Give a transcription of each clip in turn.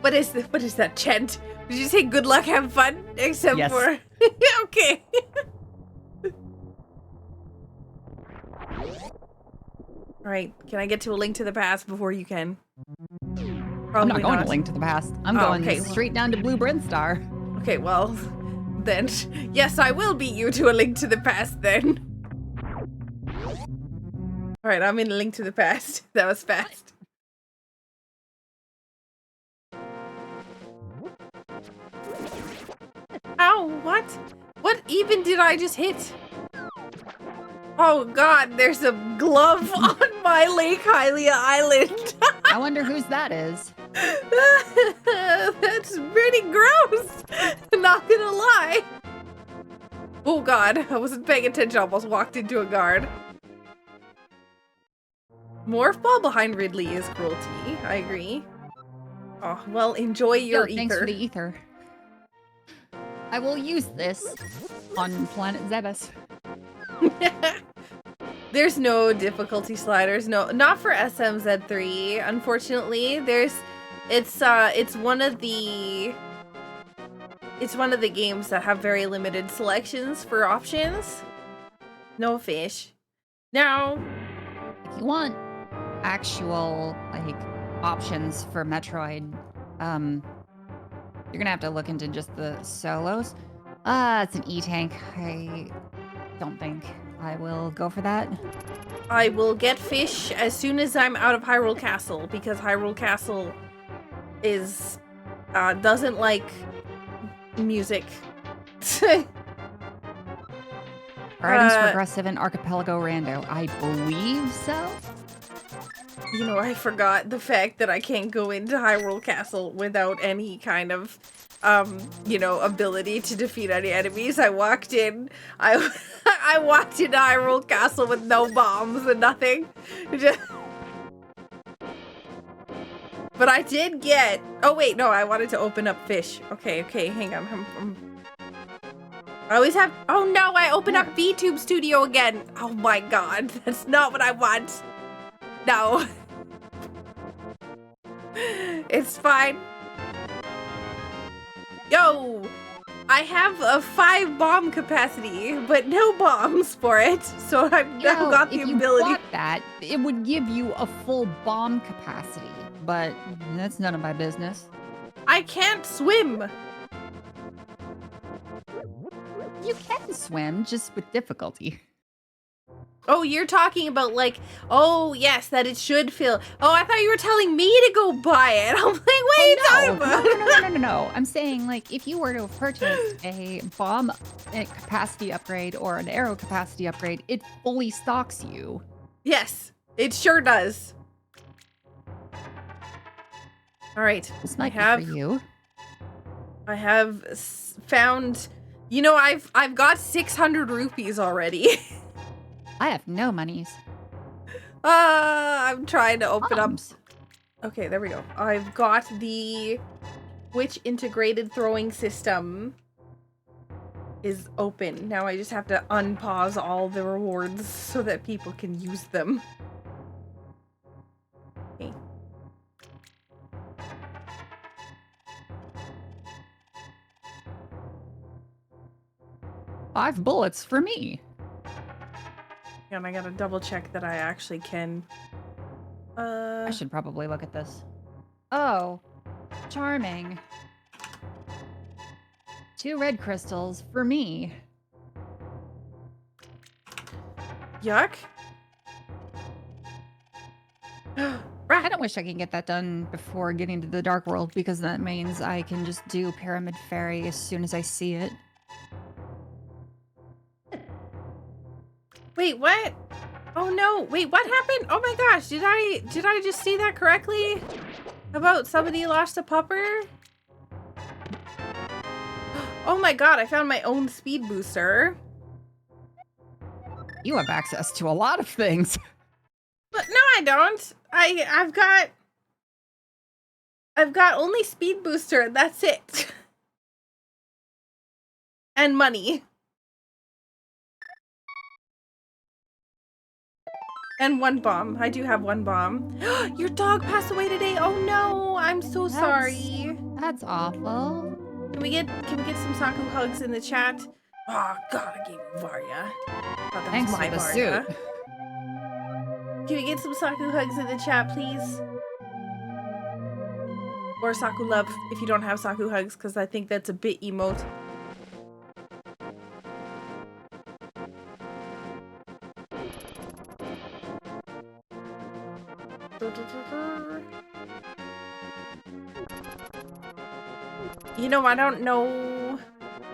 What is that chant? Did you say good luck, have fun? Except Yes. for okay. Alright, can I get to A Link to the Past before you can? I'm Probably not going to Link to the Past. I'm going okay. straight down to Blue Brinstar. Okay, well, then, yes, I will beat you to A Link to the Past then. Alright, I'm in A Link to the Past. That was fast. Ow, what? What even did I just hit? Oh god, there's a glove on my Lake Hylia Island. I wonder whose that is. That's pretty gross. Not gonna lie. Oh god, I wasn't paying attention, almost walked into a guard. Morph ball behind Ridley is cruelty, I agree. Oh, well, enjoy your ether. Thanks for the ether. I will use this on Planet Zebes. There's no difficulty sliders, no, not for SMZ3, unfortunately. It's one of the games that have very limited selections for options. No fish. Now, If you want actual, like, options for Metroid, you're gonna have to look into just the solos. It's an E-tank. I don't think I will go for that. I will get fish as soon as I'm out of Hyrule Castle, because Hyrule Castle is doesn't like music. Are items progressive in Archipelago Rando? I believe so. You know, I forgot the fact that I can't go into Hyrule Castle without any kind of, you know, ability to defeat any enemies. I walked in, I walked into Hyrule Castle with no bombs and nothing. But I did get, oh wait, no, I wanted to open up fish. Okay, hang on. I always have, oh no, I opened up VTube Studio again. Oh my god, that's not what I want. No. It's fine. Yo, I have a 5 bomb capacity, but no bombs for it. So I've now got the ability. If you bought that, it would give you a full bomb capacity, but that's none of my business. I can't swim. You can swim, just with difficulty. Oh, you're talking about like, oh yes, that it should feel. Oh, I thought you were telling me to go buy it. I'm like, what are you talking about? No. I'm saying, like, if you were to purchase a bomb capacity upgrade or an arrow capacity upgrade, it fully stocks you. Yes, it sure does. All right, this might be for you. I have found. You know, I've got 600 rupees already. I have no monies. I'm trying to open Bombs. up. Okay, there we go. I've got the Switch integrated throwing system is open. Now I just have to unpause all the rewards so that people can use them. Okay. Five bullets for me. And I gotta double check that I actually can. I should probably look at this. Oh, charming. 2 red crystals for me. Yuck. I don't wish I can get that done before getting to the Dark World, because that means I can just do Pyramid Fairy as soon as I see it. Wait, what? Oh no, wait, what happened? Oh my gosh, did I just see that correctly? About somebody lost a pupper? Oh my god, I found my own speed booster. You have access to a lot of things. But no, I don't. I've got only speed booster, and that's it. And money. And 1 bomb. I do have 1 bomb. Your dog passed away today. Oh no, I'm so sorry. That's awful. Can we get some Saku hugs in the chat? Oh god, I gave you Varya. Thought that Thanks was my for the Varya. suit. Can we get some Saku hugs in the chat, please? Or Saku love if you don't have Saku hugs, because I think that's a bit emote. You know, I don't know.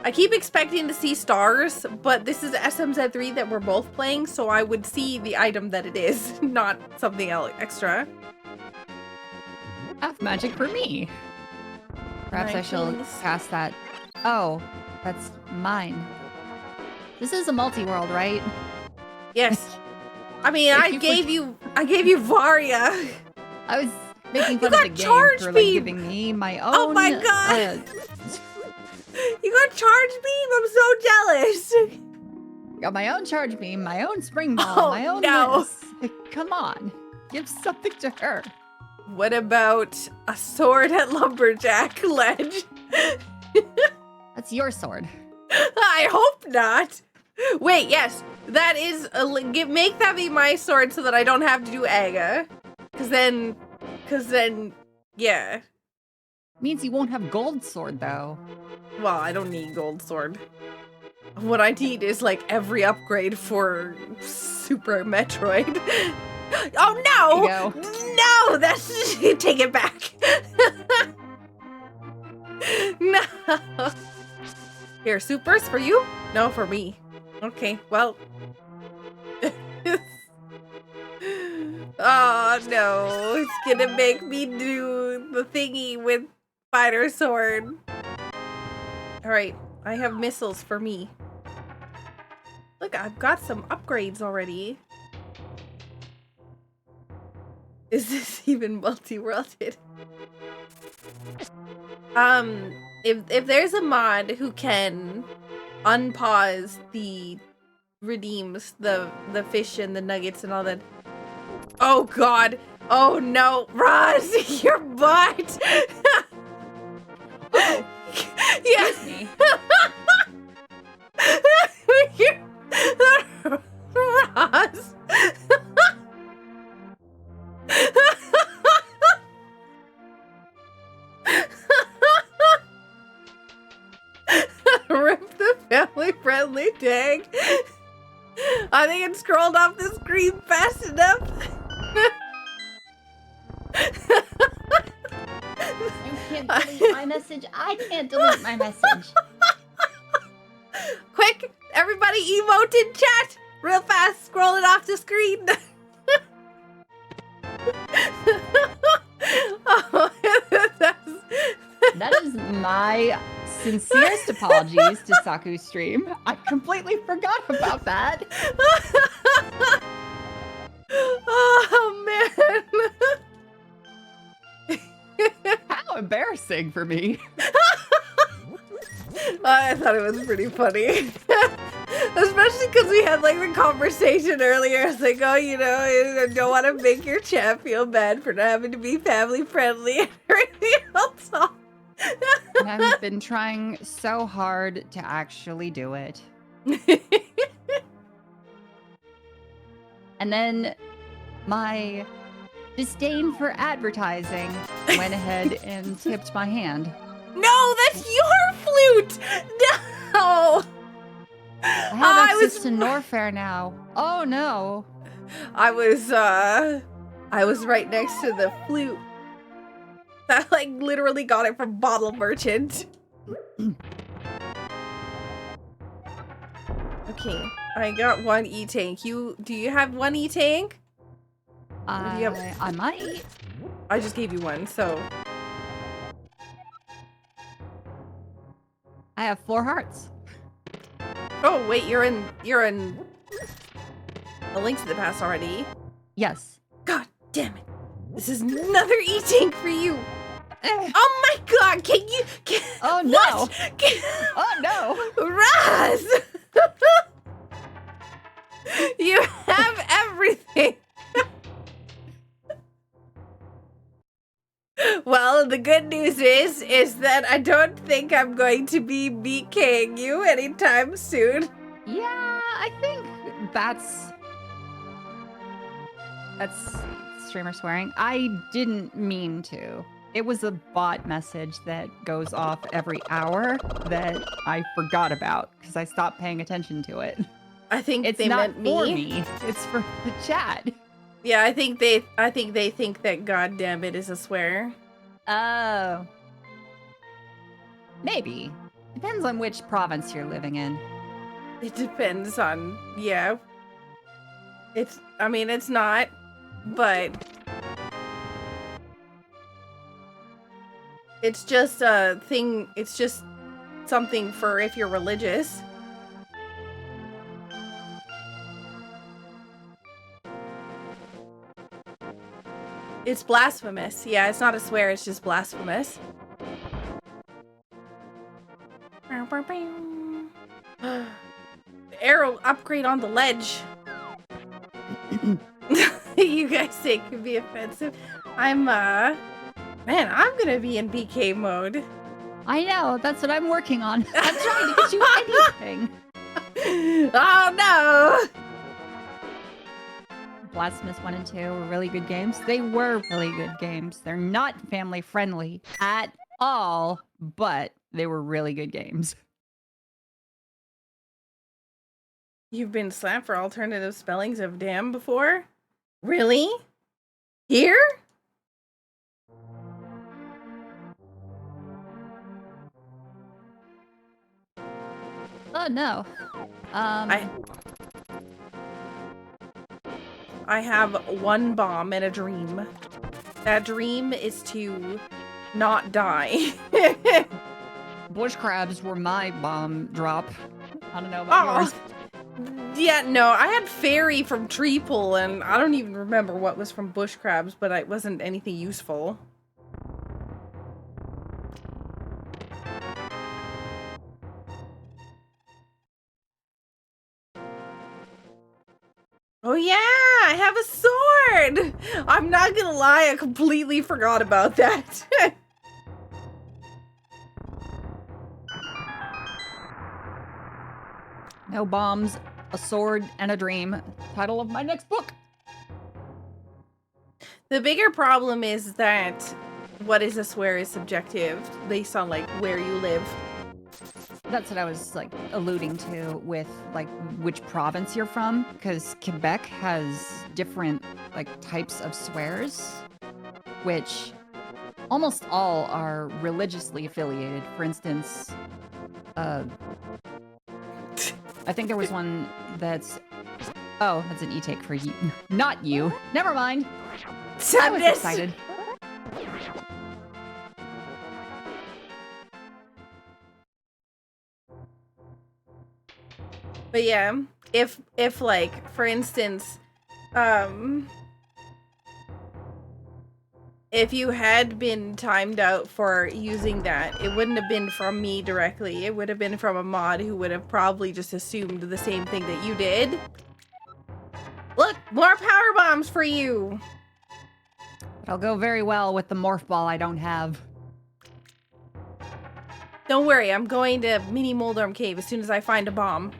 I keep expecting to see stars, but this is SMZ3 that we're both playing, so I would see the item that it is, not something else extra. Half magic for me. Perhaps I shall Please. pass that. Oh, that's mine. This is a multi-world, right? Yes. I mean, I gave you Varya. I was making fun You of the got game charge for like beam. giving me my own. Oh my god! You got charge beam. I'm so jealous. Got my own charge beam, my own spring ball, Oh, my own no. this. Come on, give something to her. What about a sword at Lumberjack Ledge? That's your sword. I hope not. Wait, yes, that is make that be my sword so that I don't have to do Aga. Cause then, yeah. Means you won't have gold sword though. Well, I don't need gold sword. What I need is like every upgrade for Super Metroid. Oh no! There you No, that's take it back. No. Here, supers for you? No, for me. Okay, well. Oh no, it's gonna make me do the thingy with spider sword. Alright, I have missiles for me. Look, I've got some upgrades already. Is this even multi-worlded? If there's a mod who can unpause the redeems, the fish and the nuggets and all that. Oh god! Oh no! Roz! Your butt! Oh, yeah. excuse me. Roz! Rip the family friendly tag. I think it scrolled off the screen fast enough. You can't delete my message. I can't delete my message. Quick, everybody emote in chat real fast. Scroll it off the screen. Oh, That is my sincerest apologies to Saku's stream. I completely forgot about that. Oh man. How embarrassing for me. I thought it was pretty funny. Especially because we had like the conversation earlier. It's like, oh, you know, I don't want to make your chat feel bad for not having to be family friendly and everything else. And I've been trying so hard to actually do it. And then my disdain for advertising went ahead and tipped my hand. No, that's your flute! No! I have access to Norfair now. Oh no. I was right next to the flute. I like literally got it from Bottle Merchant. Okay, I got 1 E-Tank. Do you have 1 E-Tank? I might. I just gave you 1, so. I have 4 hearts. Oh wait, you're in A Link to the Past already. Yes. God damn it! This is another E-Tank for you. Oh my god! Oh no! What? Oh no! Raz! You have everything. Well, the good news is that I don't think I'm going to be BKing you anytime soon. Yeah, I think that's streamer swearing. I didn't mean to. It was a bot message that goes off every hour that I forgot about because I stopped paying attention to it. I think It's they not meant for me. me. It's for the chat. Yeah, I think they think that "goddamn it" is a swear. Oh. Maybe. Depends on which province you're living in. It depends on, yeah. I mean, it's not, but it's just a thing, it's just something for if you're religious. It's blasphemous. Yeah, it's not a swear, it's just blasphemous. Arrow upgrade on the ledge. You guys say it could be offensive. Man, I'm gonna be in BK mode. I know, that's what I'm working on. I'm trying to get you anything. Oh no! Blasphemous 1 and 2 were really good games. They were really good games. They're not family friendly at all, but they were really good games. You've been slapped for alternative spellings of damn before? Really? Here? Oh no. I have one bomb and a dream. That dream is to not die. Bush crabs were my bomb drop. I don't know about yours. Yeah, no, I had fairy from tree pull, and I don't even remember what was from bush crabs, but it wasn't anything useful. Oh yeah, I have a sword! I'm not gonna lie, I completely forgot about that. No bombs, a sword, and a dream. Title of my next book. The bigger problem is that what is a swear is subjective based on like where you live. That's what I was like alluding to with like which province you're from, because Quebec has different like types of swears, which almost all are religiously affiliated. For instance, I think there was one that's that's an e-take for you, not you. Never mind. I was excited. But yeah, if like, for instance, if you had been timed out for using that, it wouldn't have been from me directly. It would have been from a mod who would have probably just assumed the same thing that you did. Look, more power bombs for you! It'll go very well with the morph ball I don't have. Don't worry, I'm going to Mini Moldorm Cave as soon as I find a bomb.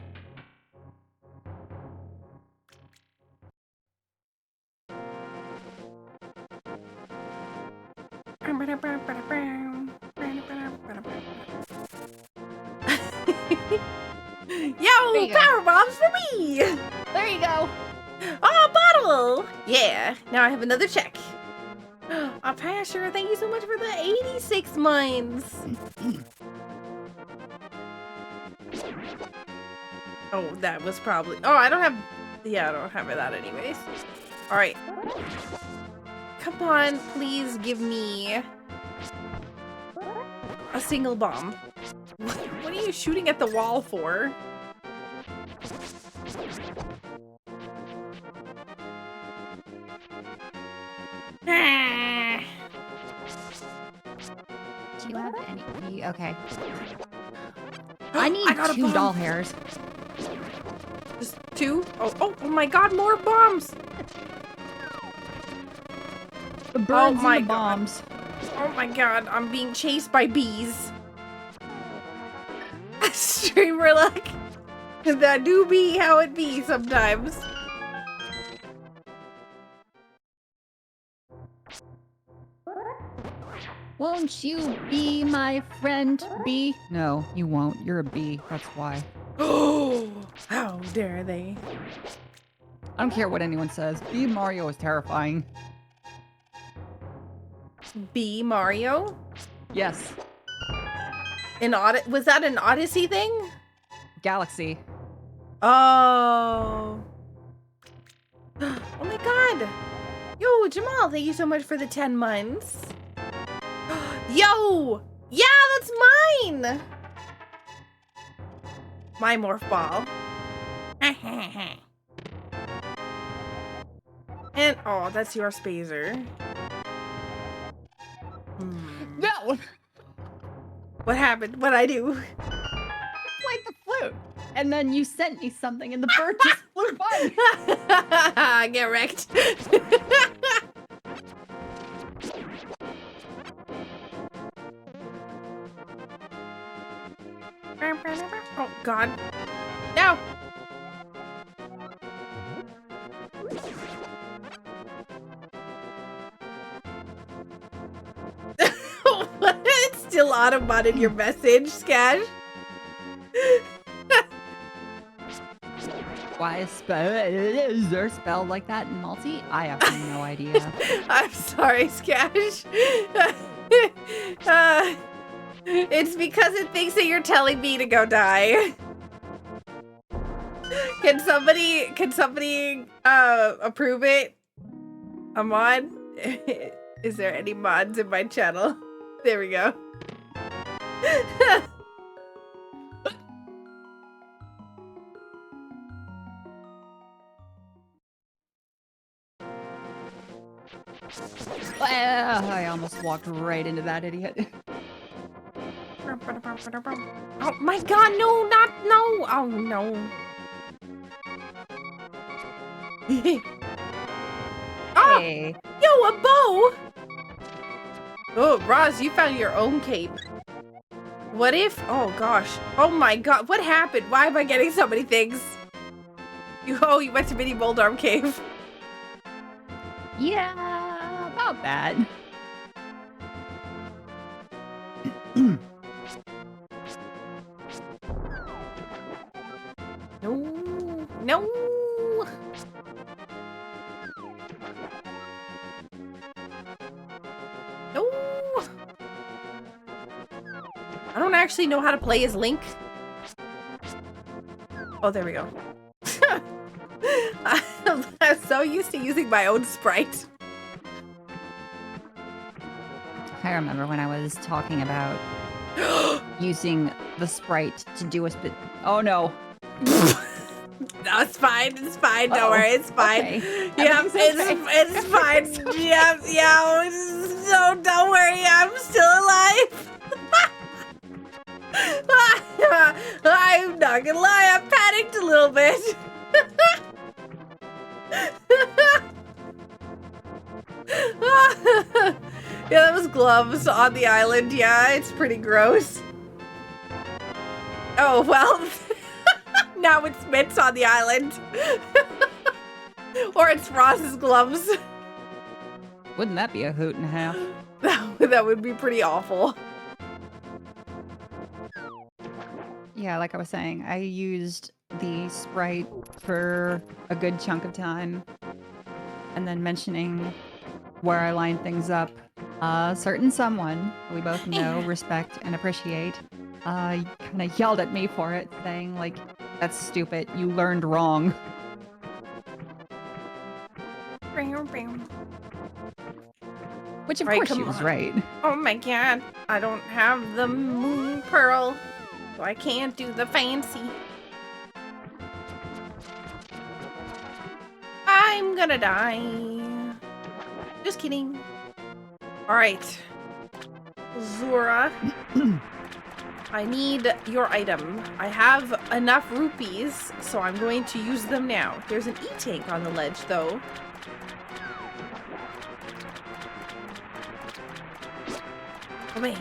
Yo, power bombs for me! There you go. Oh, bottle! Yeah, now I have another check. Oh, Pasher, thank you so much for the 86 mines. Oh, that was probably... Oh, I don't have... Yeah, I don't have that anyways. Alright. Come on, please give me a single bomb. What are you shooting at the wall for? Do you have any? Okay. I need 2 doll hairs. Just 2? Oh my god, more bombs! The birds my and the bombs. Oh my god, I'm being chased by bees. Streamer luck. That do be how it be sometimes. Won't you be my friend, bee? No, you won't. You're a bee. That's why. Oh, how dare they? I don't care what anyone says. Bee Mario is terrifying. Bee Mario? Yes. Was that an Odyssey thing? Galaxy. Oh. Oh my god. Yo, Jamal, thank you so much for the 10 months. Yo! Yeah, that's mine! My morph ball. And, oh, that's your Spazer. No! What happened? What'd I do? Like the flute. And then you sent me something and the bird just flew by. Get wrecked. Oh, God. No! It's still Autobot in your message, Skash. Why is there spelled like that in multi? I have no idea. I'm sorry, Skash. It's because it thinks that you're telling me to go die. Can somebody approve it? A mod? Is there any mods in my channel? There we go. I almost walked right into that idiot. Oh my god, no, no! Oh no. Oh! Hey. Yo, a bow! Oh, Roz, you found your own cape. What if? Oh gosh. Oh my god, what happened? Why am I getting so many things? You went to Mini Moldarm Cave. Yeah, about that. No, no. No. I don't actually know how to play as Link. Oh, there we go. I'm so used to using my own sprite. I remember when I was talking about using the sprite to do a spit. Oh no. No, it's fine. It's fine. Don't worry. It's fine. Okay. Yeah, it's fine. Okay. Yeah. So don't worry. I'm still alive. I'm not gonna lie. I panicked a little bit. Yeah, that was gloves on the island. Yeah, it's pretty gross. Oh, well. Now it's mitts on the island. Or it's Ross's gloves. Wouldn't that be a hoot and a half? That would be pretty awful. Yeah, like I was saying, I used the sprite for a good chunk of time. And then mentioning where I line things up. A certain someone we both know, respect, and appreciate kind of yelled at me for it, saying, like, that's stupid. You learned wrong. Which, of Right, course, come she was on. right. Oh my god. I don't have the moon pearl, so I can't do the fancy. I'm gonna die. Just kidding. Alright. Zura. I need your item. I have enough rupees, so I'm going to use them now. There's an E-tank on the ledge, though. Wait.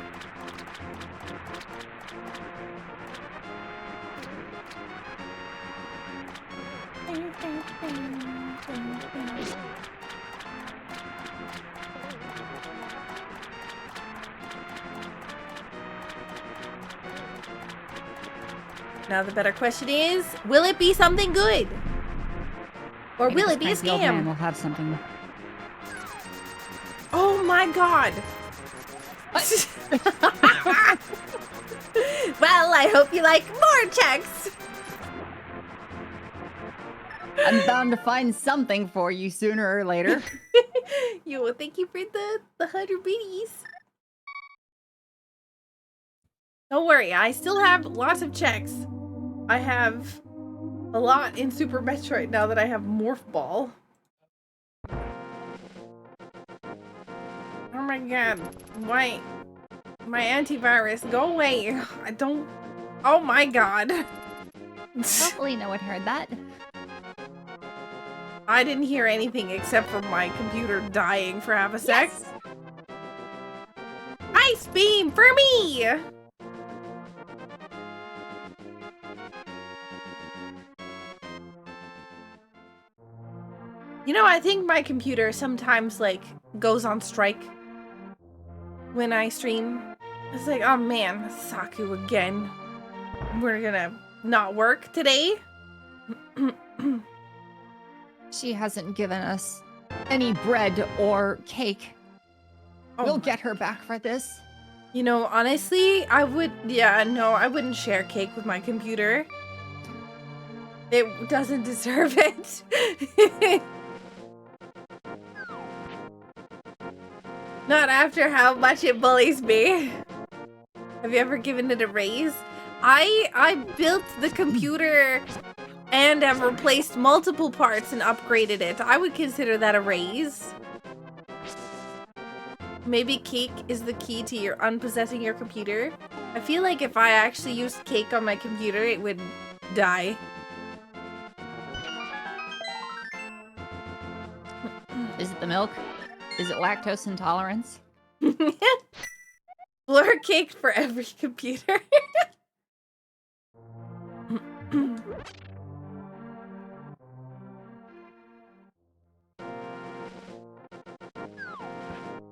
Now the better question is, will it be something good? Or will it be a The old man scam? will have something. Oh my god! Well, I hope you like more checks! I'm bound to find something for you sooner or later. Yo, thank you for the 100 biddies. Don't worry, I still have lots of checks. I have a lot in Super Metroid now that I have Morph Ball. Oh my god, why? My antivirus, go away. I don't... Oh my god. Hopefully no one heard that. I didn't hear anything except for my computer dying for half a sec. Yes. Ice beam for me! You know, I think my computer sometimes, like, goes on strike when I stream. It's like, oh man, Saku again. We're gonna not work today. She hasn't given us any bread or cake. Oh We'll my- get her back for this. You know, honestly, I wouldn't share cake with my computer. It doesn't deserve it. Not after how much it bullies me. Have you ever given it a raise? I built the computer and have replaced multiple parts and upgraded it. I would consider that a raise. Maybe cake is the key to your unpossessing your computer. I feel like if I actually used cake on my computer, it would die. Is it the milk? Is it lactose intolerance? Blur cake for every computer.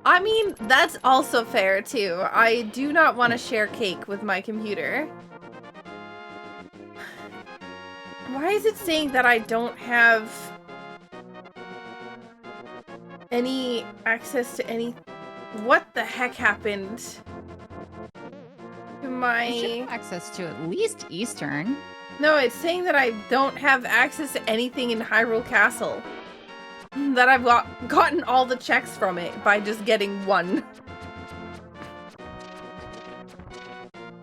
I mean, that's also fair too. I do not want to share cake with my computer. Why is it saying that I don't have any access to any... What the heck happened to my... You should have access to at least Eastern. No, it's saying that I don't have access to anything in Hyrule Castle. That I've gotten all the checks from it by just getting one.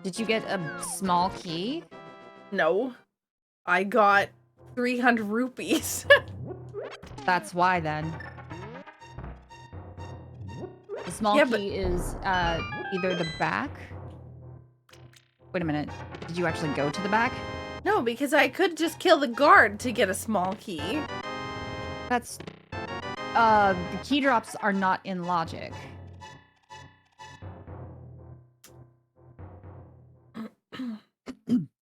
Did you get a small key? No. I got 300 rupees. That's why then. The small Yeah, key is either the back. Wait a minute. Did you actually go to the back? No, because I could just kill the guard to get a small key. That's... the key drops are not in logic.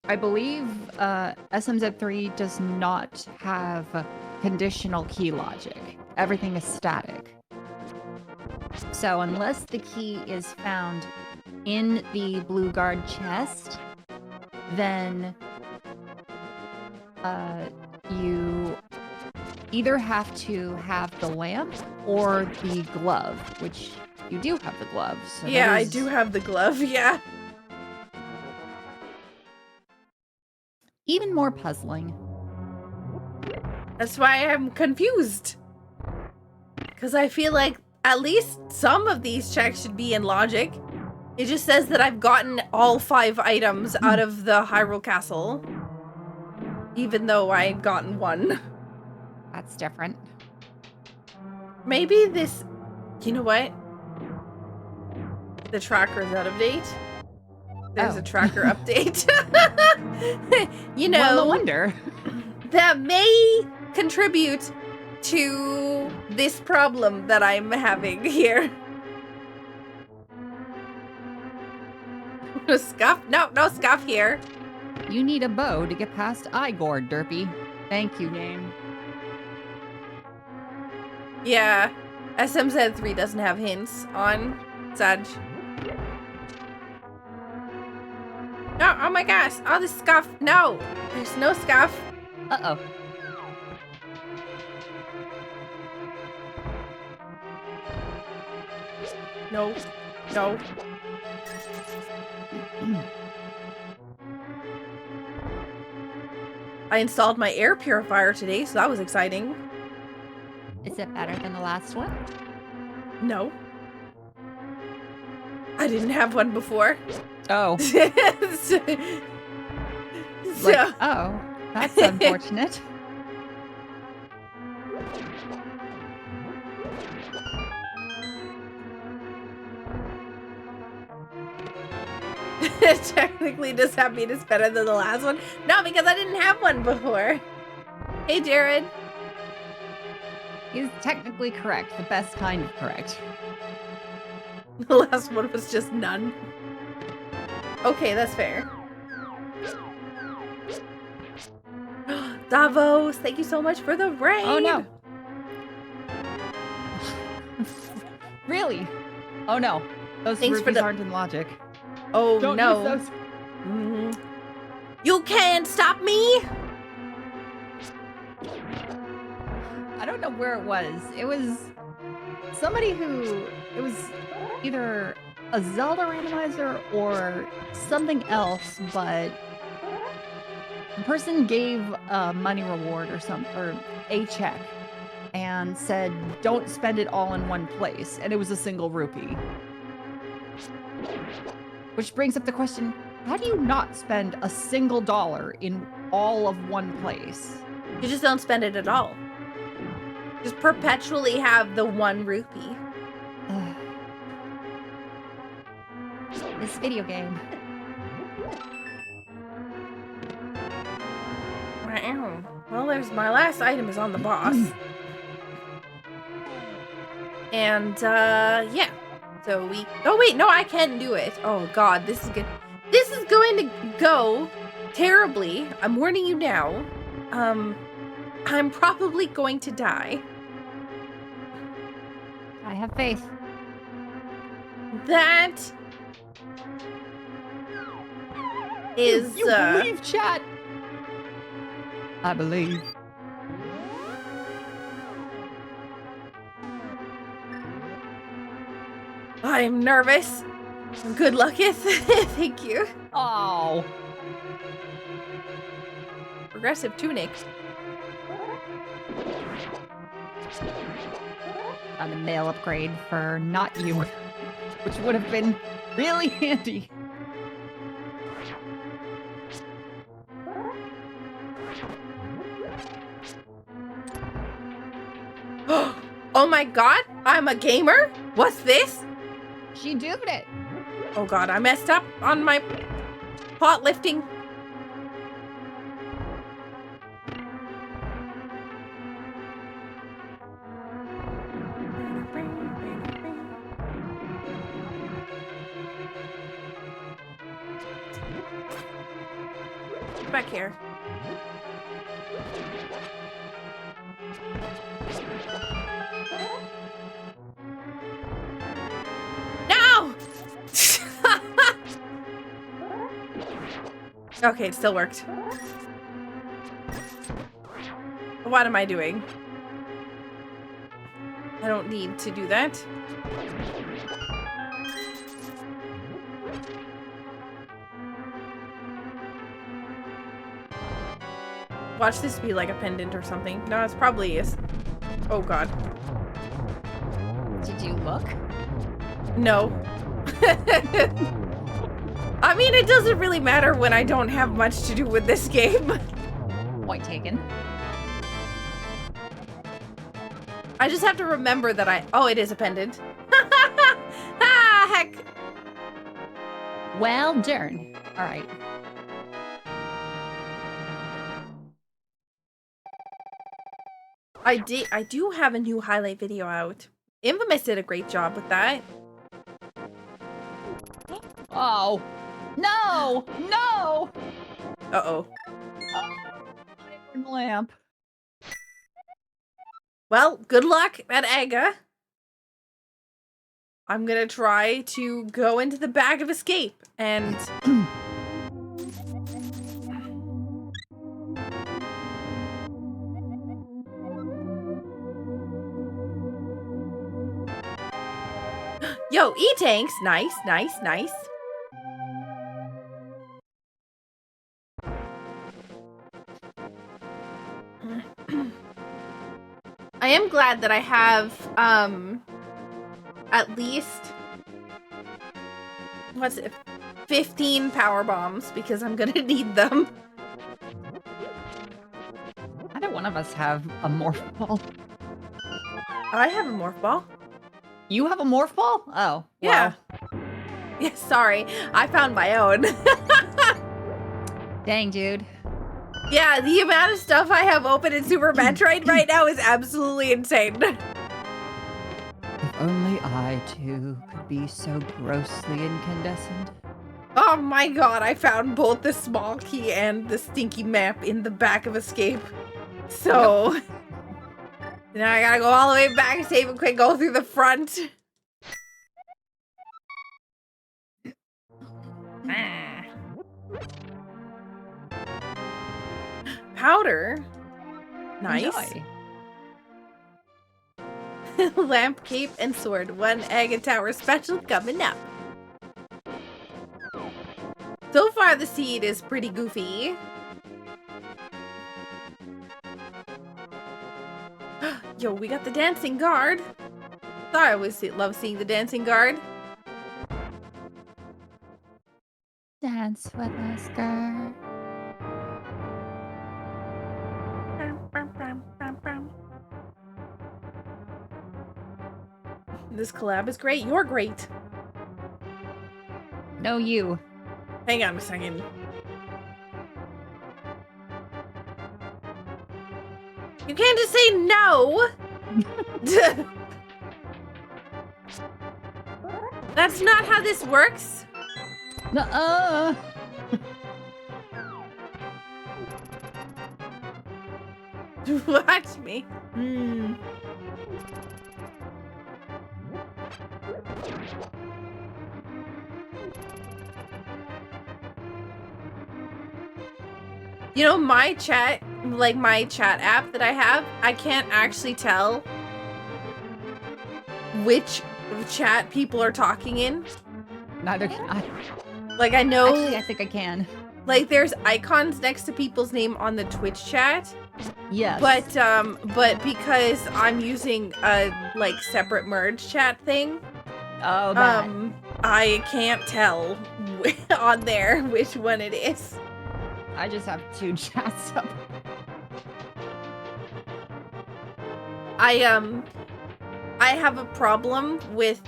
I believe SMZ3 does not have conditional key logic. Everything is static. So unless the key is found in the blue guard chest, then you either have to have the lamp or the glove, which you do have the glove. So Yeah, I do have the glove, yeah. Even more puzzling. That's why I'm confused. Because I feel like at least some of these checks should be in logic. It just says that I've gotten all 5 items out of the Hyrule Castle. Even though I've gotten one. That's different. Maybe this... You know what? The tracker's out of date. There's Oh. a tracker update. You know... Well, no wonder. That may contribute to this problem that I'm having here. Scuff? No, no scuff here. You need a bow to get past Igor, Derpy. Thank you, game. Yeah. SMZ3 doesn't have hints on Sag. No, oh my gosh. Oh, the scuff. No. There's no scuff. Uh-oh. No. No. I installed my air purifier today, so that was exciting. Is it better than the last one? No. I didn't have one before. Oh. so, Like, oh, that's unfortunate. technically, does that mean it's better than the last one? No, because I didn't have one before. Hey, Jared. He's technically correct. The best kind of correct. The last one was just none. Okay, that's fair. Davos, thank you so much for the raid. Oh, no. Really? Oh, no. Those rupees aren't in logic. Oh, Don't no. use those. You can't stop me. I don't know where it was. It was somebody who... It was either a Zelda randomizer or something else, but the person gave a money reward or a check and said, don't spend it all in one place. And it was a single rupee. Which brings up the question, how do you not spend a single dollar in all of one place? You just don't spend it at all. Just perpetually have the 1 rupee. This video game. Wow. Well, there's my last item is on the boss. And, yeah. So we... Oh, wait. No, I can't do it. Oh, God. This is good. This is going to go terribly. I'm warning you now. I'm probably going to die. I have faith. That is, You believe, chat? I believe. I'm nervous. Good lucketh. Thank you. Oh. Progressive tunic. On a mail upgrade for not you, which would have been really handy. Oh my God, I'm a gamer? What's this? She did it. Oh God, I messed up on my pot lifting. Back here. No! Okay, it still worked. What am I doing? I don't need to do that. Watch this be like a pendant or something. No, it's probably is. Oh God. Did you look? No. I mean, it doesn't really matter when I don't have much to do with this game. Point taken. I just have to remember that oh, it is a pendant. Ah, heck. Well done. All right. I do have a new highlight video out. Infamous did a great job with that. Oh. No! No! Uh-oh. In the lamp. Well, good luck at Aga. I'm gonna try to go into the bag of escape and... Yo, E-tanks! Nice, nice, nice. I am glad that I have, at least... What's it? 15 power bombs, because I'm gonna need them. How did one of us have a morph ball? I have a morph ball. You have a morph ball? Oh. Yeah. Wow. Yeah, sorry. I found my own. Dang, dude. Yeah, the amount of stuff I have open in Super Metroid right now is absolutely insane. If only I, too, could be so grossly incandescent. Oh my god, I found both the small key and the stinky map in the back of Escape. So... Yep. Now I gotta go all the way back, save and quick, go through the front. Powder. Nice. Lamp, cape, and sword. 1 Aga Tower special coming up. So far, the seed is pretty goofy. Yo, we got the dancing guard. I always love seeing the dancing guard. Dance with us, girl. This collab is great. You're great. No, you. Hang on a second. You can't just say no. That's not how this works. Nuh-uh. Watch me. You know, my chat, like my chat app that I have, I can't actually tell which chat people are talking in. Neither can I. Like, I know... Actually, I think I can. Like, there's icons next to people's name on the Twitch chat. Yes. But because I'm using a, like, separate merge chat thing... Oh, that. I can't tell on there which one it is. I just have 2 chats up. I have a problem with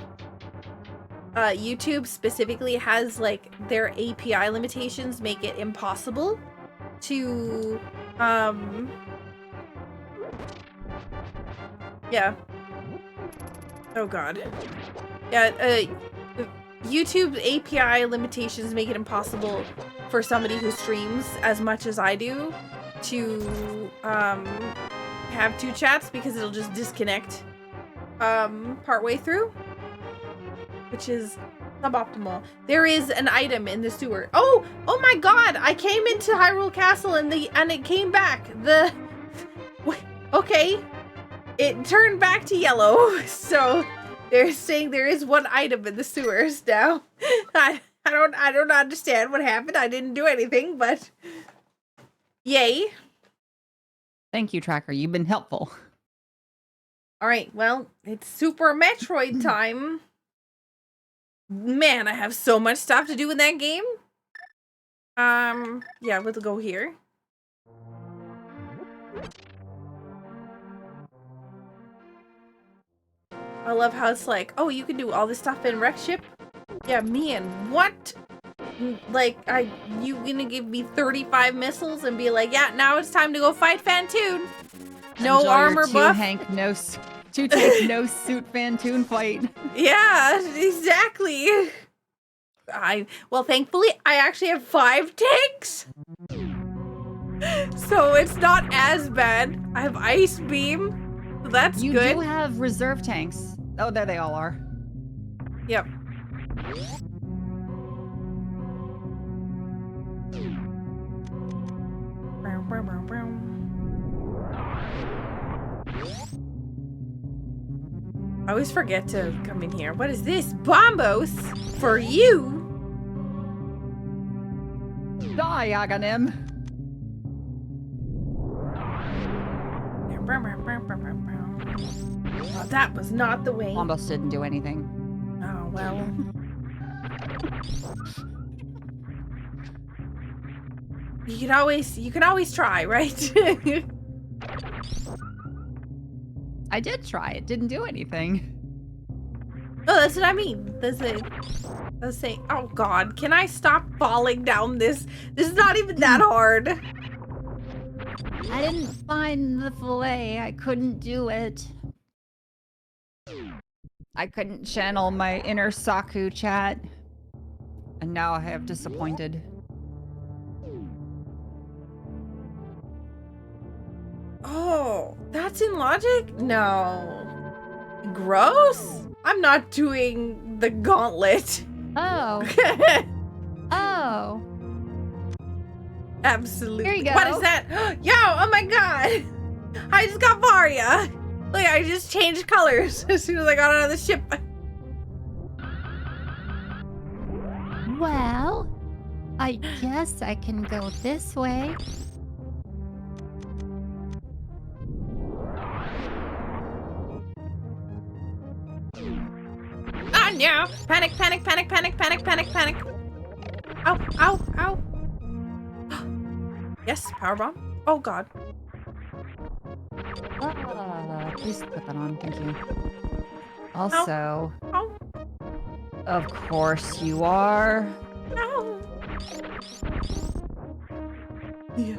YouTube specifically has like their API limitations make it impossible to yeah. Oh god. Yeah, YouTube API limitations make it impossible for somebody who streams as much as I do to have 2 chats because it'll just disconnect partway through, which is suboptimal. There is an item in the sewer. Oh my god, I came into Hyrule Castle and it came back. Okay, it turned back to yellow. So they're saying there is one item in the sewers now. I don't understand what happened. I didn't do anything, but yay. Thank you, Tracker. You've been helpful. All right, well, it's Super Metroid time. Man, I have so much stuff to do in that game. Yeah, we'll go here. I love how it's like, oh, you can do all this stuff in Wreck Ship? Yeah, man, what? Like, you gonna give me 35 missiles and be like, yeah, now it's time to go fight Fantoon. No Enjoy armor your buff. Hank, no two-tank, no suit Fantoon fight. Yeah, exactly. Well, thankfully, I actually have 5 tanks. So it's not as bad. I have Ice Beam. So that's good. You do have reserve tanks. Oh, there they all are. Yep. I always forget to come in here. What is this? Bombos for you. Die, Aghanim. Oh, that was not the way. Almost didn't do anything. Oh, well. You can always try, right? I did try. It didn't do anything. Oh, that's what I mean. Does it say, oh God, can I stop falling down this? This is not even that hard. I didn't find the fillet. I couldn't do it. I couldn't channel my inner Saku chat. And now I have disappointed. Oh, that's in logic? No. Gross? I'm not doing the gauntlet. Oh. Oh. Absolutely. Here you go. What is that? Yo, oh my God. I just got Varia. Like, I just changed colors as soon as I got out of the ship. Well, I guess I can go this way. Ah, no. Panic, panic, panic, panic, panic, panic, panic. Ow, ow, ow. Yes, powerbomb. Oh God. Please put that on, thank you. Also, Ow. of course you are. Ow. Yeah.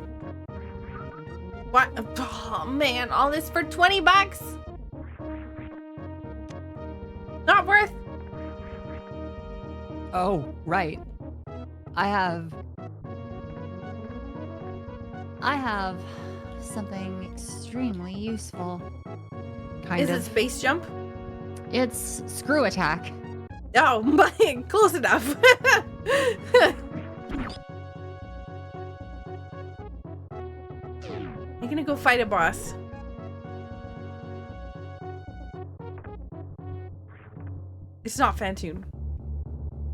What? Oh man, all this for 20 bucks? Not worth. Oh, right. I have something extremely useful. Is it space jump? It's screw attack. Oh, my, close enough. I'm gonna go fight a boss. It's not Fantoon.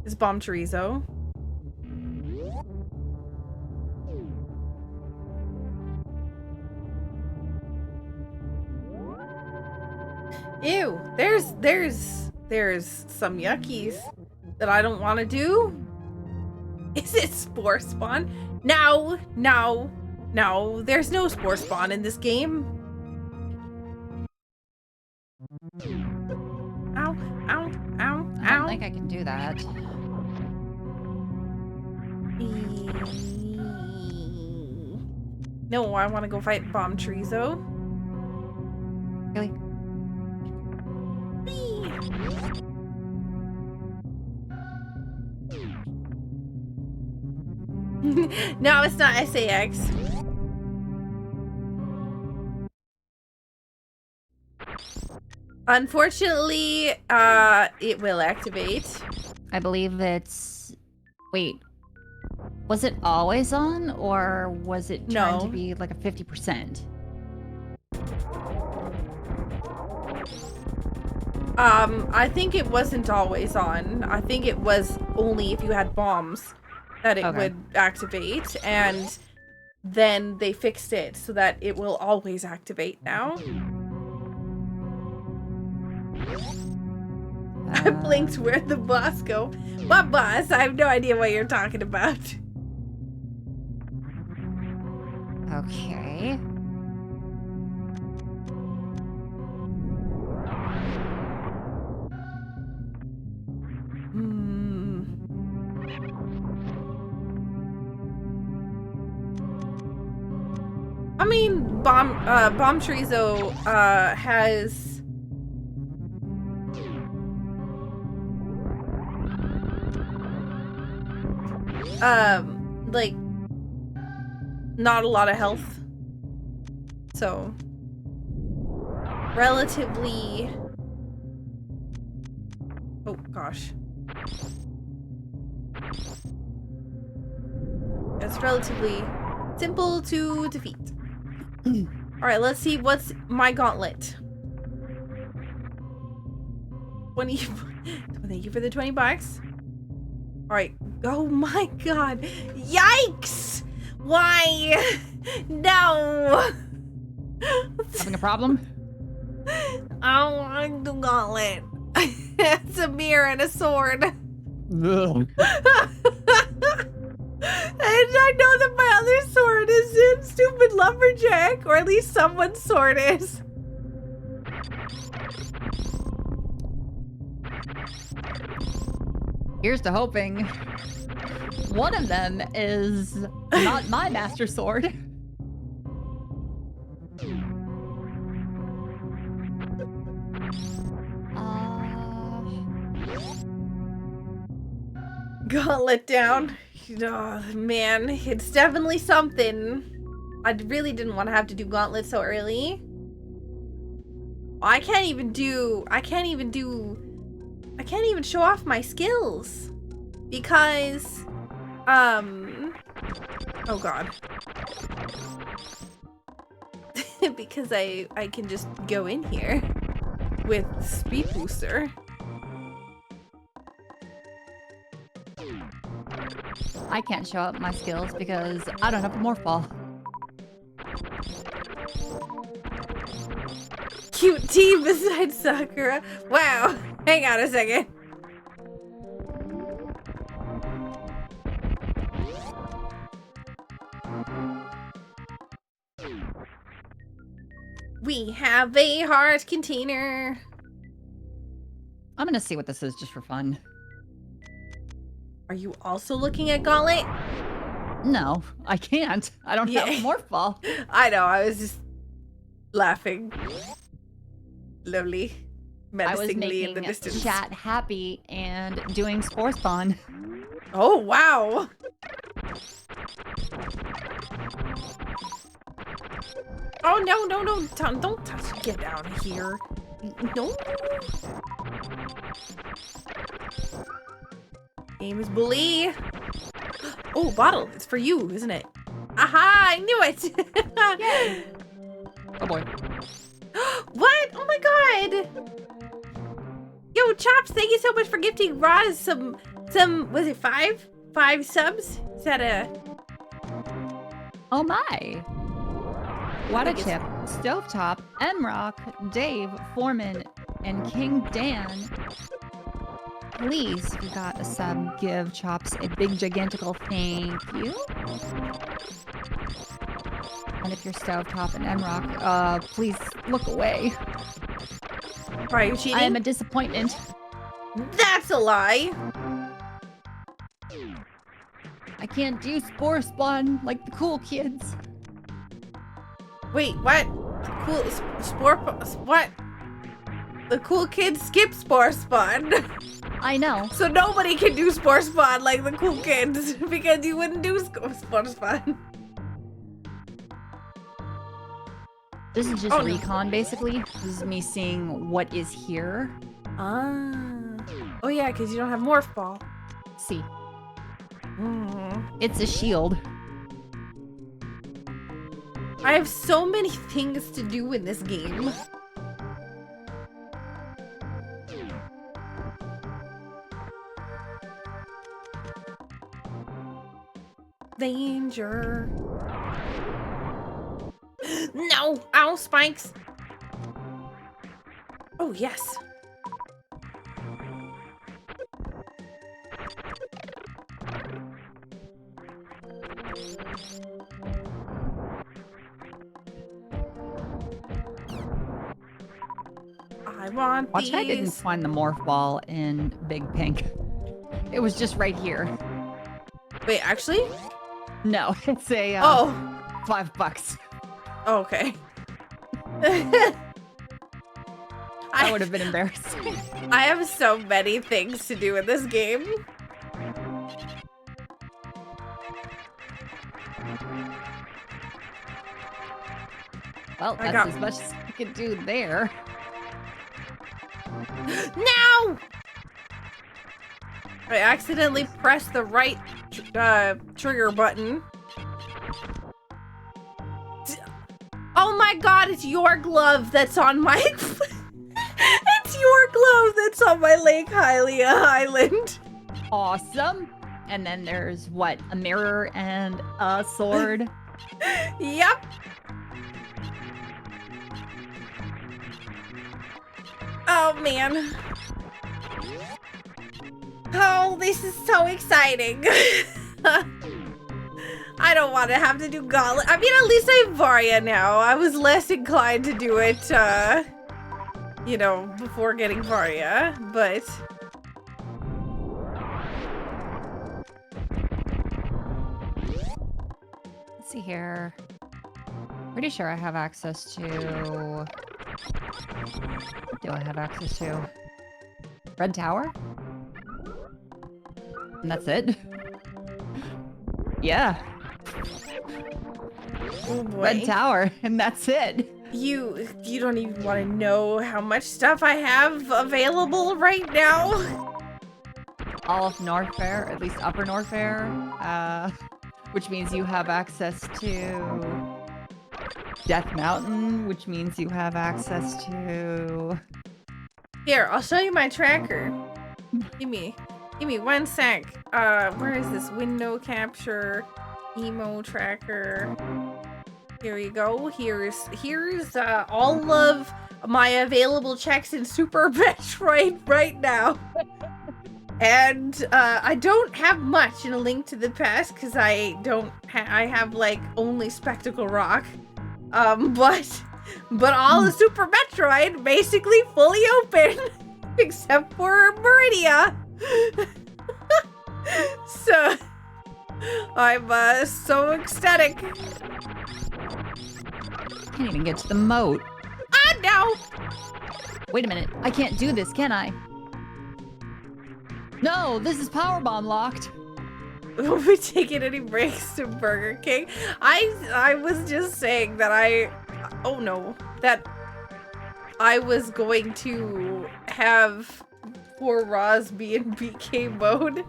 It's Bomb Chorizo. Ew, there's some yuckies that I don't want to do. Is it Spore Spawn? No, there's no Spore Spawn in this game. Ow, ow, ow, I don't ow. think I can do that. No, I want to go fight Bomb Chorizo. Really? No, it's not SAX. Unfortunately, it will activate. I believe it's... Wait. Was it always on, or was it trying to No. be like a 50%? I think it wasn't always on. I think it was only if you had bombs that it would activate, and then they fixed it so that it will always activate now. I blinked. Where'd the boss go? What boss? I have no idea what you're talking about. Okay. I mean, Bomb Chorizo has... like, not a lot of health. So, relatively... Oh, gosh. It's relatively simple to defeat. Alright, let's see what's my gauntlet. 20. Thank you for the 20 bucks. Alright. Oh my god. Yikes! Why? No! Having a problem? I don't want the gauntlet. It's a mirror and a sword. Ugh. And I know that my other sword is in stupid lumberjack, or at least someone's sword is. Here's to hoping one of them is not my master sword. Gauntlet down. Oh, man, it's definitely something. I really didn't want to have to do gauntlet so early. I can't even show off my skills because oh god. Because I can just go in here with speed booster. I can't show up my skills because I don't have a morph ball. Cute team besides Sakura. Wow. Hang on a second. We have a heart container. I'm gonna see what this is just for fun. Are you also looking at Gauntlet? No, I can't. I don't have a morph ball. I know, I was just laughing. Lovely. Menacingly in the distance. I was making chat happy and doing Spore Spawn. Oh, wow. Oh, no, no, no. Don't touch. Get out of here. No. Name is Bully. Oh, bottle. It's for you, isn't it? Aha! I knew it. Yay. Oh boy. What? Oh my god. Yo, Chops, thank you so much for gifting Roz some, was it 5? 5 subs? Is that a... Oh my. Water Chip, Stovetop, M-Rock, Dave, Foreman, and King Dan. Please, if you got a sub, give Chops a big gigantical thank you. And if you're Stovetop and M-Rock, please look away. Are you cheating? I am a disappointment. That's a lie. I can't do Spore Spawn like the cool kids. Wait, what? Cool what? The cool kids skip Spore Spawn. I know. So nobody can do Spore Spawn like the cool kids because you wouldn't do Spore Spawn. This is just recon, basically. This is me seeing what is here. Ah. Oh yeah, because you don't have Morph Ball. See. Mm. It's a shield. I have so many things to do in this game. Danger. No! Ow, spikes! Oh, yes. I want Watch, these. I didn't find the morph ball in Big Pink. It was just right here. Wait, actually? No, it's a $5. Oh, okay. That would have been embarrassing. I have so many things to do in this game. Well, that's as much as I can do there. No! I accidentally pressed the right trigger button. Oh my god, it's your glove that's on my... It's your glove that's on my Lake Hylia Island. Awesome. And then there's, what, a mirror and a sword? Yep. Oh, man. Oh, this is so exciting. I don't want to have to do Gauntlet. I mean, at least I have Varia now. I was less inclined to do it, you know, before getting Varia, but... Let's see here. Pretty sure I have access to... What do I have access to? Red Tower? And that's it? Yeah. Oh boy. Red Tower, and that's it. You don't even want to know how much stuff I have available right now. All of Norfair, at least Upper Norfair, which means you have access to Death Mountain, which means you have access to... Here, I'll show you my tracker. Give me 1 sec. Where is this? Window capture, emo tracker. Here we go. Here's all of my available checks in Super Metroid right now. And I don't have much in A Link to the Past because I have like only Spectacle Rock. But all of Super Metroid basically fully open except for Meridia. So I'm so ecstatic. Can't even get to the moat. Ah, no! Wait a minute. I can't do this, can I? No, this is powerbomb locked. Will we taking any breaks to Burger King? I was just saying that that I was going to have poor Roz be in BK mode.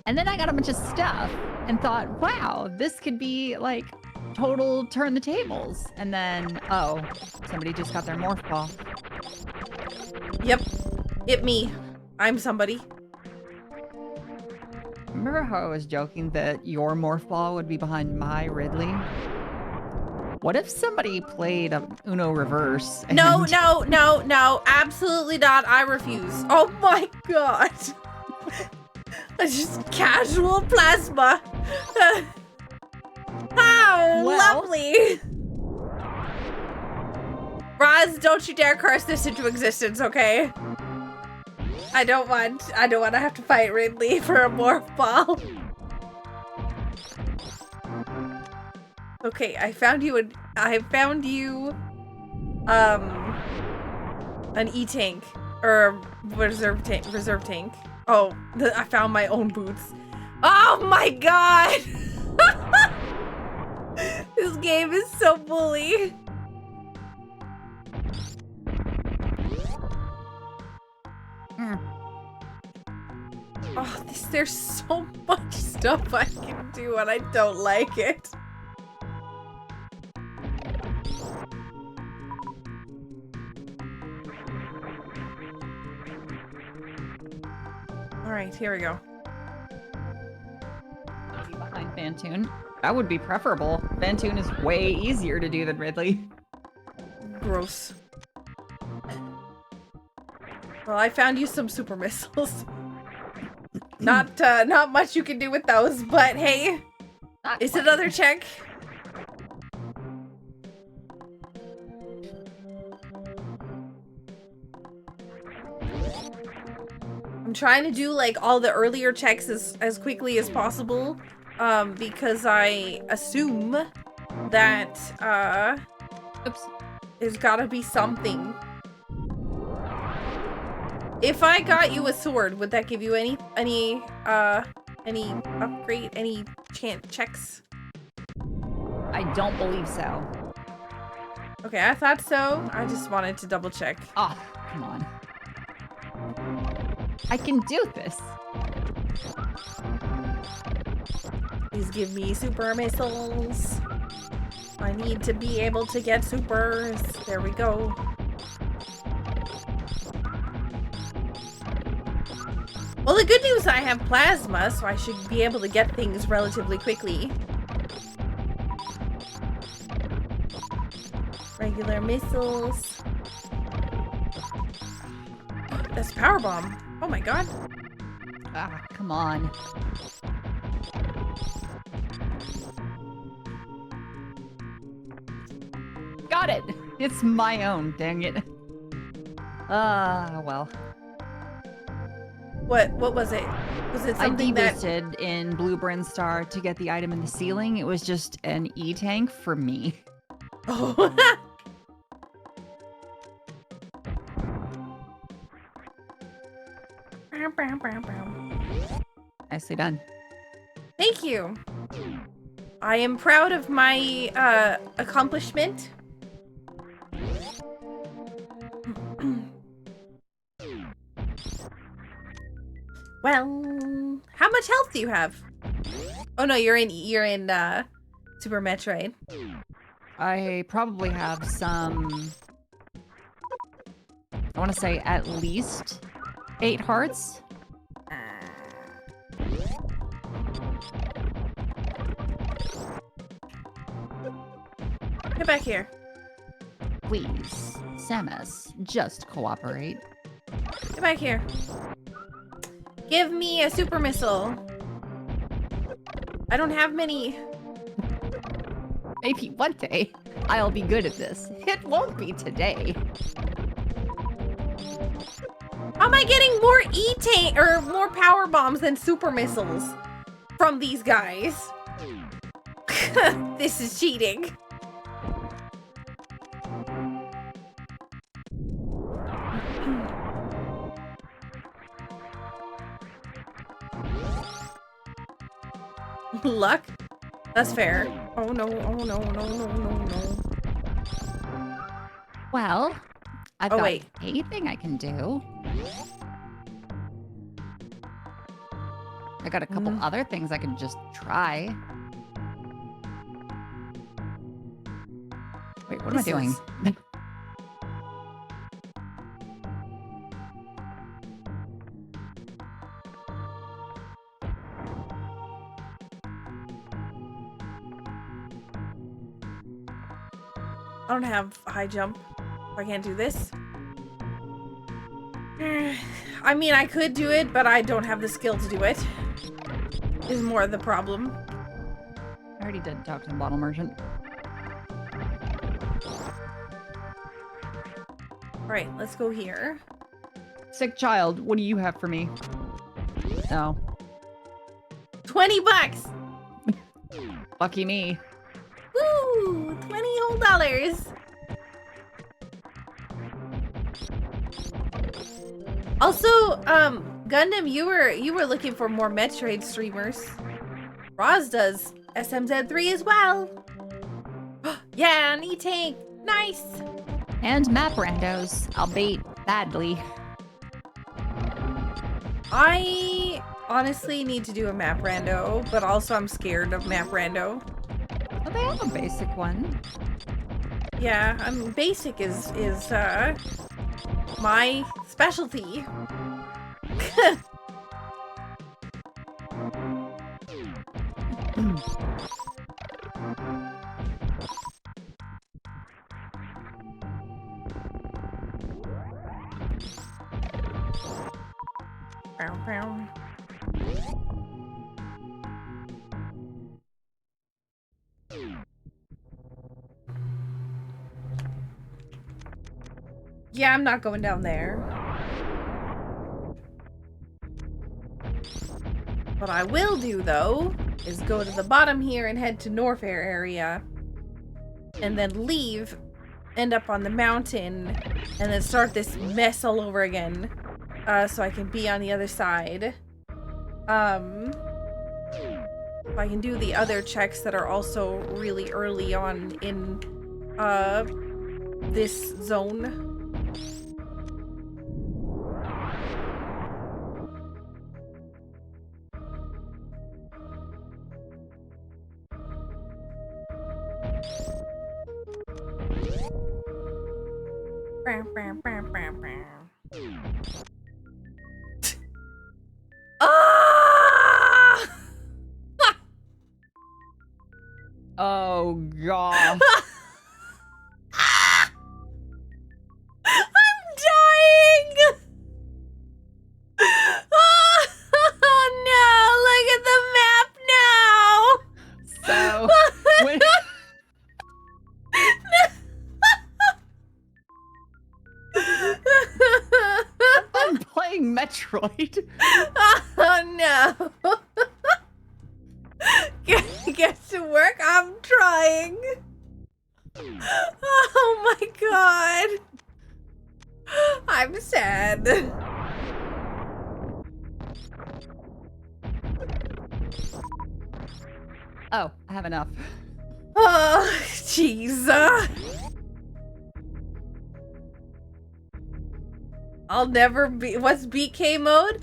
And then I got a bunch of stuff and thought, wow, this could be like total turn the tables. And then, oh, somebody just got their morph ball. Yep, it me. I'm somebody. Remember how I was joking that your morph ball would be behind my Ridley? What if somebody played a Uno reverse? And... No, absolutely not. I refuse. Oh my god. Just casual plasma. How lovely. Roz, don't you dare curse this into existence, okay? I don't want to have to fight Ridley for a morph ball. Okay, I found you an E-tank or reserve tank. Oh, I found my own boots. Oh my god! This game is so bully. Oh, there's so much stuff I can do and I don't like it. Alright, here we go. Behind Fantoon. That would be preferable. Fantoon is way easier to do than Ridley. Gross. Well, I found you some super missiles. Not much you can do with those, but hey, it's another check. I'm trying to do like all the earlier checks as quickly as possible, because I assume that there's gotta be something. If I got you a sword, would that give you any Any upgrade? Any checks? I don't believe so. Okay, I thought so. I just wanted to double check. Oh, come on. I can do this. Please give me super missiles. I need to be able to get supers. There we go. Well, the good news is I have plasma, so I should be able to get things relatively quickly. Regular missiles. That's power bomb. Oh my god. Ah, come on. Got it. It's my own, dang it. Well. What was it? Was it something I deboosted in Blue Bryn Star to get the item in the ceiling. It was just an E-tank for me. Oh. Nicely done. Thank you. I am proud of my accomplishment. Well, how much health do you have? Oh no, you're in Super Metroid. I probably have some, I want to say at least 8 hearts. Get back here. Please, Samus, just cooperate. Get back here. Give me a super missile. I don't have many. Maybe one day I'll be good at this. It won't be today. How am I getting more E-tank or more power bombs than super missiles from these guys? This is cheating. Luck? That's fair. Oh no, oh no, no, no, no, no. Well, I've got anything I can do. I got a couple other things I can just try. Wait, what am I doing? I don't have high jump. I can't do this. I mean, I could do it, but I don't have the skill to do it. Is more the problem. I already did talk to the bottle merchant. Alright, let's go here. Sick child, what do you have for me? No. 20 bucks! Lucky me. Woo! 20 whole dollars! Also, Gundam, you were looking for more Metroid streamers. Roz does SMZ3 as well. Yeah, an E-tank. Nice. And map randos, albeit badly. I honestly need to do a map rando, but also I'm scared of map rando. Oh, they have a basic one. Yeah, basic is my specialty. Yeah, I'm not going down there. What I will do, though, is go to the bottom here and head to Norfair area. And then leave, end up on the mountain, and then start this mess all over again. So I can be on the other side. I can do the other checks that are also really early on in this zone. Ah! Oh god. I'm dying! Oh no! Look at the map now! So, when... I'm playing Metroid. Oh no! Get to work. I'm trying. Oh my god. I'm sad. Oh, I have enough. Oh, jeez. I'll never be. What's BK mode?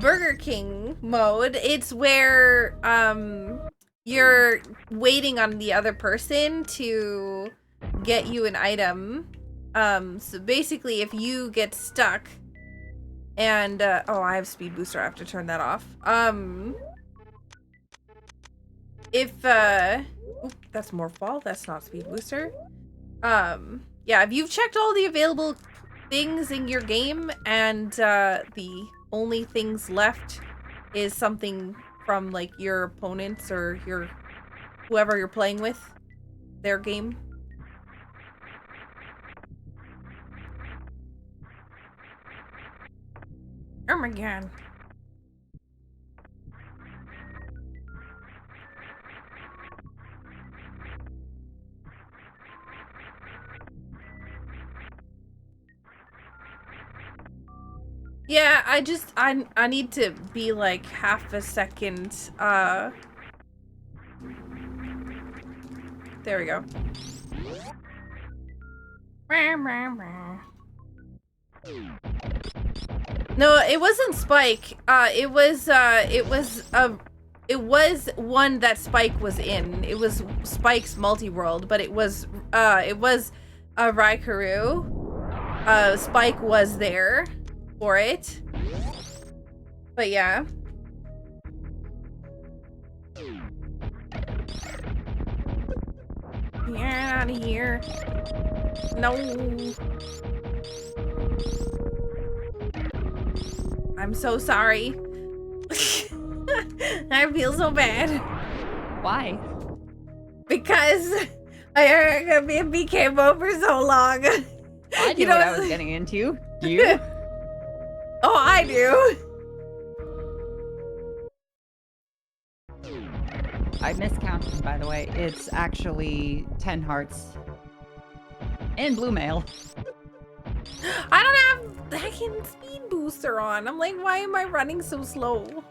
Burger King mode. It's where you're waiting on the other person to get you an item. So basically, if you get stuck, and oh, I have speed booster. I have to turn that off. If oop, that's Morphball. That's not speed booster. Yeah, if you've checked all the available things in your game and the only things left is something from like your opponents or your whoever you're playing with, their game. Oh my god. Yeah, I need to be like half a second, there we go. No, it wasn't Spike. It was one that Spike was in. It was Spike's Multiworld, but it was Raikuru. Spike was there for it. But yeah. Get out of here. No. I'm so sorry. I feel so bad. Why? Because I heard me and became over so long. I knew what I was getting into. Do you? Oh, I do. I miscounted, by the way. It's actually 10 hearts. And blue mail. I don't have hacking speed booster on. I'm like, why am I running so slow?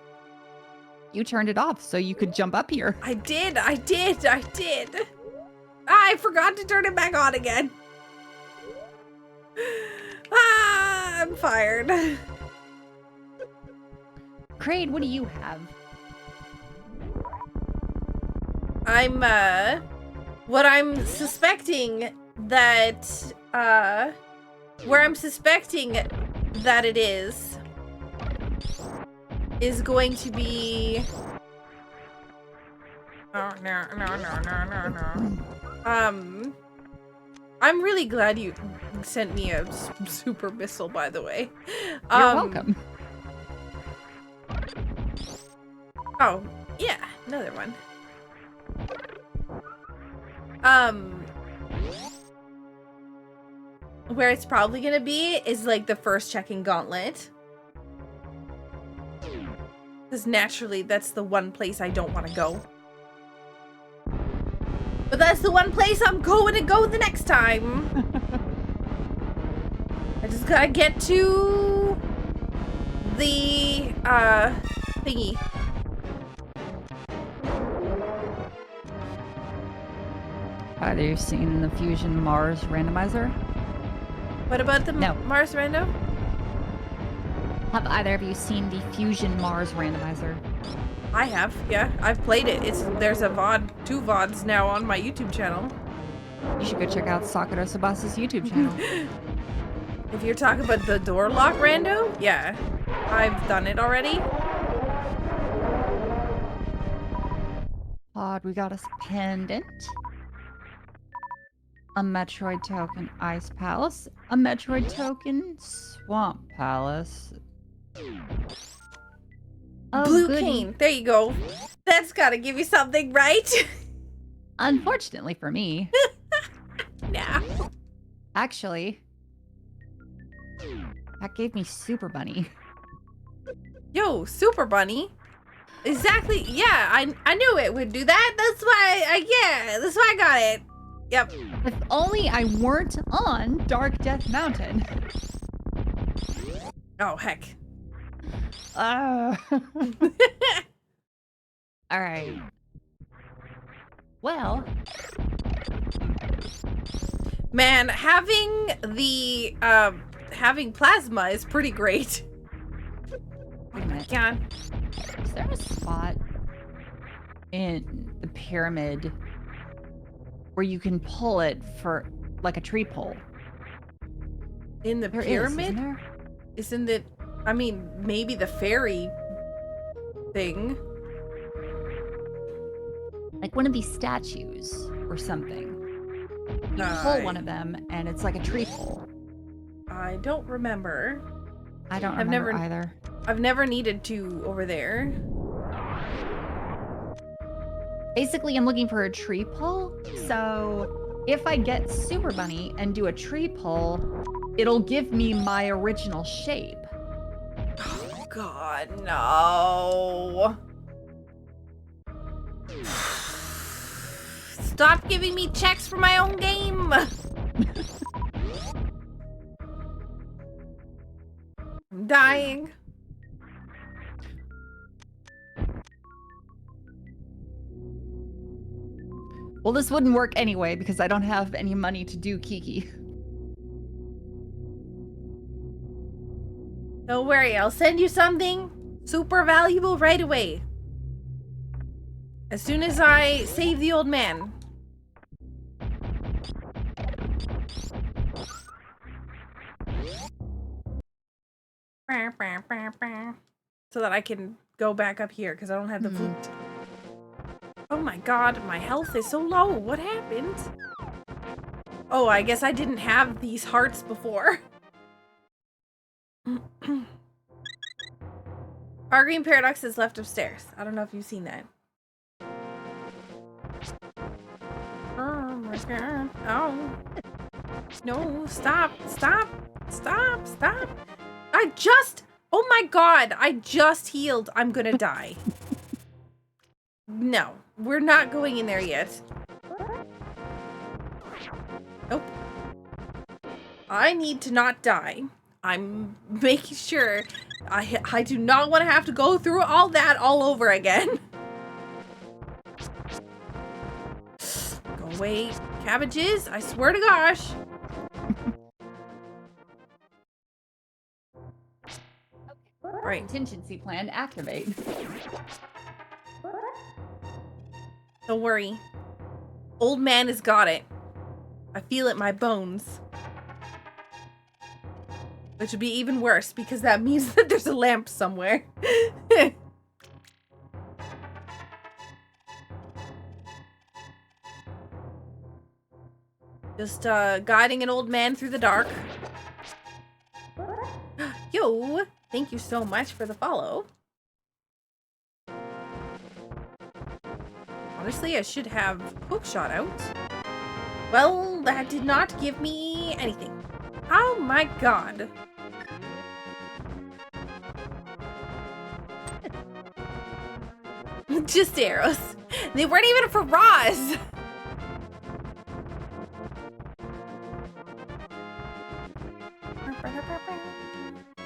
You turned it off so you could jump up here. I did. I forgot to turn it back on again. Ah, I'm fired. Kraid, what do you have? What I'm suspecting that, where I'm suspecting that it is going to be... Oh, no. I'm really glad you sent me a super missile, by the way. You're welcome. Oh, yeah, another one. Where it's probably gonna be is like the first checking gauntlet. Because naturally, that's the one place I don't want to go. But that's the one place I'm going to go the next time. I just gotta get to the, thingy. Either you've seen the Fusion Mars Randomizer? What about the No. Mars Rando? Have either of you seen the Fusion Mars Randomizer? I have, yeah. I've played it. There's a VOD, 2 VODs now on my YouTube channel. You should go check out Sakura Sabasa's YouTube channel. If you're talking about the door lock rando, yeah. I've done it already. Odd, we got a pendant. A Metroid token Ice Palace. A Metroid token Swamp Palace. Oh, Blue goody. cane. There you go. That's gotta give you something, right? Unfortunately for me. Nah. Actually, that gave me Super Bunny. Yo, Super Bunny. Exactly. Yeah, I knew it would do that. That's why that's why I got it. Yep. If only I weren't on Dark Death Mountain. Oh, heck. All right. Well, Man, having the having plasma is pretty great. wait a minute. Yeah. Is there a spot in the pyramid where you can pull it for like a tree pole? In the There pyramid? isn't there? Isn't it? I mean, maybe the fairy thing. Like one of these statues or something. You pull one of them and it's like a tree pole. I don't remember. I don't I've remember never- either. I've never needed to over there. Basically, I'm looking for a tree pull. So if I get Super Bunny and do a tree pull, it'll give me my original shape. Oh God, no! Stop giving me checks for my own game. I'm dying. Well, this wouldn't work anyway because I don't have any money to do Kiki. Don't worry, I'll send you something super valuable right away. As soon as I save the old man. So that I can go back up here because I don't have the flute. Oh my God, my health is so low. What happened? Oh, I guess I didn't have these hearts before. Our Green Paradox is left upstairs. I don't know if you've seen that. Oh my God. Oh. No, stop, stop, stop, stop. Oh my God, I just healed. I'm gonna die. No, we're not going in there yet. Nope. I need to not die. I'm making sure I do not want to have to go through all that all over again. Go away, cabbages. I swear to gosh. Right. Contingency plan activate. Don't worry. Old man has got it. I feel it in my bones. Which would be even worse because that means that there's a lamp somewhere. Just guiding an old man through the dark. Yo, thank you so much for the follow. Honestly, I should have hookshot out. Well, that did not give me anything. Oh my God. Just arrows. They weren't even for Roz.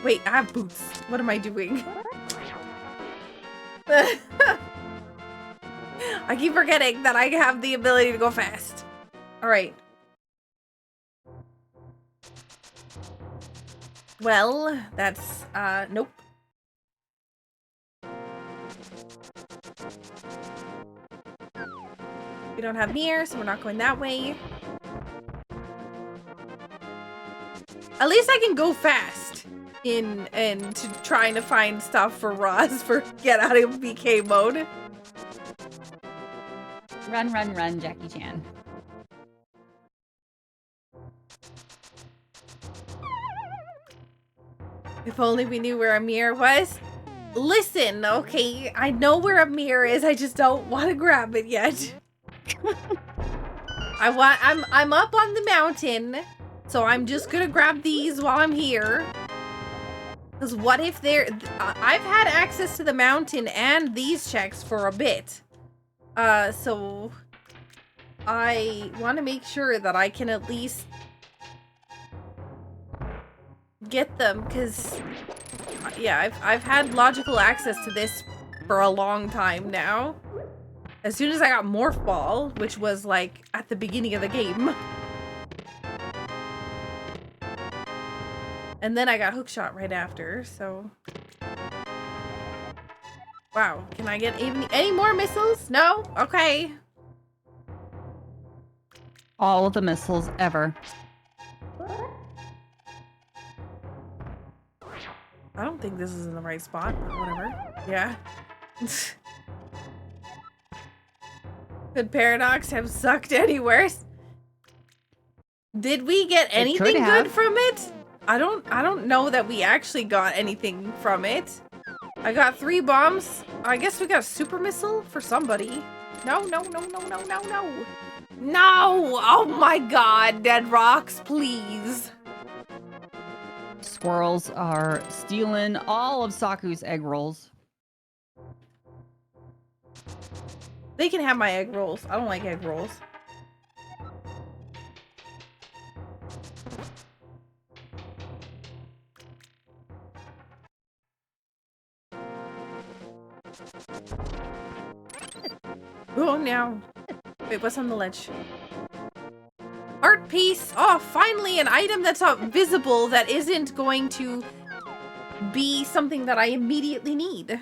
Wait, I have boots. What am I doing? I keep forgetting that I have the ability to go fast. Alright. Well, that's, nope. We don't have mirror, so we're not going that way. At least I can go fast to trying to find stuff for Roz for get out of BK mode. Run, run, run, Jackie Chan. If only we knew where a mirror was. Listen, okay, I know where a mirror is, I just don't want to grab it yet. I'm up on the mountain, so I'm just gonna grab these while I'm here. Because what if I've had access to the mountain and these checks for a bit. So I want to make sure that I can at least get them, because yeah, I've had logical access to this for a long time now. As soon as I got Morph Ball, which was like at the beginning of the game. And then I got Hookshot right after, so. Wow, can I get any more missiles? No? Okay. All of the missiles ever. I don't think this is in the right spot, but whatever. Yeah. Could Paradox have sucked any worse? Did we get anything good from it? I don't know that we actually got anything from it. I got 3 bombs. I guess we got a super missile for somebody. No, no, no, no, no, no, no. No! Oh my god, Dead Rocks, please. Squirrels are stealing all of Saku's egg rolls. They can have my egg rolls. I don't like egg rolls. Oh, no. Wait, what's on the ledge? Art piece! Oh, finally an item that's not visible that isn't going to be something that I immediately need.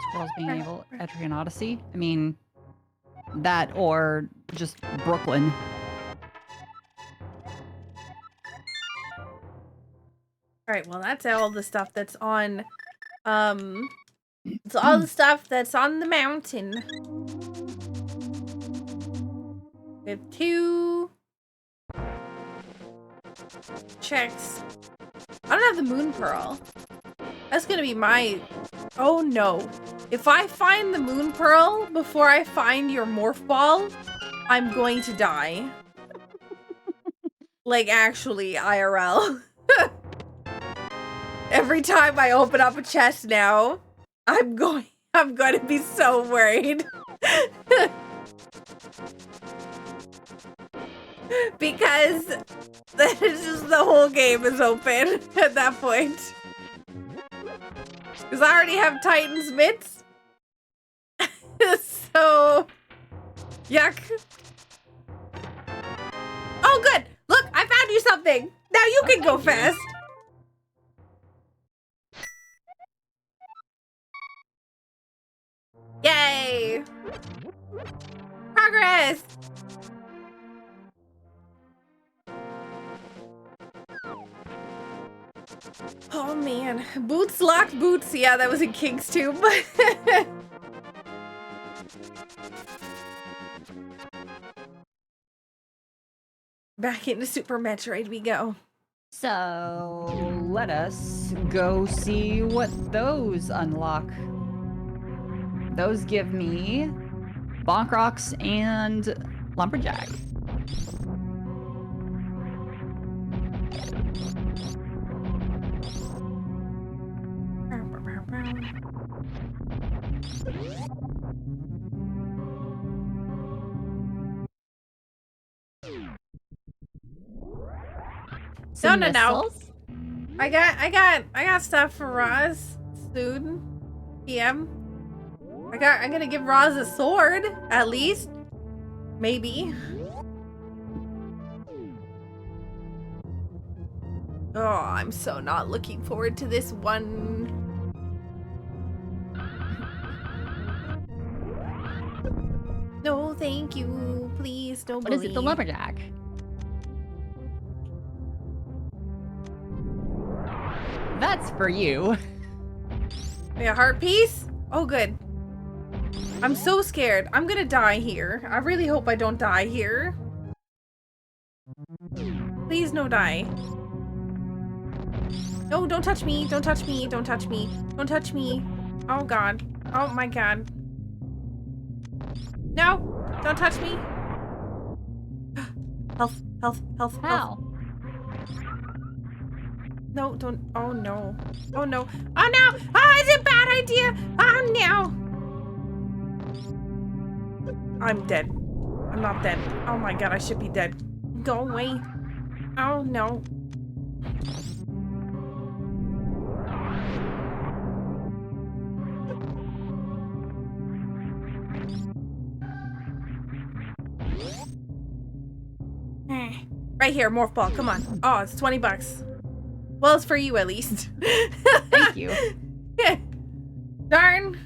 Squirrels being able Etrian Odyssey. I mean, that or just Brooklyn. Alright, well that's all the stuff that's on, it's all the stuff that's on the mountain. We have 2 checks. I don't have the Moon Pearl. That's gonna be my... Oh no. If I find the Moon Pearl before I find your Morph Ball, I'm going to die. Like, actually, IRL. Every time I open up a chest now, I'm going to be so worried. Because that is just the whole game is open at that point. Because I already have Titan's mitts. So, yuck. Oh, good. Look, I found you something. Now you can go fast. Yay. Progress. Oh man, boots locked boots. Yeah, that was in King's Tomb. Back into Super Metroid we go. So let us go see what those unlock. Those give me Bonk Rocks and Lumberjack. some no. missiles? I got stuff for Roz soon. PM. I'm gonna give Roz a sword, at least. Maybe. Oh, I'm so not looking forward to this one. No, thank you. Please, don't What is it, the lumberjack? That's for you. Wait, a heart piece? Oh, good. I'm so scared. I'm gonna die here. I really hope I don't die here. Please, no die. No, don't touch me. Don't touch me. Don't touch me. Don't touch me. Oh, God. Oh, my God. No, don't touch me. Health, health, health, How? health. No, don't. Oh, no. Oh, no. Oh, no. Oh, it's a bad idea. Oh, no. I'm dead. I'm not dead. Oh, my God. I should be dead. Go away. Oh, no. Right here, morph ball. Come on. Oh, it's 20 bucks. Well, it's for you at least. Thank you. Darn.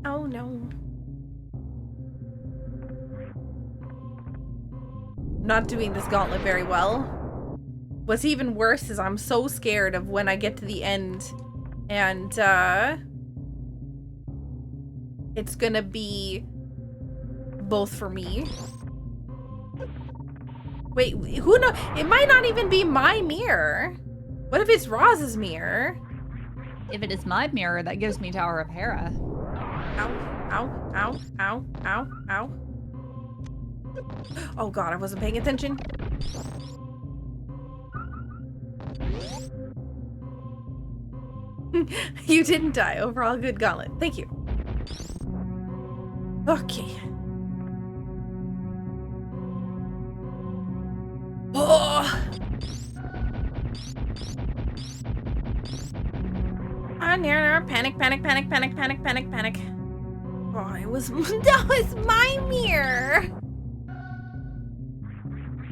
Oh no. Not doing this gauntlet very well. What's even worse is I'm so scared of when I get to the end and it's gonna be both for me. Wait, who knows? It might not even be my mirror. What if it's Roz's mirror? If it is my mirror, that gives me Tower of Hera. Ow, ow, ow, ow, ow, ow. Oh God, I wasn't paying attention. You didn't die. Overall, good gauntlet. Thank you. Okay. Oh! Oh, no, panic, panic, panic, panic, panic, panic, panic. Oh, it was, that was my mirror.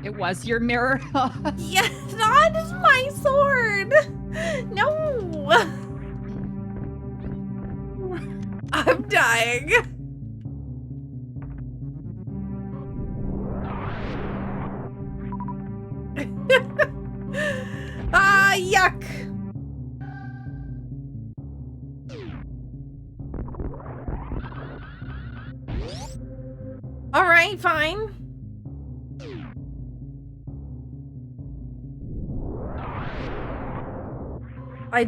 It was your mirror? Yes, that is my sword. No. I'm dying. Ah, yuck. All right, fine. I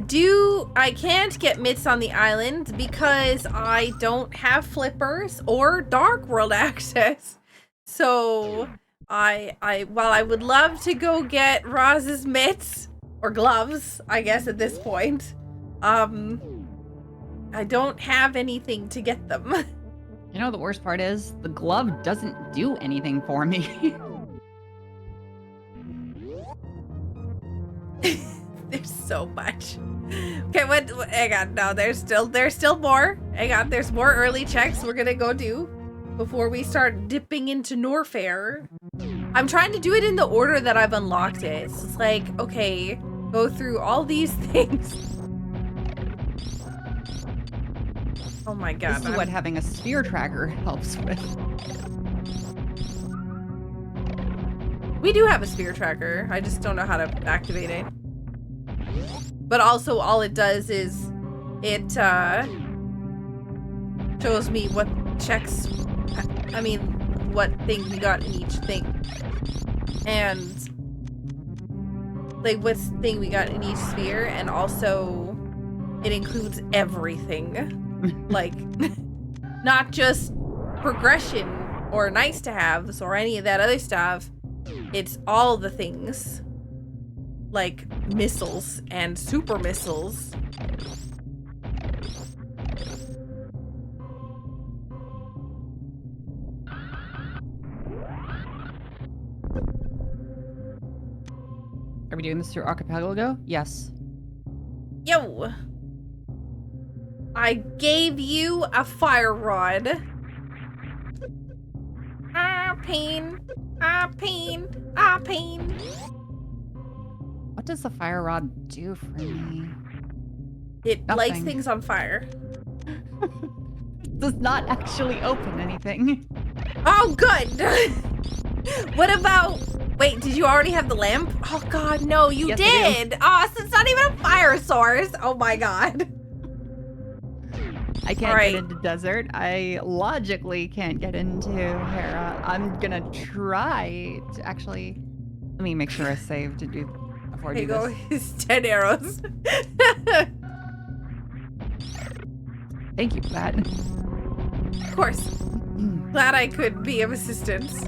can't get mitts on the island because I don't have flippers or Dark World access. So while I would love to go get Roz's mitts or gloves, I guess at this point, I don't have anything to get them. You know, the worst part is the glove doesn't do anything for me. There's so much. Okay, what? Hang on. No, there's still more. Hang on. There's more early checks we're gonna go do before we start dipping into Norfair. I'm trying to do it in the order that I've unlocked it. It's just like, okay, go through all these things. Oh my God. This is what having a sphere tracker helps with. We do have a sphere tracker. I just don't know how to activate it. But also all it does is it shows me what checks, I mean, what thing we got in each thing. And like what thing we got in each sphere, and also it includes everything. Like not just progression or nice to haves or any of that other stuff. It's all the things. Like missiles and super missiles. we doing this through archipelago? Yes. Yo. I gave you a fire rod. Ah, pain. Ah, pain. Ah, pain. What does the fire rod do for me? It lights things on fire. Does not actually open anything. Oh, good. What about... Wait, did you already have the lamp? Oh, God, no, you did. Oh, so it's not even a fire source. Oh, my God. I can't get into desert. I logically can't get into Hera. I'm gonna try to actually... Let me make sure I save to do before I do this. Here you go, his 10 arrows. Thank you for that. Of course. Glad I could be of assistance.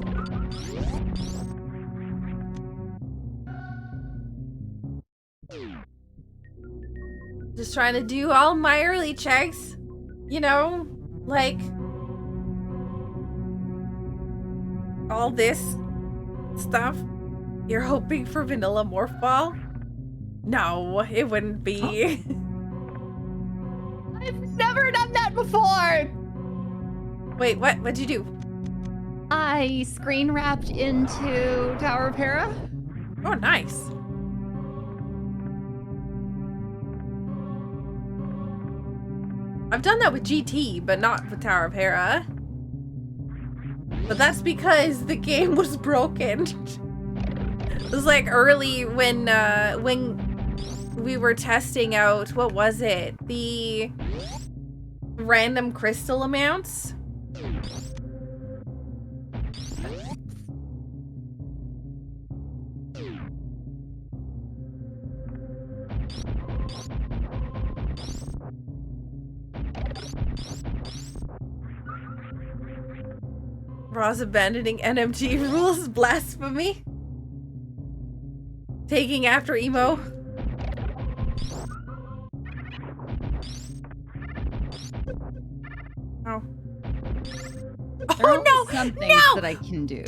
Just trying to do all my early checks. You know, like all this stuff. You're hoping for vanilla morph ball? No, it wouldn't be. I've never done that before! Wait, what? What'd you do? I screen wrapped into Tower of Hera. Oh, nice. I've done that with GT, but not with Tower of Hera. But that's because the game was broken. It was like early when we were testing out, what was it? The random crystal amounts. Roz abandoning NMG rules, blasphemy. Taking after emo. Oh. Oh no! Some things that I can do.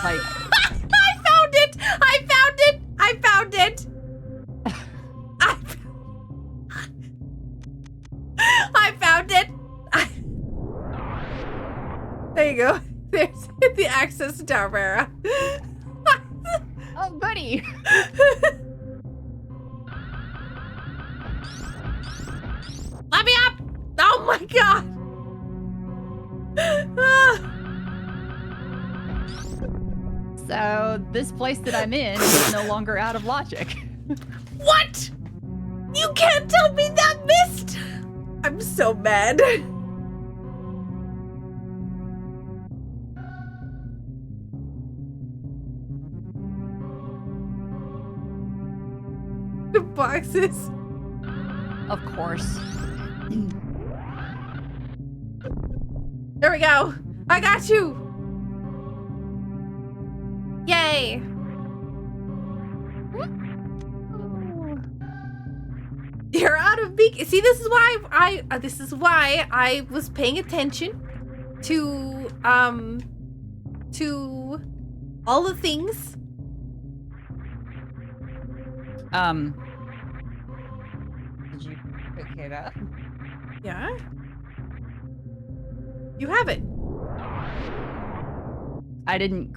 Like I found it! I found it! I found it! I found it! There you go. There's the access to Tower of Hera. Oh, buddy. Let me up! Oh my god! So this place that I'm in is no longer out of logic. What? You can't tell me that missed! I'm so mad. The boxes. Of course. There we go. I got you. Yay. You're out of beacon. See, this is why I was paying attention to all the things. Did you pick it up? Yeah. You have it. I didn't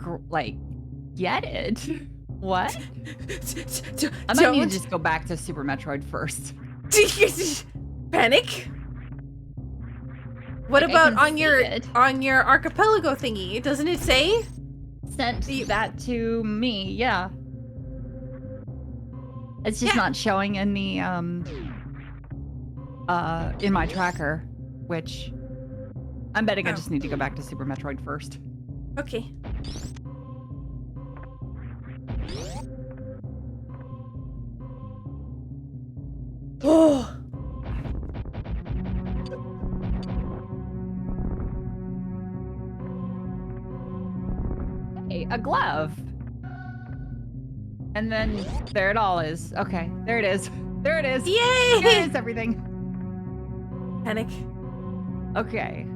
get it. What? I might need to just go back to Super Metroid first. Panic. What about on your archipelago thingy? Doesn't it say? Sent that to me, yeah. It's just not showing in the in my tracker, which I'm betting I just need to go back to Super Metroid first. Okay. Oh. Hey, a glove. And then there it all is. Okay, there it is. There it is. Yay! There it is, everything. Panic. Okay.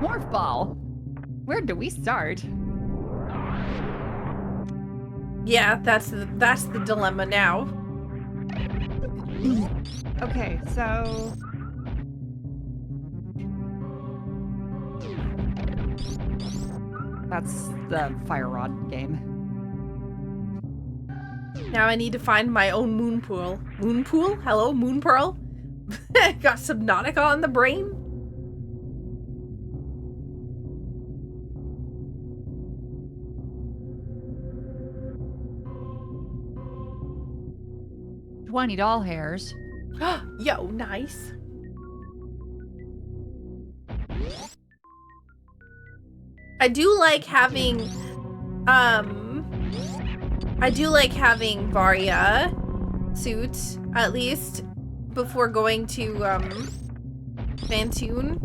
Morph ball. Where do we start? Yeah, that's the dilemma now. Okay, so that's the fire rod game. Now I need to find my own moon pool. Moon pool? Hello, moon pearl? Got Subnautica on the brain? $20 hairs. Yo, nice. I do like having Varia suit, at least, before going to Fantoon.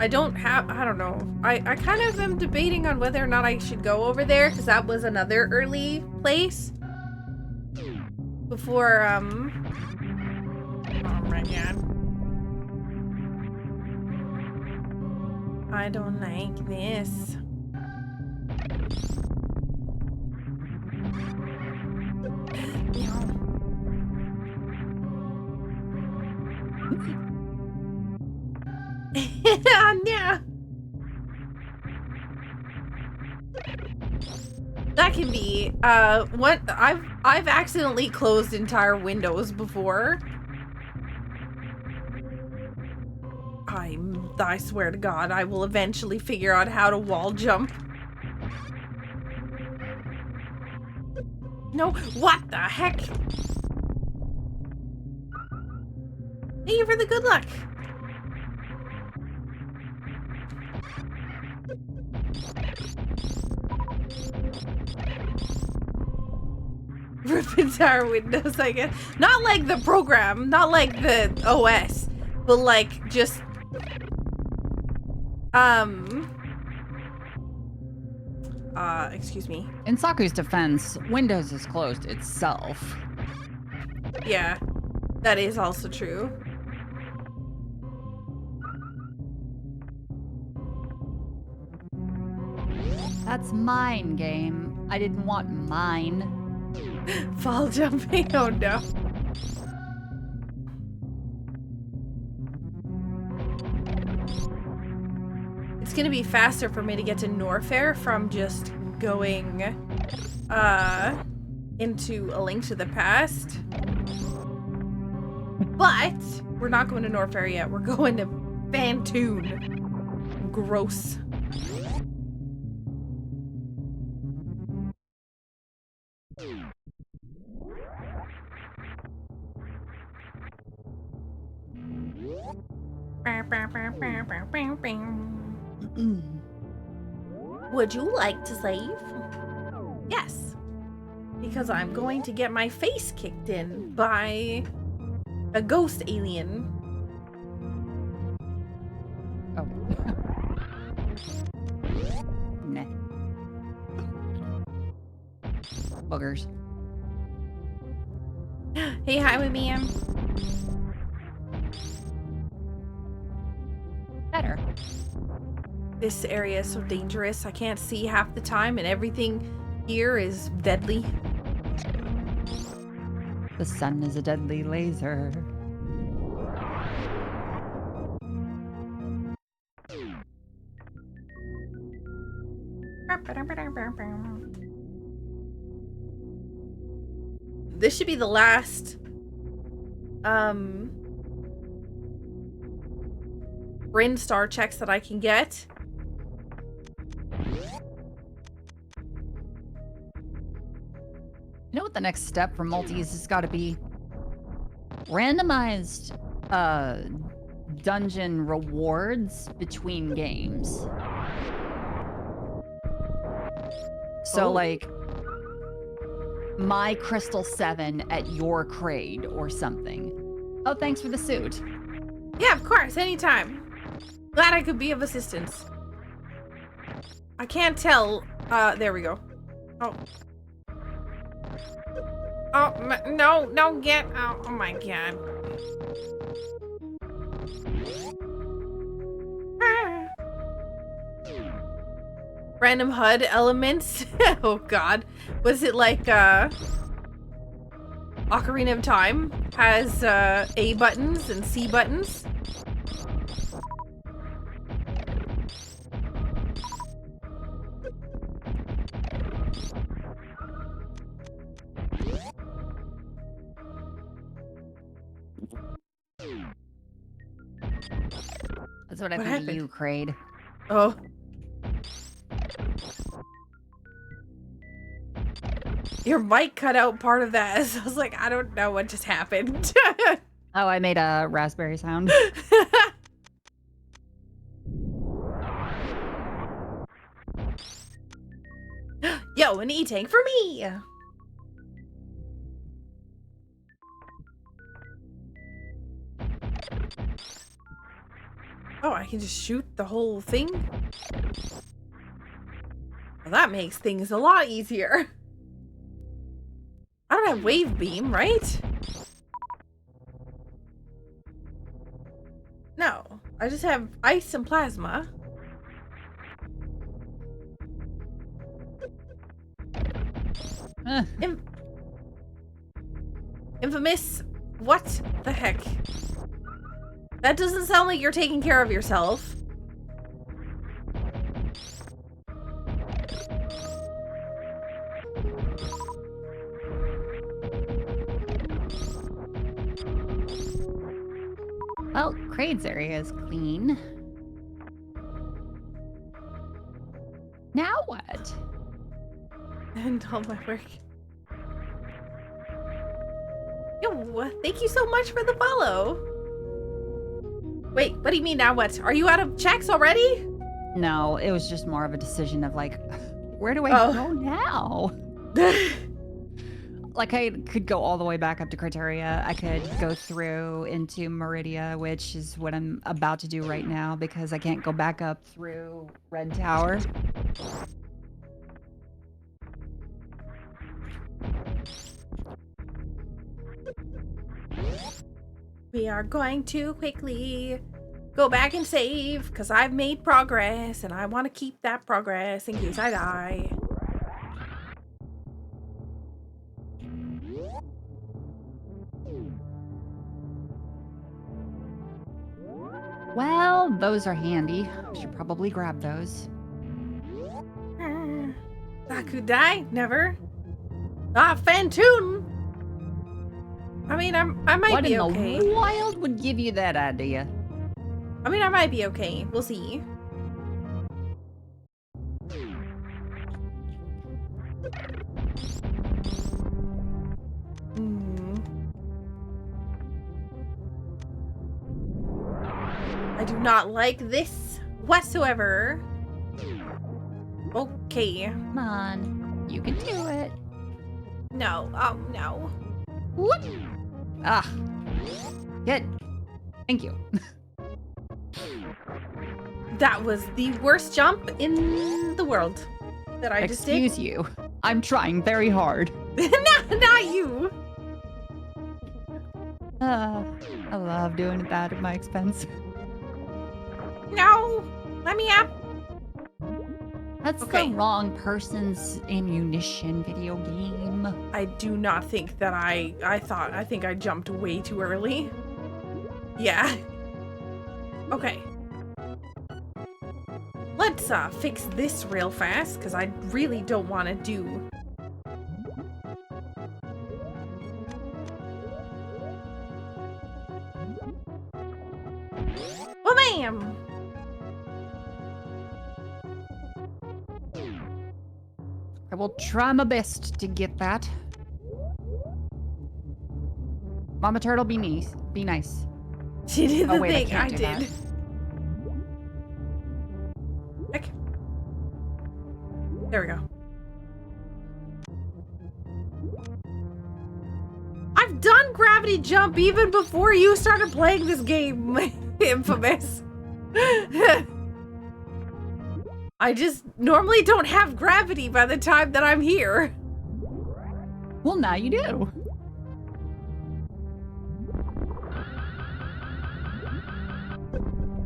I don't know. I kind of am debating on whether or not I should go over there, because that was another early place. Before, oh my god. I don't like this. Yeah. That can be what I've accidentally closed entire windows before. I swear to God, I will eventually figure out how to wall jump. No, what the heck? Thank you for the good luck. Rip entire Windows, I guess. Not like the program, not like the OS, but like just excuse me. In Saku's defense, Windows is closed itself. Yeah, that is also true. That's mine, game. I didn't want mine. Fall jumping, oh no. It's gonna be faster for me to get to Norfair from just going into A Link to the Past. But we're not going to Norfair yet. We're going to Fantoon. Gross. Would you like to save? Yes. Because I'm going to get my face kicked in by a ghost alien. Oh. Nah. Boogers. Hey, highway man. Better. This area is so dangerous. I can't see half the time, and everything here is deadly. The sun is a deadly laser. This should be the last Bryn star checks that I can get. You know what the next step for multis has got to be? Randomized dungeon rewards between games. So like my Crystal 7 at your Crade or something. Oh, thanks for the suit. Yeah, of course, anytime. Glad I could be of assistance. I can't tell. There we go. Oh. Oh, no, get out. Oh my god. Random HUD elements. Oh god. Was it like Ocarina of Time has A buttons and C buttons? That's what I What think happened? of you, Kraid. Oh. Your mic cut out part of that. So I was like, I don't know what just happened. Oh, I made a raspberry sound. Yo, an E-tank for me! Oh, I can just shoot the whole thing? Well, that makes things a lot easier. I don't have wave beam, right? No, I just have ice and plasma. Infamous, what the heck? That doesn't sound like you're taking care of yourself. Well, Kraid's area is clean. Now what? And all my work. Yo, thank you so much for the follow. Wait, what do you mean now what? Are you out of checks already? No, it was just more of a decision of like, where do I go now? Like, I could go all the way back up to Criteria. I could go through into Meridia, which is what I'm about to do right now because I can't go back up through Red Tower. We are going to quickly go back and save because I've made progress and I want to keep that progress in case I die. Well, those are handy. I should probably grab those. Saku die? Never. Ah, Fantoon! I mean, I might be okay. What in the wild would give you that idea? I mean, I might be okay. We'll see. I do not like this whatsoever. Okay. Come on. You can do it. No. Oh, no. Whoop. Ah. Good. Thank you. That was the worst jump in the world that I just did. Excuse you. I'm trying very hard. Not you. I love doing that at my expense. No. Let me up. That's Okay. the wrong person's ammunition video game. I do not think that I think I jumped way too early. Yeah. Okay. Let's fix this real fast because I really don't want to do. Well, ma'am. I will try my best to get that. Mama Turtle, be nice. Be nice. She did the Oh, wait, I thing can't I do did. that. Heck. There we go. I've done gravity jump even before you started playing this game, Infamous. I just normally don't have gravity by the time that I'm here. Well, now you do.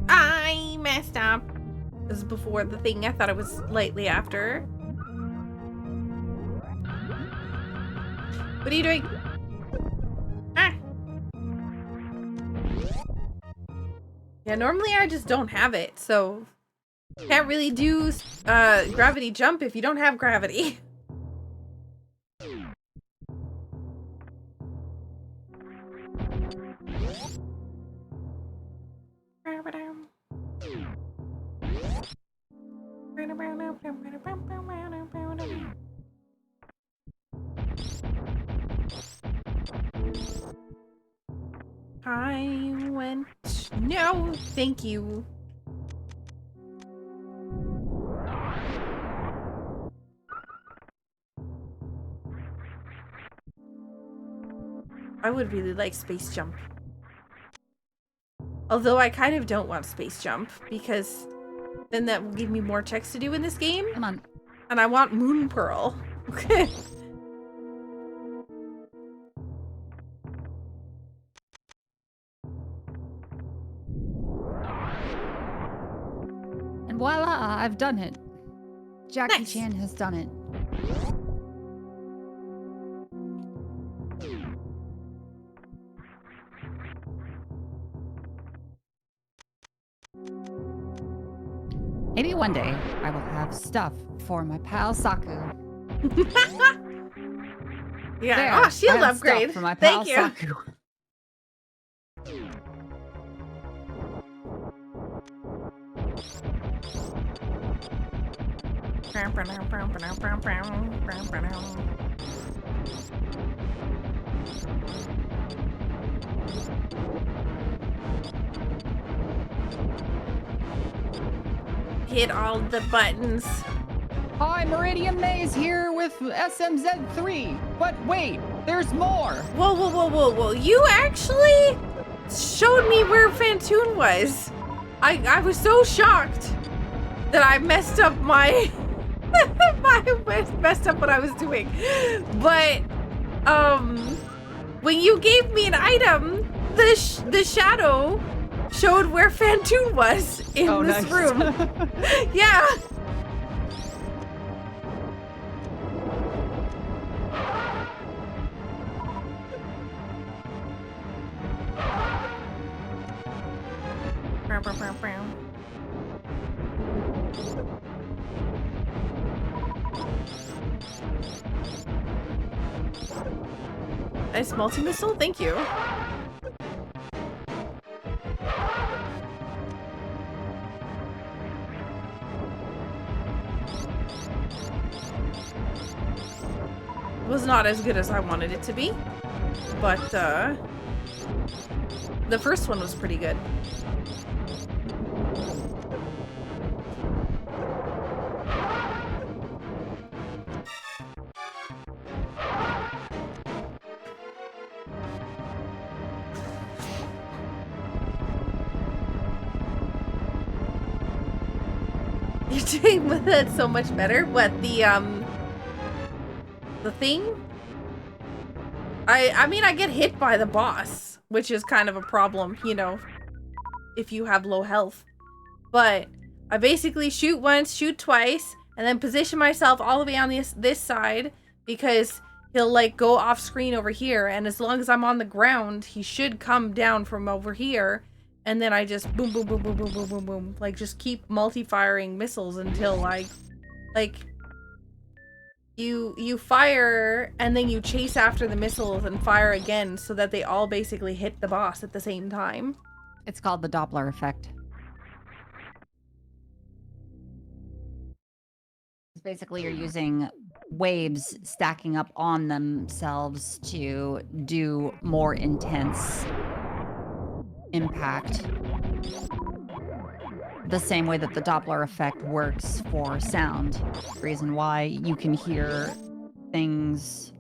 I messed up. This is before the thing. I thought it was slightly after. What are you doing? Ah! Yeah, normally I just don't have it, so can't really do gravity jump if you don't have gravity. I went. No, thank you. I would really like space jump. Although I kind of don't want space jump because then that will give me more checks to do in this game. Come on. And I want Moon Pearl. Okay. And voila, I've done it. Jackie Nice. Chan has done it. Maybe one day I will have stuff for my pal Saku. Yeah. There, Oh, shield I have upgrade. stuff for my pal Thank you. Saku. Hit all the buttons. Hi, Meridian Maze here with SMZ3. But wait, there's more. Whoa, whoa, whoa, whoa, whoa. You actually showed me where Fantoon was. I was so shocked that I messed up my... I messed up what I was doing. But, when you gave me an item, the shadow showed where Fantoon was in this nice. room. Yeah. Nice multi-missile, thank you. It was not as good as I wanted it to be, but the first one was pretty good. You're doing with it so much better. What, the thing? I mean, I get hit by the boss, which is kind of a problem, you know, if you have low health. But I basically shoot once, shoot twice, and then position myself all the way on this side because he'll like go off screen over here, and as long as I'm on the ground, he should come down from over here. And then I just boom, boom, boom, boom, boom, boom, boom, boom. Like, just keep multi-firing missiles until, like, you fire, and then you chase after the missiles and fire again so that they all basically hit the boss at the same time. It's called the Doppler effect. Basically, you're using waves stacking up on themselves to do more intense impact. The same way that the Doppler effect works for sound. Reason why you can hear things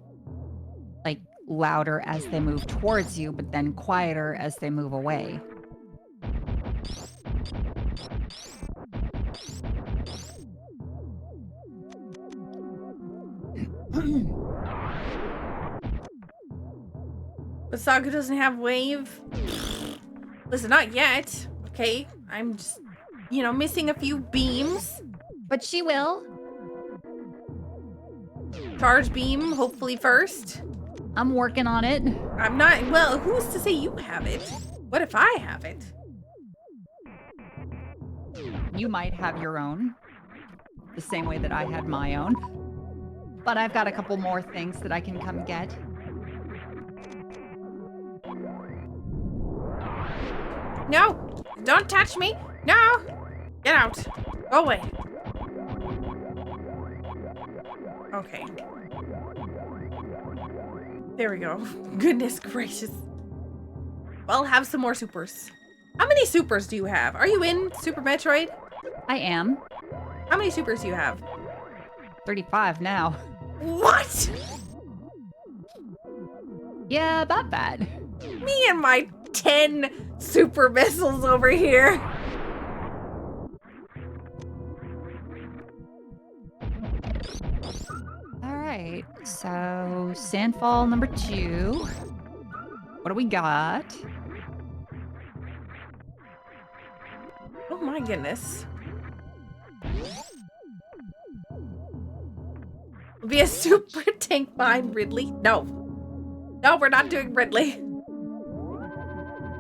like louder as they move towards you, but then quieter as they move away. But Saku doesn't have wave. Listen, not yet. Okay, I'm just you know, missing a few beams. But she will. Charge beam, hopefully first. I'm working on it. I'm not, well, who's to say you have it? What if I have it? You might have your own, the same way that I had my own. But I've got a couple more things that I can come get. No! Don't touch me! No! Get out! Go away. Okay. There we go. Goodness gracious. Well, have some more supers. How many supers do you have? Are you in Super Metroid? I am. How many supers do you have? 35 now. What? Yeah, about that. Me and my 10 super missiles over here. All right, so Sandfall number 2. What do we got? Oh my goodness. Be a super tank behind Ridley? No. No, we're not doing Ridley.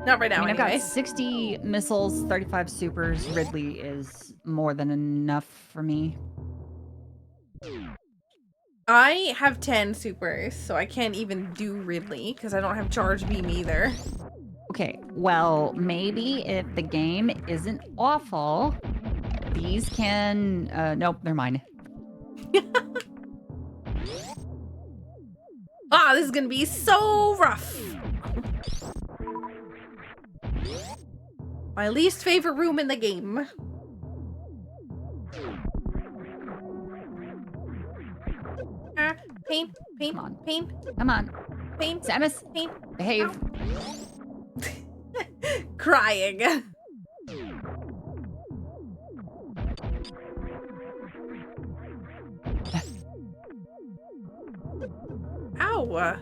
Not right now, I've anyway. got 60 missiles, 35 supers. Ridley is more than enough for me. I have 10 supers, so I can't even do Ridley because I don't have charge beam either. Okay, well, maybe if the game isn't awful, these can... nope, they're mine. Ah, this is gonna be so rough. My least favorite room in the game. Pain, pain, Come on. pain, Come on. pain, Samus, pain. behave. Crying. Ow.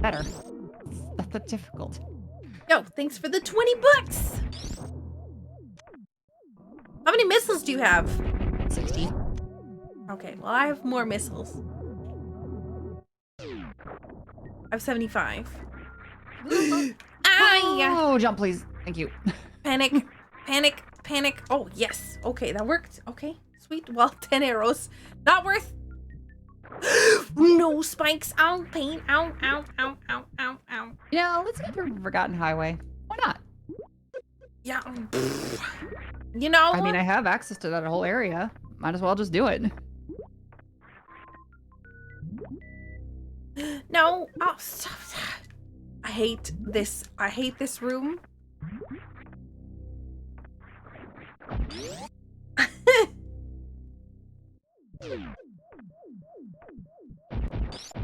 Better. That's difficult. Yo, thanks for the 20 bucks. How many missiles do you have? 60. Okay, well, I have more missiles. I have 75. Oh, jump, please. Thank you. Panic, panic, panic. Oh, yes. Okay, that worked. Okay, sweet. Well, 10 arrows. Not worth. No spikes. Ow, pain. Ow, ow, ow, ow, ow, ow. You know, let's go for Forgotten Highway. Why not? Yeah. You know. I mean, I have access to that whole area. Might as well just do it. No. Oh, stop. I hate this. I hate this room.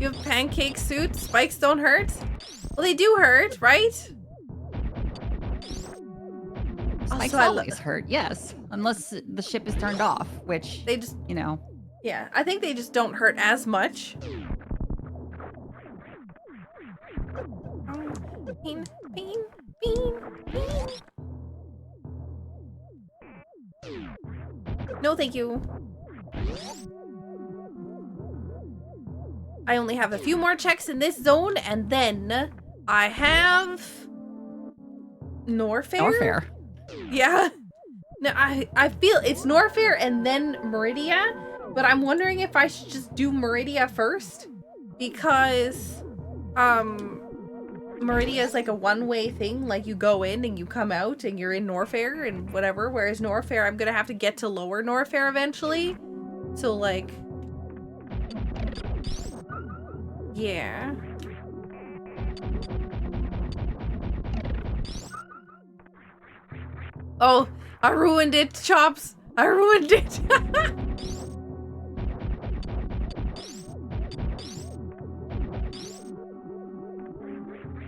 You have pancake suits? Spikes don't hurt? Well, they do hurt, right? Spikes Also, always hurt, yes. Unless the ship is turned off, which, they just, you know. yeah, I think they just don't hurt as much. Oh, pain, pain, pain, pain. No, thank you. I only have a few more checks in this zone, and then I have Norfair. Norfair. Yeah. No, I feel it's Norfair and then Meridia, but I'm wondering if I should just do Meridia first, because Meridia is like a one-way thing. Like, you go in and you come out and you're in Norfair and whatever, whereas Norfair, I'm gonna have to get to lower Norfair eventually. So, like, yeah. Oh, I ruined it, Chops. I ruined it.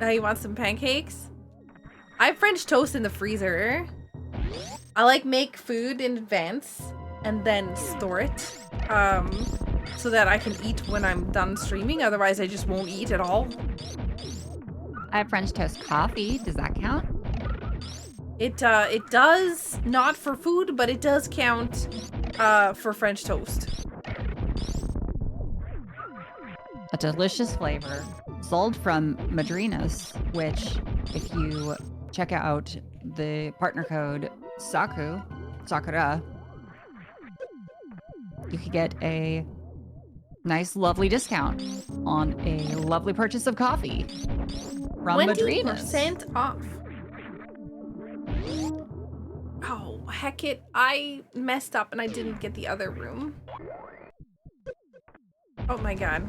Now you want some pancakes? I have French toast in the freezer. I like make food in advance and then store it so that I can eat when I'm done streaming. Otherwise, I just won't eat at all. I have French toast coffee. Does that count? It does not for food, but it does count for French toast. A delicious flavor sold from Madrinas, which if you check out the partner code Sakura, you could get a nice, lovely discount on a lovely purchase of coffee from Madrinas. 20% off. Oh, heck it. I messed up and I didn't get the other room. Oh my god.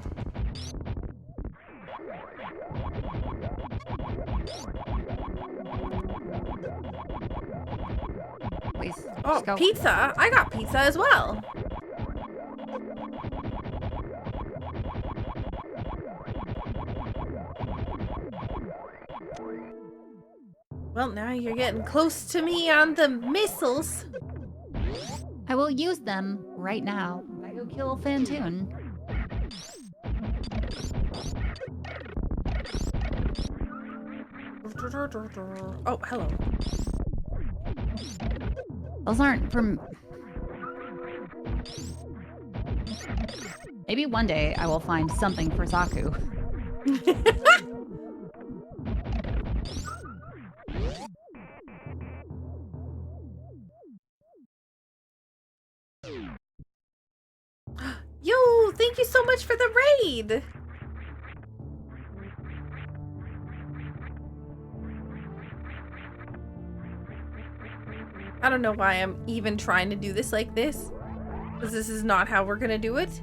Please, Oh, just go. pizza. I got pizza as well. Well, now you're getting close to me on the missiles. I will use them right now. I go kill Fantoon. Oh, hello. Those aren't from... Maybe one day I will find something for Saku. Yo, thank you so much for the raid. I don't know why I'm even trying to do this like this, because this is not how we're gonna do it.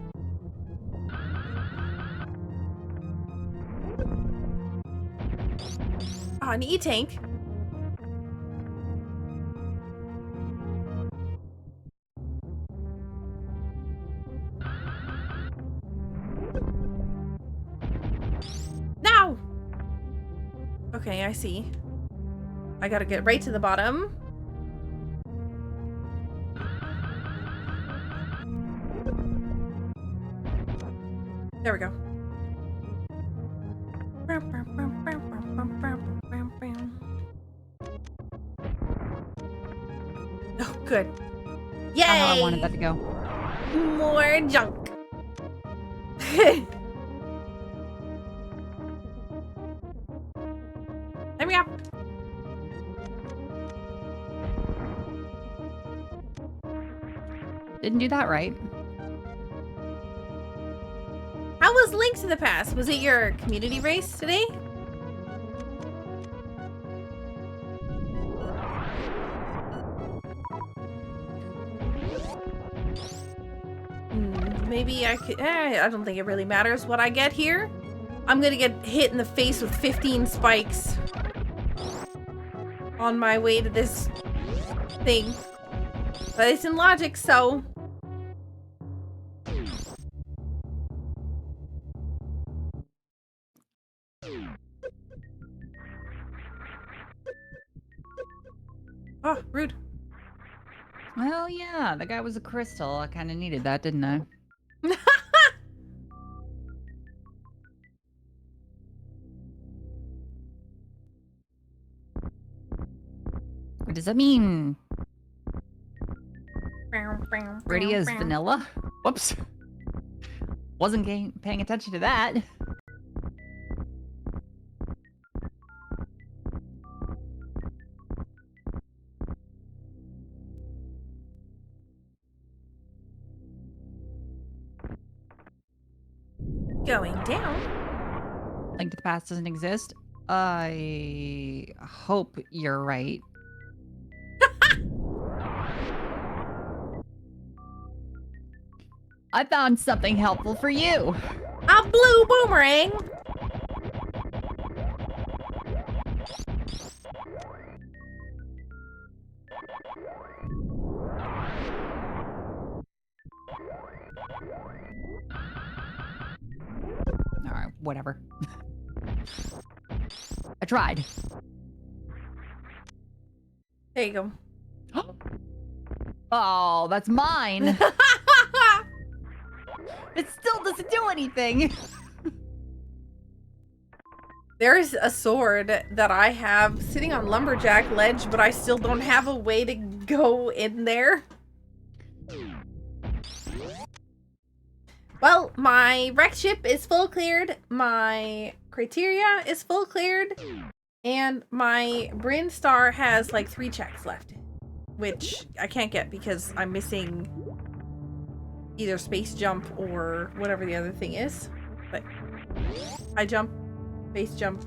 Ah, an E-tank. Now! Okay, I see. I gotta get right to the bottom. There we go. Oh, good. Yay! How I wanted that to go. More junk. Let me up. Didn't do that right. How was Link to the Past? Was it your community race today? Maybe I could... I don't think it really matters what I get here. I'm gonna get hit in the face with 15 spikes on my way to this thing. But it's in logic, so... Oh, rude. Well, yeah, the guy was a crystal. I kind of needed that, didn't I? What does that mean? Pretty as vanilla? Whoops. Wasn't paying attention to that. Going down. Link to the Past doesn't exist. I hope you're right. I found something helpful for you. A blue boomerang. All right, whatever. I tried. There you go. Oh, that's mine. It still doesn't do anything. There's a sword that I have sitting on Lumberjack Ledge, but I still don't have a way to go in there. Well, my wreck ship is full cleared, my criteria is full cleared, and my Bryn Star has like 3 checks left, which I can't get because I'm missing either space jump or whatever the other thing is. But I jump, base jump,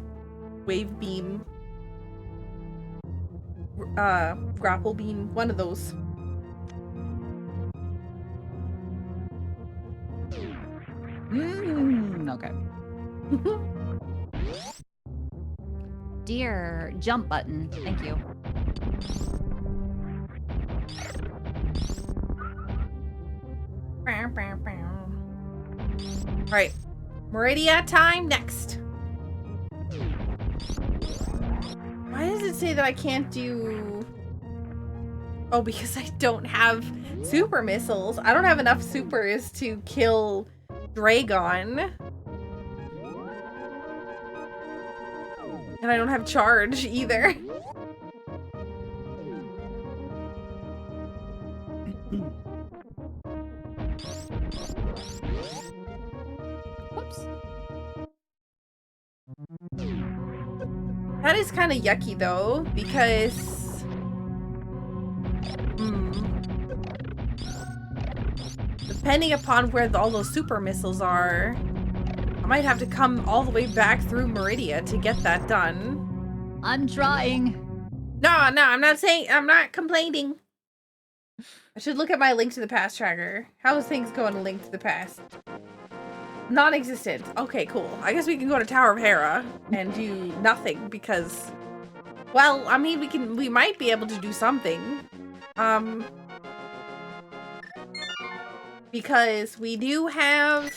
wave beam, grapple beam, one of those. Okay. Dear jump button. Thank you. Alright. Meridia time next. Why does it say that I can't do... Oh, because I don't have super missiles. I don't have enough supers to kill Dragon. And I don't have charge either. Whoops. That is kind of yucky though, because... Depending upon where all those super missiles are, I might have to come all the way back through Meridia to get that done. I'm trying. No, I'm not saying, I'm not complaining. I should look at my Link to the Past tracker. How is things going to Link to the Past? Non-existent. Okay, cool. I guess we can go to Tower of Hera and do nothing because, well, I mean, we might be able to do something. Because we do have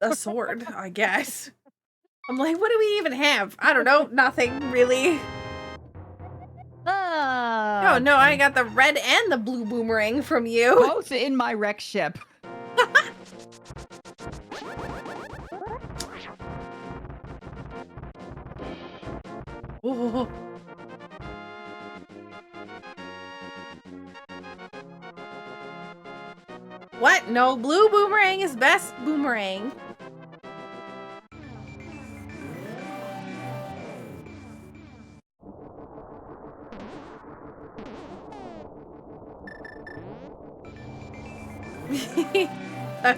a sword, I guess. I'm like, what do we even have? I don't know. Nothing, really. No, I got the red and the blue boomerang from you. Both in my wreck ship. Ooh. What? No, blue boomerang is best boomerang.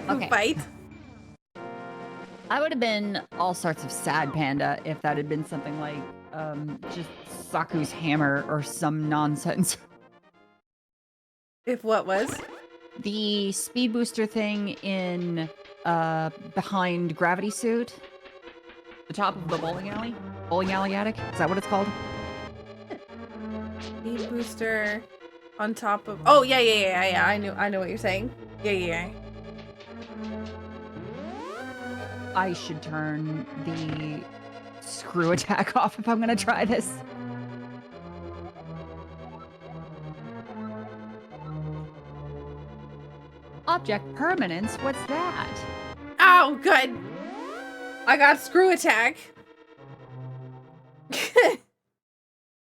Okay. Fight. I would have been all sorts of sad panda if that had been something like just Saku's hammer or some nonsense. If what was? The speed booster thing in behind Gravity Suit. The top of the bowling alley? Bowling alley attic? Is that what it's called? Speed booster on top of... Oh, yeah. I know what you're saying. Yeah. I should turn the screw attack off if I'm gonna try this. Object permanence? What's that? Oh, good. I got screw attack.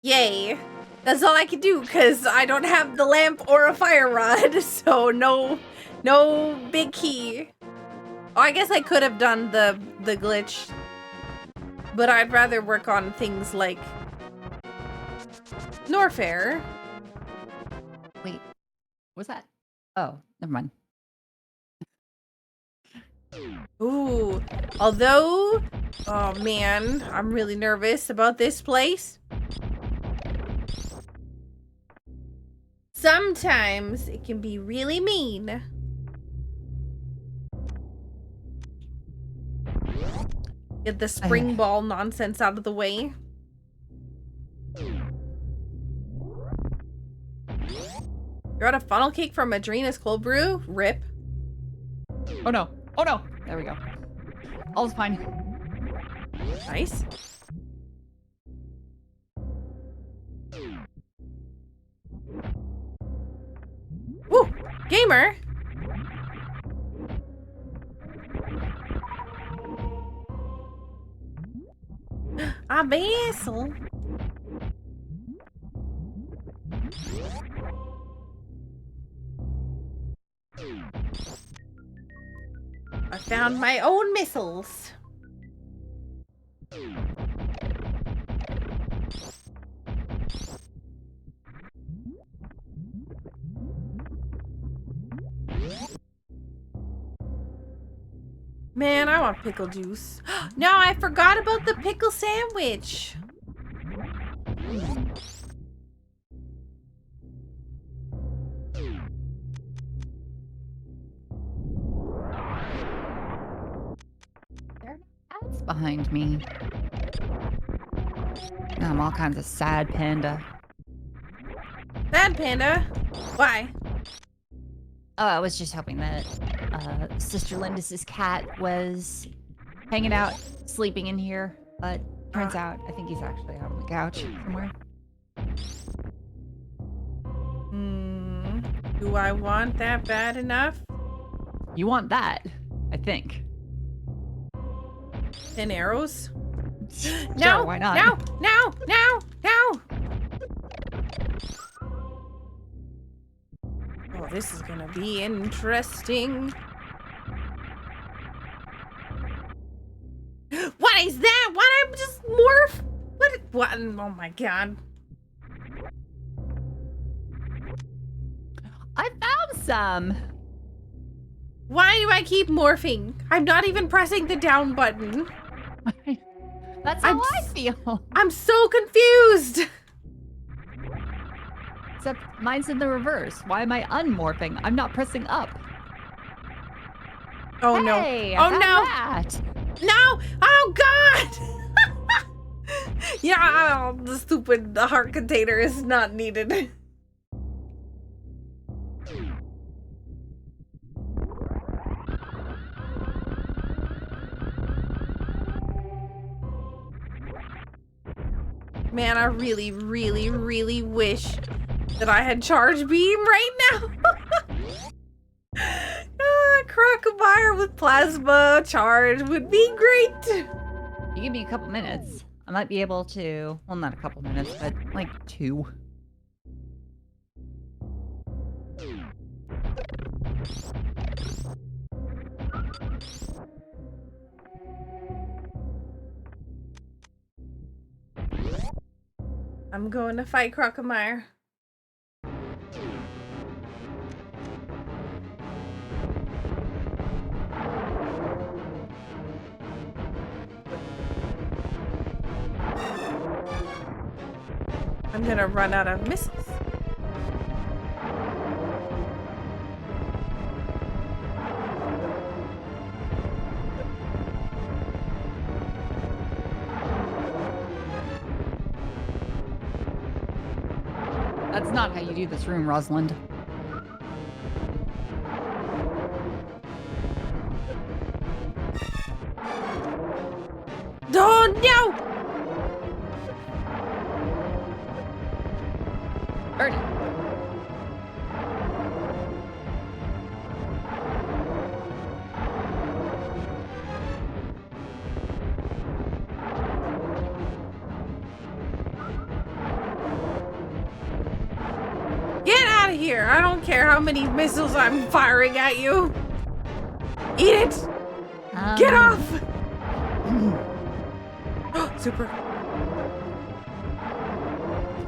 Yay. That's all I can do because I don't have the lamp or a fire rod, so no big key. Oh, I guess I could have done the glitch, but I'd rather work on things like Norfair. Wait, what's that? Oh, never mind. Ooh, although, oh man, I'm really nervous about this place. Sometimes it can be really mean. Get the spring ball nonsense out of the way. You're out of funnel cake from Madrina's cold brew? Rip. Oh no. Oh no. There we go. All's fine. Nice. Woo! Gamer! My missile. I found my own missiles. Man, I want pickle juice. No, I forgot about the pickle sandwich. There are ads behind me. I'm all kinds of sad panda. Sad panda? Why? Oh, I was just hoping that Sister Lindis's cat was hanging out, sleeping in here, but turns out I think he's actually out on the couch somewhere. Do I want that bad enough? You want that, I think. 10 arrows? Sure, No! why not? No! No! No! No! Oh, this is gonna be interesting. What is that? Why did I just morph? What? Oh my god. I found some. Why do I keep morphing? I'm not even pressing the down button. That's how I feel. I'm so confused. Except mine's in the reverse. Why am I unmorphing? I'm not pressing up. Oh Hey, no. I Oh found no. that. No! Oh god! Yeah, the stupid heart container is not needed. Man, I really, really, really wish that I had charge beam right now. Crocodile with plasma charge would be great. You give me a couple minutes. I might be able to, well, not a couple minutes, but like 2. I'm going to fight Crocomire. I'm gonna run out of missiles. That's not how you do this room, Rosalind. Oh no! Burn it. Get out of here! I don't care how many missiles I'm firing at you. Eat it! Get off! Super.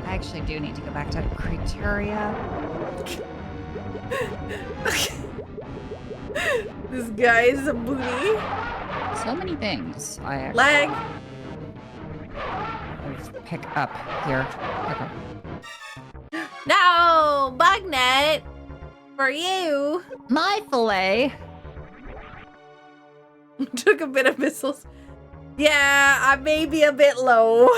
I actually do need to go back to Criteria. This guy is a booty. So many things I actually Lag. pick up here. Okay. No! Bug net! For you! My fillet. Took a bit of missiles. Yeah, I may be a bit low.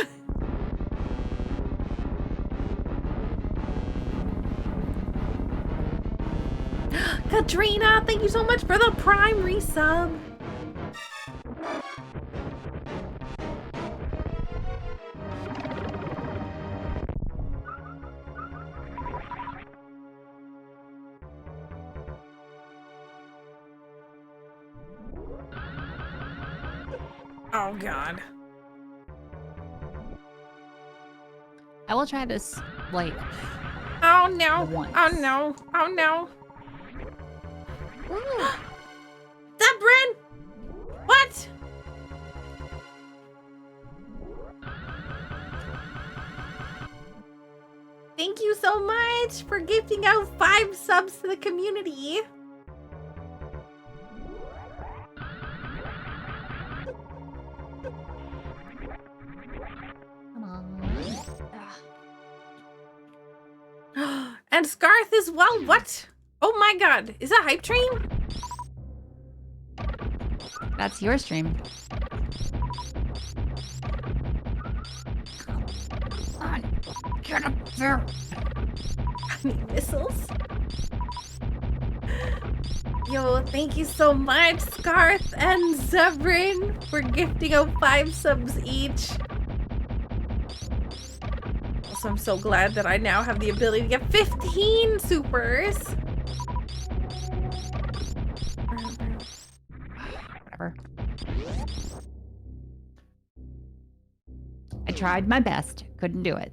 Katrina, thank you so much for the Prime resub. Oh god. I will try this, like, Oh no! once. Oh no! Oh no! Ooh. Zebrin! What? Thank you so much for gifting out 5 subs to the community. Come on. And Scarth as well. What? Oh my god. Is that Hype Train? That's your stream. Come on. Get up there. I need missiles. Yo, thank you so much, Scarth and Zebrin, for gifting out 5 subs each. Also, I'm so glad that I now have the ability to get 15 supers. Whatever. I tried my best. Couldn't do it.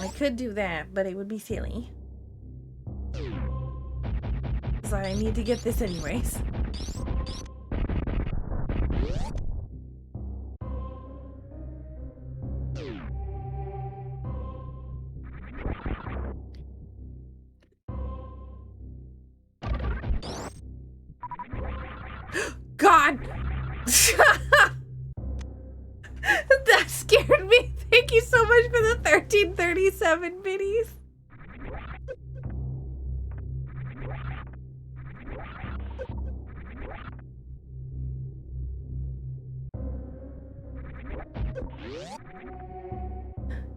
I could do that, but it would be silly. So I need to get this anyways. God! That scared me. Thank you so much for the 1337 biddies.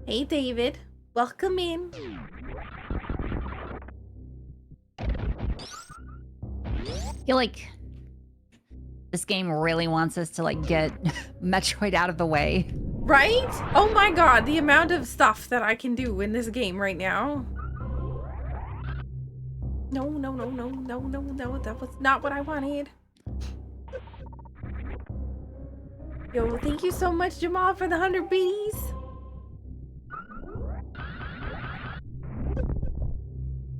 Hey, David. Welcome in. I feel like this game really wants us to, like, get Metroid out of the way. Right? Oh my god, the amount of stuff that I can do in this game right now. No, no, no, no, no, no, no. That was not what I wanted. Yo, thank you so much, Jamal, for the 100 biddies.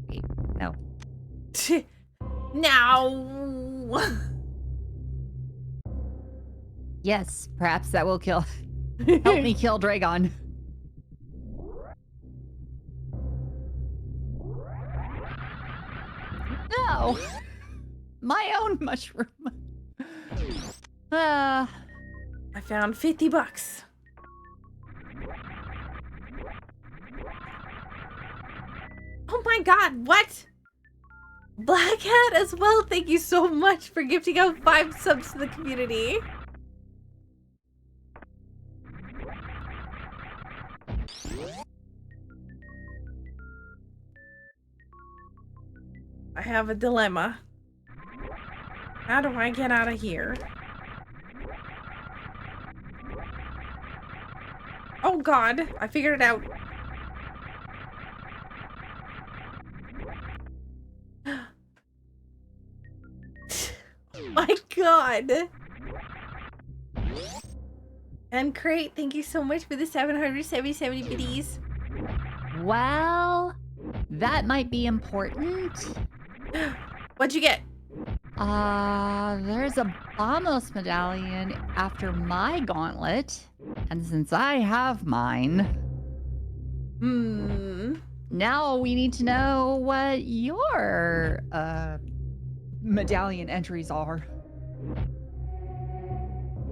Wait, no. Now. Yes, perhaps that will kill. Help me kill Dragon. No! My own mushroom. I found 50 bucks. Oh my god, what? Black Hat as well, thank you so much for gifting out 5 subs to the community. I have a dilemma. How do I get out of here? Oh god, I figured it out. My god. And Crate, thank you so much for the 770 biddies. Well, that might be important. What'd you get? There's a Bombos medallion after my gauntlet. And since I have mine, now we need to know what your medallion entries are.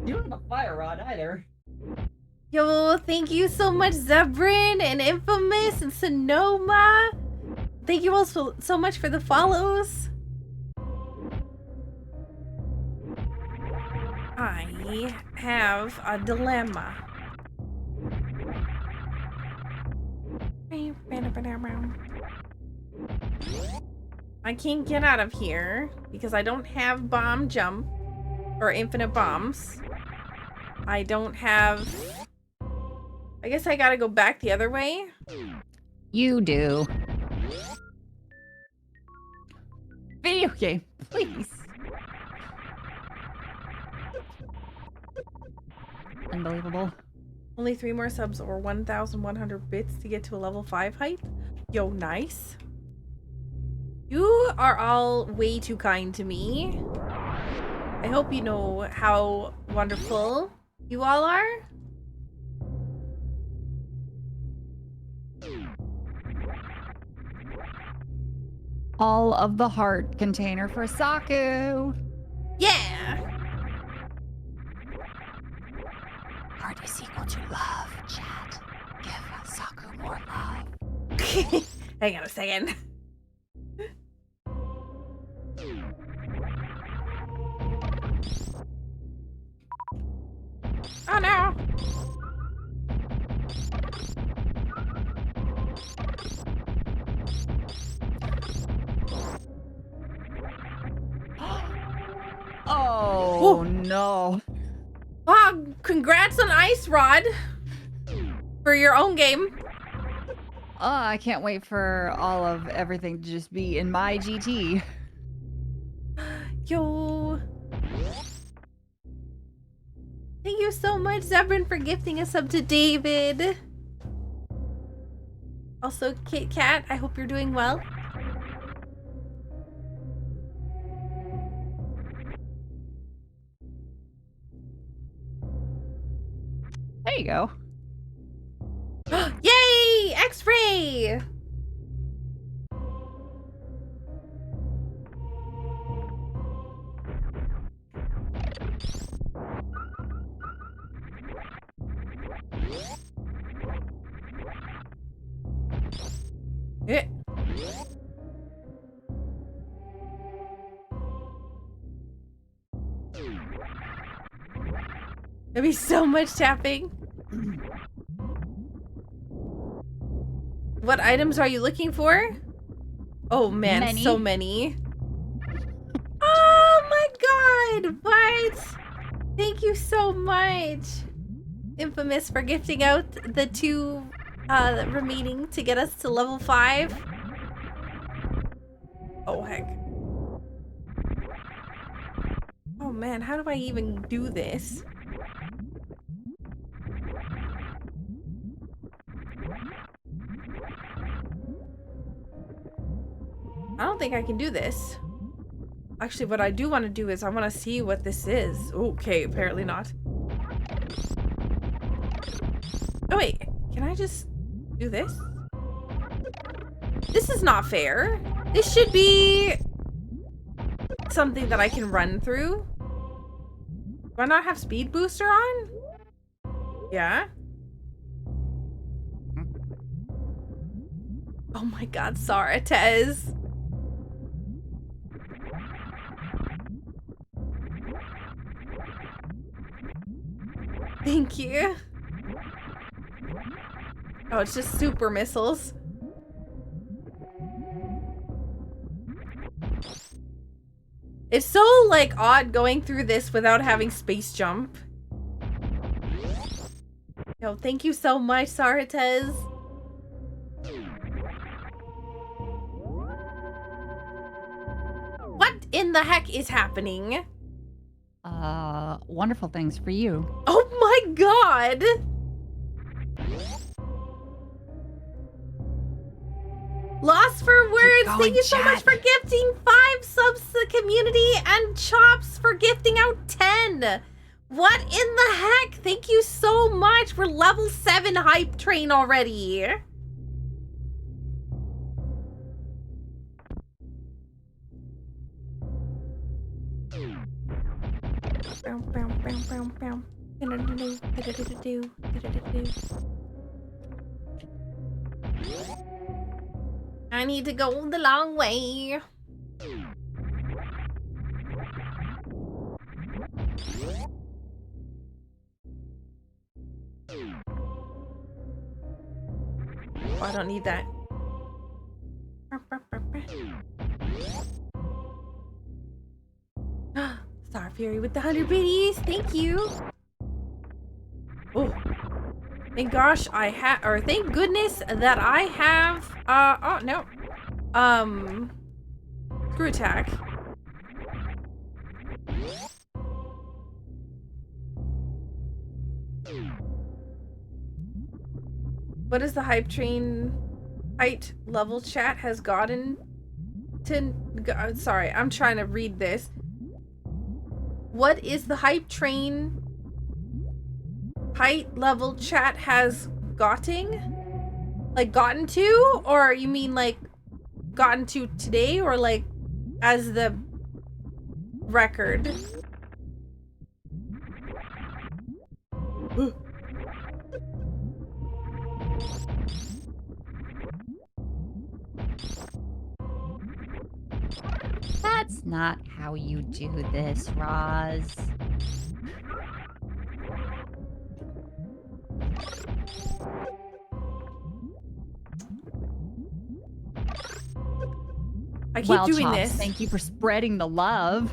You don't have a fire rod either. Yo, thank you so much, Zebrin and Infamous and Sonoma. Thank you all so much for the follows. I have a dilemma. I can't get out of here because I don't have bomb jump or infinite bombs. I don't have... I guess I gotta go back the other way. You do. Video game, please. Unbelievable. Only 3 more subs or 1,100 bits to get to a level 5 height. Yo, nice. You are all way too kind to me. I hope you know how wonderful you all are. All of the heart container for Saku. Yeah. Heart is equal to love, chat. Give Saku more love. Hang on a second. Oh no. Oh, no. Oh, congrats on Ice Rod for your own game. I can't wait for all of everything to just be in my GT. Yo. Thank you so much, Zebrin, for gifting a sub to David. Also, Kit Kat, I hope you're doing well. There you go. Yay! X-ray! Eh. There'll be so much tapping. What items are you looking for? Oh man, so many. Oh my god! What? Thank you so much, Infamous, for gifting out the 2 remaining to get us to level 5. Oh heck. Oh man, how do I even do this? I don't think I can do this. Actually, what I do want to do is I want to see what this is. Okay, apparently not. Oh wait, can I just do this? This is not fair. This should be something that I can run through. Do I not have speed booster on? Yeah. Oh my god, Sarah Tez. Thank you. Oh, it's just super missiles. It's so, like, odd going through this without having space jump. Yo, thank you so much, Saratez. What in the heck is happening? Wonderful things for you. Oh my god! Lost for words. Thank you so much for gifting 5 subs to the community and Chops for gifting out 10. What in the heck? Thank you so much. We're level 7 hype train already. I need to go the long way. Oh, I don't need that. Star Fury with the 100 biddies. Thank you. Oh, thank gosh I have, or thank goodness that I have. Oh no. Screw attack. What is the hype train height level chat has gotten to... Sorry, I'm trying to read this. What is the hype train height level chat has gotten? Like, gotten to? Or you mean, like, gotten to today? Or, like, as the record? That's not how you do this, Roz. I keep doing Chops, this. thank you for spreading the love.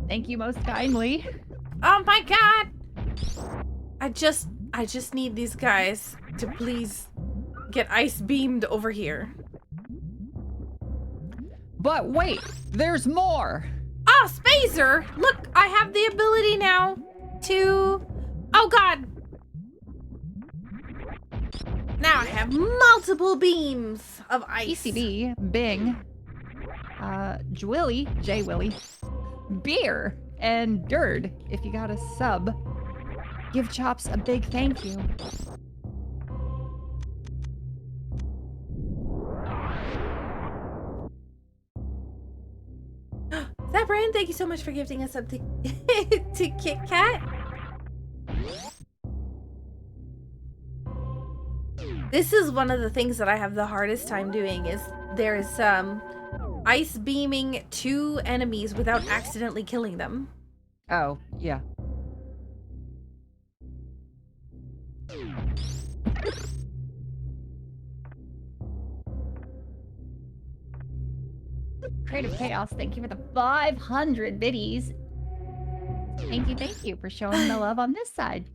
Thank you most kindly. Oh my god! I just need these guys to please get ice beamed over here. But wait, there's more! Oh, Spacer! Look, I have the ability now to... Oh god! Now I have multiple beams of ice. ECB, Bing, Jwilly, J Willy, Beer, and Dird. If you got a sub, give Chops a big thank you. Brian, thank you so much for gifting us up to Kit Kat. This is one of the things that I have the hardest time doing is there's ice beaming 2 enemies without accidentally killing them. Oh, yeah. Creative Chaos, thank you for the 500 biddies. Thank you for showing the love on this side.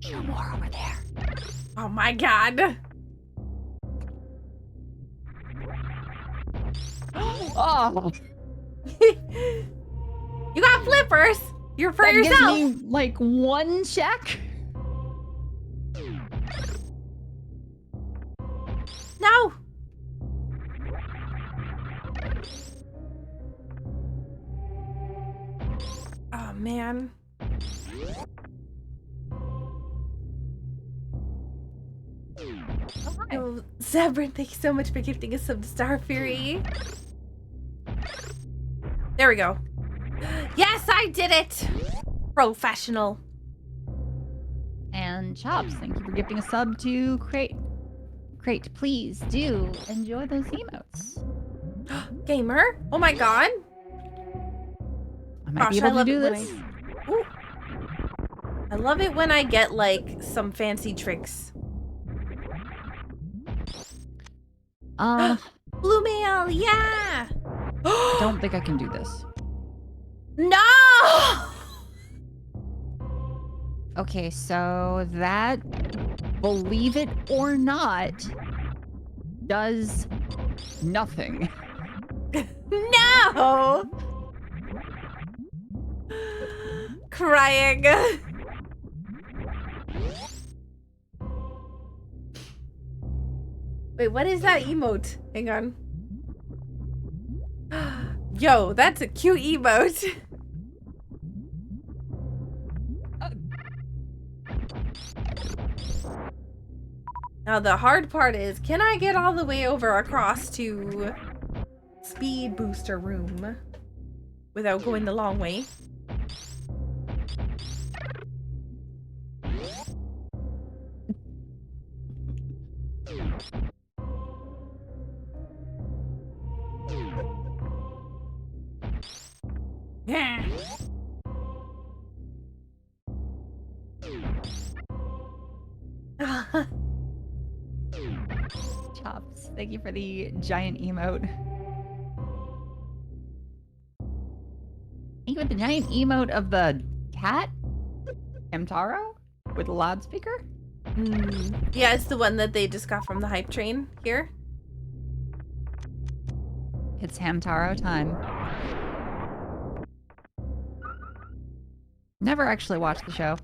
Show more over there. Oh my god. Oh. You got flippers. You're for yourself. That gives me like 1 check. No. Oh man. Oh, Zebrin, thank you so much for gifting us some Star Fury. There we go. Yes, I did it! Professional. And Chops, thank you for gifting a sub to Crate. Crate, please do enjoy those emotes. Gamer? Oh my god. I might be able to do this. I love it when I get like some fancy tricks. Blue mail, yeah! I don't think I can do this. No! Okay, so that, believe it or not, does nothing. No! Crying. Wait, what is that emote? Hang on. Yo, that's a cute emote. Now the hard part is, can I get all the way over across to Speed Booster Room without going the long way? Yeah. Chops, thank you for the giant emote. Thank you for the giant emote of the cat? Hamtaro? With a loudspeaker? Yeah, it's the one that they just got from the hype train here. It's Hamtaro time. Never actually watched the show.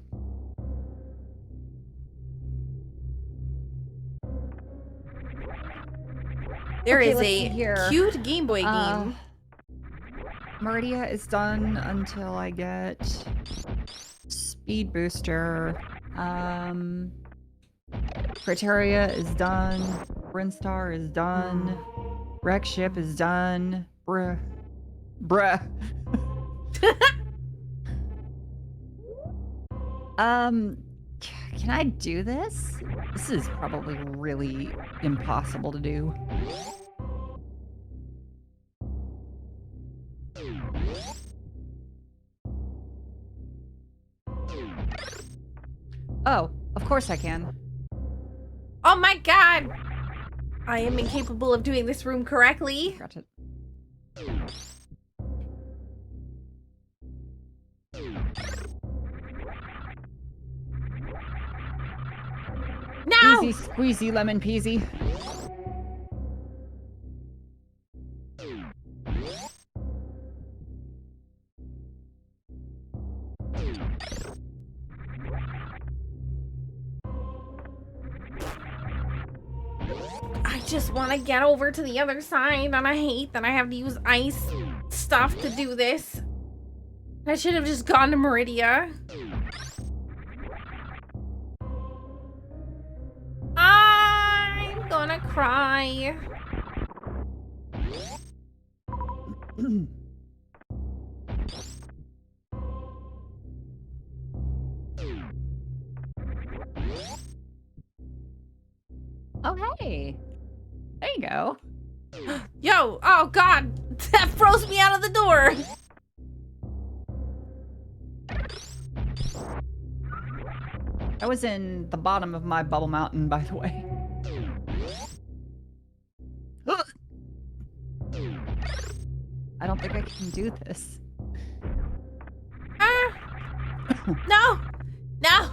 There Okay, is let's see a here. cute Game Boy game. Meridia is done until I get Speed Booster. Criteria is done. Brinstar is done. Wreck Ship is done. Bruh. Can I do this? This is probably really impossible to do. Oh, of course I can. Oh my god! I am incapable of doing this room correctly. Got it. No! Easy squeezy lemon peasy. I just want to get over to the other side, and I hate that I have to use ice stuff to do this. I should have just gone to Meridia. I'm gonna cry. Oh, hey. There you go. Yo, oh god, that froze me out of the door. I was in the bottom of my bubble mountain, by the way. I don't think I can do this. No, no.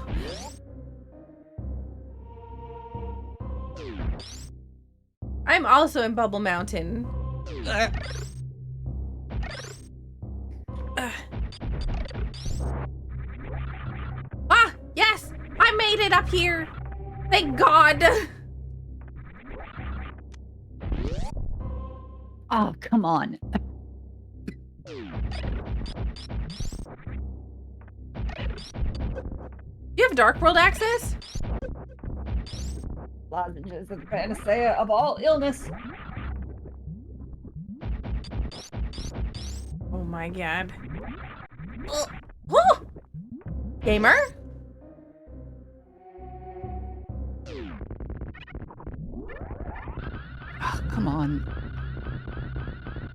I'm also in Bubble Mountain. Ah, yes, I made it up here. Thank God. Oh, come on. You have Dark World access? Lozenges of the panacea of all illness. Oh my god. Oh! Gamer? Oh, come on.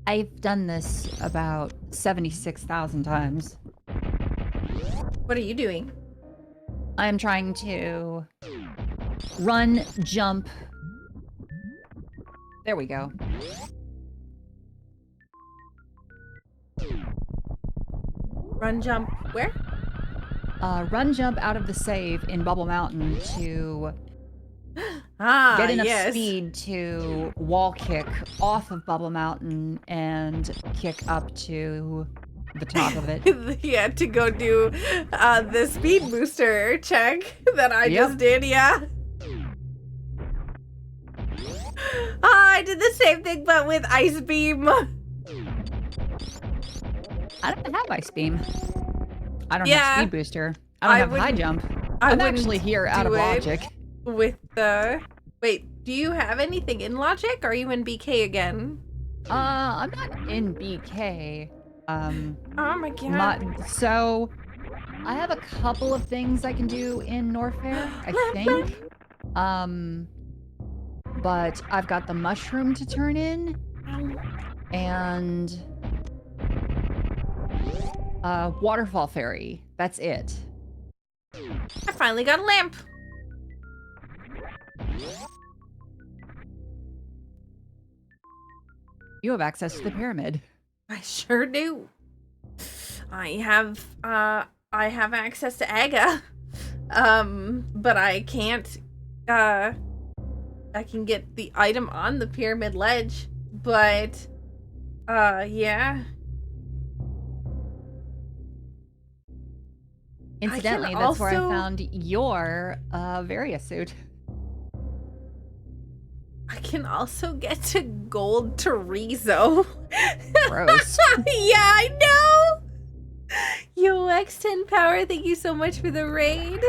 I've done this about 76,000 times. What are you doing? I'm trying to run, jump. There we go. Run, jump, where? Run, jump out of the save in Bubble Mountain to get enough speed to wall kick off of Bubble Mountain and kick up to the top of it. Yeah, to go do the speed booster check that I just did, yeah. I did the same thing, but with Ice Beam. I don't have Ice Beam. I don't have Speed Booster. I don't have High Jump. I'm actually here out of Logic. With the... Wait, do you have anything in Logic? Or are you in BK again? I'm not in BK. Oh my god. So, I have a couple of things I can do in Norfair, I think. But I've got the mushroom to turn in. And... Waterfall Fairy. That's it. I finally got a lamp. You have access to the pyramid. I sure do. I have access to Aga. But I can't, I can get the item on the pyramid ledge, but, yeah. Incidentally, that's where I found your Varia suit. I can also get to gold Terizo. Gross. Yeah, I know! Yo, X10 Power, thank you so much for the raid.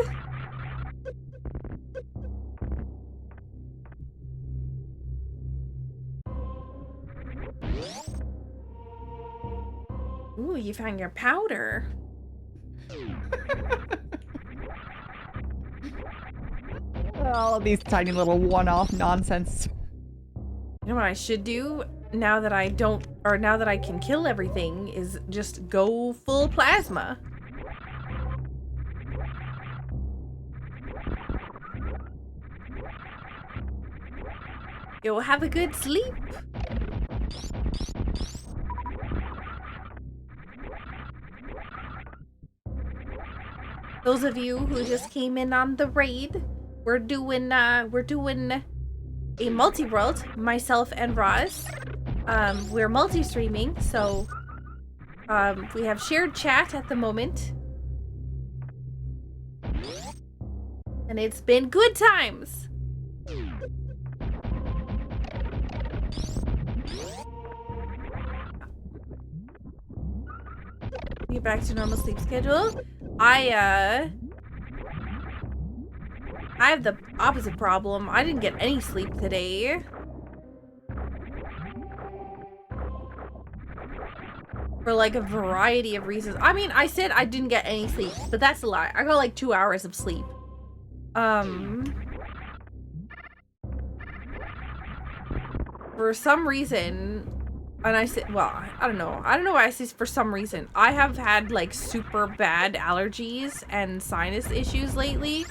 Ooh, you found your powder. All of these tiny little one-off nonsense. You know what I should do now that I don't, or now that I can kill everything, is just go full plasma. You'll have a good sleep. Those of you who just came in on the raid, we're doing a multi-world, myself and Roz. We're multi-streaming, so we have shared chat at the moment. And it's been good times. Get back to normal sleep schedule. I have the opposite problem. I didn't get any sleep today. For like a variety of reasons. I mean, I said I didn't get any sleep, but that's a lie. I got like 2 hours of sleep. For some reason, and I said, well, I don't know why I say for some reason. I have had like super bad allergies and sinus issues lately,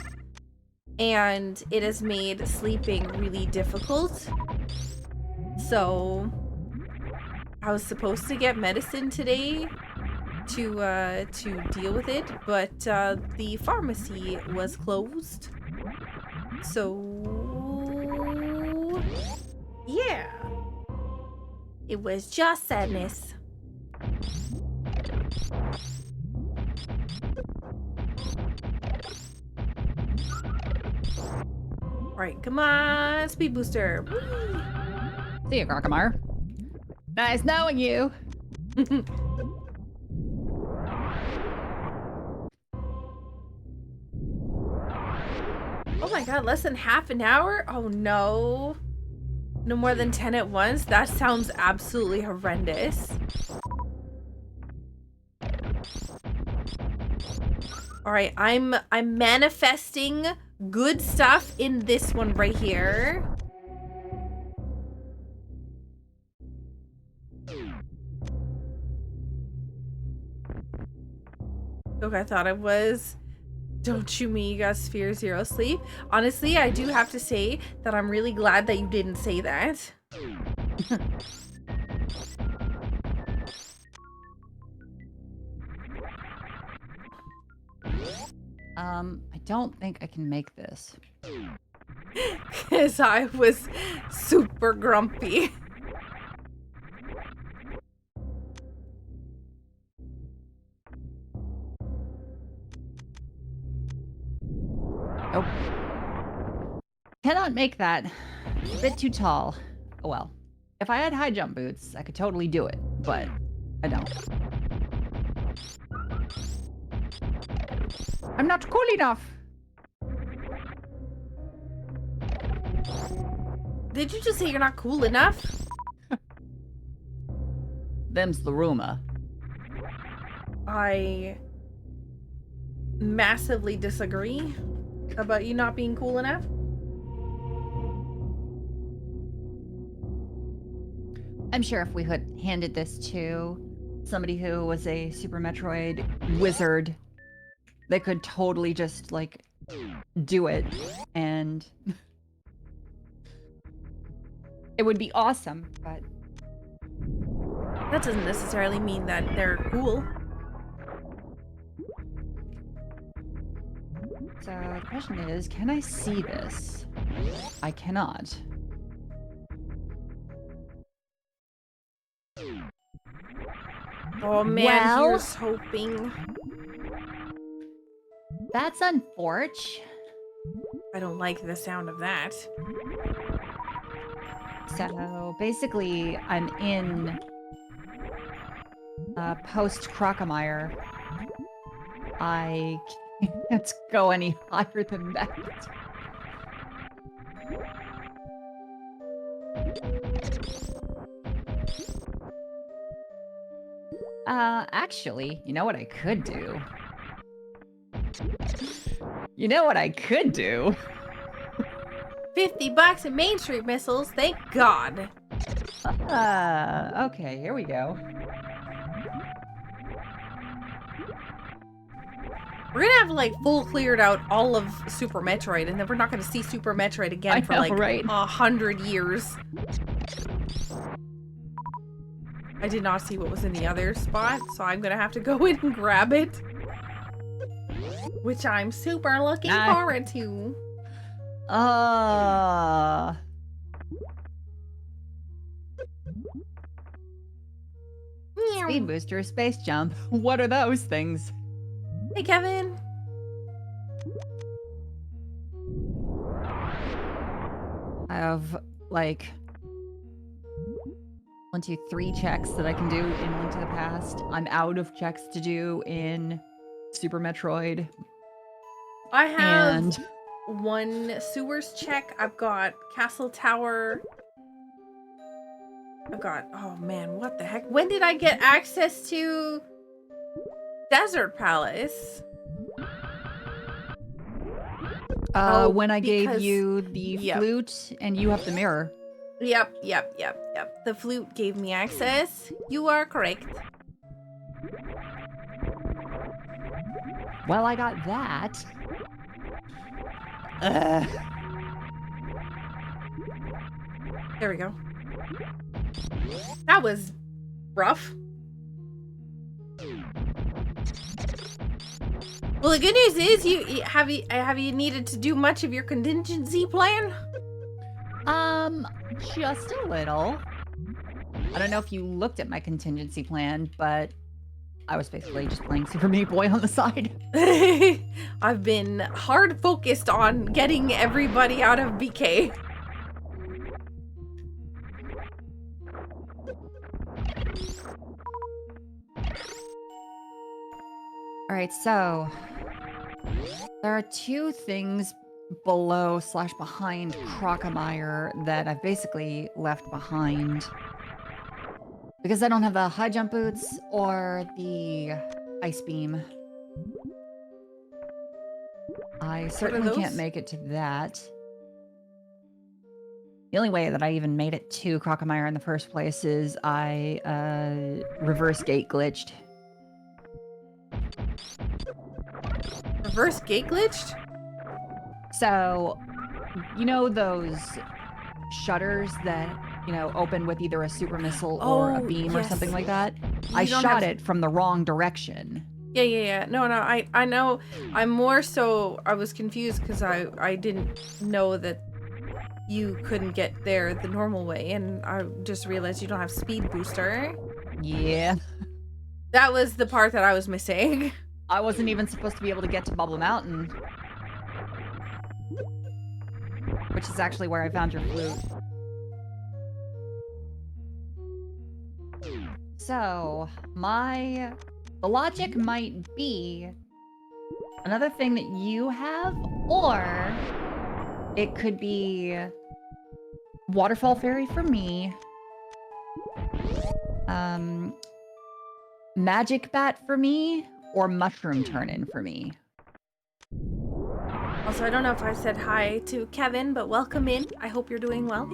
and it has made sleeping really difficult. So I was supposed to get medicine today to deal with it, but the pharmacy was closed. So yeah. It was just sadness. Right, come on, speed booster. See you, Crocomar. Nice knowing you. Oh my god, less than half an hour? Oh no. No more than 10 at once? That sounds absolutely horrendous. Alright, I'm manifesting good stuff in this one right here. Okay, I thought I was. Don't shoot me, you got Sphere 0 sleep. Honestly, I do have to say that I'm really glad that you didn't say that. I don't think I can make this. Because I was super grumpy. Nope. Cannot make that. A bit too tall. Oh well. If I had high jump boots, I could totally do it, but I don't. I'm not cool enough. Did you just say you're not cool enough? Them's the rumor. I massively disagree about you not being cool enough. I'm sure if we had handed this to somebody who was a Super Metroid wizard, they could totally just, like, do it, and it would be awesome, but that doesn't necessarily mean that they're cool. So the question is, can I see this? I cannot. Oh man, Well, here's hoping. That's unfortunate. I don't like the sound of that. So basically, I'm in post Crocomire. I can't go any higher than that. Actually, you know what I could do? You know what I could do? 50 bucks in Main Street missiles, thank God. Okay, here we go. We're gonna have like full cleared out all of Super Metroid, and then we're not gonna see Super Metroid again for like right? 100 years. I did not see what was in the other spot, so I'm gonna have to go in and grab it. Which I'm super looking forward to. Speed booster, space jump. What are those things? Hey, Kevin. I have like 1, 2, 3 checks that I can do in Link to the Past. I'm out of checks to do in Super Metroid. I have 1 sewers check. I've got Castle Tower. I've got, oh man, what the heck? When did I get access to Desert Palace? When I gave you the flute and you have the mirror. Yep. The flute gave me access. You are correct. Well, I got that. There we go. That was rough. Well, the good news is have you needed to do much of your contingency plan? Just a little. I don't know if you looked at my contingency plan, but I was basically just playing Super Meat Boy on the side. I've been hard focused on getting everybody out of BK. All right, so there are 2 things below/behind Crocomire that I've basically left behind because I don't have the high jump boots or the ice beam. I certainly can't make it to that. The only way that I even made it to Crocomire in the first place is I reverse gate glitched. Reverse gate glitched? So, you know those shutters that, open with either a super missile or a beam or something like that? I shot it from the wrong direction. Yeah. No, I know. I'm more so, I was confused because I didn't know that you couldn't get there the normal way, and I just realized you don't have speed booster. Yeah. That was the part that I was missing. I wasn't even supposed to be able to get to Bubble Mountain. Which is actually where I found your flute. So, the logic might be another thing that you have, or it could be Waterfall Fairy for me, Magic Bat for me, or Mushroom Turn-In for me. Also, I don't know if I said hi to Kevin, but welcome in. I hope you're doing well.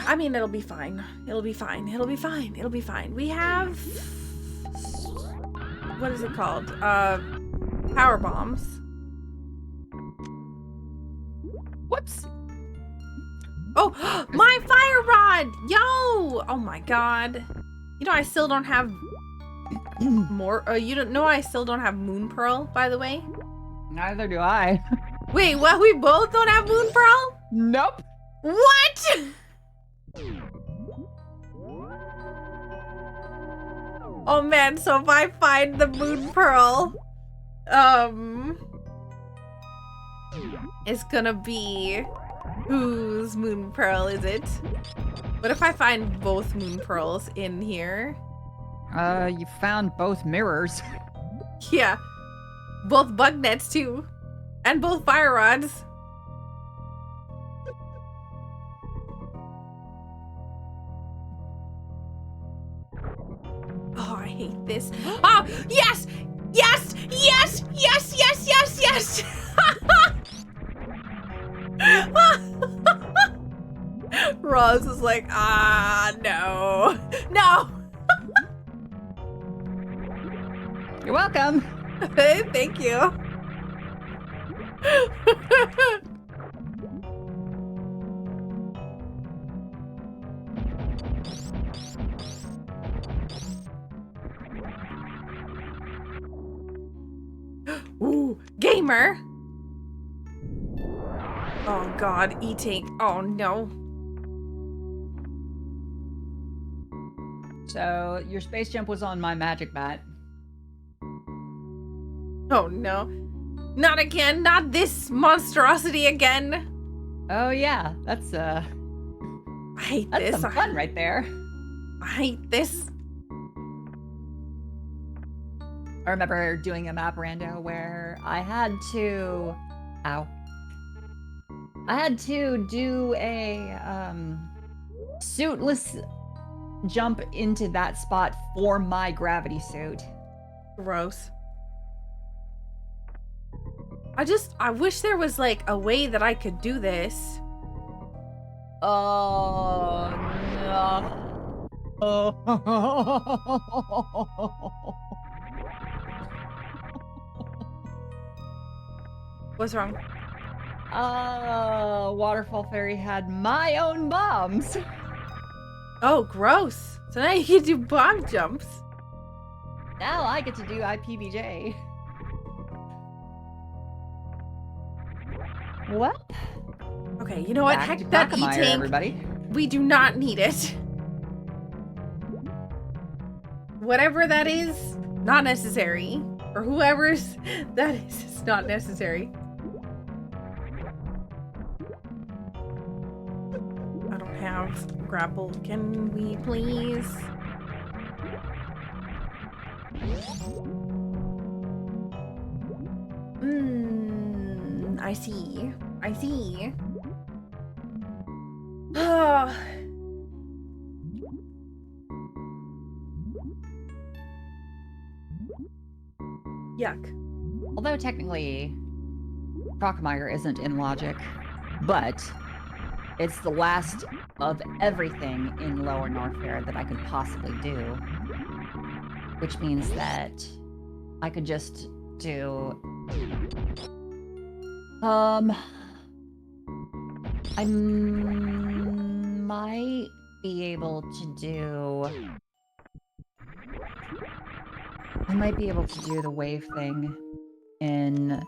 I mean, it'll be fine. It'll be fine. We have... What is it called? Power bombs. Whoops. Oh, my fire rod! Yo! Oh my god. You know I still don't have more... you don't know I still don't have Moon Pearl, by the way? Neither do I. Wait, what? We both don't have Moon Pearl? Nope. What? Oh man, so if I find the moon pearl, it's gonna be whose moon pearl is it? What if I find both moon pearls in here? You found both mirrors. Yeah. Both bug nets too. And both fire rods. Oh, I hate this. Oh, yes! Yes! Yes! Yes! Yes! Yes! Yes! Roz is like, no. No! You're welcome. Thank you. Ooh, gamer. Oh god, eating. Oh no. So your space jump was on my magic bat. Oh no. Not again, not this monstrosity again. Oh yeah, that's I hate this. some fun right there. I hate this. I remember doing a map rando where I had to do a suitless jump into that spot for my gravity suit. Gross. I wish there was like a way that I could do this. Oh no. What's wrong? Waterfall Fairy had my own bombs. Oh, gross. So now you can do bomb jumps. Now I get to do IPBJ. Well, okay, you know what? back to Heck that Quagmire, eating. everybody. We do not need it. Whatever that is, not necessary. Or whoever's that is, it's not necessary. I don't have grapple. Can we please? I see. I see. Yuck. Although technically, Quagmire isn't in logic, but it's the last of everything in Lower Norfair that I could possibly do. Which means that I could just do... I might be able to do... I might be able to do the wave thing in,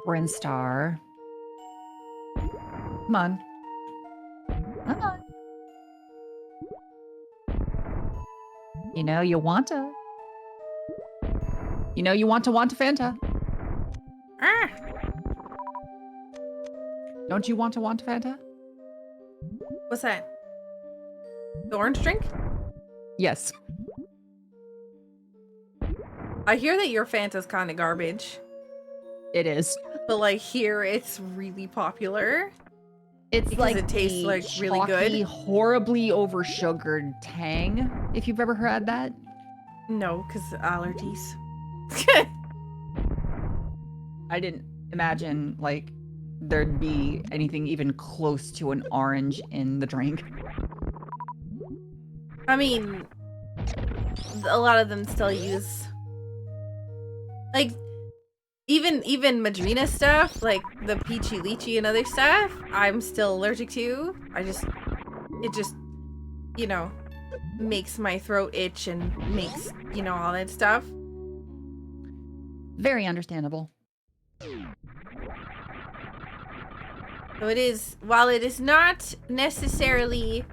Brinstar. Come on. Come on. You know you want to. You know you want to Fanta. Ah! Don't you want to Fanta? What's that? The orange drink? Yes. I hear that your Fanta's kind of garbage. It is. But like here, it's really popular. It's because like it tastes the like really chalky, good. horribly over-sugared tang, if you've ever had that. No, because allergies. I didn't imagine, like, there'd be anything even close to an orange in the drink. I mean, a lot of them still use, like, even Madrina stuff, like the peachy lychee and other stuff, I'm still allergic to. It just, you know, makes my throat itch and makes, you know, all that stuff. Very understandable. So it is, while it is not necessarily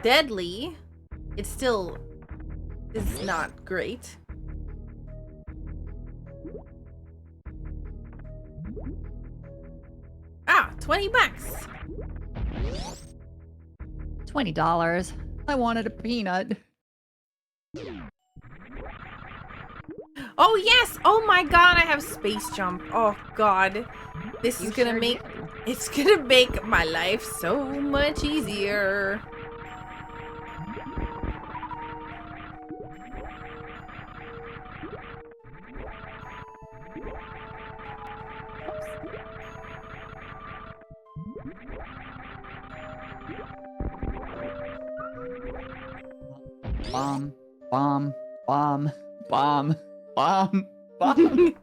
deadly, it still is not great. Ah, $20. $20. I wanted a peanut. Oh yes! Oh my god, I have space jump. Oh god. This is gonna make it's gonna make my life so much easier. Bomb, bomb, bomb, bomb, bomb, bomb.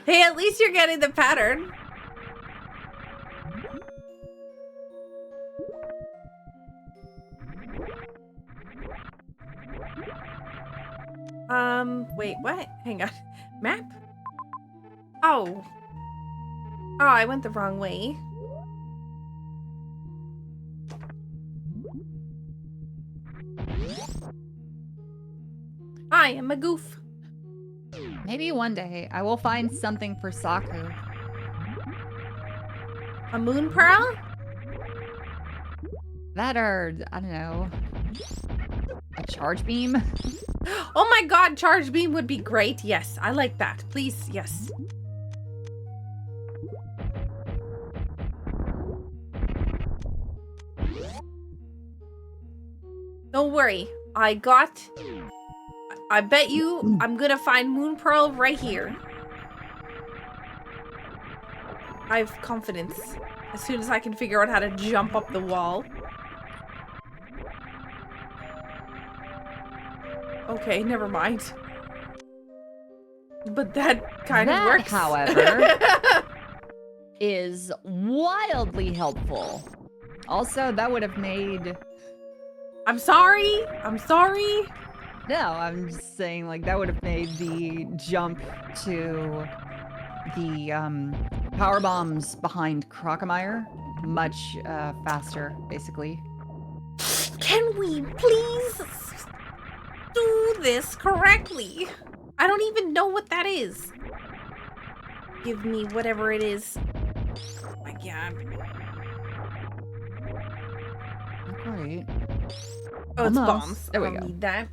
Hey, at least you're getting the pattern. Wait, what? Hang on. Map? Oh. Oh, I went the wrong way. I am a goof. Maybe one day I will find something for Saku. A moon pearl? That or, I don't know, a charge beam? Oh my god, charge beam would be great. Yes, I like that. Please, yes. Don't worry. I bet you I'm gonna find moon pearl right here. I have confidence. As soon as I can figure out how to jump up the wall. Okay, never mind. But that kind of works. However, is wildly helpful. Also, that would have made... I'm sorry. I'm sorry. No, I'm just saying, like, that would have made the jump to the power bombs behind Crocomire much faster, basically. Can we please do this correctly? I don't even know what that is. Give me whatever it is. Oh my god. Not quite. Oh, it's Almost. bombs. There we I don't go. need that.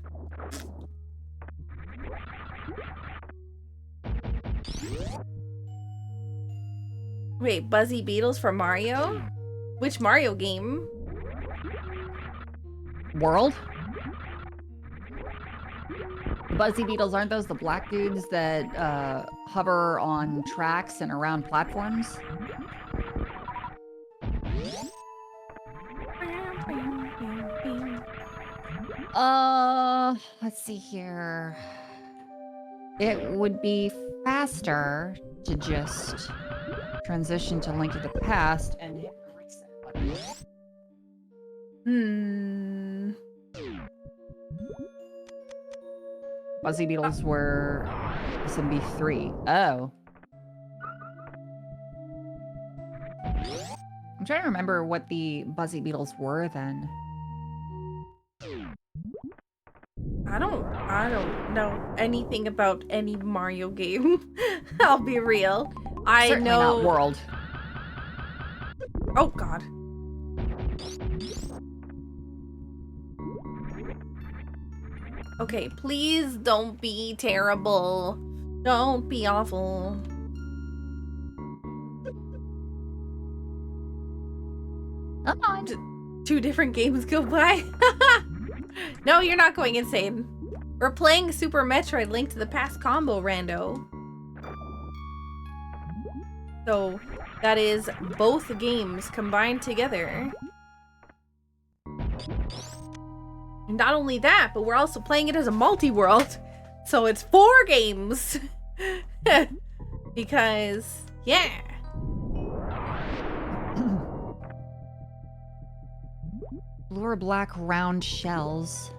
Wait, Buzzy Beetles for Mario? Which Mario game? World? The Buzzy Beetles, aren't those the black dudes that hover on tracks and around platforms? Let's see here. It would be faster to just transition to Link to the Past and hit the reset button. Buzzy Beetles were SMB3. Oh. I'm trying to remember what the Buzzy Beetles were then. I don't know anything about any Mario game. I'll be real. I Certainly know not World. Oh god. Okay, please don't be terrible. Don't be awful. Come on. Two different games go by. No, you're not going insane. We're playing Super Metroid Link to the Past combo, rando. So, that is both games combined together. And not only that, but we're also playing it as a multi-world. So it's 4 games. Because, yeah. Blue or black round shells.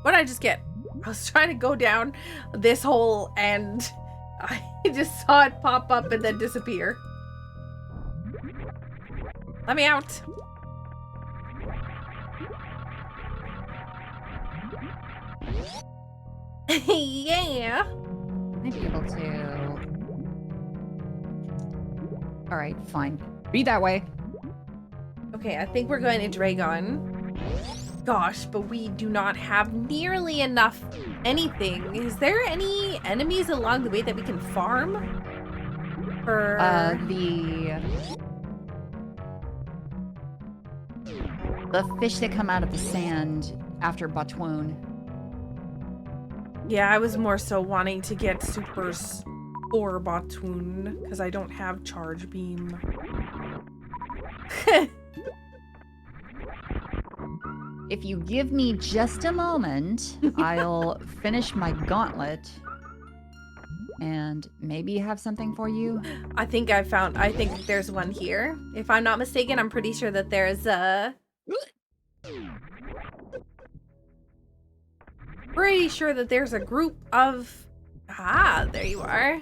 What did I just get? I was trying to go down this hole and I just saw it pop up and then disappear. Let me out. Yeah. Might be able to. All right, fine. Be that way. Okay, I think we're going to Dragon. Gosh, but we do not have nearly enough anything. Is there any enemies along the way that we can farm? For the fish that come out of the sand after Batwoon. Yeah, I was more so wanting to get supers for Batwoon because I don't have charge beam. If you give me just a moment, I'll finish my gauntlet and maybe have something for you. I think there's one here. If I'm not mistaken, I'm pretty sure that there's a... Pretty sure that there's a group of... Ah, there you are.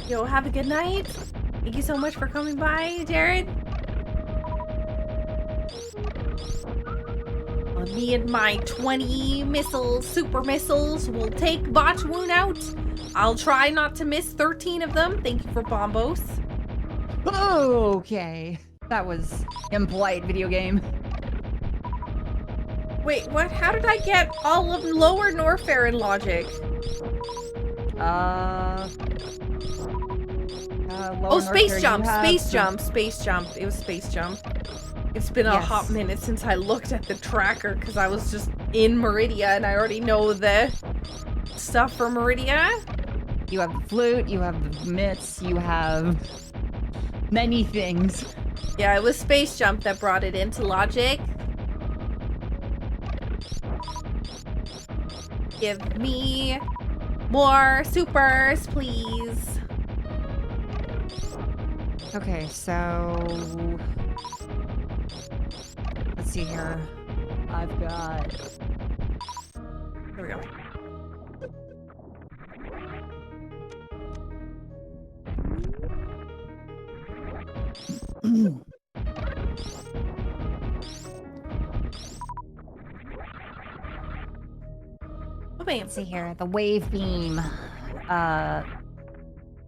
Yo, have a good night. Thank you so much for coming by, Jared. Well, me and my 20 super missiles will take Batwoon out. I'll try not to miss 13 of them. Thank you for Bombos. Okay. That was impolite, video game. Wait, what? How did I get all of Lower Norfair in Logic? Oh, Space Jump! Space Jump! Space Jump! It was Space Jump. It's been a hot minute since I looked at the tracker because I was just in Meridia and I already know the stuff for Meridia. You have the flute, you have the mitts, you have many things. Yeah, it was Space Jump that brought it into Logic. Give me more supers, please. Okay, so let's see here. I've got... There we go. Let's see here. The wave beam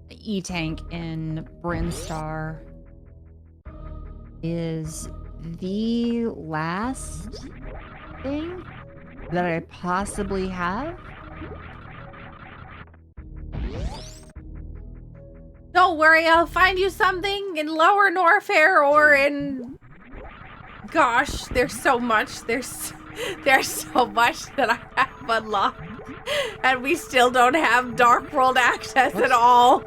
E-tank in Brinstar is the last thing that I possibly have. Don't worry, I'll find you something in Lower Norfair or in... Gosh, there's so much. There's so much that I have unlocked. And we still don't have Dark World access at all.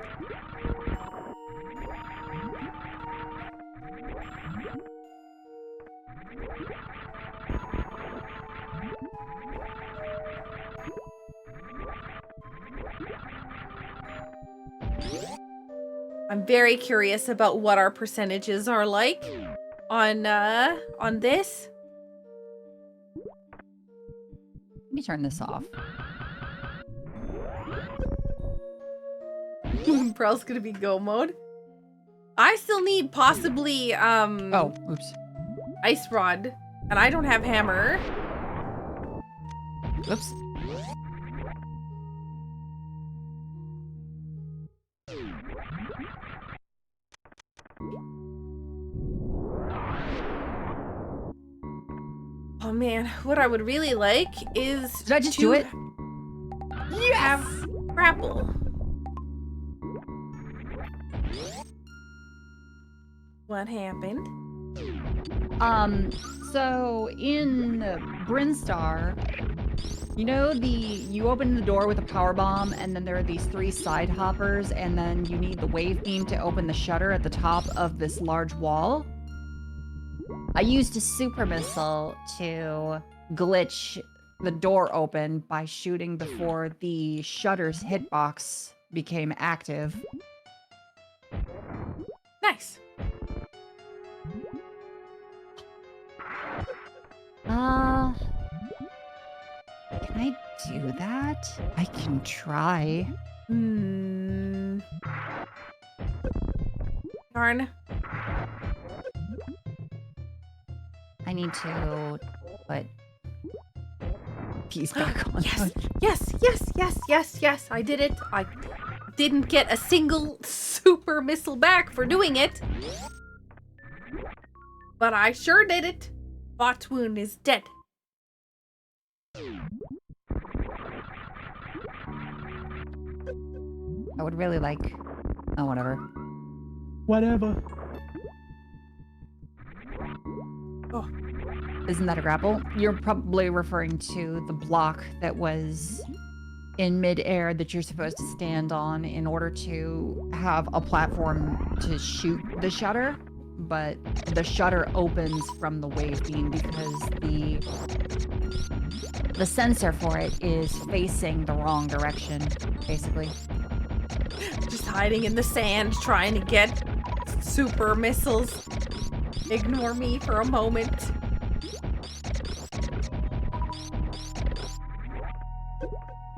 I'm very curious about what our percentages are like on this. Let me turn this off. Prell's gonna be go mode. I still need possibly oh, oops. Ice Rod, and I don't have hammer. Oops. Oh man, what I would really like is Did I just do it? Have grapple. What happened? So in Brinstar, you know you open the door with a power bomb and then there are these 3 side hoppers and then you need the wave beam to open the shutter at the top of this large wall? I used a super missile to glitch the door open by shooting before the shutter's hitbox became active. Nice. Can I do that? I can try. Darn. I need to put piece back on. Yes. I did it. I didn't get a single super missile back for doing it. But I sure did it. Bot wound is dead. I would really like... Oh, whatever. Whatever. Oh. Isn't that a grapple? You're probably referring to the block that was in midair that you're supposed to stand on in order to have a platform to shoot the shutter. But the shutter opens from the wave beam because the sensor for it is facing the wrong direction, basically. Just hiding in the sand, trying to get super missiles. Ignore me for a moment.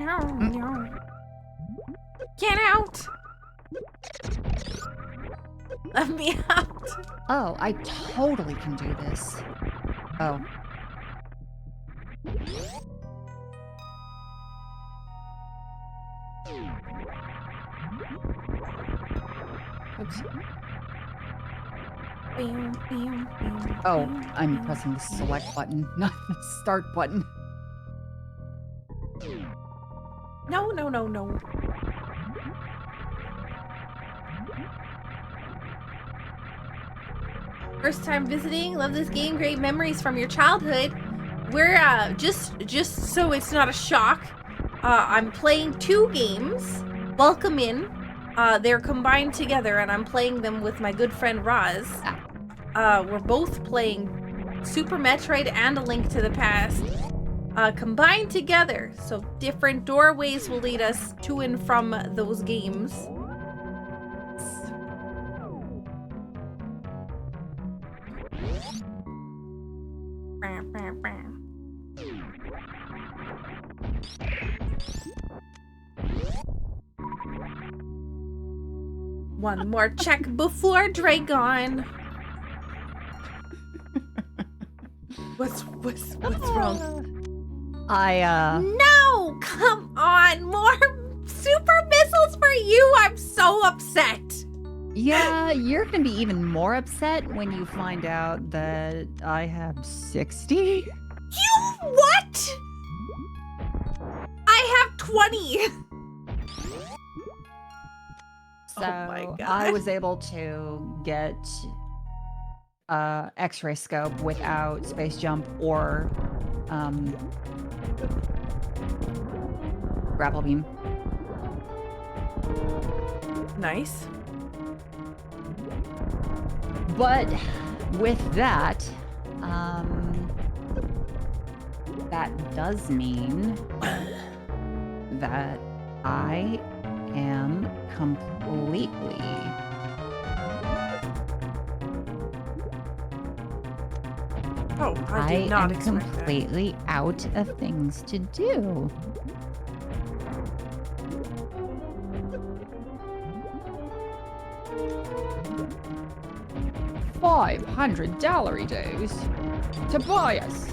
No. Get out! Let me out! Oh, I totally can do this. Oh. Oops. Oh, I'm pressing the select button, not the start button. No. First time visiting, love this game, great memories from your childhood. We're just so it's not a shock, I'm playing 2 games. Welcome in. They're combined together and I'm playing them with my good friend Roz. We're both playing Super Metroid and A Link to the Past. Combined together, so different doorways will lead us to and from those games. One more check before Dragon. What's wrong? No! Come on! More super missiles for you! I'm so upset! Yeah, you're gonna be even more upset when you find out that I have 60. You what? I have 20! So Oh my God. I was able to get X-ray scope without space jump or grapple beam. Nice. But with that, that does mean that I am completely Oh, I I did not am expect completely out of things to do. $500 days. Tobias.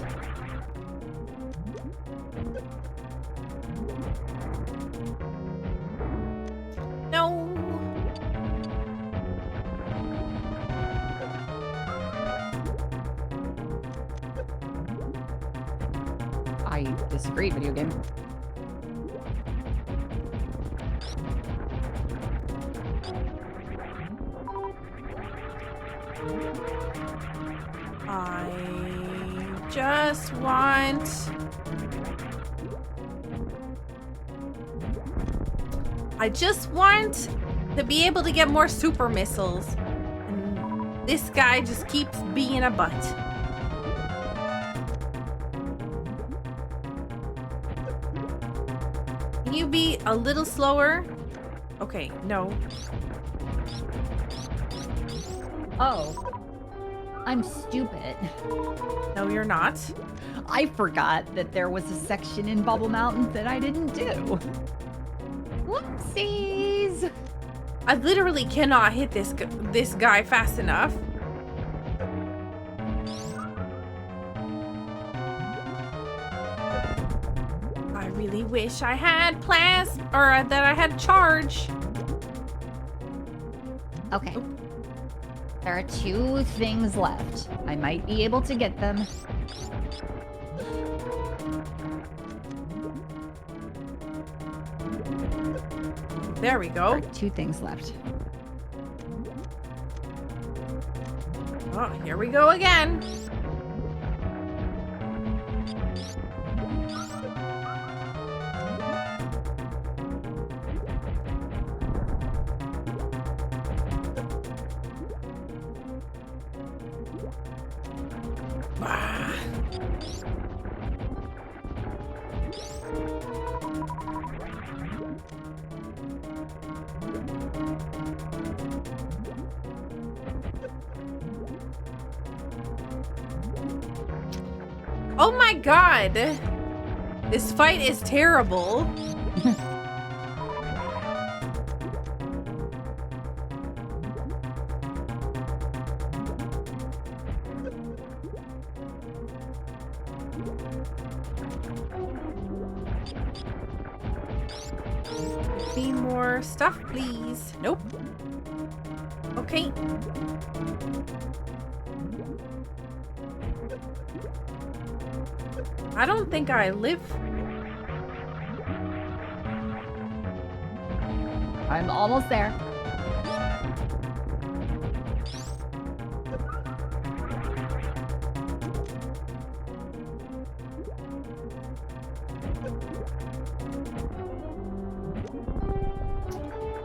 that. No. I disagree, video game. I just want... to be able to get more super missiles. And this guy just keeps being a butt. you be a little slower? Okay, no. Oh. I'm stupid. No, you're not. I forgot that there was a section in Bubble Mountain that I didn't do. Whoopsies! I literally cannot hit this guy fast enough. I really wish I had or that I had charge. Okay. There are 2 things left. I might be able to get them. There we go. There are 2 things left. Oh, here we go again. Ah. Oh my god! This fight is terrible. Need more stuff, please. Nope. Okay. I don't think I live. I'm almost there.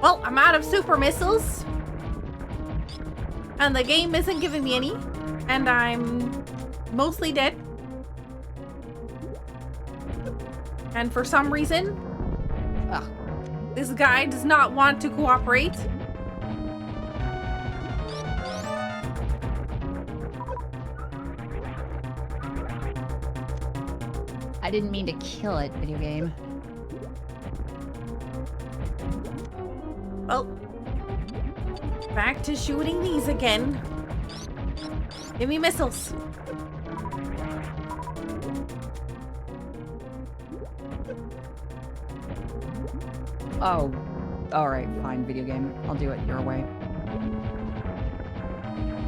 Well, I'm out of super missiles. And the game isn't giving me any. And I'm mostly dead. And for some reason, this guy does not want to cooperate. I didn't mean to kill it, video game. Well, back to shooting these again. Give me missiles. Oh, all right, fine, video game. I'll do it your way.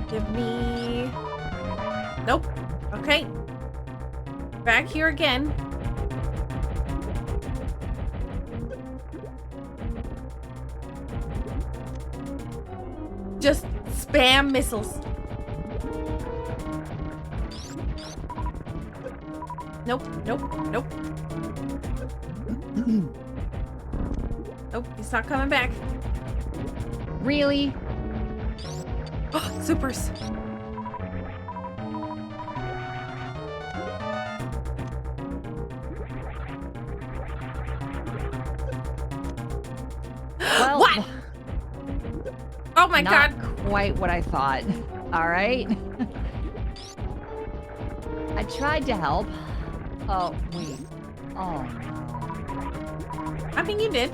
Give me... Nope. Okay. Back here again. Just spam missiles. Nope, nope, nope. Nope, he's not coming back. Really? Oh, supers. Well, what? Oh my god. Not quite what I thought. All right. I tried to help. Oh, wait. Oh, no. I mean, you did.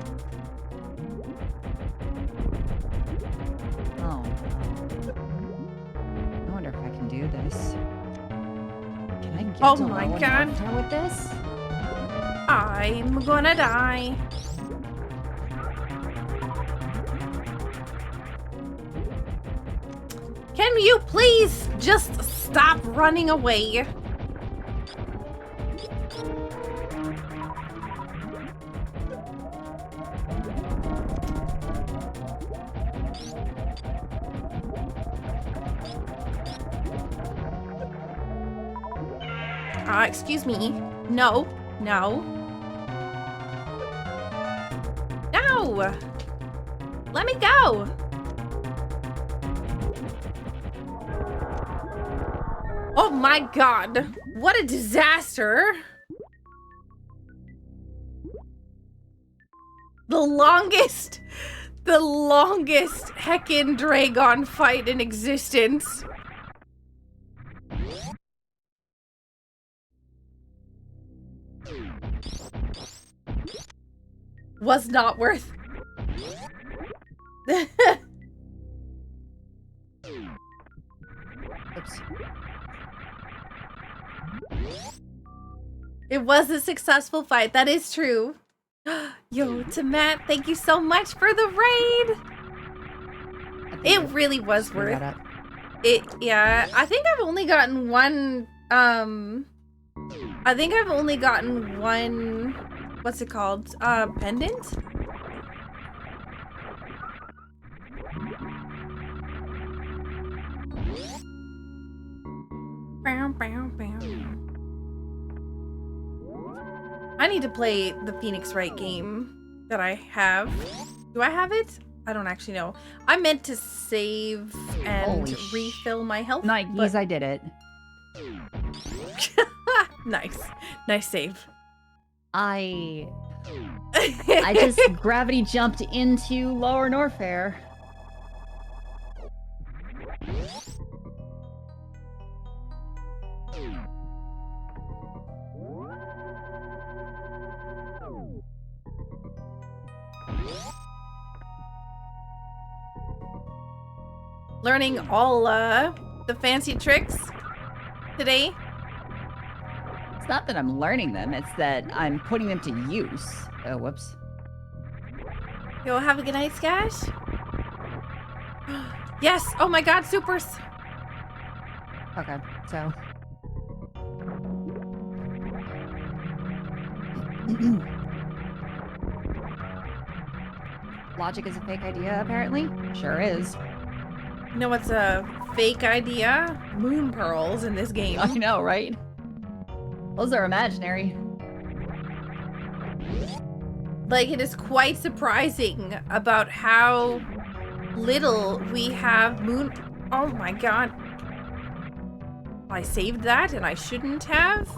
Oh, no. I wonder if I can do this. Can I get Oh to my low god. enough with this? I'm gonna die. Can you please just stop running away? Excuse me. No. No. No! Let me go! Oh my god! What a disaster! The longest heckin' Dragon fight in existence. Was not worth. Oops. It was a successful fight. That is true. Yo, to Matt, thank you so much for the raid. It really was worth it. Yeah, I think I've only gotten one. I think I've only gotten one. What's it called? Pendant. I need to play the Phoenix Wright game that I have. Do I have it? I don't actually know. I meant to save and refill my health. Nikes, I did it. Nice. Nice save. I just gravity jumped into Lower Norfair. Learning all the fancy tricks today. It's not that I'm learning them, it's that I'm putting them to use. Oh, whoops. Yo, have a good night, Skash. Yes! Oh my god, supers! Okay, so. Logic is a fake idea, apparently? Sure is. You know what's a fake idea? Moon pearls in this game. I know, right? Those are imaginary. Like, it is quite surprising about how little we have moon... Oh my god. I saved that and I shouldn't have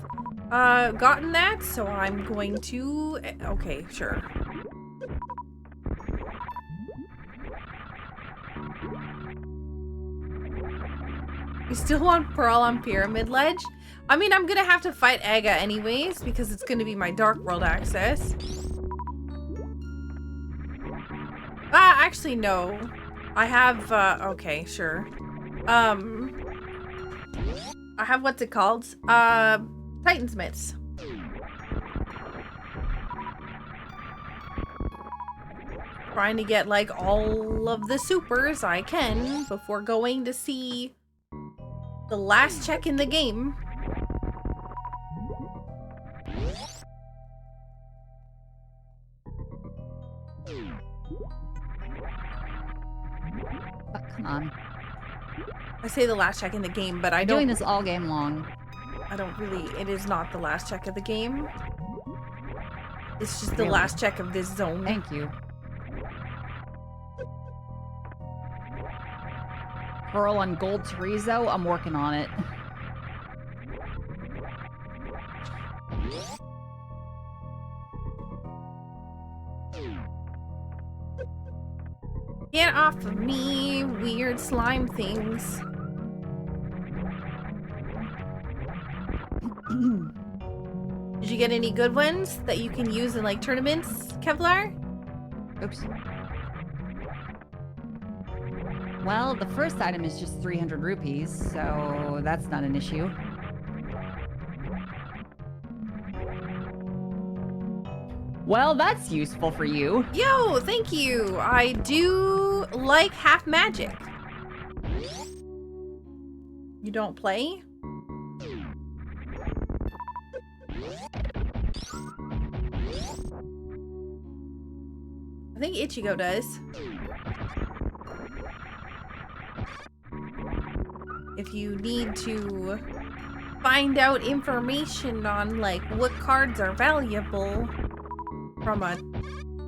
gotten that, so I'm going to... Okay, sure. You still want Pearl on Pyramid Ledge? I mean, I'm gonna have to fight Aga anyways, because it's gonna be my Dark World access. Ah, actually, no. I have, okay, sure. I have, what's it called? Titansmiths. Trying to get, like, all of the supers I can before going to see the last check in the game. Oh, come on. I say the last check in the game, but I I'm don't... doing this all game long. I don't really... It is not the last check of the game. It's just the Really? last check of this zone. Thank you. Pearl on Gold Chorizo, I'm working on it. Get off of me, weird slime things. Did you get any good ones that you can use in, like, tournaments, Kevlar? Oops. Well, the first item is just 300 rupees, so that's not an issue. Well, that's useful for you. Yo, thank you. I do like half magic. You don't play? I think Ichigo does. If you need to find out information on, like, what cards are valuable from a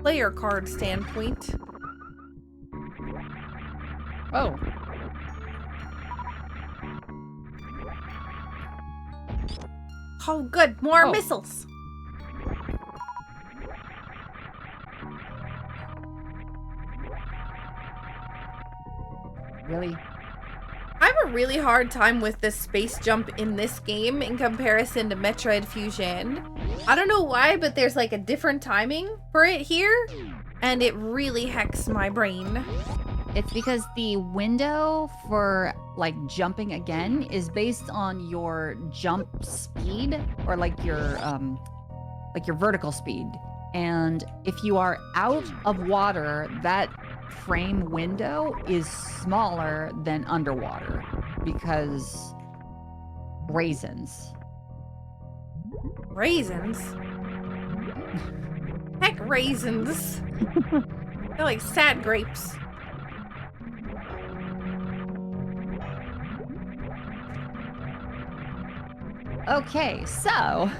player card standpoint. Oh. Oh, good. More Oh. missiles. Really? I have a really hard time with the space jump in this game in comparison to Metroid Fusion. I don't know why, but there's like a different timing for it here, and it really hacks my brain. It's because the window for like jumping again is based on your jump speed or like your vertical speed. And if you are out of water, that frame window is smaller than underwater because raisins. Raisins? Heck, raisins. They're like sad grapes. Okay, so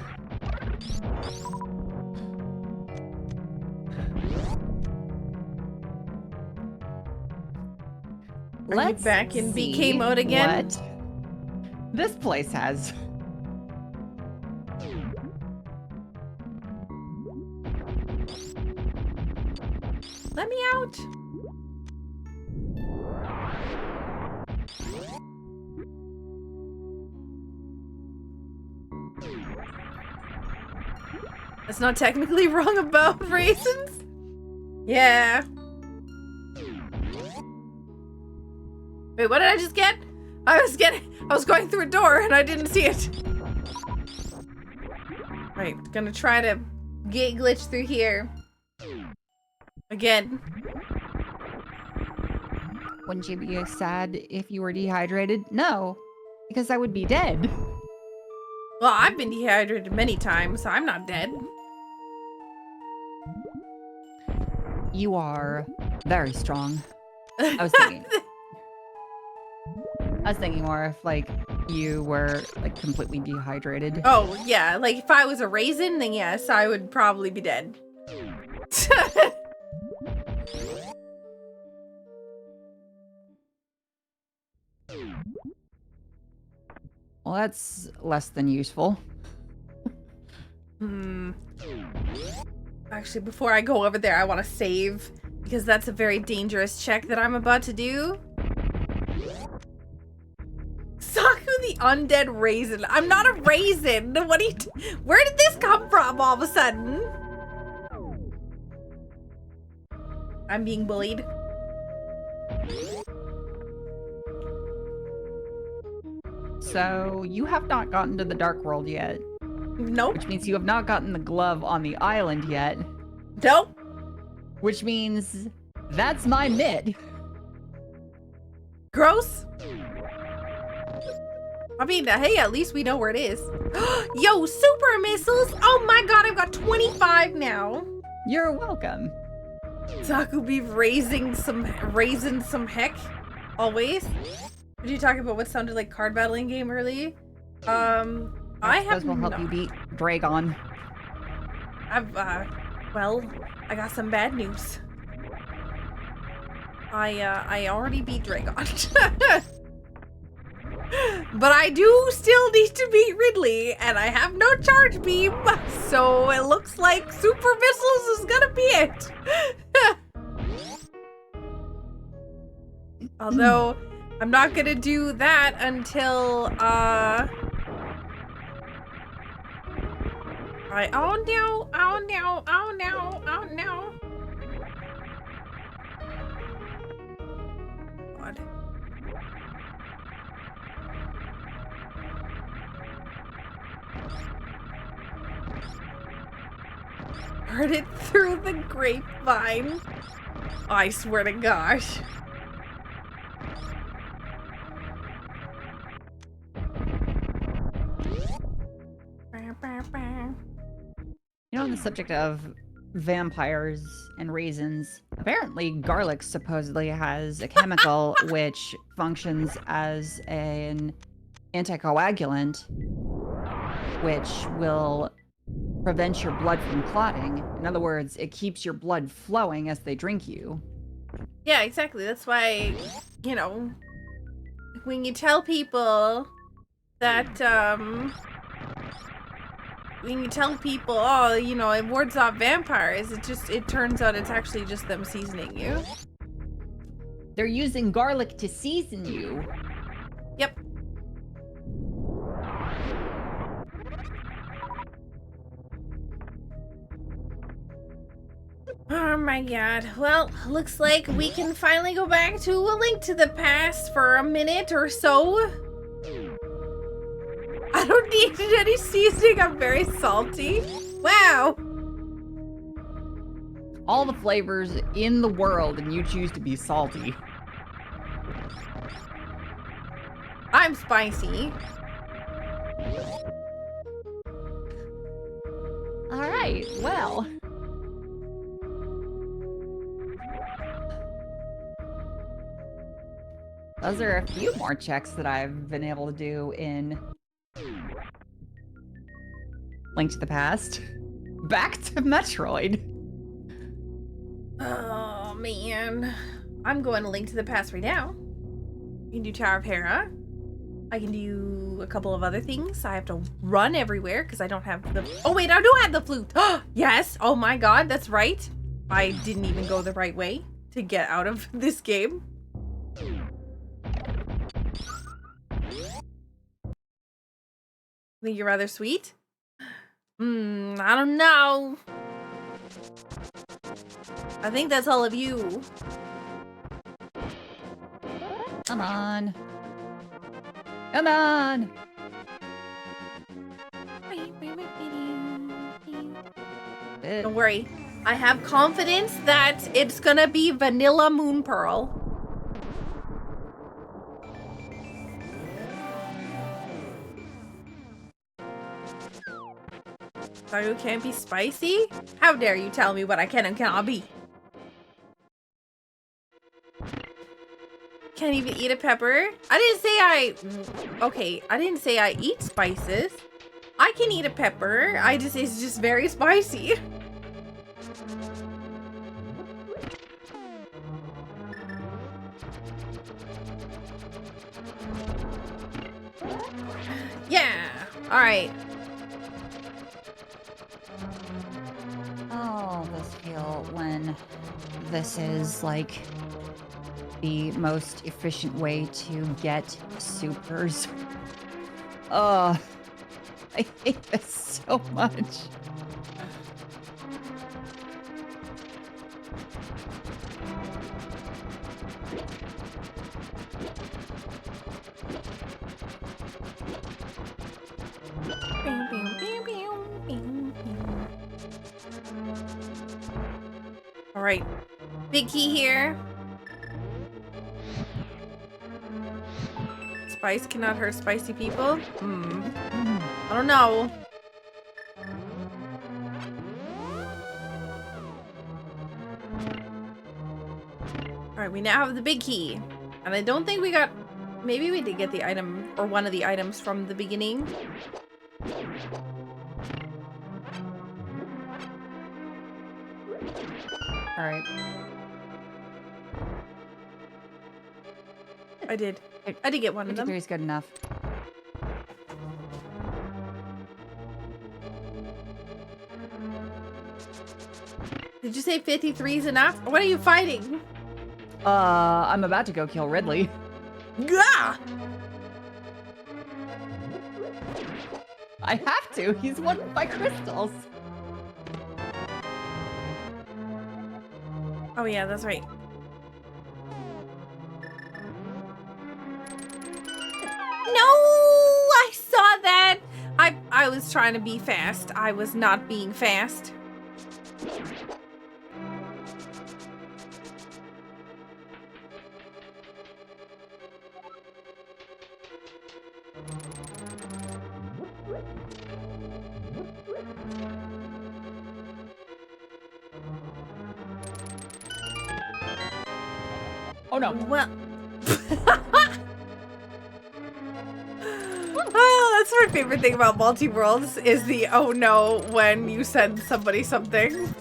let's back in see BK mode again? what this place has. Let me out. That's not technically wrong about raisins. Yeah. Wait, what did I just get? I was going through a door and I didn't see it. Right, gonna try to get glitch through here. Again. Wouldn't you be sad if you were dehydrated? No, because I would be dead. Well, I've been dehydrated many times, so I'm not dead. You are very strong. I was thinking more if like you were like completely dehydrated. Oh, yeah, like if I was a raisin, then yes, I would probably be dead. Well, that's less than useful. Actually, before I go over there, I want to save, because that's a very dangerous check that I'm about to do. Saku the undead raisin. I'm not a raisin. What are you where did this come from all of a sudden? I'm being bullied. So you have not gotten to the Dark World yet. Nope. Which means you have not gotten the glove on the island yet. Nope. Which means that's my mid. Gross. I mean, hey, at least we know where it is. Yo, super missiles! Oh my god, I've got 25 now. You're welcome. Saku be raising some heck. Always. Did you talk about what sounded like card battling game early? I have will help you beat Dragon. Well, I got some bad news. I already beat Dragon. But I do still need to beat Ridley, and I have no charge beam, so it looks like super missiles is gonna be it. Although, I'm not gonna do that until, oh no, oh no, oh no, oh no. God. Heard it through the grapevine. I swear to gosh. You know, on the subject of vampires and raisins, apparently garlic supposedly has a chemical which functions as an anticoagulant, which will prevent your blood from clotting. In other words, it keeps your blood flowing as they drink you. Yeah, exactly. That's why, you know, when you tell people that, when you tell people, oh, you know, it wards off vampires, it turns out it's actually just them seasoning you. They're using garlic to season you. Yep. Oh my god. Well, looks like we can finally go back to A Link to the Past for a minute or so. I don't need any seasoning. I'm very salty. Wow. All the flavors in the world, and you choose to be salty. I'm spicy. All right, well. Those are a few more checks that I've been able to do in Link to the Past. Back to Metroid. Oh man. I'm going to Link to the Past right now. You can do Tower of Hera. I can do a couple of other things. I have to run everywhere because I don't have the... Oh wait, I do have the flute. Yes. Oh my god, that's right. I didn't even go the right way to get out of this game. Think you're rather sweet? I don't know. I think that's all of you. Come on. Come on. Don't worry. I have confidence that it's gonna be Vanilla Moon Pearl. Saku can't be spicy? How dare you tell me what I can and cannot be? Can't even eat a pepper? I didn't say okay, I didn't say I eat spices. I can eat a pepper. It's just very spicy. Yeah. All right. Oh, this feel when this is like the most efficient way to get supers. Oh, I hate this so much. All right. Big key here. Spice cannot hurt spicy people? I don't know. Alright, we now have the big key. And I don't think we got... Maybe we did get the item, or one of the items from the beginning. Alright. I did. I did get one of them. 53 is good enough. Did you say 53 is enough? What are you fighting? I'm about to go kill Ridley. Gah! I have to. He's one of my crystals. Oh yeah, that's right. No! I saw that! I was trying to be fast. I was not being fast. Oh no. Well... Oh, that's my favorite thing about Multiworlds is the oh no when you send somebody something.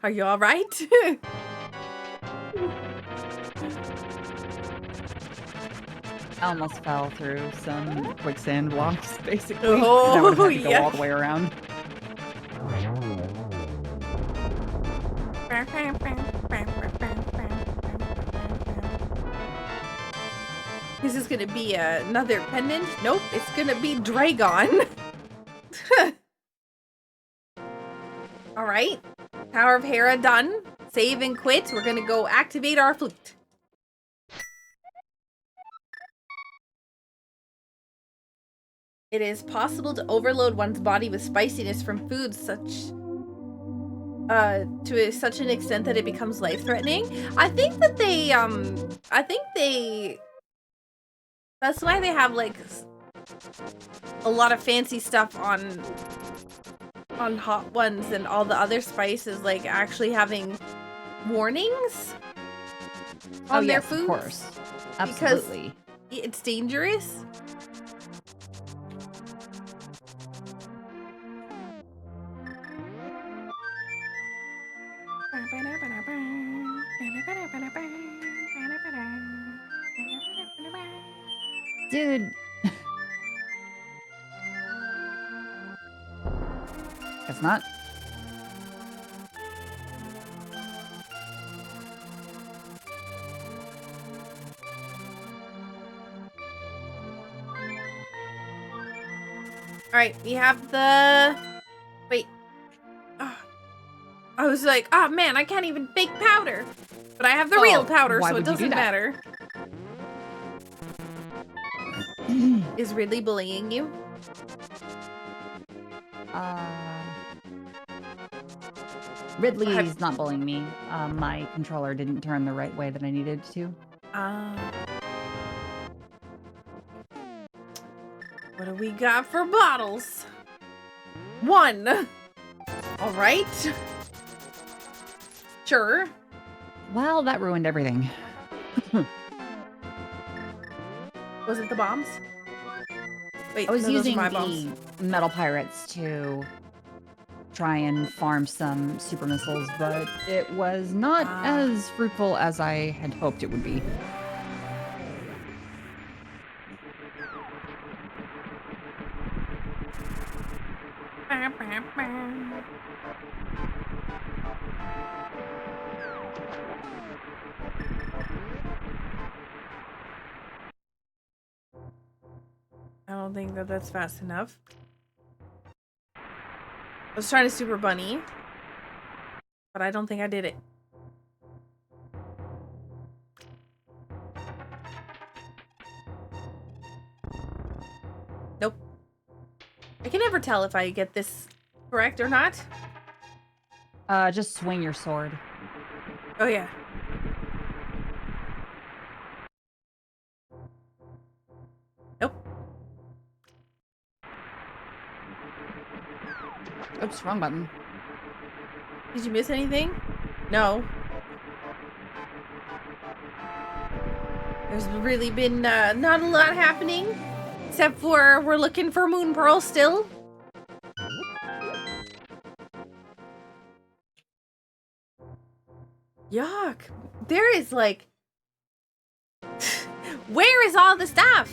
Are you all right? I almost fell through some quicksand blocks, basically. Oh, and I would have had to go yeah. all the way around. Is this gonna be another pendant? Nope, it's gonna be Dragon. Alright. Tower of Hera done. Save and quit. We're gonna go activate our flute. It is possible to overload one's body with spiciness from foods such such an extent that it becomes life-threatening. I think that that's why they have like a lot of fancy stuff on Hot Ones, and all the other spices like actually having warnings on their foods. Of course. Absolutely. Because it's dangerous. Dude. Guess not. Alright, we have the... Wait. Oh. I was like, oh man, I can't even bake powder. But I have the real powder, so it doesn't matter. Is Ridley bullying you? Ridley's not bullying me. My controller didn't turn the right way that I needed to. What do we got for bottles? 1. All right. Sure. Well, that ruined everything. Was it the bombs? Wait, I was no, those are using my the bombs. metal pirates to try and farm some super missiles, but it was not as fruitful as I had hoped it would be. I don't think that that's fast enough. I was trying to super bunny, but I don't think I did it. Nope. I can never tell if I get this correct or not. Just swing your sword. Oh yeah. Nope. Oops, wrong button. Did you miss anything? No. There's really been not a lot happening, except for we're looking for Moon Pearl still. Yuck. There is like... Where is all the stuff?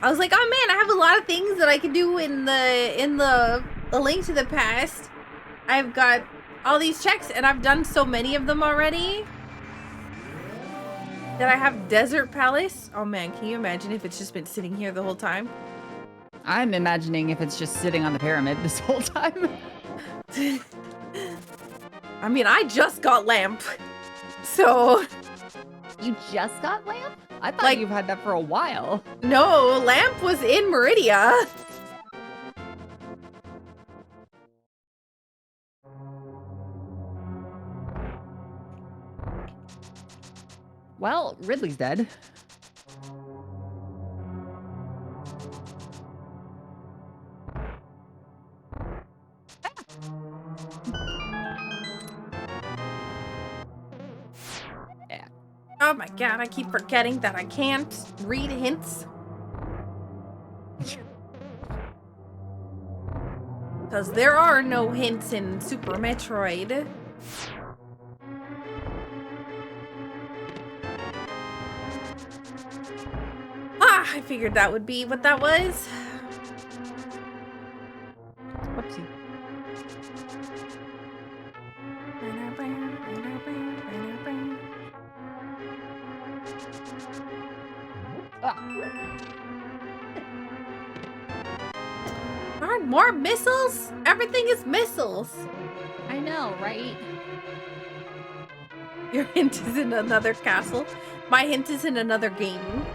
I was like, oh man, I have a lot of things that I can do in the A Link to the Past. I've got all these checks, and I've done so many of them already that I have Desert Palace. Oh man, can you imagine if it's just been sitting here the whole time? I'm imagining if it's just sitting on the pyramid this whole time. I mean, I just got Lamp, so... You just got Lamp? I thought Like- you've had that for a while. No, Lamp was in Meridia. Well, Ridley's dead. Yeah. Oh my god, I keep forgetting that I can't read hints. Because there are no hints in Super Metroid. Ah, I figured that would be what that was. Whoopsie. Aren't more missiles? Everything is missiles. I know, right? Your hint is in another castle. My hint is in another game.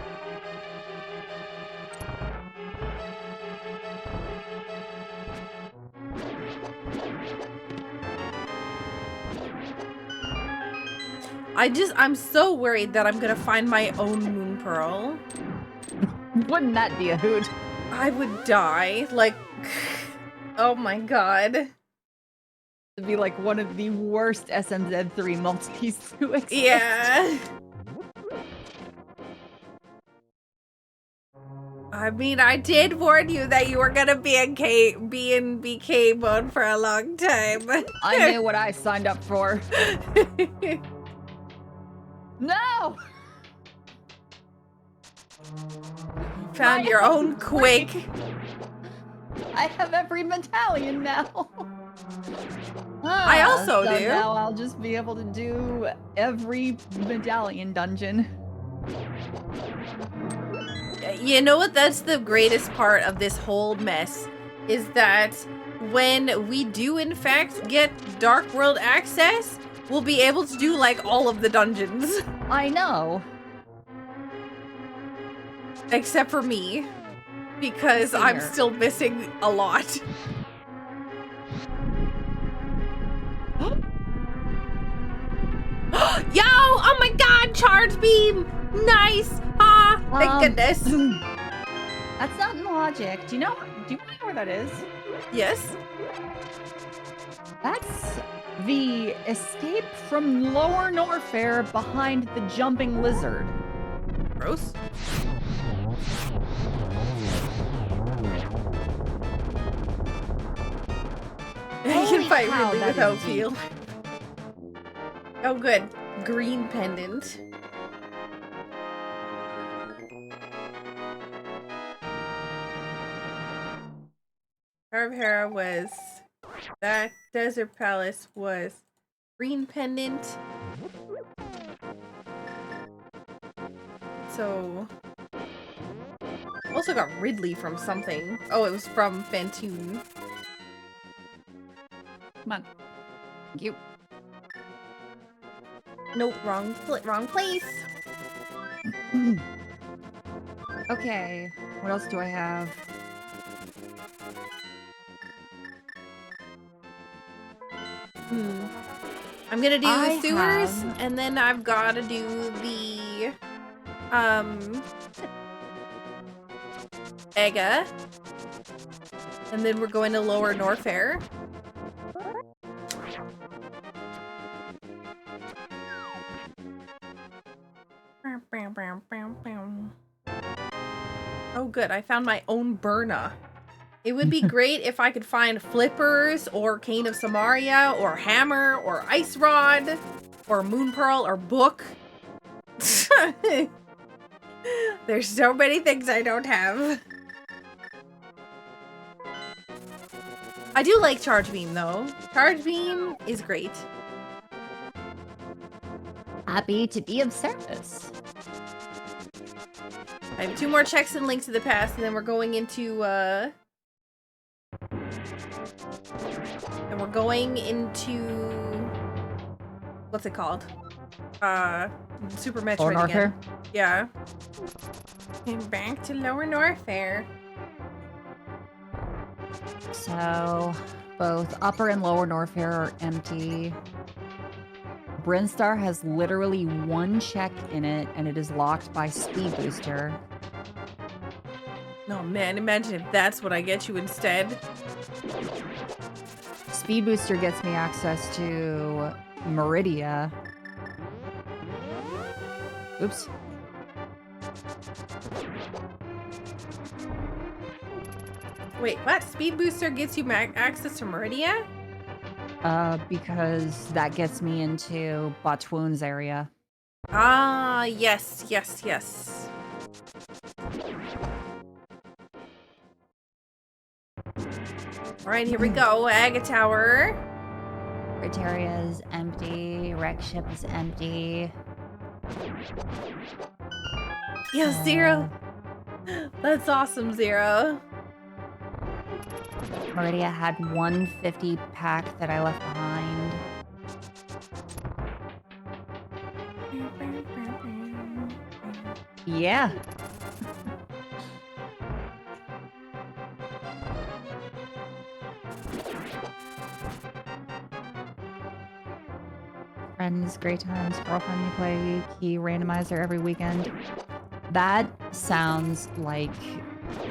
I'm so worried that I'm gonna find my own moon pearl. Wouldn't that be a hoot? I would die. Like, oh my god. It'd be like one of the worst SMZ3 multis to exist. Yeah. I mean, I did warn you that you were gonna be in BK mode for a long time. I knew what I signed up for. No! Found your own quick. I have every medallion now. I also so do. Now I'll just be able to do every medallion dungeon. You know what? That's the greatest part of this whole mess, is that when we do in fact get Dark World access, we'll be able to do like all of the dungeons. I know. Except for me, because I'm still missing a lot. Yo! Oh my god! Charge beam! Nice! Ah! Thank goodness. That's not in logic. Do you know where that is? Yes. That's the escape from Lower Norfair behind the jumping lizard. Gross. You can fight Ridley without heal. Oh good. Green pendant. Hera was that Desert Palace was green pendant. So also got Ridley from something. Oh, it was from Fantoon. Come on. Thank you. Nope, wrong place. Okay, what else do I have? I'm gonna do the sewers, and then I've gotta do the Ega. And then we're going to Lower Norfair. Oh good, I found my own Burna. It would be great if I could find Flippers, or Cane of Samaria, or Hammer, or Ice Rod, or Moon Pearl, or Book. There's so many things I don't have. I do like Charge Beam though. Charge Beam is great. Happy to be of service. I have 2 more checks and Link to the Past, and then we're going into what's it called? Super Metroid again. Yeah. And back to Lower Norfair. So, both Upper and Lower Norfair are empty. Brinstar has literally 1 check in it, and it is locked by Speed Booster. Oh man, imagine if that's what I get you instead. Speed Booster gets me access to Meridia. Oops. Wait, what? Speed booster gets you access to Meridia? Because that gets me into Botwoon's area. Ah, yes, yes, yes. All right, here we go. Aga Tower. Criteria is empty. Wreck ship is empty. Yo, Zero. That's awesome, Zero. Meridia had 150 pack that I left behind. Yeah. Friends, great times, girlfriend, you play key randomizer every weekend. That sounds like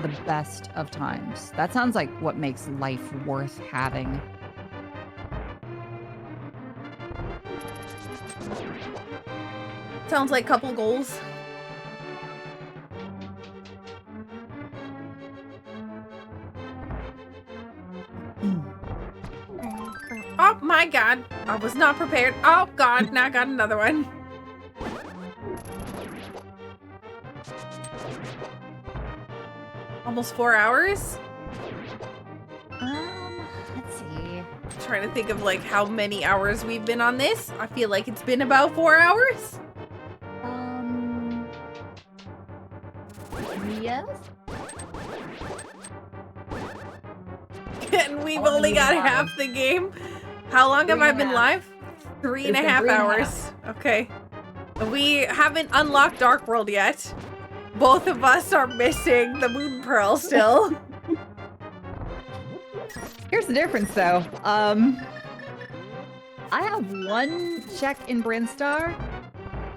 the best of times. That sounds like what makes life worth having. Sounds like couple goals. Oh my god, I was not prepared. Oh god, now I got another one. Almost 4 hours? Let's see. Trying to think of like how many hours we've been on this. I feel like it's been about 4 hours. Yes. And we've only got half the game. How long have I been live? 3.5 hours. Okay. We haven't unlocked Dark World yet. Both of us are missing the Moon Pearl still. Here's the difference, though. I have 1 check in Brinstar,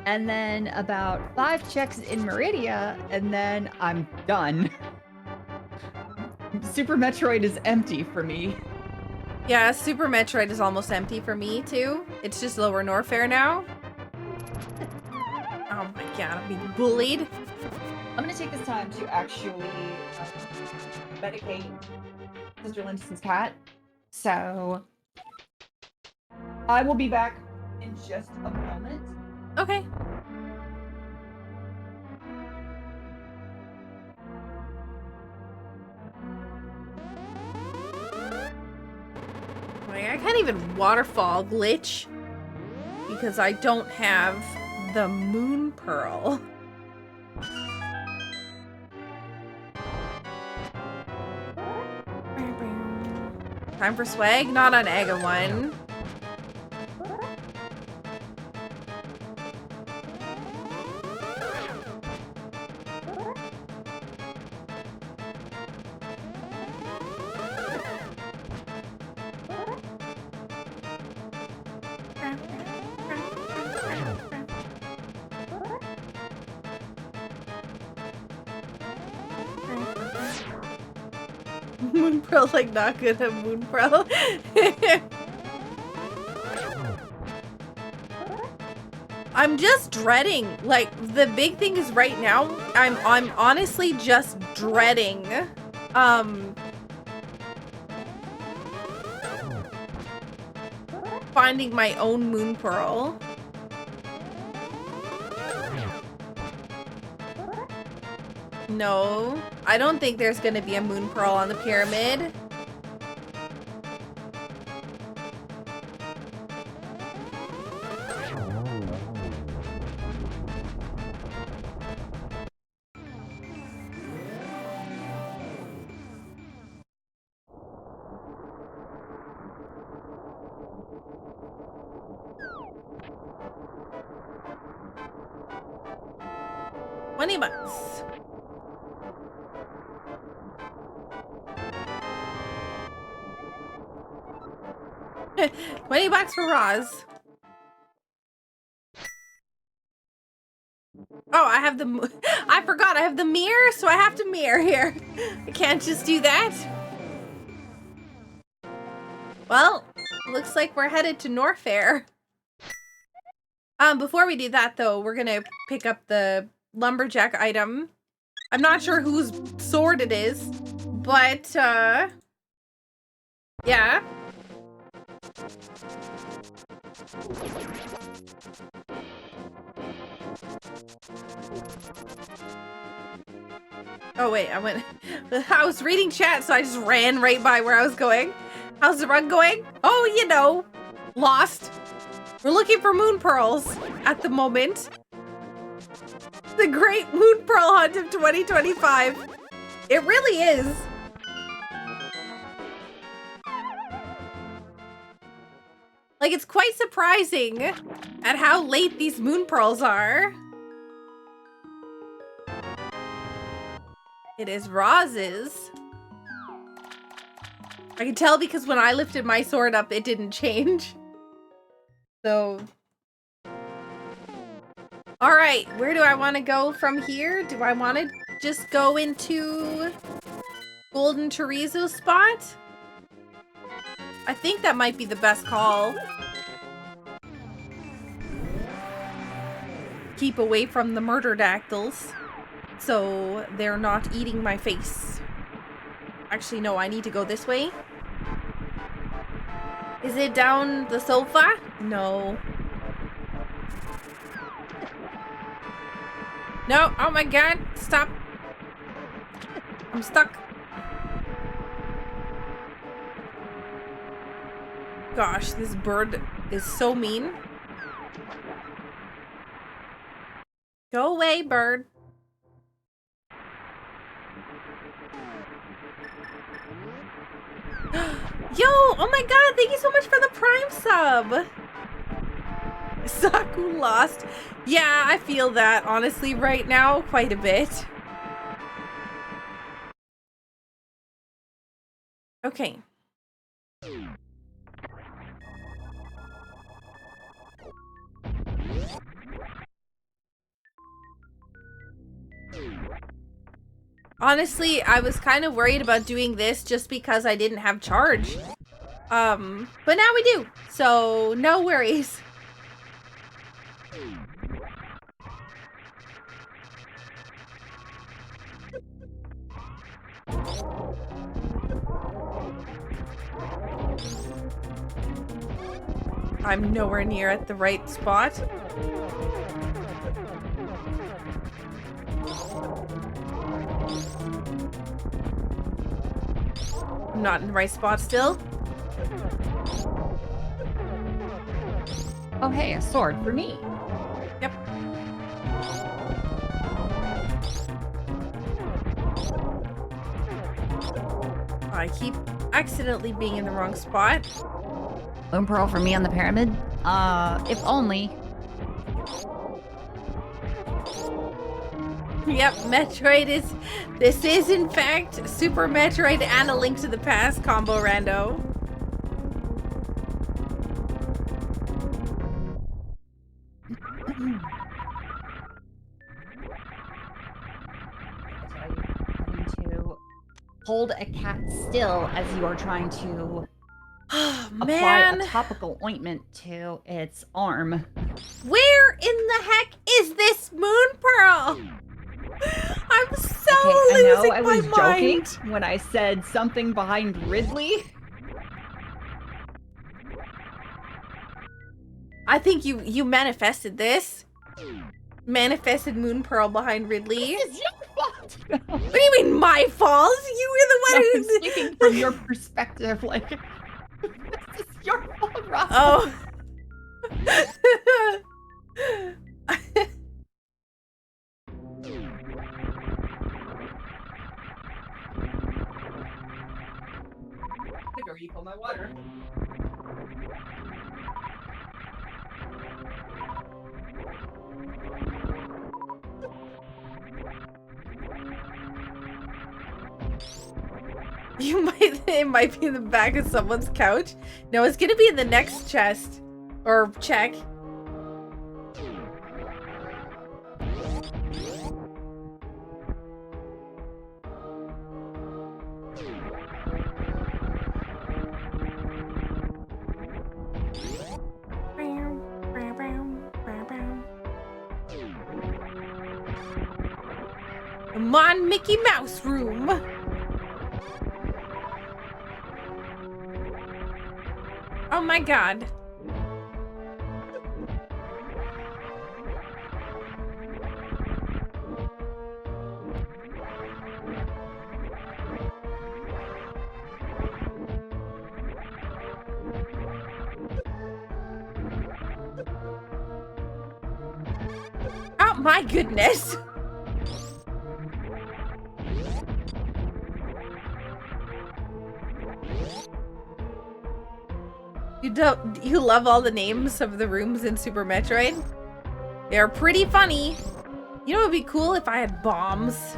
and then about 5 checks in Meridia, and then I'm done. Super Metroid is empty for me. Yeah, Super Metroid is almost empty for me, too. It's just Lower Norfair now. Oh my god, I'm being bullied. I'm gonna take this time to actually medicate Sister Lindis's cat. So I will be back in just a moment. Okay. Like, I can't even waterfall glitch because I don't have the Moon Pearl. Time for swag? Not on Aga 1. Moon Pearl, like, not good at Moon Pearl. I'm just dreading, like, the big thing is right now, I'm honestly just dreading, finding my own Moon Pearl. No, I don't think there's gonna be a Moon Pearl on the pyramid. $20. 20 bucks for Roz. Oh, I have the... I forgot I have the mirror, so I have to mirror here. I can't just do that. Well, looks like we're headed to Norfair. Before we do that, though, we're gonna pick up the lumberjack item. I'm not sure whose sword it is, But, yeah. Oh wait, I went. I was reading chat, so I just ran right by where I was going. How's the run going? Oh, you know, lost. We're looking for moon pearls at the moment. The great moon pearl hunt of 2025. It really is. Like, it's quite surprising at how late these moon pearls are. It is Roz's. I can tell because when I lifted my sword up, it didn't change. So... Alright, where do I want to go from here? Do I want to just go into Golden Chorizo's spot? I think that might be the best call. Keep away from the murder dactyls, so they're not eating my face. Actually, no, I need to go this way. Is it down the sofa? No. No, oh my god, stop. I'm stuck. Gosh, this bird is so mean. Go away, bird. Yo, oh my god, thank you so much for the Prime sub. Saku lost. Yeah, I feel that, honestly, right now, quite a bit. Okay. Honestly, I was kind of worried about doing this just because I didn't have charge. But now we do, so no worries. I'm nowhere near at the right spot. I'm not in the right spot still. Oh, hey, a sword for me. Yep. I keep accidentally being in the wrong spot. Moon pearl for me on the pyramid? If only. Yep, Metroid is... This is, in fact, Super Metroid and a Link to the Past combo rando. To hold a cat still as you are trying to apply Man, a topical ointment to its arm. where in the heck is this moon pearl? I'm so losing I my was joking mind. when I said something behind Ridley. I think you manifested this. Manifested moon pearl behind Ridley. This is your fault. What do you mean my fault? You were the one I'm who's speaking from your perspective. Like, this is your fault, Ross. Oh. Go refill my water. It might be in the back of someone's couch. No, it's gonna be in the next chest. Or check. Come on, Mickey Mouse room. Oh my god. Oh my goodness. You love all the names of the rooms in Super Metroid? They're pretty funny. You know what would be cool if I had bombs?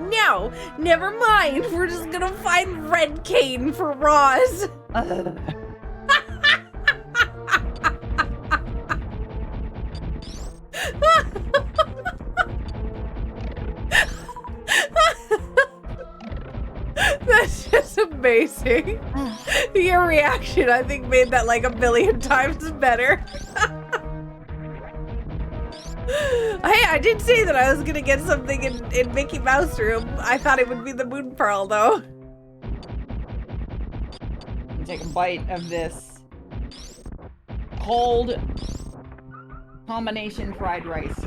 No, never mind. We're just gonna find Red Cane for Roz. That's just amazing. Your reaction, I think, made that like a billion times better. Hey, I did say that I was gonna get something in Mickey Mouse room. I thought it would be the Moon Pearl, though. Take a bite of this cold combination fried rice.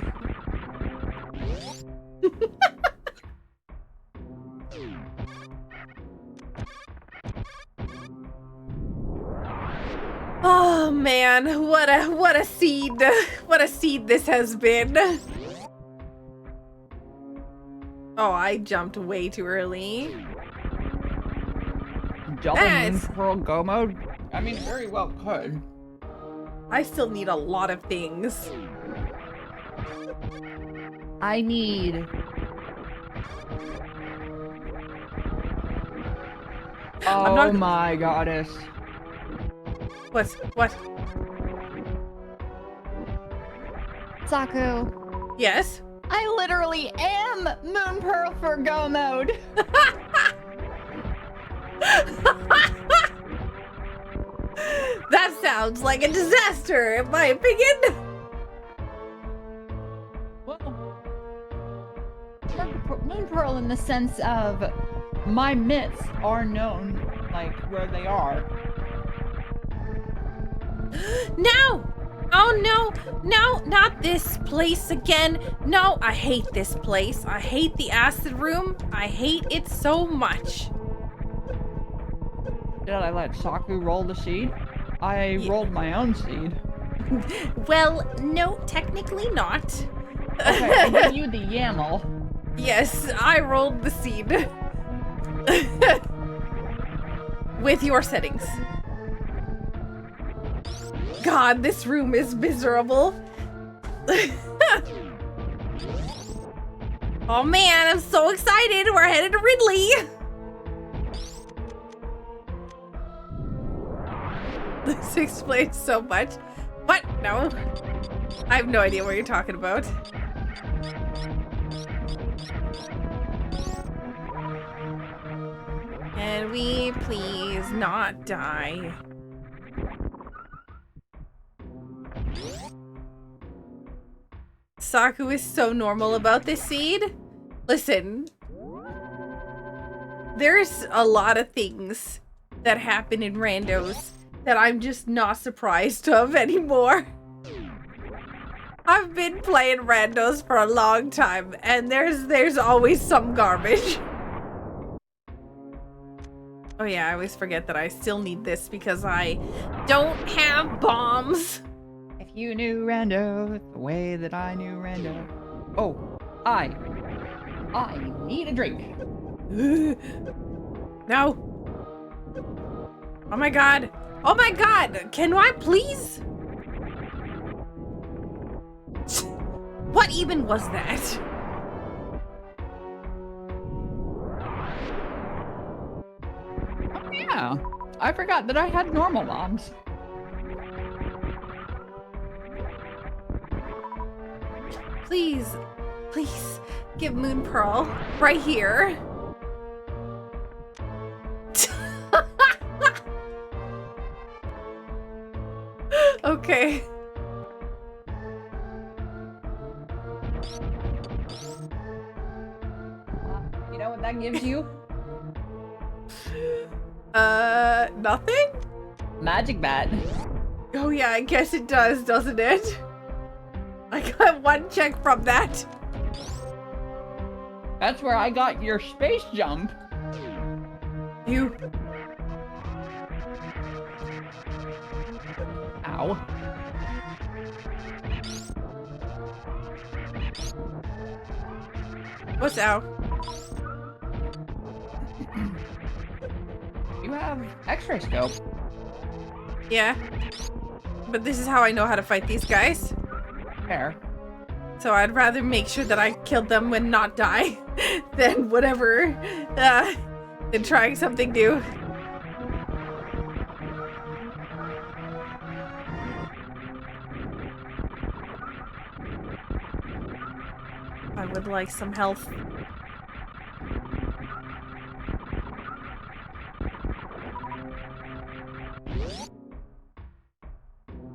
Oh man, what a seed this has been. Oh, I jumped way too early. Jumping Pearl Go mode? I mean, very well could. I still need a lot of things. I need... Oh my goddess. What? Saku. Yes? I literally am Moon Pearl for Go mode. That sounds like a disaster, in my opinion. Well, Moon Pearl in the sense of my mitts are known, like, where they are. No! Oh no! No, not this place again. No, I hate this place. I hate the acid room. I hate it so much. Did I let Saku roll the seed? I rolled my own seed. Well, no, technically not. Okay, I gave you the YAML. Yes, I rolled the seed. With your settings. God, this room is miserable. Oh man, I'm so excited. We're headed to Ridley. This explains so much. What? No. I have no idea what you're talking about. Can we please not die? Saku is so normal about this seed. Listen, there's a lot of things that happen in randos that I'm just not surprised of anymore. I've been playing randos for a long time, and there's always some garbage. Oh yeah, I always forget that I still need this because I don't have bombs. If you knew Rando the way that I knew Rando. Oh, I need a drink. No. Oh my god. Oh my god. Can I please? What even was that? Oh yeah, I forgot that I had normal bombs. Please, please give Moon Pearl right here. Okay. You know what that gives you? Nothing? Magic bat. Oh yeah, I guess it does, doesn't it? I got one check from that. That's where I got your space jump. You. Ow. What's out? You have X-ray scope. Yeah. But this is how I know how to fight these guys. Fair. So I'd rather make sure that I killed them and not die than whatever, than trying something new. I would like some health.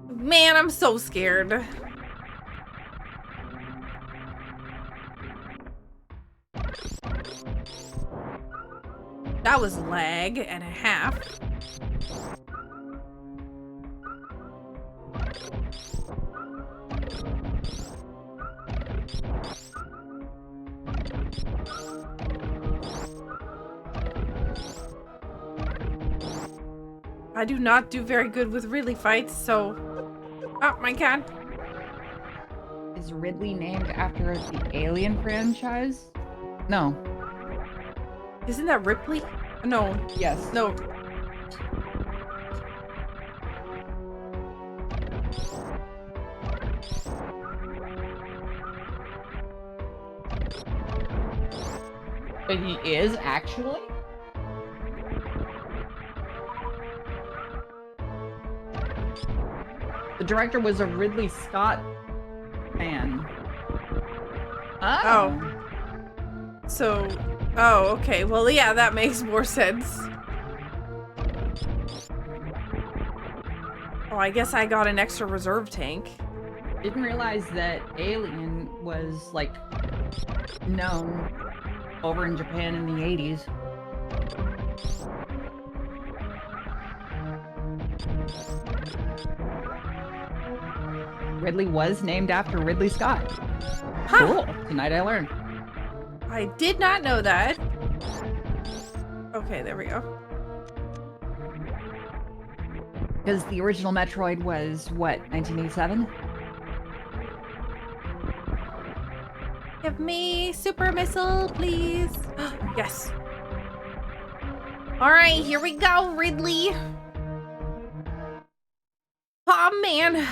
Man, I'm so scared. That was lag and a half. I do not do very good with Ridley fights, so... Oh my god. Is Ridley named after the Alien franchise? No. Isn't that Ripley? No. Yes. No. But he is actually? The director was a Ridley Scott fan. Oh. So... Oh, okay. Well, yeah, that makes more sense. Oh, I guess I got an extra reserve tank. Didn't realize that Alien was, like, known over in Japan in the 80s. Ridley was named after Ridley Scott. Huh. Cool. Tonight I learned. I did not know that. Okay, there we go. Because the original Metroid was, what, 1987? Give me super missile, please. Yes. All right, here we go, Ridley. Oh, man.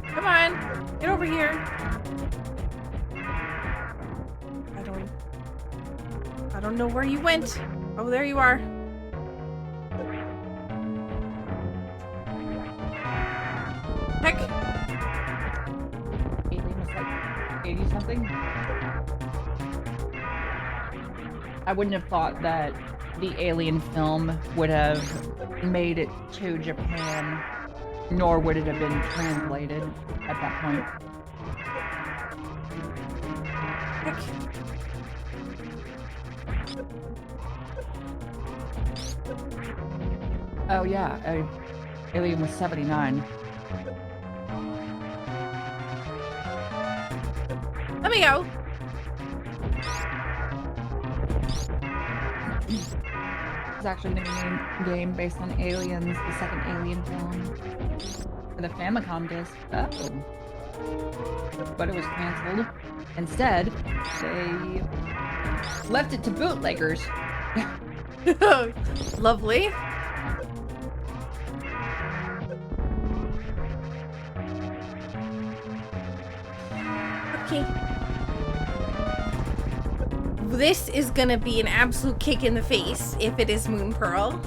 Come on, get over here. I don't know where you went. Oh, there you are. Heck. Alien was like 80 something. I wouldn't have thought that the Alien film would have made it to Japan, nor would it have been translated at that point. Heck. Oh yeah, Alien was 79. Let me go. It's actually the main game based on Aliens, the second Alien film. For the Famicom disc. Oh. But it was cancelled. Instead, they left it to bootleggers. Lovely. Okay. This is gonna be an absolute kick in the face if it is Moon Pearl.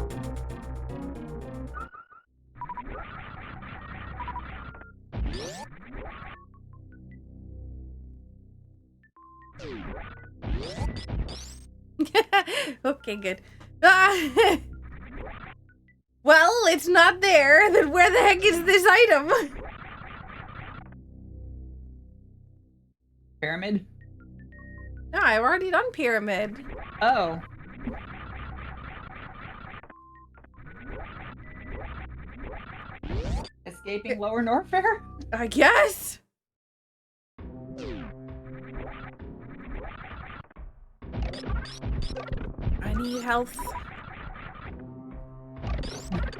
Okay, good. Ah! Well, it's not there. Then where the heck is this item? Pyramid? No, I've already done pyramid. Oh. Escaping Lower Norfair? I guess. I need health.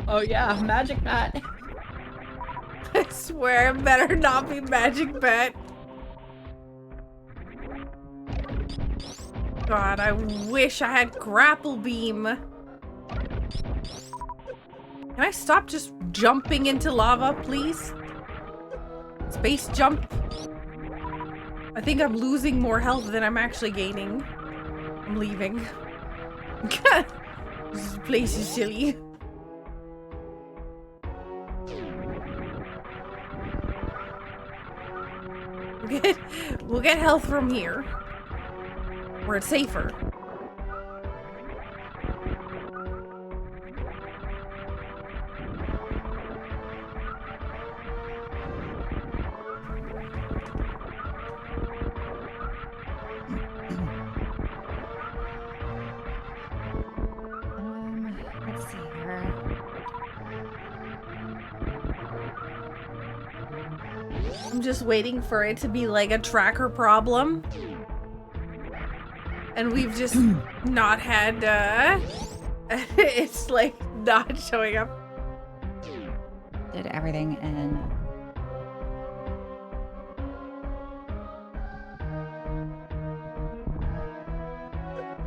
Oh yeah, magic bat. I swear it better not be magic bat. God, I wish I had grapple beam. Can I stop just jumping into lava, please? Space jump. I think I'm losing more health than I'm actually gaining. I'm leaving. This place is silly. We'll get health from here. Where it's safer. Let's see here. I'm just waiting for it to be like a tracker problem. And we've just not had, it's like not showing up. Did everything in.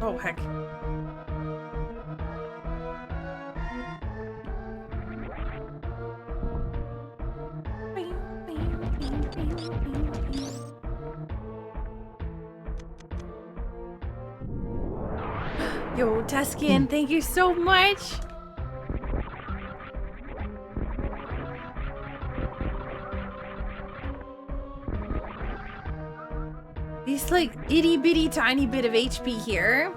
Oh, heck. Yo, Tuscan, thank you so much. These like itty bitty tiny bit of HP here.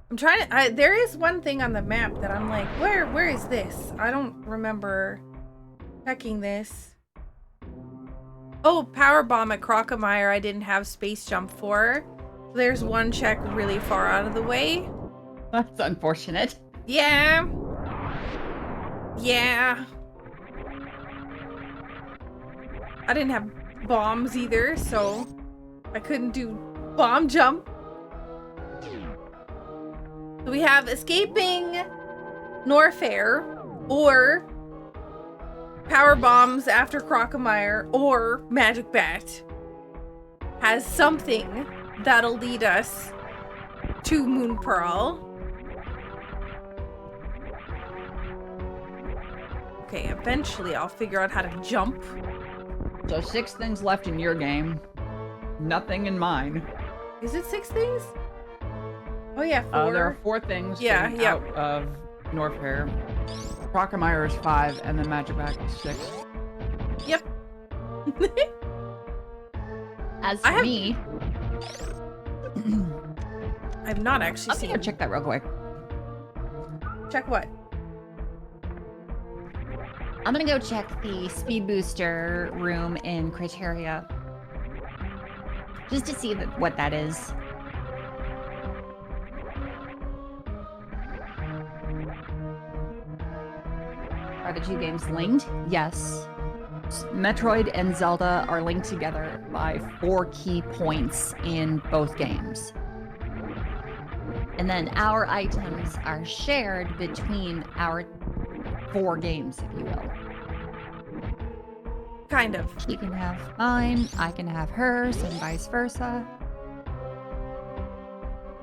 I'm trying to, there is one thing on the map that I'm like, where is this? I don't remember checking this. Oh, power bomb at Crocomire I didn't have space jump for. There's one check really far out of the way. That's unfortunate. Yeah. Yeah. I didn't have bombs either, so I couldn't do bomb jump. So we have escaping Norfair, or power bombs after Crocomire, or Magic Bat has something that'll lead us to Moon Pearl. Okay, eventually I'll figure out how to jump. So 6 things left in your game. Nothing in mine. Is it 6 things? Oh yeah, 4. There are 4 things Yeah. out of Norfair. Crocomire is 5, and then Magic Bat is 6. Yep. As for me... I've not actually seen. I'll check that real quick. Check what? I'm gonna go check the speed booster room in Criteria. Just to see what that is. Are the 2 games linked? Yes. Metroid and Zelda are linked together by 4 key points in both games. And then our items are shared between our 4 games, if you will. Kind of. She can have mine, I can have hers, and vice versa.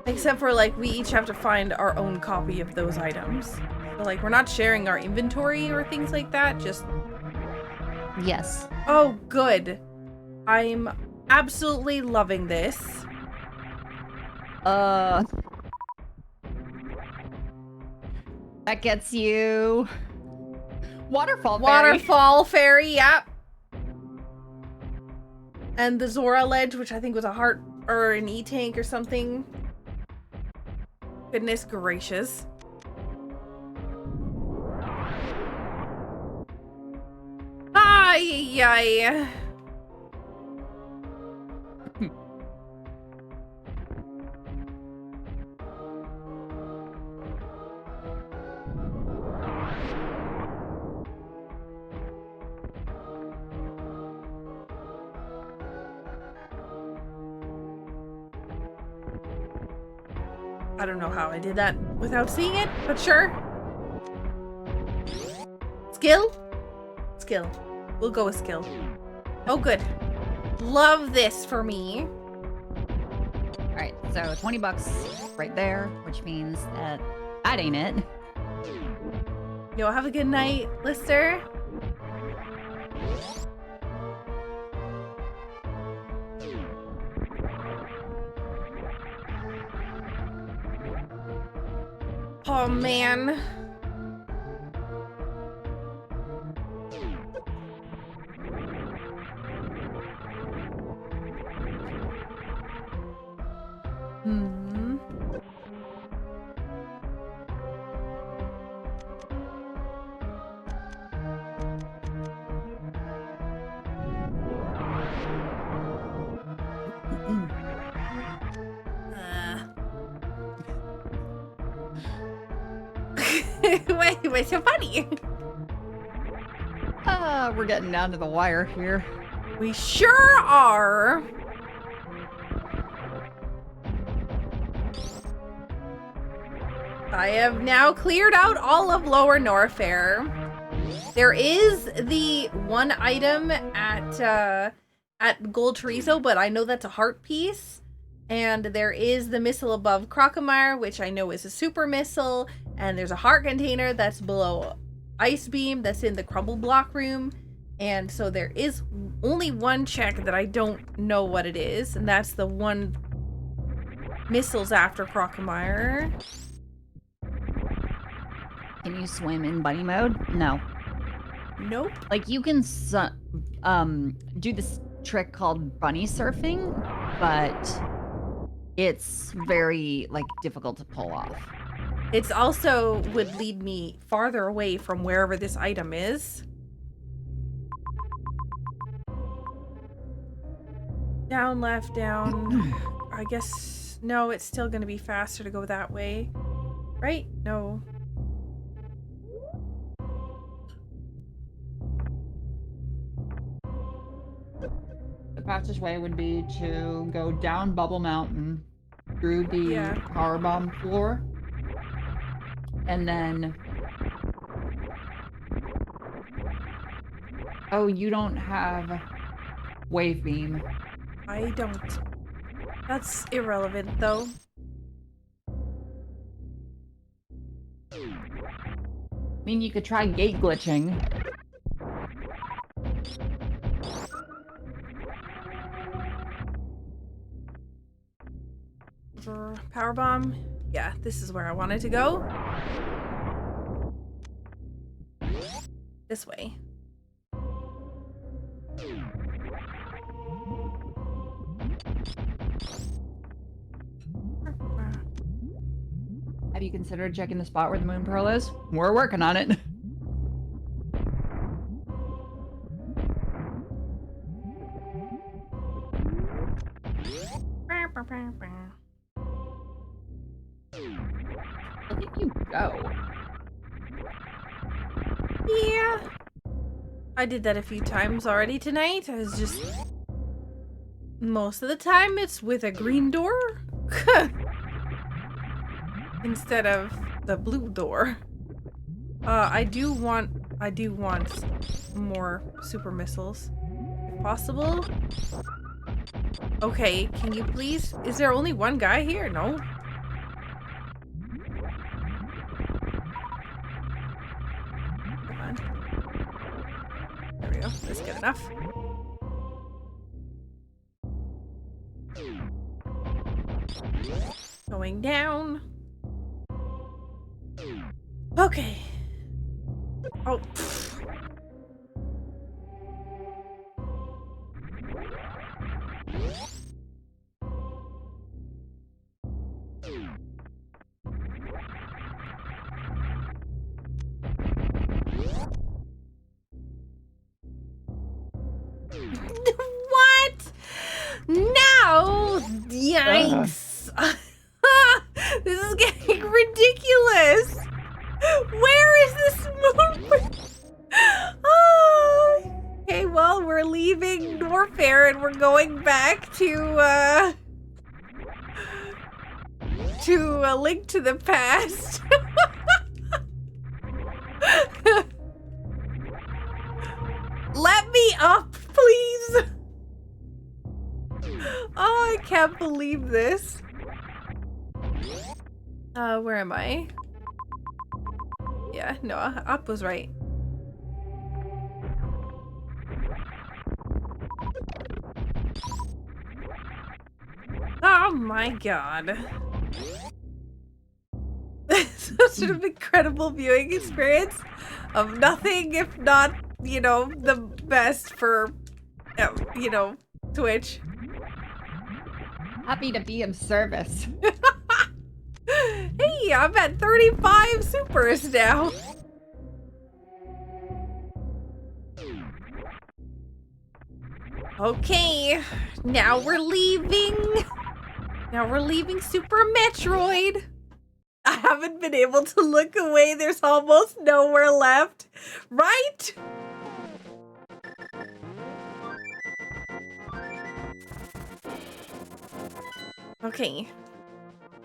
Except for, like, we each have to find our own copy of those items. So, like, we're not sharing our inventory or things like that, just... Yes. Oh, good. I'm absolutely loving this. That gets you Waterfall Fairy. Waterfall Fairy, yep. And the Zora ledge, which I think was a heart or an E-tank or something. Goodness gracious. Ay, ay. I don't know how I did that without seeing it, but sure. Skill? Skill. We'll go with skill. Oh, good. Love this for me. All right, so 20 bucks right there, which means that ain't it. Yo, have a good night, Lister. Oh, man. Hmm. What's so funny? We're getting down to the wire here. We sure are. I have now cleared out all of Lower Norfair. There is the one item at Gold Chorizo, but I know that's a heart piece. And there is the missile above Crocomire, which I know is a super missile. And there's a heart container that's below Ice Beam that's in the crumble block room. And so there is only one check that I don't know what it is. And that's the one missiles after Crocomire. Can you swim in bunny mode? No. Nope. Like you can do this trick called bunny surfing, but it's very like difficult to pull off. It's also would lead me farther away from wherever this item is. Down, left, down. I guess, no, it's still going to be faster to go that way. Right? No. The fastest way would be to go down Bubble Mountain through the power bomb floor, and then oh, you don't have wave beam. I don't. That's irrelevant, though. I mean, you could try gate glitching. Power bomb. Yeah, this is where I wanted to go. This way. Have you considered checking the spot where the moon pearl is? We're working on it. Look at you go. Yeah. I did that a few times already tonight. I was just... Most of the time it's with a green door. Instead of the blue door. I do want more super missiles. If possible. Okay, can you please? Is there only one guy here? No. Come on. There we go. That's good enough. Going down. Okay. Oh. Pfft. What? Now? Yikes. This is getting ridiculous. Where is this movement? Okay, well, we're leaving Norfair and we're going back to A Link to the Past. Let me up, please. Oh, I can't believe this. Where am I? Yeah, no, up was right. Oh my god. Such an incredible viewing experience of nothing if not, you know, the best for, you know, Twitch. Happy to be of service. Hey, I'm at 35 supers now. Okay, now we're leaving. Now we're leaving Super Metroid. I haven't been able to look away. There's almost nowhere left. Right? Okay.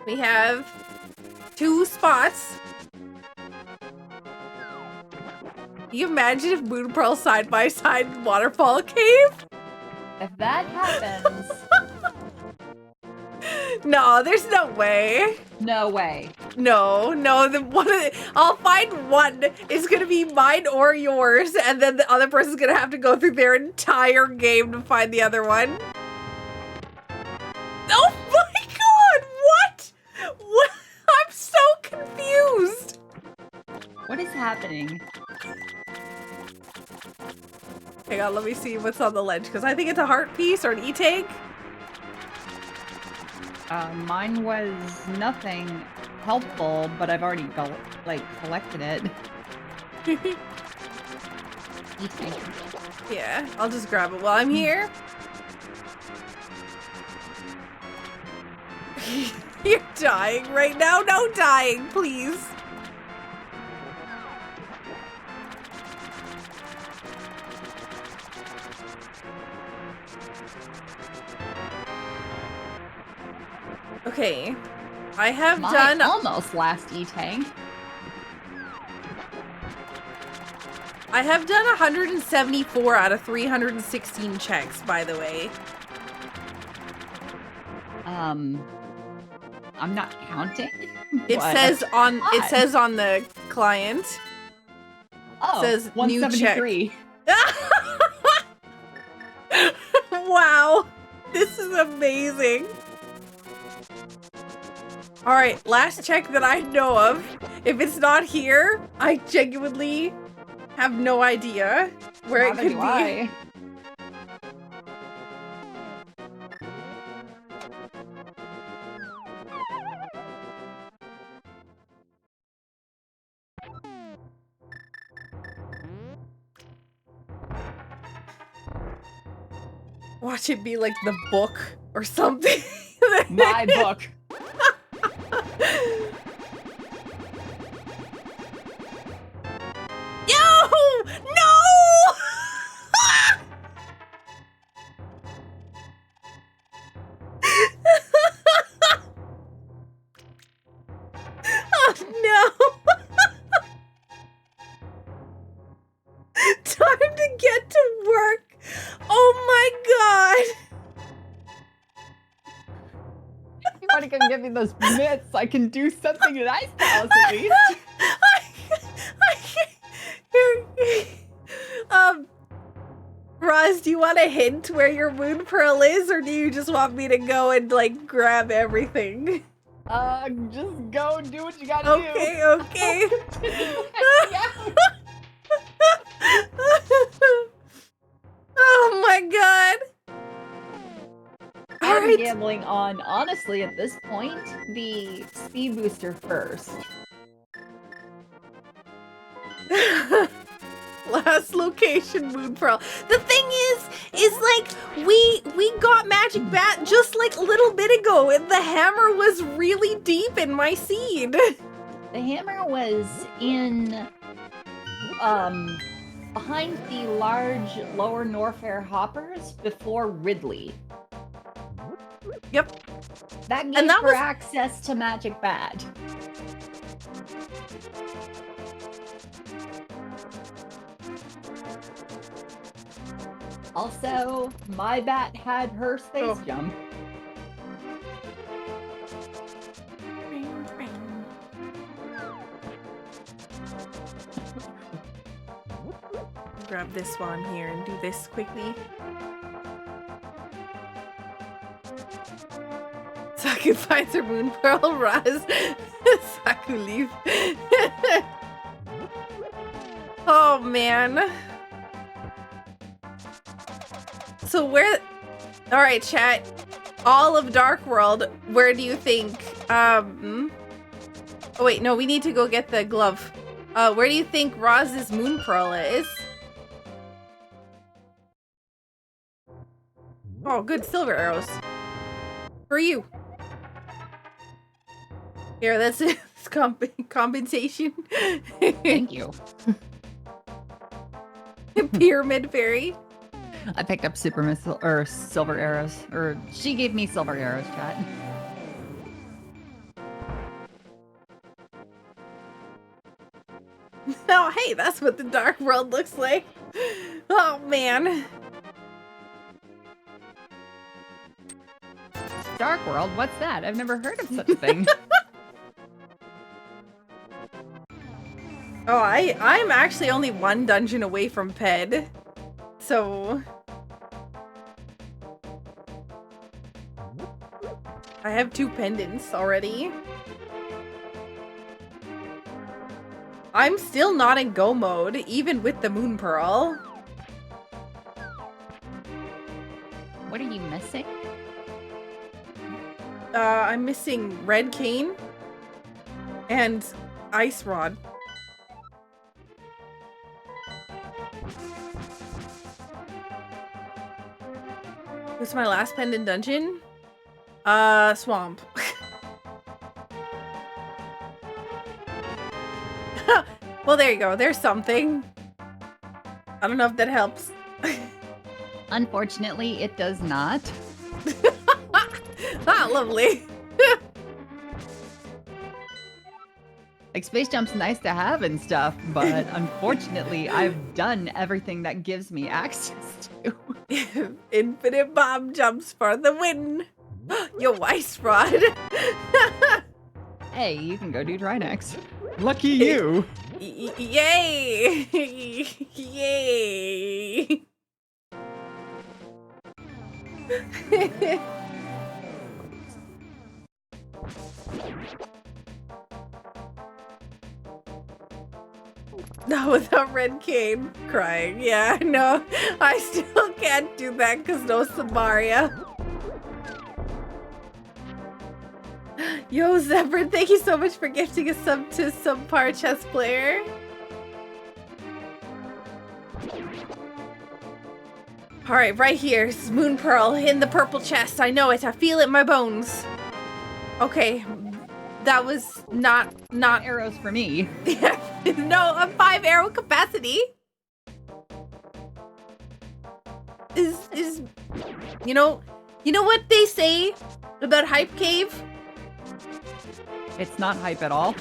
We have 2 spots. Can you imagine if Moon Pearl side by side in Waterfall Cave? If that happens... No, there's no way. No way. No, I'll find one. It's gonna be mine or yours, and then the other person's gonna have to go through their entire game to find the other one. Oh my god, what? What? I'm so confused. What is happening? Hang on, let me see what's on the ledge, because I think it's a heart piece or an E-tank. Mine was nothing helpful, but I've already collected it. E-tank. Yeah, I'll just grab it while I'm here. You're dying right now. No dying, please. Okay, I have done almost last E-tank. I have done 174 out of 316 checks, by the way. I'm not counting. It says on the client. Oh, it says 173. New check. Wow, this is amazing. All right, last check that I know of. If it's not here, I genuinely have no idea where it could be. Watch it be like the book or something. My book. No! Oh no! Time to get to work. Oh my god! You want to come give me those mitts? I can do something at Ice Palace at least. Roz, do you want a hint where your Moon Pearl is, or do you just want me to go and, like, grab everything? Just go do what you gotta Okay, okay. Oh my god. I'm Alright. gambling on, honestly, at this point, the speed booster first. Last location, Moon Pearl. The thing is like we got Magic Bat just like a little bit ago, and the hammer was really deep in my seed. The hammer was in, behind the large lower Norfair hoppers before Ridley. Yep. That gave And that her was access to Magic Bat. Also, my bat had her space jump. Grab this while I'm here and do this quickly. Saku finds her Moon Pearl, Raz. Saku leave. Oh man. So where... Alright, chat. All of Dark World, where do you think... Oh wait, no, we need to go get the glove. Where do you think Roz's Moon Pearl is? Oh, good silver arrows. For you. Here, that's it. Compensation. Thank you. Pyramid Fairy. I picked up super missile or silver arrows, or she gave me silver arrows, chat. Oh, hey, that's what the Dark World looks like. Oh, man. Dark World? What's that? I've never heard of such a thing. Oh, I'm actually only one dungeon away from Ped. So... I have 2 pendants already. I'm still not in go mode, even with the Moon Pearl. What are you missing? I'm missing Red Cane and Ice Rod. What's my last pendant dungeon? Swamp. Well, there you go. There's something. I don't know if that helps. Unfortunately, it does not. Ah, lovely. Like, space jump's nice to have and stuff, but unfortunately, I've done everything that gives me access to. Infinite bomb jumps for the win. Yo, Ice Rod. Hey, you can go do Trinex. Lucky you. Yay! Yay! No, without Red Cane crying. Yeah, no, I still can't do that because no Samaria. Yo, Zebra, thank you so much for gifting a sub to Subpar Chess Player. Alright, right here. This is Moon Pearl in the purple chest. I know it. I feel it in my bones. Okay. That was not Arrows for me. no, a 5 arrow capacity. Is you know what they say about Hype Cave? It's not hype at all.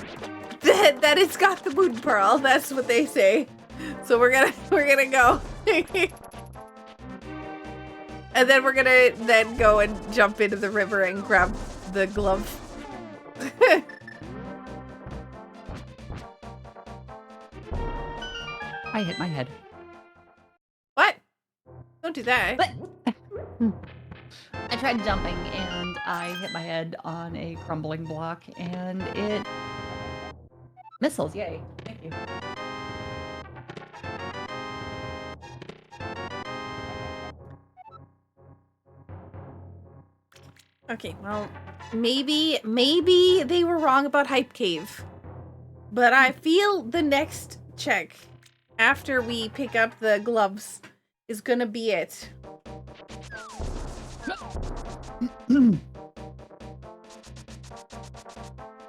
That it's got the Moon Pearl. That's what they say. So we're gonna go. And then we're gonna then go and jump into the river and grab the glove. I hit my head. What? Don't do that. But I tried jumping and I hit my head on a crumbling block and it missiles. Yay. Thank you. Okay, well, maybe they were wrong about Hype Cave. But I feel the next check after we pick up the gloves is gonna be it.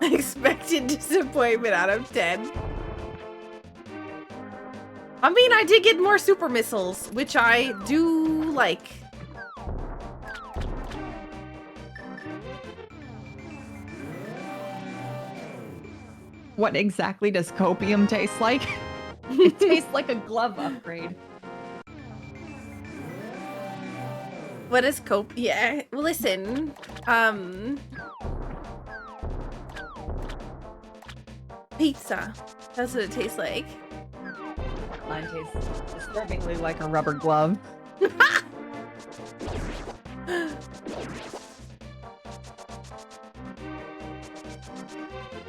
Expected disappointment out of 10. I mean, I did get more super missiles, which I do like. What exactly does copium taste like? It tastes like a glove upgrade. What is cope? Yeah, well, listen. Pizza. That's what it tastes like. Mine tastes disturbingly like a rubber glove.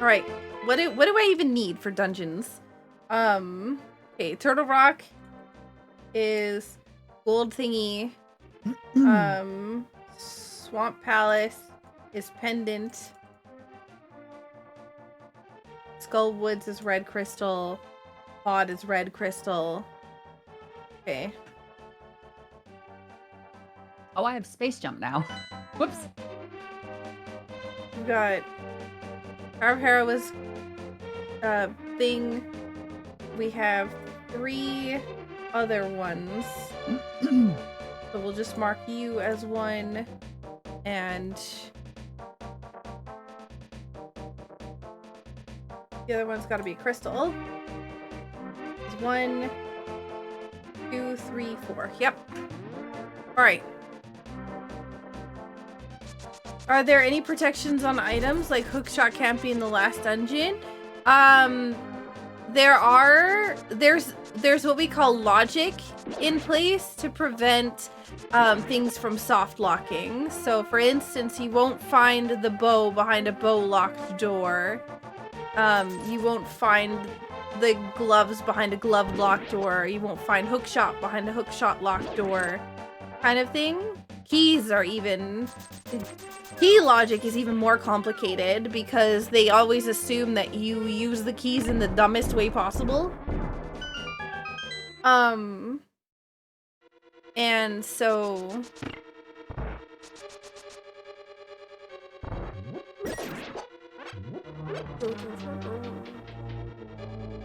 All right. What do I even need for dungeons? Okay, Turtle Rock is gold thingy. Swamp Palace is pendant. Skull Woods is red crystal. Pod is red crystal. Okay. Oh, I have space jump now. Whoops. We got Carvhara was thing. We have 3 other ones. So we'll just mark you as one, and the other one's got to be crystal. It's 1, 2, 3, 4. Yep. All right. Are there any protections on items like hookshot can't be in the last dungeon? There's what we call logic in place to prevent things from soft locking. So for instance, you won't find the bow behind a bow locked door. You won't find the gloves behind a glove locked door. You won't find hookshot behind a hookshot locked door, kind of thing. Keys are even... Key logic is even more complicated because they always assume that you use the keys in the dumbest way possible. And so...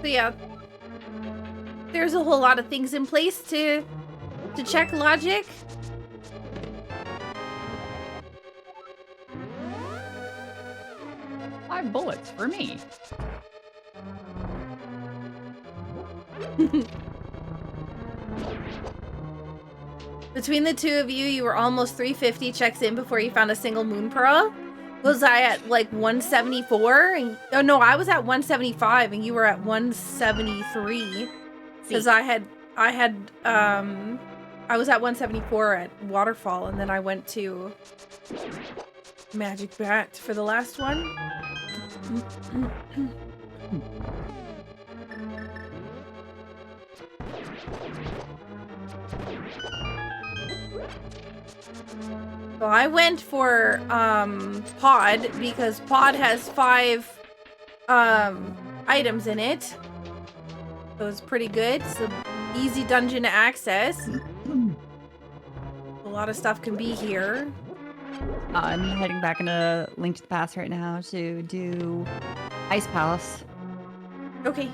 So yeah, there's a whole lot of things in place to check logic. Five bullets for me. Between the two of you, you were almost 350 checks in before you found a single moon pearl. Was I at like 174? And, oh no, I was at 175 and you were at 173. Because I was at 174 at Waterfall, and then I went to Magic Bat for the last one. So I went for Pod because Pod has 5 items in it. So it's pretty good. It's an easy dungeon to access. A lot of stuff can be here. I'm heading back into Link to the Past right now to do Ice Palace. Okay.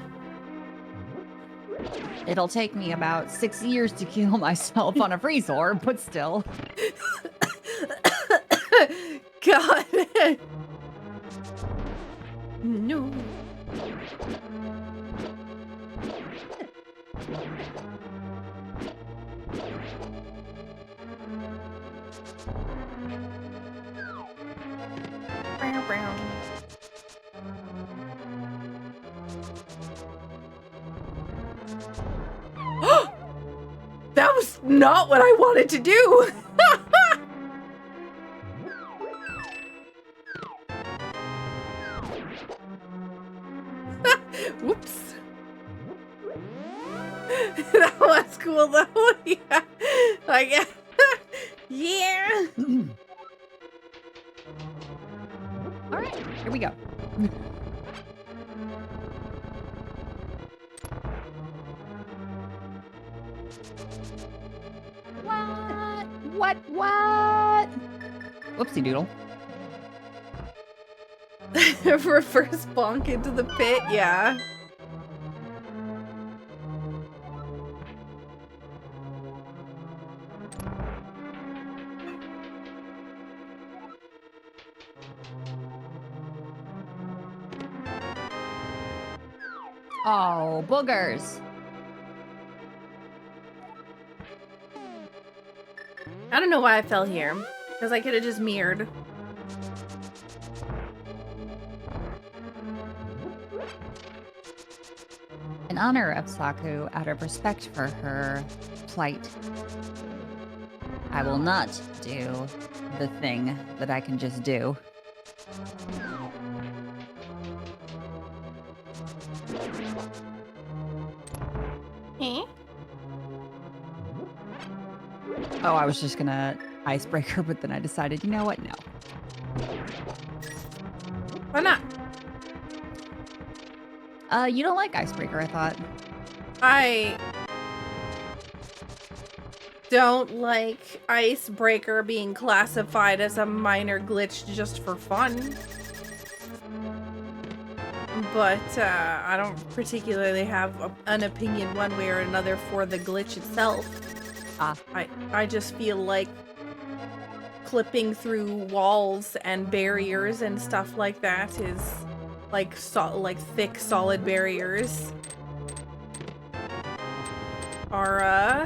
It'll take me about 6 years to kill myself on a freeze orb, but still. God. No. That was not what I wanted to do. Whoops. That was cool though. Yeah. Like, yeah. All right, here we go. What? Whoopsie doodle. Reverse bonk into the pit, yeah. Oh, boogers. I don't know why I fell here. Because I could have just mirrored. In honor of Saku, out of respect for her plight, I will not do the thing that I can just do. Eh? Oh, I was just gonna icebreaker, but then I decided, you know what? No. Why not? You don't like icebreaker, I thought. I don't like icebreaker being classified as a minor glitch just for fun. But I don't particularly have an opinion one way or another for the glitch itself. I just feel like clipping through walls and barriers and stuff like that is like thick solid barriers are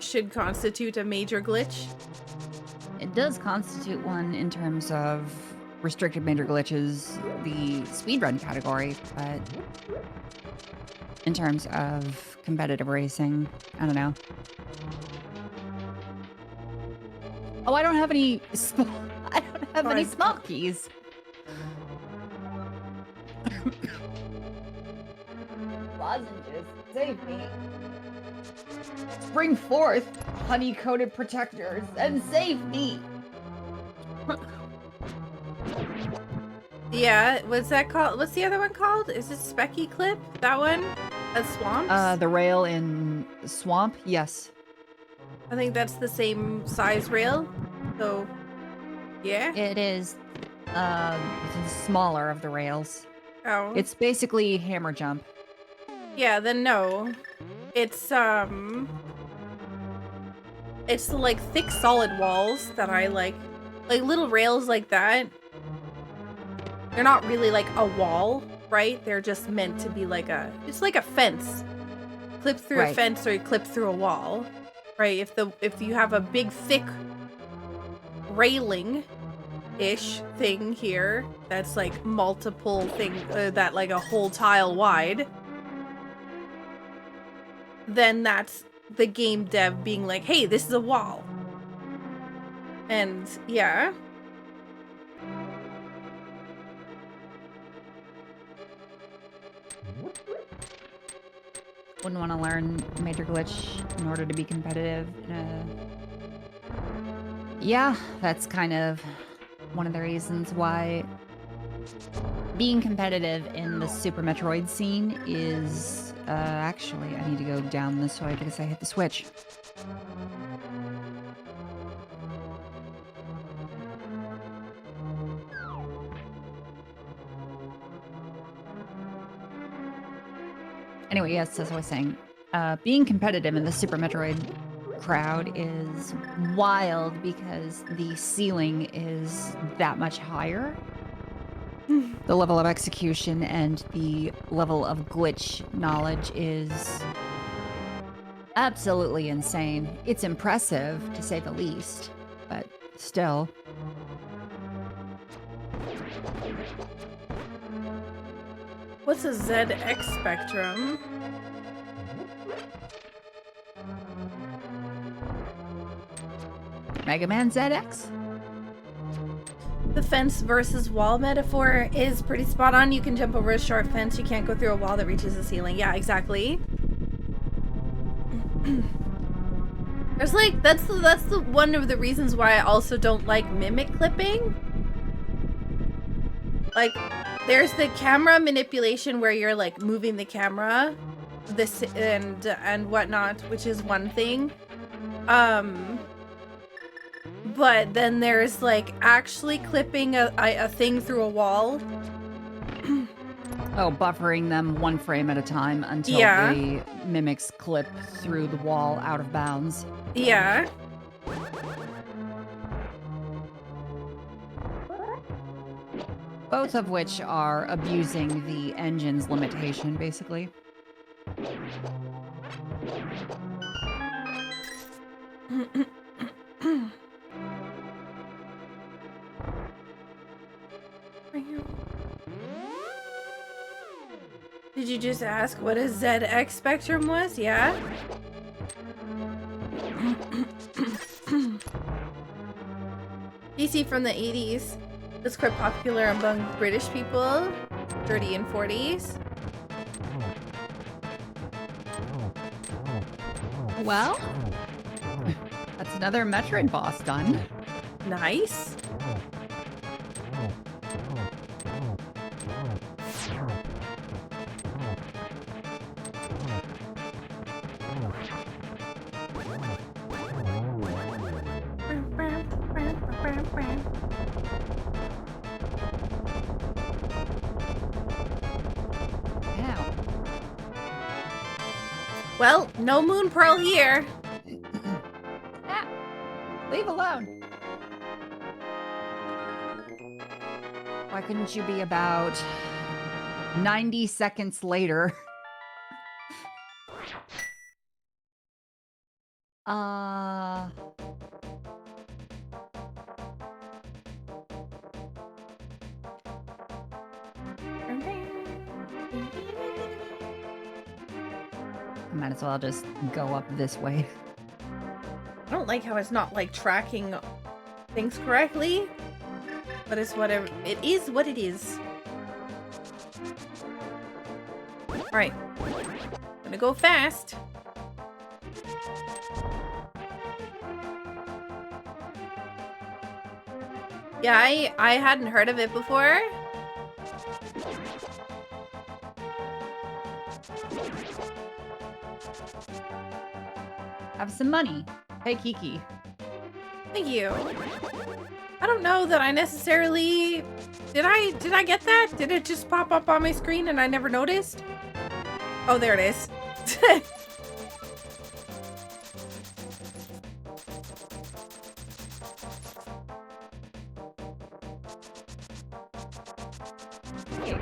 should constitute a major glitch. It does constitute one in terms of restricted major glitches, the speedrun category, but in terms of competitive racing, I don't know. Oh, I don't have any any small keys. Lozenges, save me. Bring forth honey-coated protectors and save me. Yeah, what's that called? What's the other one called? Is it Specky Clip? That one? At Swamps? The rail in Swamp, yes. I think that's the same size rail. So, yeah. It is, it's smaller of the rails. Oh. It's basically hammer jump. Yeah, then no. It's like thick solid walls that I like little rails like that. They're not really like a wall, right? They're just meant to be like it's like a fence. Clip through a fence or you clip through a wall, right? If you have a big thick railing-ish thing here that's like multiple that like a whole tile wide, then that's the game dev being like, hey, this is a wall. And yeah. Wouldn't want to learn major glitch in order to be competitive. Yeah, that's kind of one of the reasons why being competitive in the Super Metroid scene is... actually, I need to go down this way because I hit the switch. Anyway, yes, as I was saying, being competitive in the Super Metroid crowd is wild because the ceiling is that much higher. The level of execution and the level of glitch knowledge is absolutely insane. It's impressive, to say the least, but still. What's a ZX spectrum? Mega Man ZX? The fence versus wall metaphor is pretty spot on. You can jump over a short fence. You can't go through a wall that reaches the ceiling. Yeah, exactly. There's like that's the one of the reasons why I also don't like mimic clipping. Like, there's the camera manipulation where you're like moving the camera, this and whatnot, which is one thing. But then there's like actually clipping a thing through a wall. Oh, buffering them one frame at a time until the mimics clip through the wall out of bounds. Yeah. Both of which are abusing the engine's limitation, basically. Did you just ask what a ZX Spectrum was? Yeah. PC from the 80s. It's quite popular among British people, 30 and 40s. Well, that's another Metroid boss done. Nice. Well, no moon pearl here. Ah, leave alone. Why couldn't you be about 90 seconds later? Might as well just go up this way. I don't like how it's not like tracking things correctly, but it's whatever. It is what it is. All right, gonna go fast. Yeah, I hadn't heard of it before. Have some money. Hey, Kiki. Thank you. I don't know that I necessarily... Did I get that? Did it just pop up on my screen and I never noticed? Oh, there it is.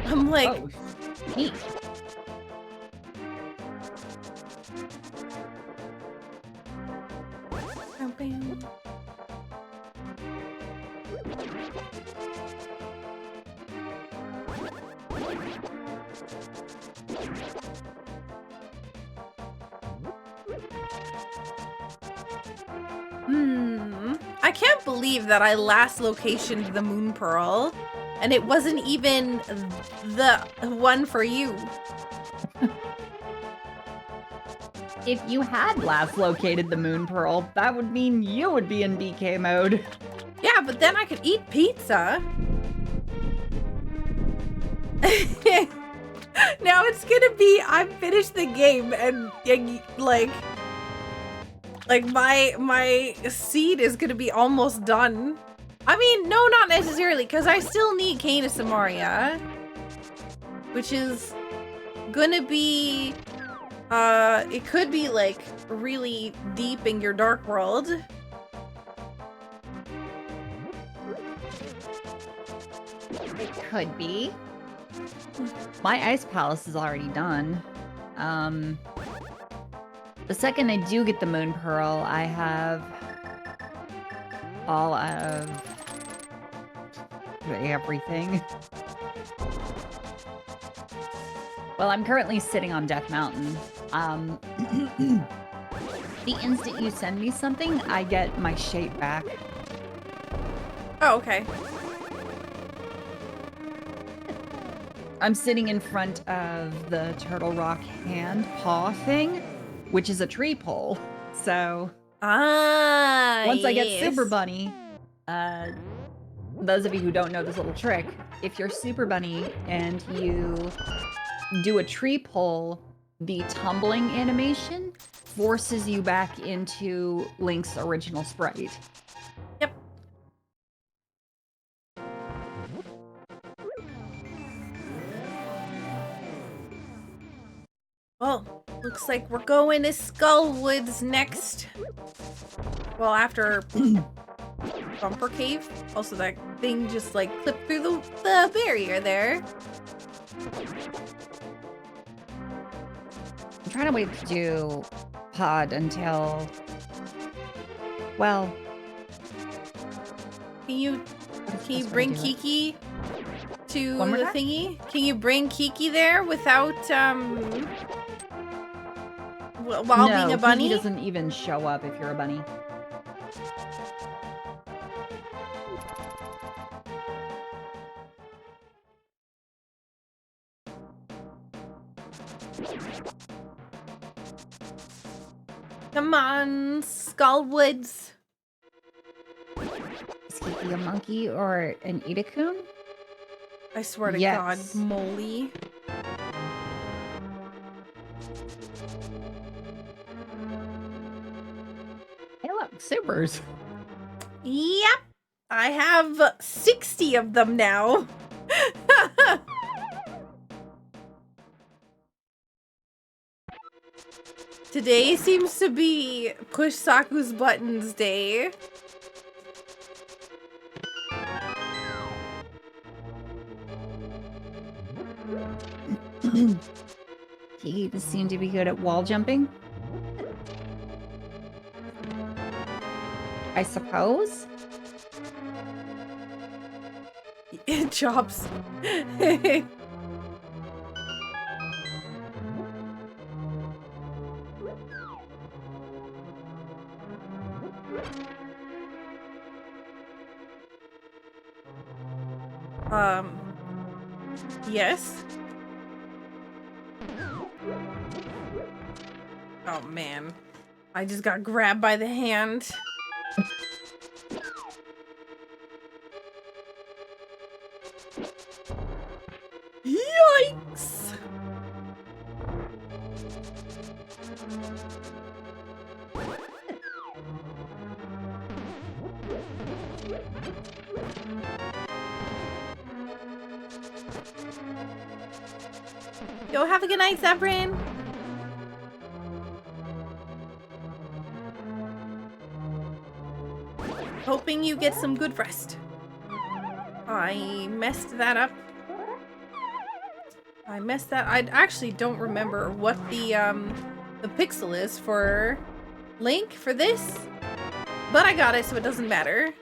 I'm like... Oh, neat. I can't believe that I last locationed the moon pearl and it wasn't even the one for you. If you had last located the moon pearl, that would mean you would be in BK mode. Yeah, but then I could eat pizza. Now it's gonna be, I've finished the game and like my seed is gonna be almost done. I mean, no, not necessarily, because I still need Canis Amaria, which is gonna be, it could be like really deep in your dark world. It could be. My Ice Palace is already done. The second I do get the Moon Pearl, I have all of everything. Well, I'm currently sitting on Death Mountain. The instant you send me something, I get my shape back. Oh, okay. I'm sitting in front of the Turtle Rock hand paw thing, which is a tree pole. So once I get Super Yes. Bunny, those of you who don't know this little trick, if you're Super Bunny and you do a tree pull, the tumbling animation forces you back into Link's original sprite. Yep. Well, looks like we're going to Skullwoods next. Well, after Bumper Cave. Also, that thing just like clipped through the barrier there. I'm trying to wait to do pod until, well, Can you bring Kiki to One more the time? thingy? Can you bring Kiki there without while being a bunny? Kiki doesn't even show up if you're a bunny. Come on, Skullwoods. Is Kiki a monkey or an Itakun? I swear to Yes. God, Molly. Hey, look, supers. Yep, I have 60 of them now. Today seems to be push Saku's buttons day. Kiki does seem to be good at wall jumping. I suppose. Chops. Yes. Oh man, I just got grabbed by the hand. Yikes! Yo, have a good night, Zebrin. Hoping you get some good rest. I messed that up. I actually don't remember what the pixel is for Link for this, but I got it, so it doesn't matter.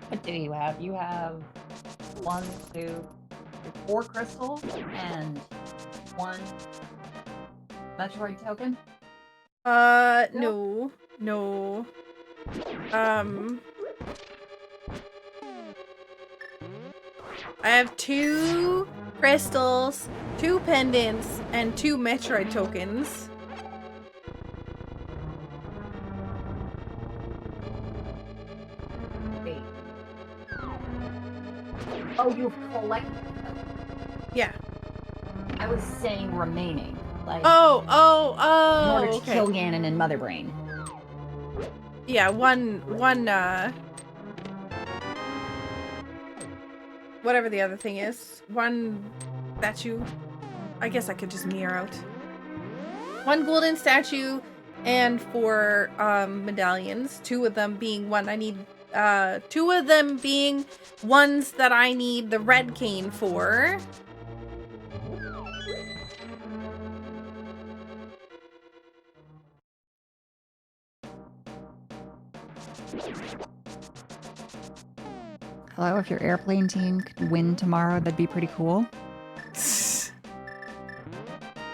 What do you have? You have 1, 2, 4 crystals and 1 Metroid token. No. I have 2 crystals, 2 pendants, and 2 Metroid tokens. Wait. Oh, you've collected them. Yeah. I was saying remaining. Like, Oh, in order to okay. kill Ganon and Mother Brain. Yeah, one, whatever the other thing is. One statue. I guess I could just mirror out. 1 golden statue and 4 medallions. 2 of them being one I need, 2 of them being ones that I need the red cane for. Hello, if your airplane team could win tomorrow, that'd be pretty cool.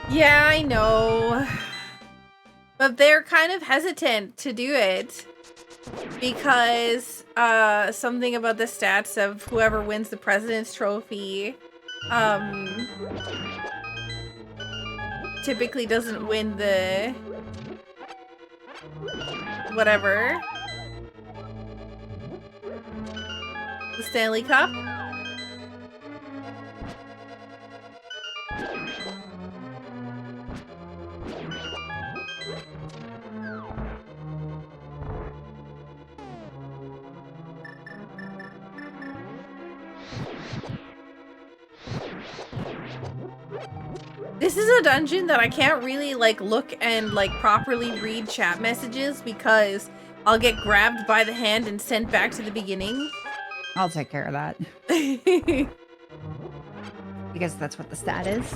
Yeah, I know. But they're kind of hesitant to do it. because something about the stats of whoever wins the president's trophy typically doesn't win the whatever, the Stanley Cup. This is a dungeon that I can't really like look and like properly read chat messages because I'll get grabbed by the hand and sent back to the beginning. I'll take care of that. Because that's what the stat is.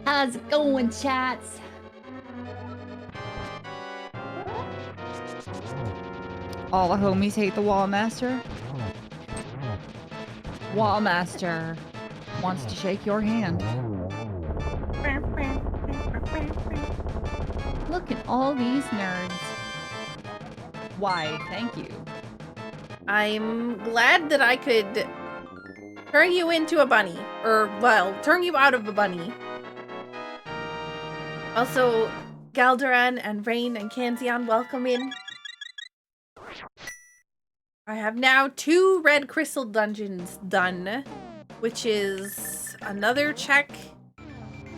How's it going, chats? All the homies hate the Wall Master. Wall Master wants to shake your hand. Look at all these nerds. Why, thank you. I'm glad that I could turn you into a bunny. Or, well, turn you out of a bunny. Also, Galderan and Rain and Kanzian, welcome in. I have now 2 red crystal dungeons done, which is another check.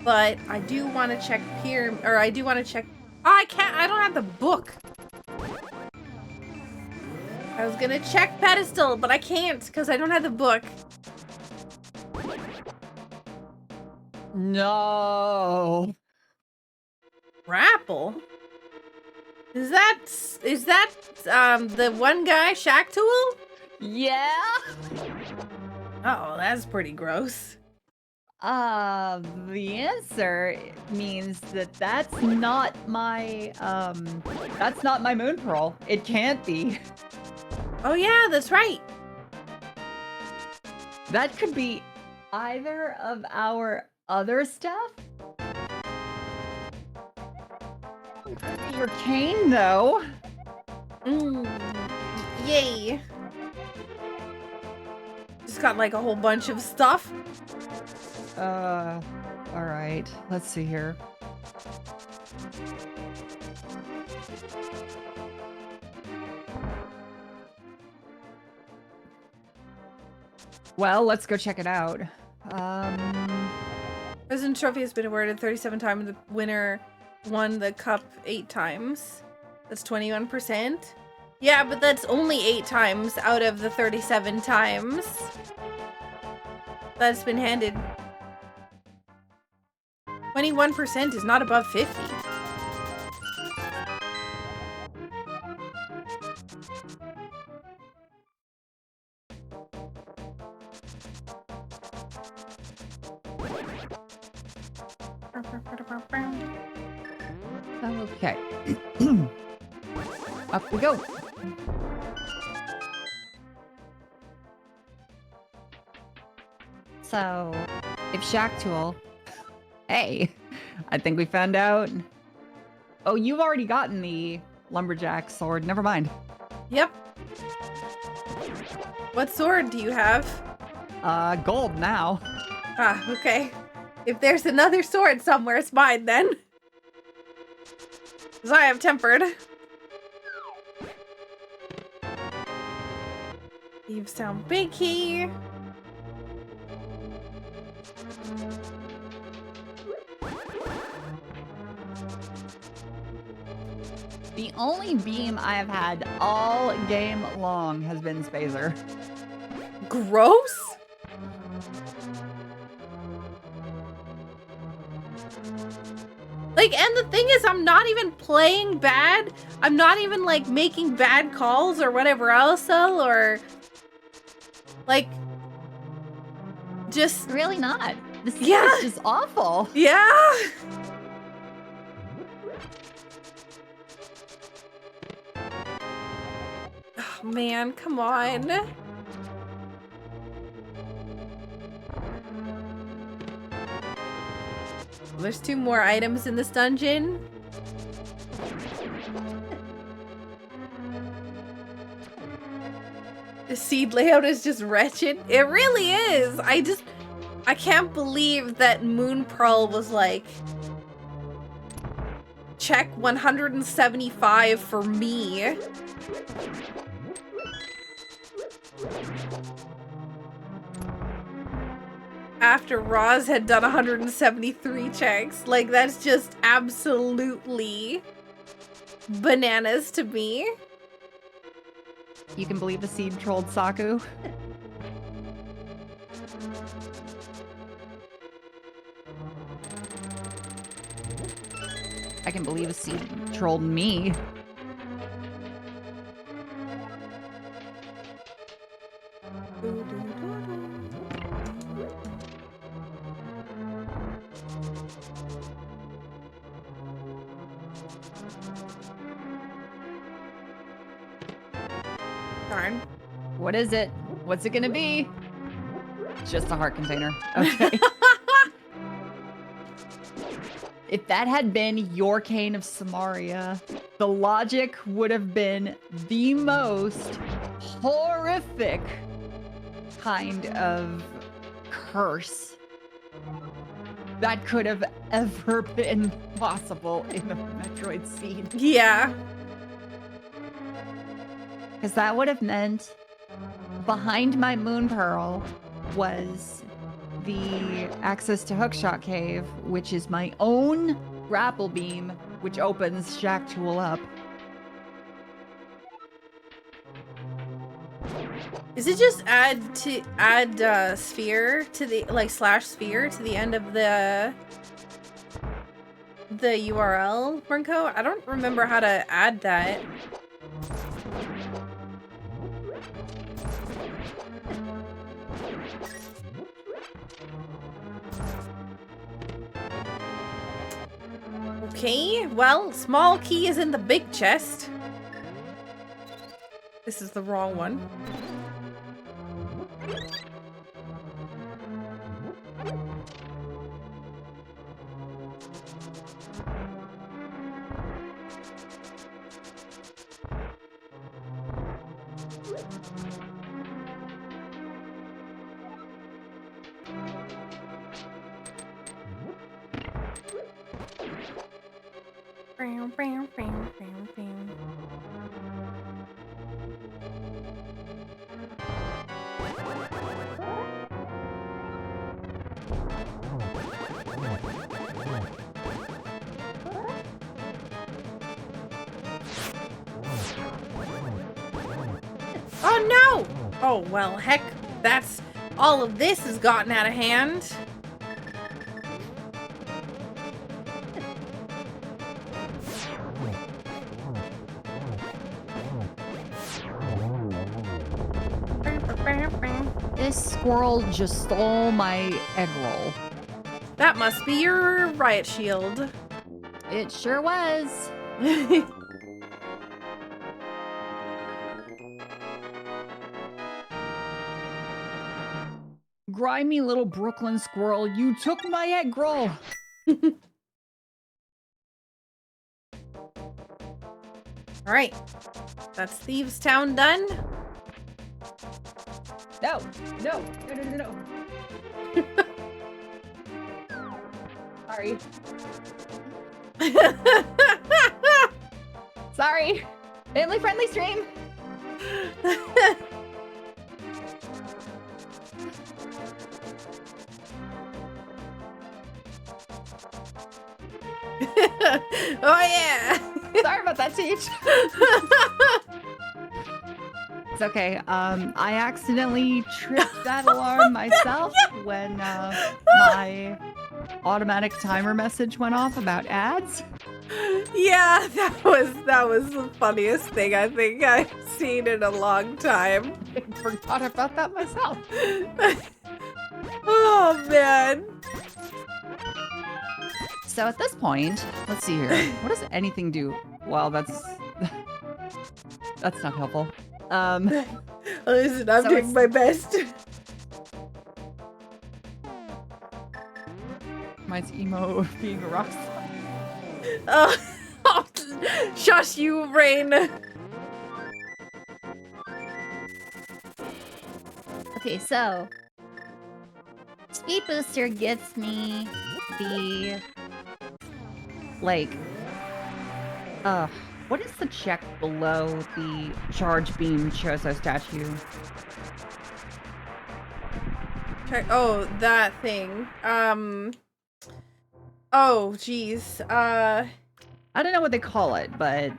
But I do want to check here, or I do want to check. Oh, I don't have the book. I was gonna check pedestal, but I can't because I don't have the book. No. Rapple? Is that the one guy, Shaktool? Yeah? Oh, that's pretty gross. The answer means that that's not my moon pearl. It can't be. Oh yeah, that's right. That could be either of our other stuff. Your cane, though. Yay. Just got like a whole bunch of stuff. All right. Let's see here. Well, let's go check it out. President Trophy has been awarded 37 times. The winner won the cup 8 times. That's 21%. Yeah, but that's only 8 times out of the 37 times that's been handed. 21% is not above 50. Okay. Up we go. So, if Shaktool... Hey, I think we found out... Oh, you've already gotten the lumberjack sword. Never mind. Yep. What sword do you have? Gold now. Ah, okay. If there's another sword somewhere, it's mine then. Because I have tempered. Thieves Town Big Key. The only beam I have had all game long has been Spazer. Gross? Like, and the thing is, I'm not even playing bad. I'm not even, like, making bad calls or whatever else, though, or... Like... Just... Really not. This is just awful. Yeah! Oh, man, come on. There's 2 more items in this dungeon. The seed layout is just wretched. It really is. I can't believe that Moon Pearl was like, check 175 for me. After Roz had done 173 checks. Like, that's just absolutely bananas to me. You can believe the seed trolled Saku. I can believe a seed trolled me. Darn. What is it? What's it gonna be? Just a heart container. Okay. If that had been your Cane of Samaria, the logic would have been the most horrific kind of curse that could have ever been possible in the Metroid scene. Yeah. Because that would have meant behind my Moon Pearl was the access to Hookshot Cave, which is my own grapple beam, which opens Shacktool up. Is it just add sphere to the, like, slash sphere to the end of the URL, Brunko? I don't remember how to add that. Okay, well, small key is in the big chest. This is the wrong one. Oh no! Oh well, heck, that's all of this has gotten out of hand. This squirrel just stole my egg roll. That must be your riot shield. It sure was. Grimy little Brooklyn squirrel, you took my egg roll. All right, that's Thieves Town done. No, no, no, no, no, no. Sorry. Sorry. Family friendly stream. Oh yeah. Sorry about that, Teach. It's okay. I accidentally tripped that alarm myself when my automatic timer message went off about ads. Yeah, that was the funniest thing I think I've seen in a long time. I forgot about that myself. Oh man. So at this point, let's see here. What does anything do? Well, that's not helpful. Listen, I'm So doing my best. Mine's emo being a rock star. Shush you, Rain. Okay, so Speed Booster gets me the what is the check below the Charge Beam Chozo statue? Oh, that thing. Oh, jeez. I don't know what they call it, but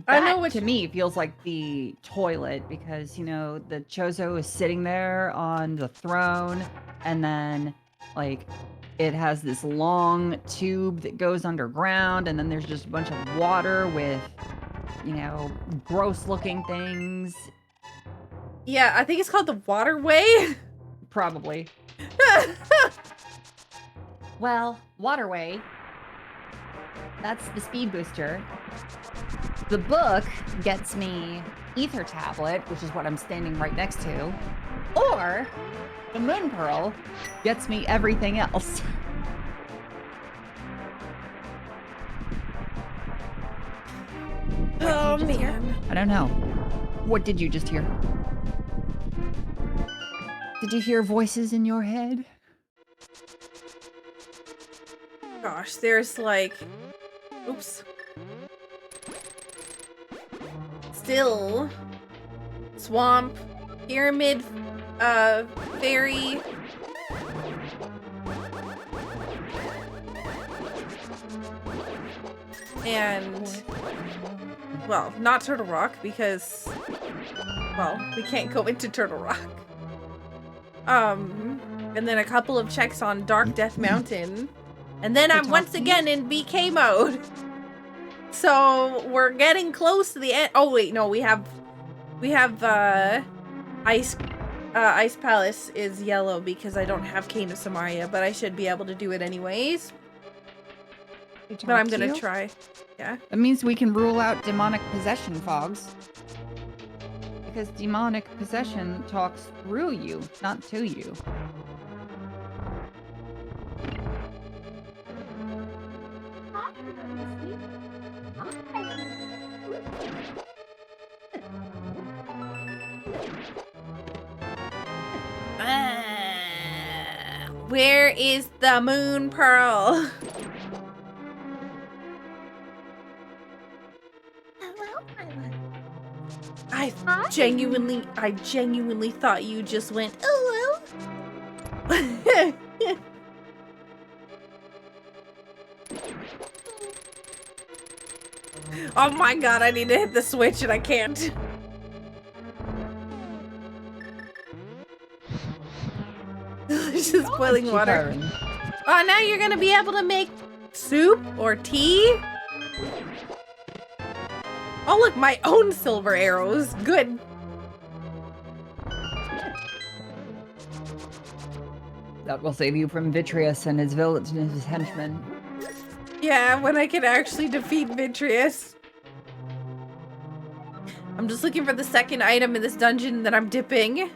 I know that what to me feels like the toilet because, you know, the Chozo is sitting there on the throne and then, like, it has this long tube that goes underground and then there's just a bunch of water with, you know, gross looking things. Yeah, I think it's called the waterway. Probably. Well, waterway. That's the speed booster. The book gets me Ether Tablet, which is what I'm standing right next to. Or the Moon Pearl gets me everything else. Oh, man. I don't know. What did you just hear? Did you hear voices in your head? Gosh, there's like... Oops. Still. Swamp. Pyramid. Fairy. And... Well, not Turtle Rock, because... Well, we can't go into Turtle Rock. And then a couple of checks on Dark Death Mountain. And then I'm once again in BK mode. So we're getting close to the end. Oh wait, no, we have Ice Palace is yellow because I don't have Cane of Samaria, but I should be able to do it anyways. But I'm gonna try. Yeah. That means we can rule out demonic possession, Fogs. Because demonic possession talks through you, not to you. Where is the Moon Pearl? I genuinely thought you just went, oh well. Oh my god, I need to hit the switch and I can't. It's just boiling water. Oh, now you're gonna be able to make soup or tea? Oh look, my own silver arrows. Good. That will save you from Vitreous and his villainous henchmen. Yeah, when I can actually defeat Vitreous. I'm just looking for the second item in this dungeon that I'm dipping.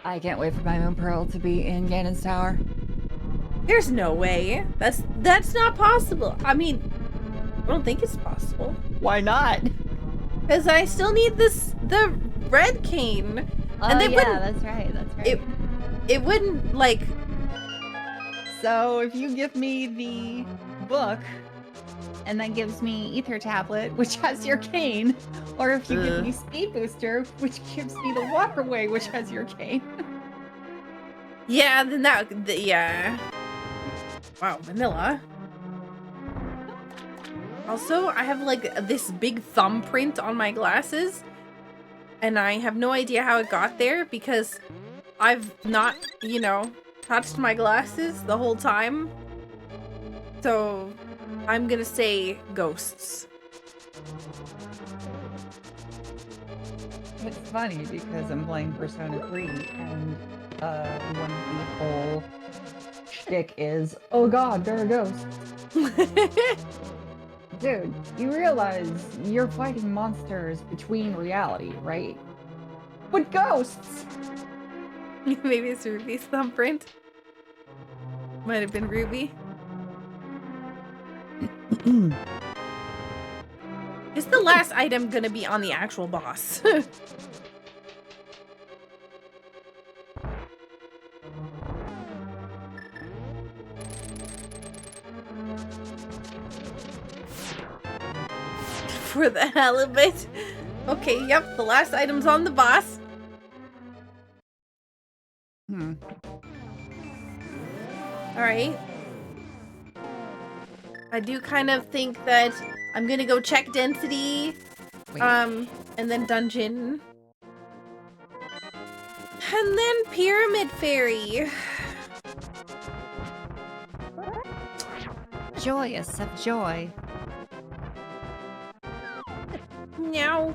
I can't wait for my Moon Pearl to be in Ganon's Tower. There's no way. That's not possible. I mean, I don't think it's possible. Why not? Because I still need the red cane. Oh, and they yeah, that's right, that's right. It wouldn't, like... So, if you give me the book, and that gives me Ether Tablet, which has your cane, or if you give me Speed Booster, which gives me the Waterway, which has your cane. Yeah, then yeah. Wow, vanilla. Also, I have like this big thumbprint on my glasses, and I have no idea how it got there because I've not, you know, touched my glasses the whole time. So, I'm gonna say ghosts. It's funny because I'm playing Persona 3 and one of the whole shtick is, oh god, there are ghosts. Dude, you realize you're fighting monsters between reality, right? With ghosts! Maybe it's Ruby's thumbprint. Might have been Ruby. Is the last item gonna be on the actual boss? For the hell of it. Okay, yep, the last item's on the boss. Alright. I do kind of think that I'm gonna go check density. Wait. And then dungeon. And then pyramid fairy. Joyous of joy. Meow.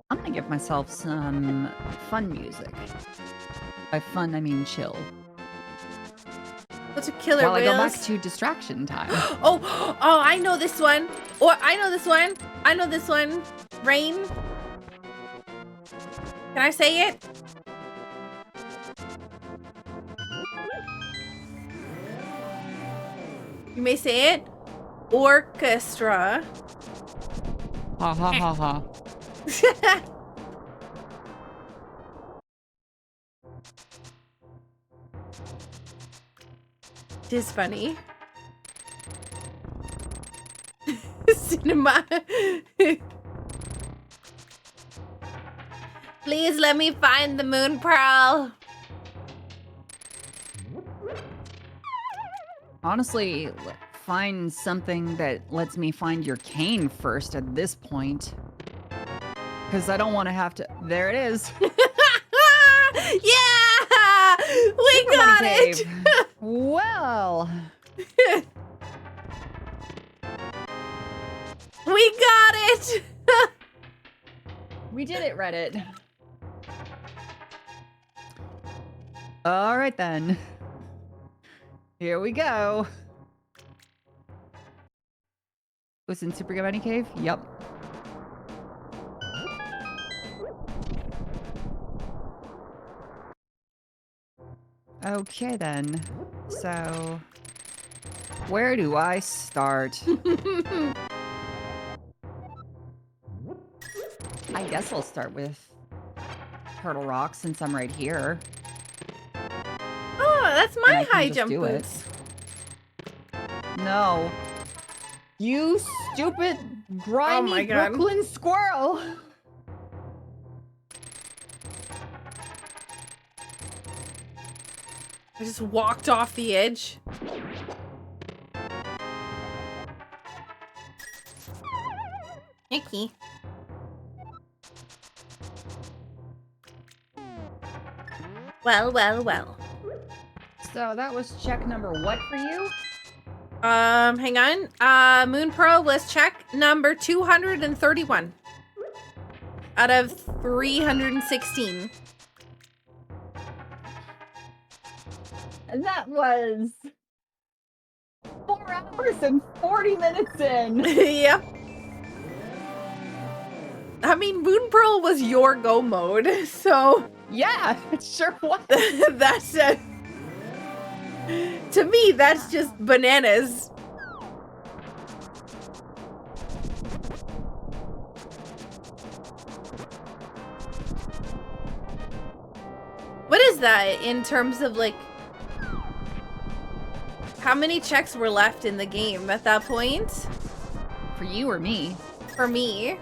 I'm gonna give myself some fun music. By fun, I mean chill. What's a killer While I go whales? back to distraction time. Oh, I know this one. Or I know this one. I know this one. Rain. Can I say it? You may say it. Orchestra. Ha ha ha ha. It is funny. Cinema. Please let me find the moon pearl. Honestly, find something that lets me find your cane first at this point. Because I don't want to have to... There it is. Yeah! We got it! Well... We got it! We did it, Reddit. All right, then. Here we go. Was in Super Bunny Cave? Yep. Okay, then. So, where do I start? I guess I'll start with Turtle Rock since I'm right here. Oh, that's And I my can high just jump do it. boots. No. You stupid, grimy my God. Brooklyn squirrel. I just walked off the edge. Icky. Well, well, well. So that was check number what for you? Hang on. Moon Pearl was check number 231 out of 316. And that was 4 hours and 40 minutes in. Yep. I mean, Moon Pearl was your go mode, so Yeah, it sure was. that's to me, that's just bananas. What is that in terms of like how many checks were left in the game at that point? For you or me? For me,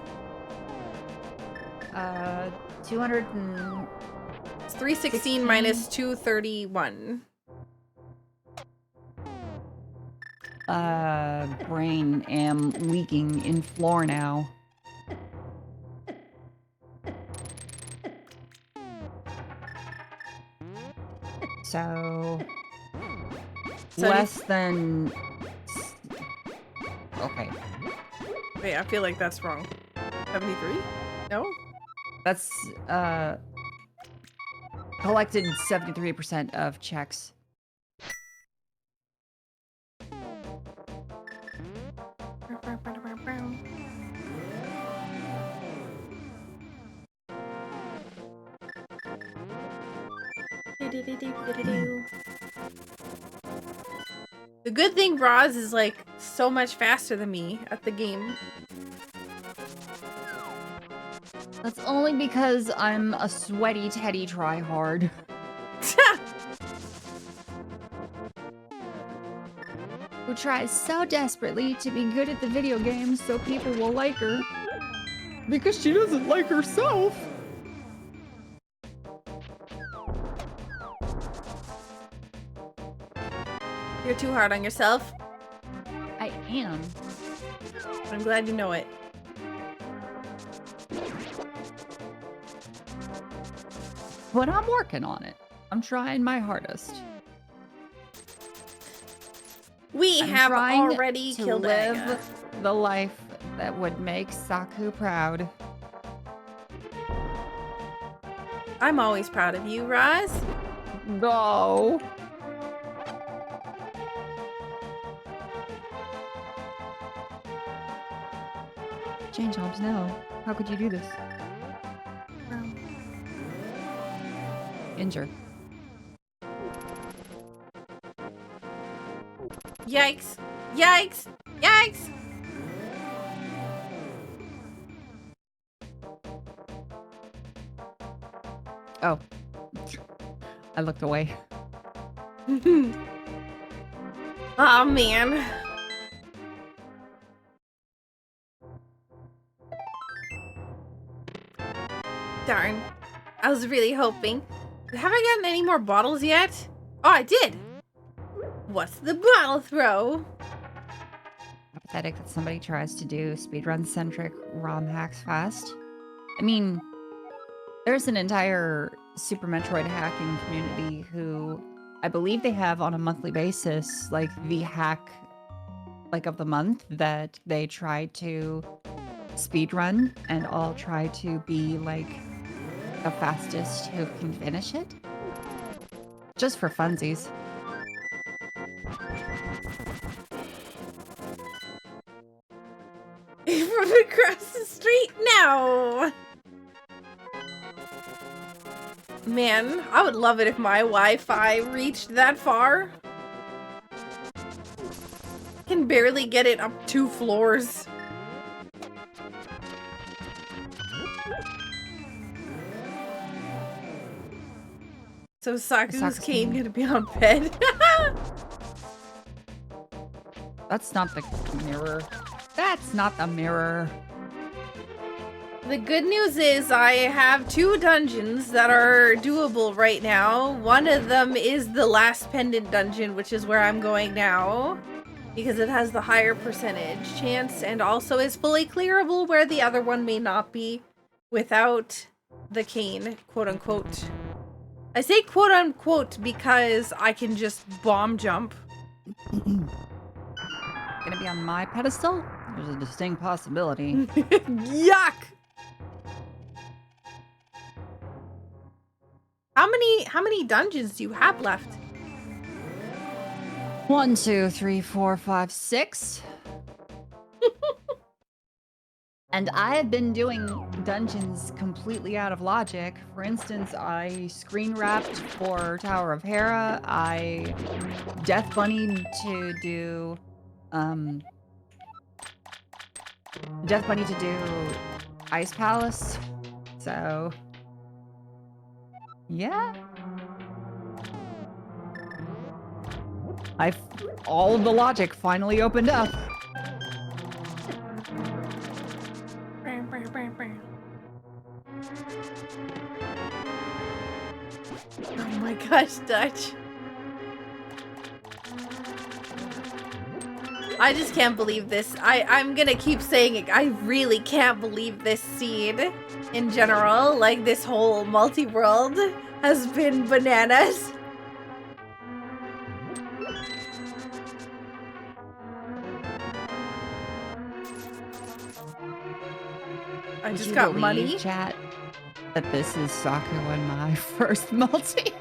200 and... it's 316 minus 231. Brain am leaking in floor now. So... less than... Okay. Wait, I feel like that's wrong. 73? No? That's, collected 73% of checks. The good thing Roz is like so much faster than me at the game. That's only because I'm a sweaty Teddy tryhard. Who tries so desperately to be good at the video games so people will like her. Because she doesn't like herself. You're too hard on yourself. I am. I'm glad you know it. But I'm working on it. I'm trying my hardest. We I'm have trying already to killed live Aga. the life that would make Saku proud. I'm always proud of you, Roz. No. Jane Jobs, no. How could you do this? Injure. Yikes! Yikes! Yikes! Oh. I looked away. Oh man. Darn. I was really hoping. Have I gotten any more bottles yet? Oh, I did! What's the bottle throw? Pathetic that somebody tries to do speedrun-centric ROM hacks fast. I mean, there's an entire Super Metroid hacking community who I believe they have on a monthly basis, like the hack of the month that they try to speedrun and all try to be like the fastest who can finish it. Just for funsies. From across the street now! Man, I would love it if my Wi-Fi reached that far. Can barely get it up 2 floors. So Saku's cane gonna be on bed. That's not the mirror. That's not the mirror. The good news is I have 2 dungeons that are doable right now. One of them is the last pendant dungeon, which is where I'm going now, because it has the higher percentage chance and also is fully clearable, where the other one may not be without the cane, quote unquote. I say quote unquote because I can just bomb jump. Gonna be on my pedestal? There's a distinct possibility. Yuck! How many dungeons do you have left? 1, 2, 3, 4, 5, 6. And I have been doing dungeons completely out of logic. For instance, I screen wrapped for Tower of Hera. I Death Bunnied to do Ice Palace. So yeah. All of the logic finally opened up. Oh my gosh, Dutch. I just can't believe this. I'm gonna keep saying it. I really can't believe this scene in general. Like, this whole multi-world has been bananas. I just got money. Chat, that this is Saku and my first multi.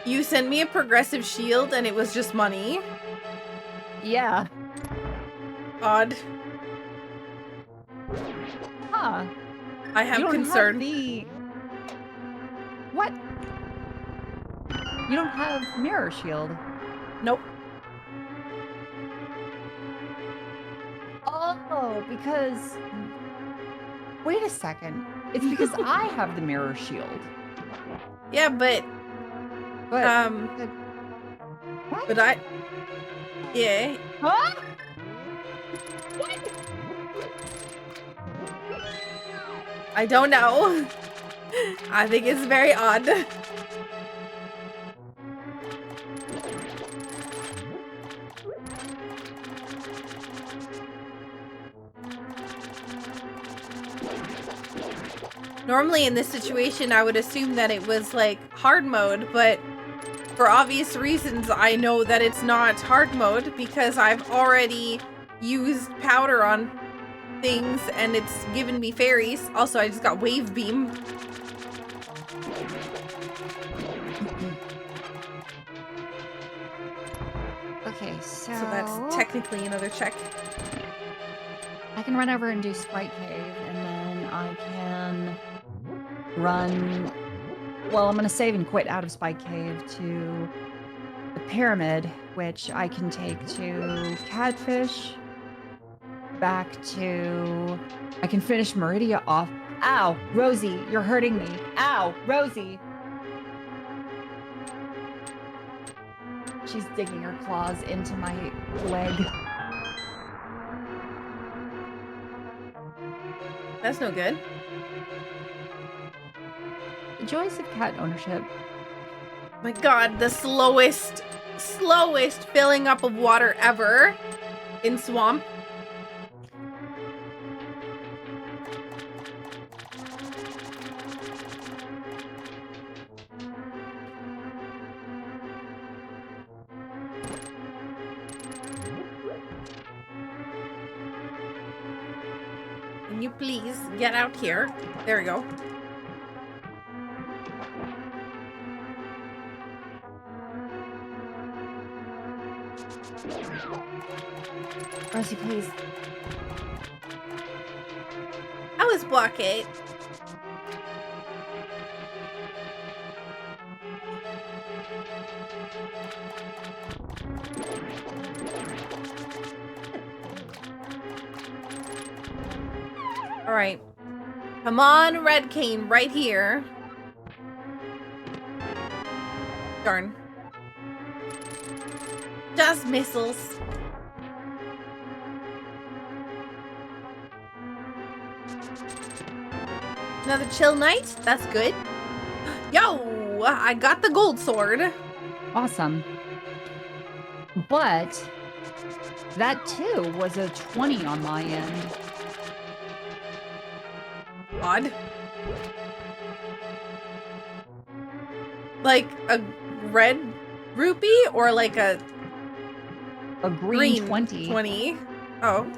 You sent me a progressive shield and it was just money. Yeah. Odd. Huh. I have concern. What? What? You don't have mirror shield. Nope. Oh, because... Wait a second. It's because I have the mirror shield. Yeah, but But... What? but I yeah. Huh? What? I don't know. I think it's very odd. Normally in this situation, I would assume that it was like hard mode, but for obvious reasons, I know that it's not hard mode because I've already used powder on things and it's given me fairies. Also, I just got wave beam. Okay, so that's technically another check. I can run over and do Spike Cave, and then I can run... Well, I'm going to save and quit out of Spike Cave to the Pyramid, which I can take to Catfish, back to... I can finish Meridia off. Ow, Rosie, you're hurting me. Ow, Rosie. She's digging her claws into my leg. That's no good. The joys of cat ownership. My god, the slowest filling up of water ever in swamp. Can you please get out here? There we go. Rosie, please. How is blockade? Alright. Come on, Red Cane, right here. Darn. Just missiles. Another chill night? That's good. Yo! I got the gold sword. Awesome. But that too was a 20 on my end. Odd. Like a red rupee or like a green 20. 20. Oh.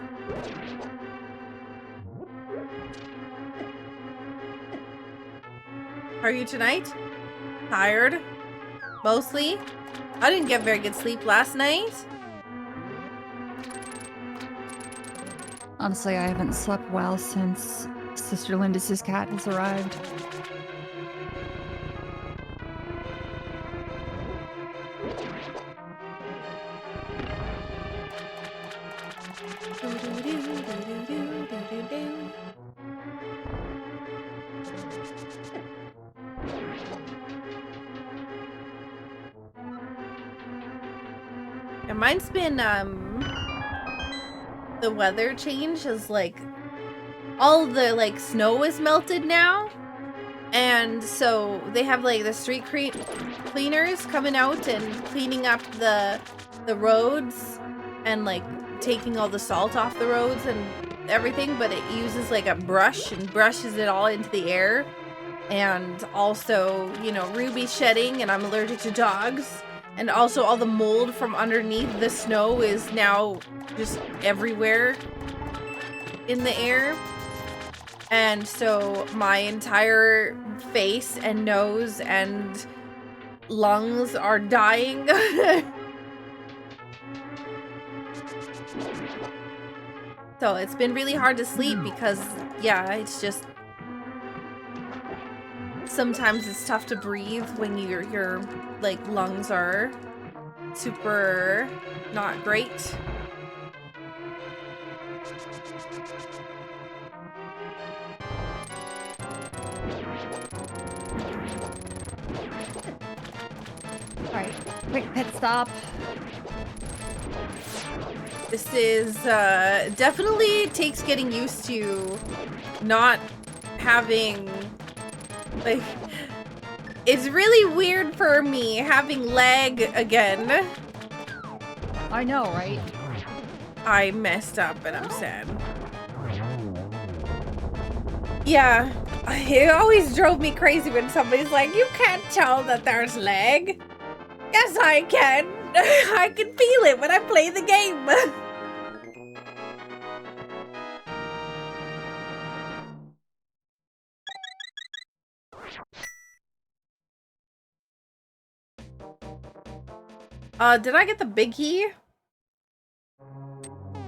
How are you tonight? Tired? Mostly? I didn't get very good sleep last night. Honestly, I haven't slept well since Sister Lindis's cat has arrived. Yeah, mine's been, the weather change is like, all the, like, snow is melted now. And so they have, like, the street cleaners coming out and cleaning up the roads and, like, taking all the salt off the roads and everything. But it uses, like, a brush and brushes it all into the air. And also, you know, Ruby's shedding and I'm allergic to dogs. And also all the mold from underneath the snow is now just everywhere in the air. And so my entire face and nose and lungs are dying. So it's been really hard to sleep because, yeah, it's just sometimes it's tough to breathe when your like lungs are super not great. Alright, quick pit stop. This is definitely takes getting used to not having like it's really weird for me having lag again. I know, right? I messed up and I'm sad. Yeah, it always drove me crazy when somebody's like, you can't tell that there's lag. Yes, I can. I can feel it when I play the game. Did I get the big key?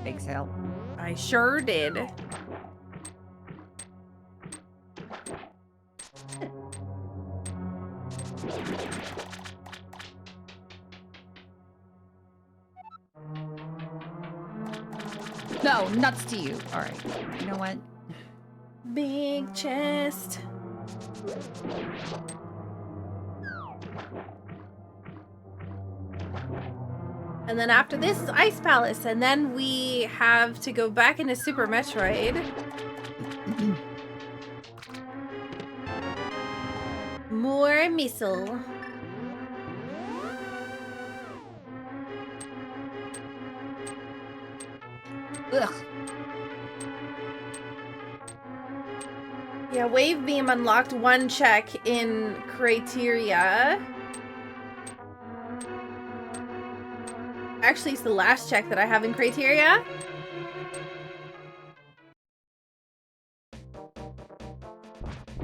Big sale. I sure did. No, nuts to you. All right. You know what? Big chest. And then after this is Ice Palace, and then we have to go back into Super Metroid. More missile. Ugh. Yeah, Wave Beam unlocked one check in criteria. Actually, it's the last check that I have in criteria.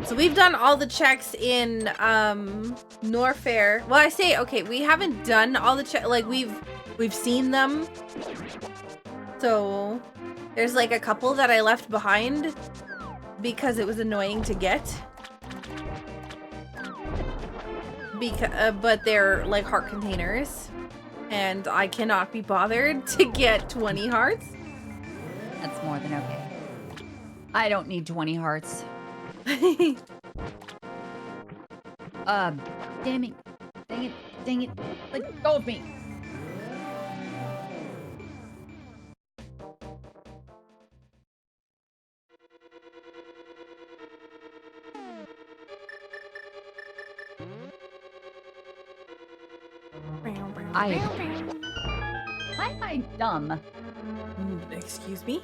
So we've done all the checks in Norfair. Well, I say okay, we haven't done all the checks. Like we've seen them. So there's like a couple that I left behind because it was annoying to get. But they're like heart containers. And I cannot be bothered to get 20 hearts. That's more than okay. I don't need 20 hearts. Damn it. Dang it. Dang it. Let go of me. Why am I dumb? Excuse me?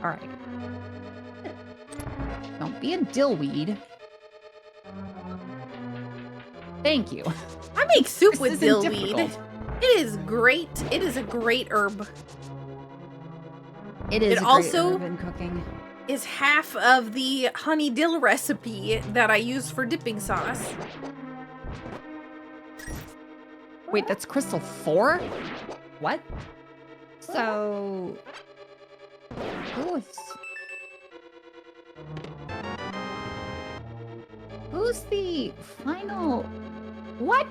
All right. Don't be a dillweed. Thank you. I make soup This with isn't dillweed. difficult. It is great. It is a great herb. It is It a also- great herb in cooking. Is half of the honey dill recipe that I use for dipping sauce. Wait, that's crystal 4? What? So... Who's the final... What?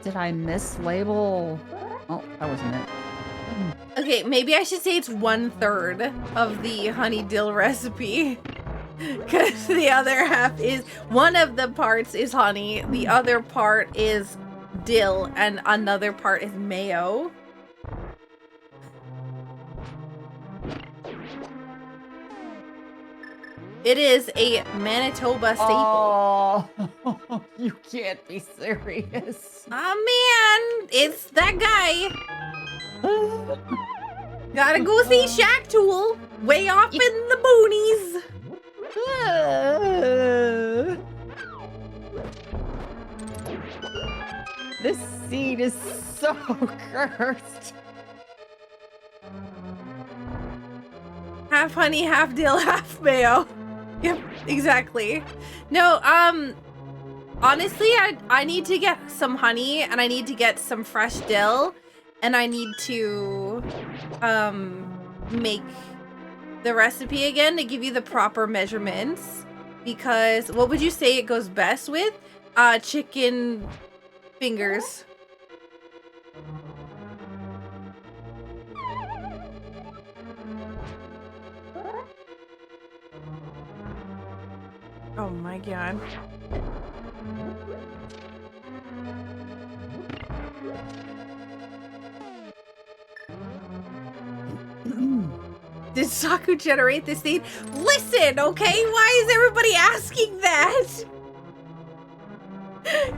Did I mislabel? Oh, that wasn't it. Okay, maybe I should say it's 1/3 of the honey dill recipe. Because the other half is, one of the parts is honey, the other part is dill, and another part is mayo. It is a Manitoba staple. Oh, you can't be serious. Oh man, it's that guy. Gotta go see Shack Tool, way off in the boonies. This seed is so cursed. Half honey, half dill, half mayo. Yep, exactly. No, Honestly, I need to get some honey, and I need to get some fresh dill, and I need to make the recipe again to give you the proper measurements. Because what would you say it goes best with? Chicken fingers. Oh my god. Did Saku generate this seed? Listen, okay? Why is everybody asking that?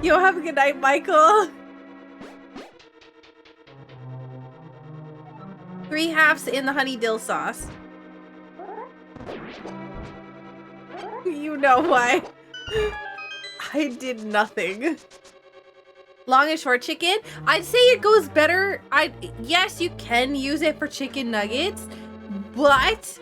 Yo, have a good night, Michael. 3/2 in the honey dill sauce. You know why. I did nothing. Long and short chicken? I'd say it goes better. Yes, you can use it for chicken nuggets, but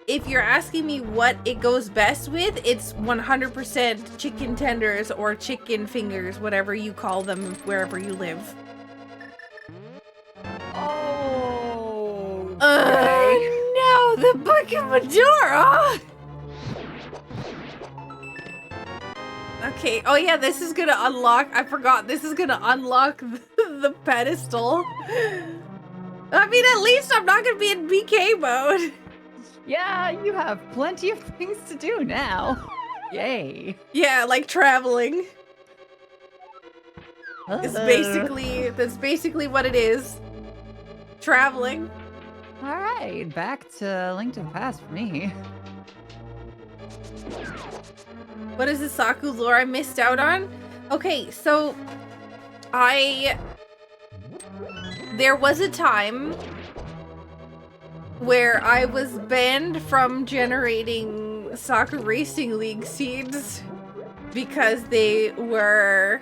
if you're asking me what it goes best with, it's 100% chicken tenders or chicken fingers, whatever you call them wherever you live. Oh. No, the Book of Medora! Okay, oh yeah, this is gonna unlock, I forgot, this is gonna unlock the pedestal. I mean, at least I'm not gonna be in BK mode. Yeah, you have plenty of things to do now. Yay. Yeah, like traveling. That's basically what it is. Traveling. All right, back to Link to the Past for me. What is the Saku lore I missed out on? Okay, so there was a time where I was banned from generating Soccer Racing League seeds because they were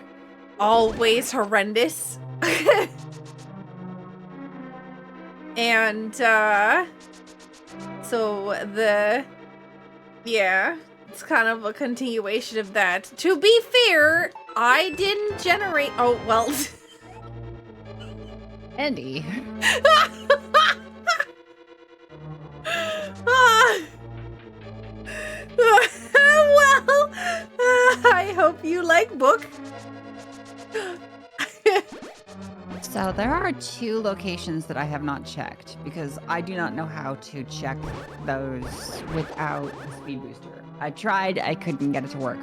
always horrendous. And yeah, it's kind of a continuation of that. To be fair, I didn't generate, oh, well. Andy. Well, I hope you like book. So there are 2 locations that I have not checked because I do not know how to check those without the speed booster. I tried, I couldn't get it to work.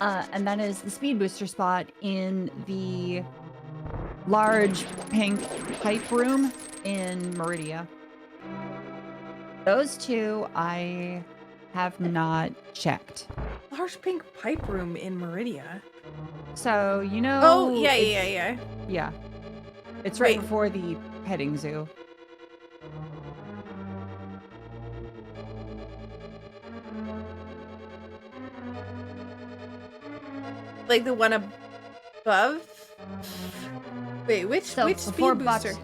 And that is the speed booster spot in the large pink pipe room in Meridia. Those 2 I have not checked. Large pink pipe room in Meridia. So, you know... Oh, yeah. Yeah. It's right Wait. before the petting zoo. Like the one above? Wait, which speed booster?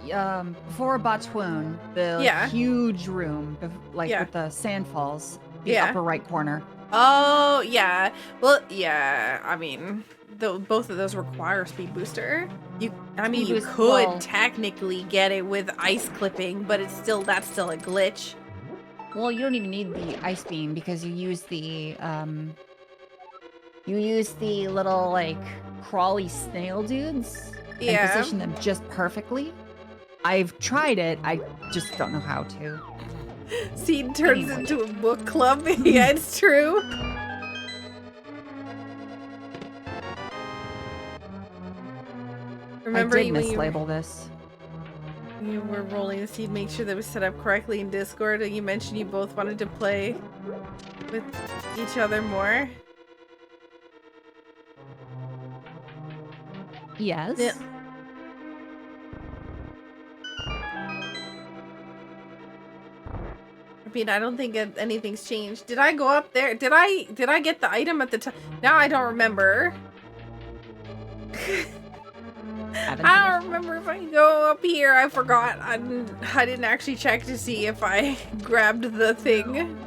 Before Botswoon, the huge room, with the sand falls, the upper right corner. Oh, yeah. Well, yeah, I mean, both of those require speed booster. You could technically get it with ice clipping, but that's still a glitch. Well, you don't even need the ice beam because you use the little like crawly snail dudes and position them just perfectly. I've tried it. I just don't know how to. Seed turns into a book club. Yeah, it's true. Remember, I did mislabel this. You were rolling the seed, make sure that it was set up correctly in Discord, and you mentioned you both wanted to play with each other more. Yes. Yeah. I mean, I don't think anything's changed. Did I go up there? Did I get the item at the time? Now I don't remember. I don't remember if I go up here. I forgot. I didn't actually check to see if I grabbed the thing.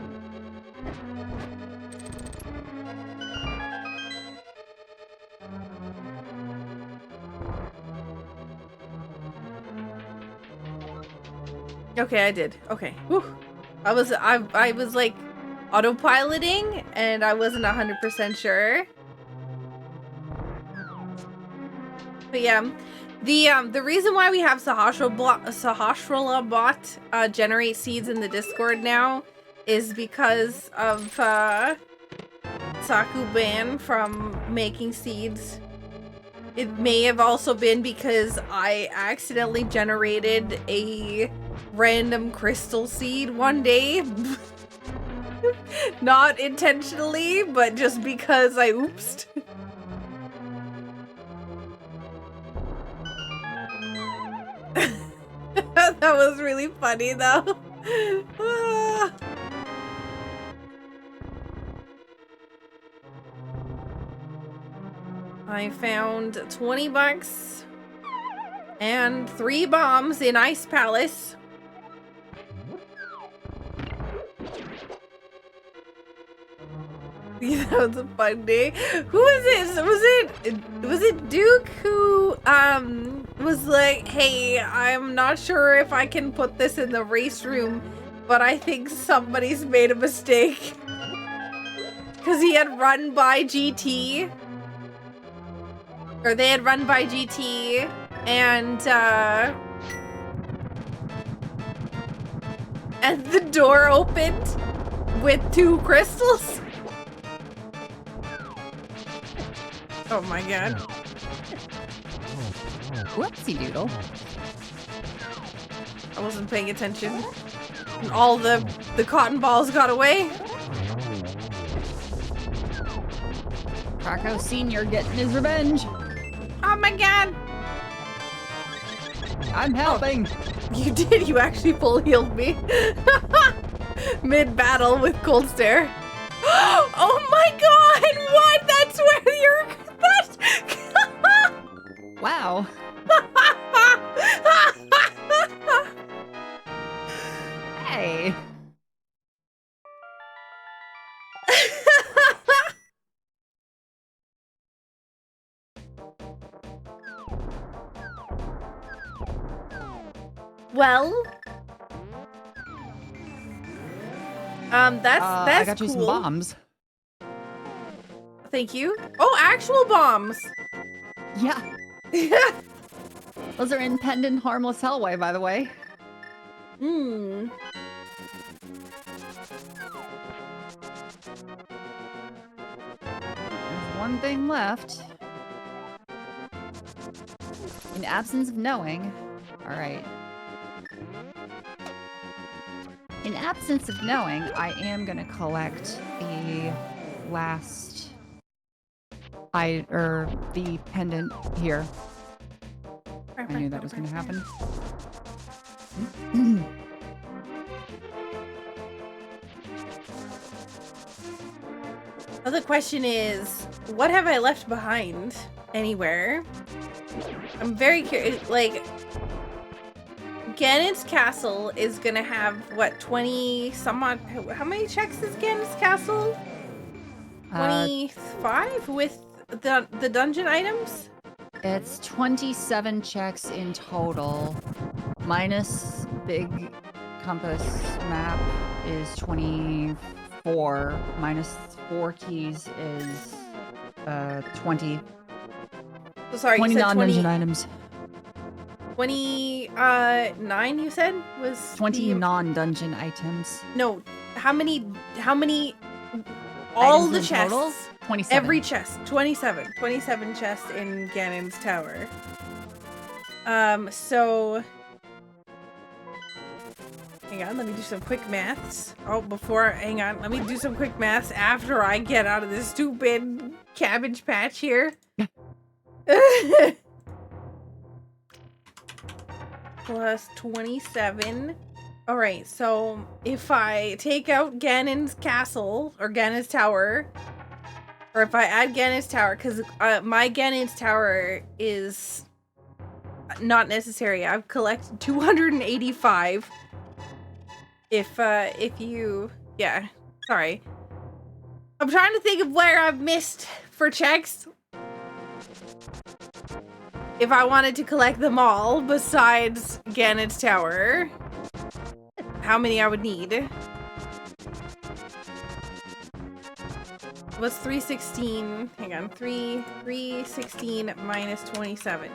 Okay, I did. Okay. Whew. I was like autopiloting and I wasn't 100% sure. But yeah, the reason why we have Sahasrara bot generate seeds in the Discord now is because of Saku ban from making seeds. It may have also been because I accidentally generated a random crystal seed one day. Not intentionally, but just because I oopsed. That was really funny though. Ah. I found 20 bucks and 3 bombs in Ice Palace. Yeah, that was a fun day. Who was it? Was it Duke who was like, "Hey, I'm not sure if I can put this in the race room, but I think somebody's made a mistake." Cuz he had run by GT. Or they had run by GT and the door opened with 2 crystals. Oh my god. Whoopsie doodle. I wasn't paying attention. And all the cotton balls got away. Krakow Senior getting his revenge. Oh my god. I'm helping. Oh, you did. You actually full healed me. Mid-battle with cold stare. Oh my god! What? That's where you're... Wow. Hey. Well, that's I got cool. you some bombs. Thank you. Oh, actual bombs. Yeah. Those are in Pendant Harmless Hellway, by the way. Hmm. There's one thing left. In absence of knowing. Alright. In absence of knowing, I am gonna collect the last the pendant here. I knew that was gonna happen. Well, the question is, what have I left behind anywhere? I'm very curious. Like, Ganon's castle is gonna have what, 20 some odd? How many checks is Ganon's castle? 25 with the dungeon items? It's 27 checks in total, minus big compass map is 24, minus 4 keys is 20. So sorry, 20 you said non-dungeon items. 29 you said was 20 non-dungeon items. No, how many all Items the in chests? total? 27. Every chest. 27 chests in Ganon's tower. So hang on, let me do some quick maths. Oh, hang on, let me do some quick maths after I get out of this stupid cabbage patch here. Plus 27. Alright, so if I take out Ganon's castle, or Ganon's tower, or if I add Ganon's tower, because my Ganon's tower is not necessary. I've collected 285. If you... Yeah, sorry. I'm trying to think of where I've missed for checks. If I wanted to collect them all, besides Ganon's tower. how many I would need. What's 316? Hang on. 316 minus 27.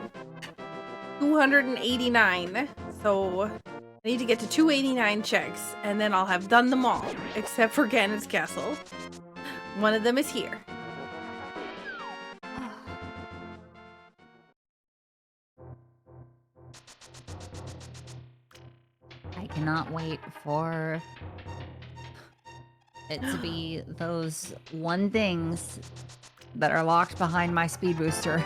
289. So I need to get to 289 checks, and then I'll have done them all, except for Ganon's castle. One of them is here. I cannot wait for it to be those one things that are locked behind my speed booster.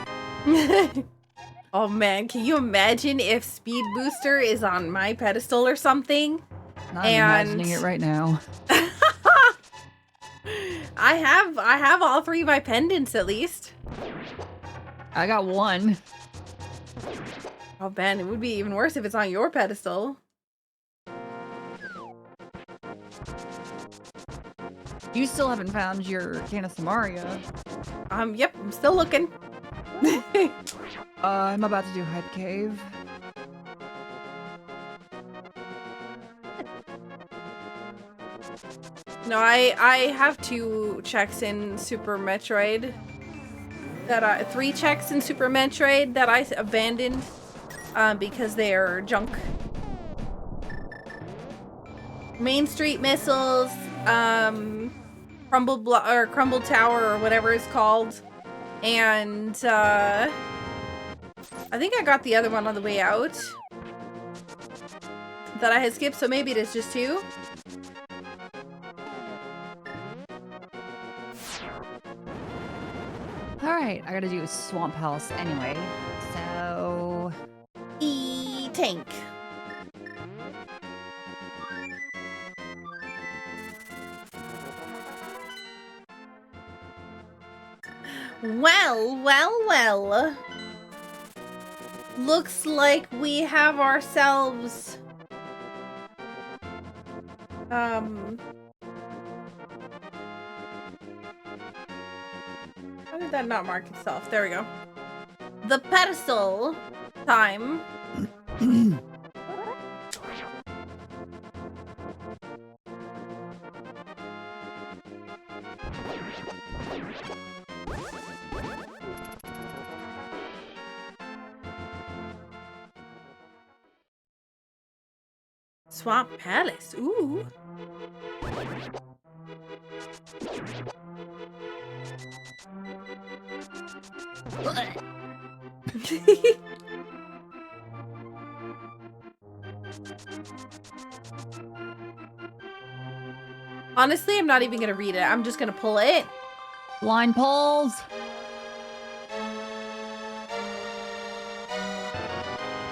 Oh man, can you imagine if Speed Booster is on my pedestal or something? I'm imagining it right now. I have all three of my pendants at least. I got one. Oh man, it would be even worse if it's on your pedestal. You still haven't found your Canna Samaria. Yep, I'm still looking. I'm about to do Hype Cave. No, I have 2 checks in Super Metroid. 3 checks in Super Metroid that I abandoned because they are junk. Main Street Missiles, Crumble Tower or whatever it's called, and I think I got the other one on the way out that I had skipped, so maybe it is just 2. Alright, I gotta do Swamp House anyway, so... E-Tank. Well. Looks like we have ourselves... How did that not mark itself? There we go. The pedestal time. Swamp Palace. Ooh. Honestly, I'm not even gonna read it. I'm just gonna pull it. Line pulls!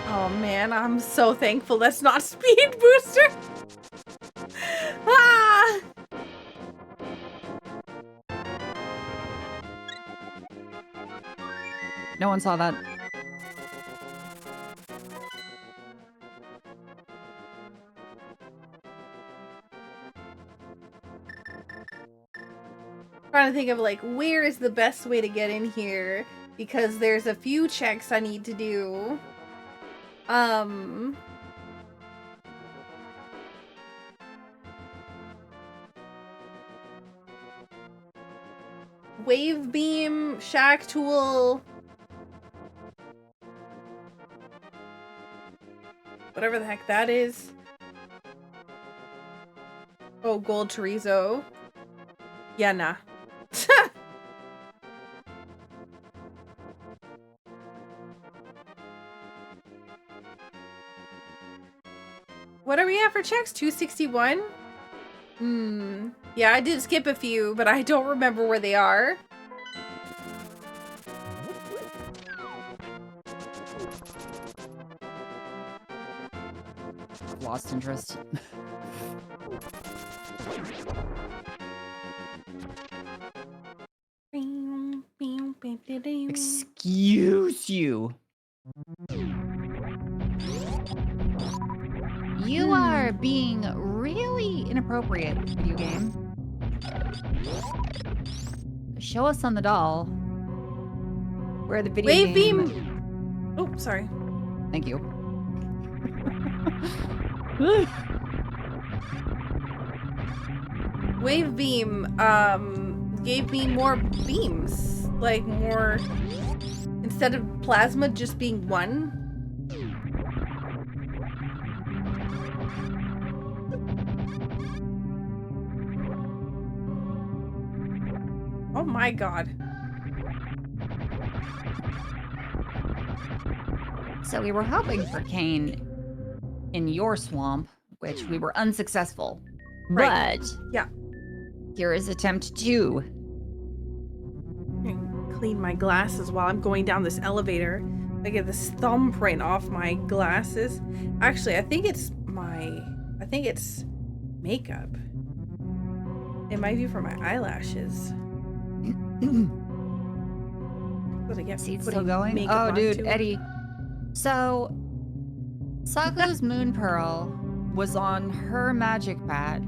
Oh man, I'm so thankful that's not Speed Booster. Ah! No one saw that. Trying to think of like where is the best way to get in here because there's a few checks I need to do. Wave beam, shack tool, whatever the heck that is. Oh, gold chorizo. Yeah, nah. What are we at for checks? 261? Yeah, I did skip a few, but I don't remember where they are. Lost interest. Excuse you. You are being really inappropriate, video game. Show us on the doll where the video Wave game... beam. Oh, sorry. Thank you. Wave beam gave me more beams, like more, instead of plasma just being one. Oh my god. So we were hoping for Kane in your swamp, which we were unsuccessful. Right. But Yeah. here is attempt 2. Clean my glasses while I'm going down this elevator. I get this thumbprint off my glasses. Actually, I think it's makeup. It might be for my eyelashes. But I guess See, it's putting still going? makeup Oh, on dude, too. Eddie. So, Saku's moon pearl was on her magic bat.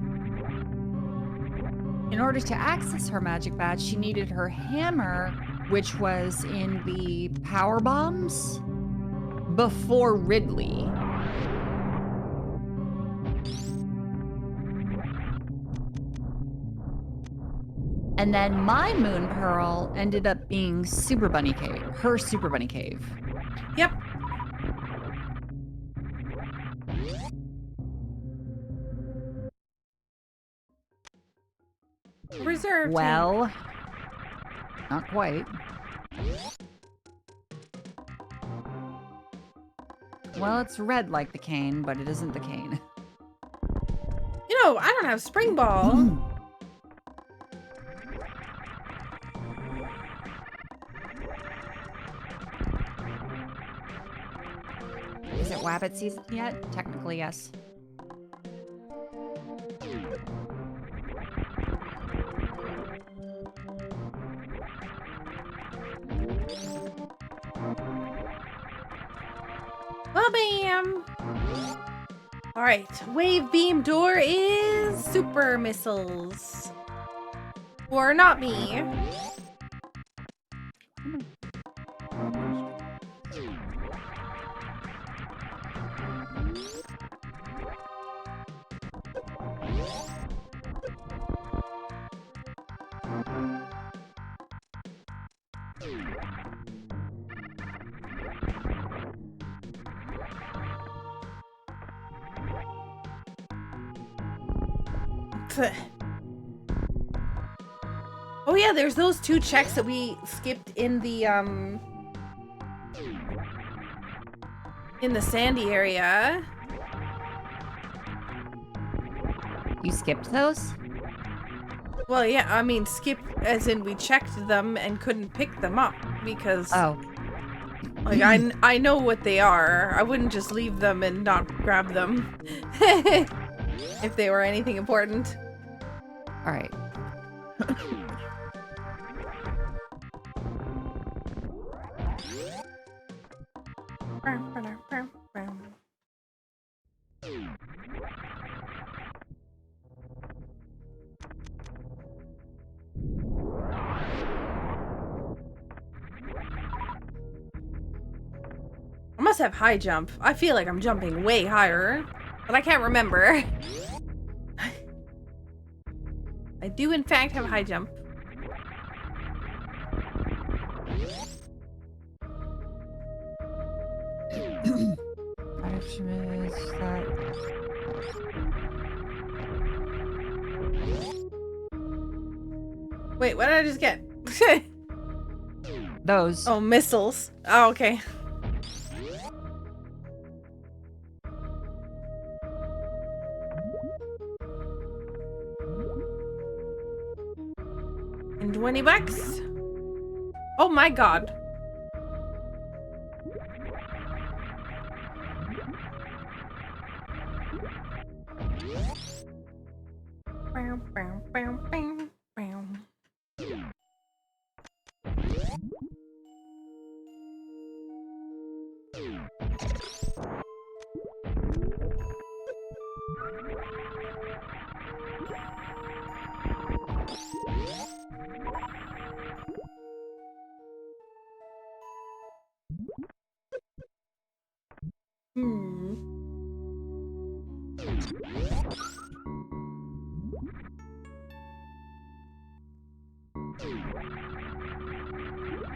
In order to access her magic bat, she needed her hammer, which was in the power bombs before Ridley. And then my moon pearl ended up being Super Bunny Cave, her Super Bunny Cave. Yep. Reserved. Well, not quite. Well, it's red like the cane, but it isn't the cane. You know, I don't have spring ball. Is it Wabbit season yet? Technically, yes. Well, bam. All right, wave beam door is super missiles. Or not me. Oh yeah, there's those 2 checks that we skipped in the sandy area. You skipped those? Well, yeah, I mean skip as in we checked them and couldn't pick them up because Oh. like I know what they are. I wouldn't just leave them and not grab them if they were anything important. All right. I must have high jump. I feel like I'm jumping way higher, but I can't remember. I do in fact have high jump. Wait, what did I just get? Those. Oh, missiles. Oh, okay. And 20 bucks. Oh my god. Bam, bam, bam, bam, bam.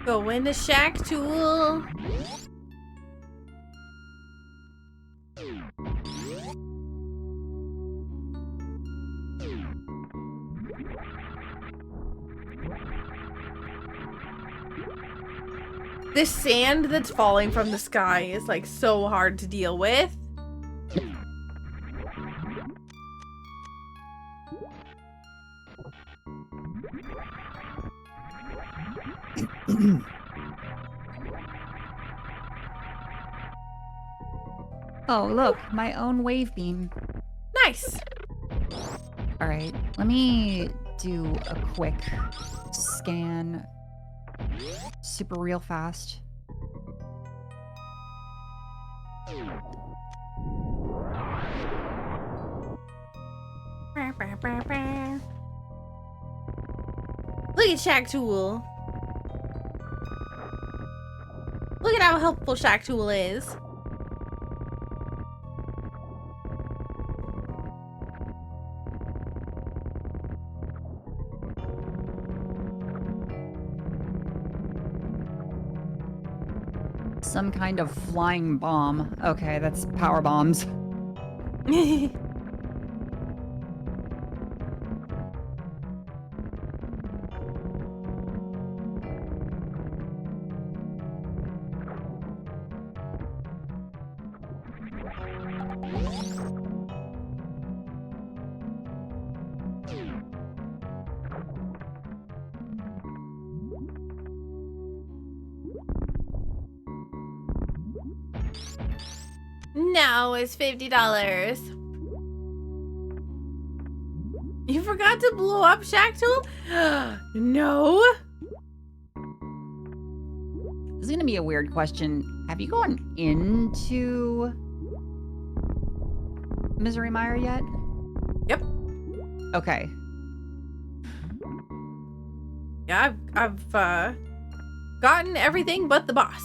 Go into Shack Tool. This sand that's falling from the sky is like so hard to deal with. Oh, look, my own wave beam. Nice. All right, let me do a quick scan. Super real fast. Look at Shack Tool. Look at how helpful Shack Tool is. Some kind of flying bomb. Okay, that's power bombs. Now it's $50. You forgot to blow up Shack Tool? No. This is gonna be a weird question. Have you gone into Misery Mire yet? Yep. Okay. Yeah, I've gotten everything but the boss.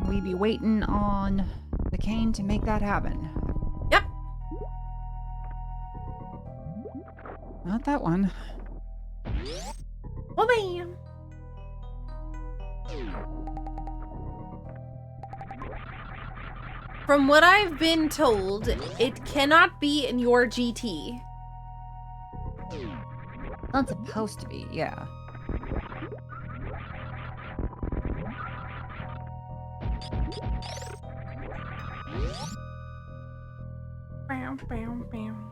We be waiting on the cane to make that happen. Yep. Not that one. Well, bam. From what I've been told, it cannot be in your GT. Not supposed to be, yeah. Bam, bam, bam.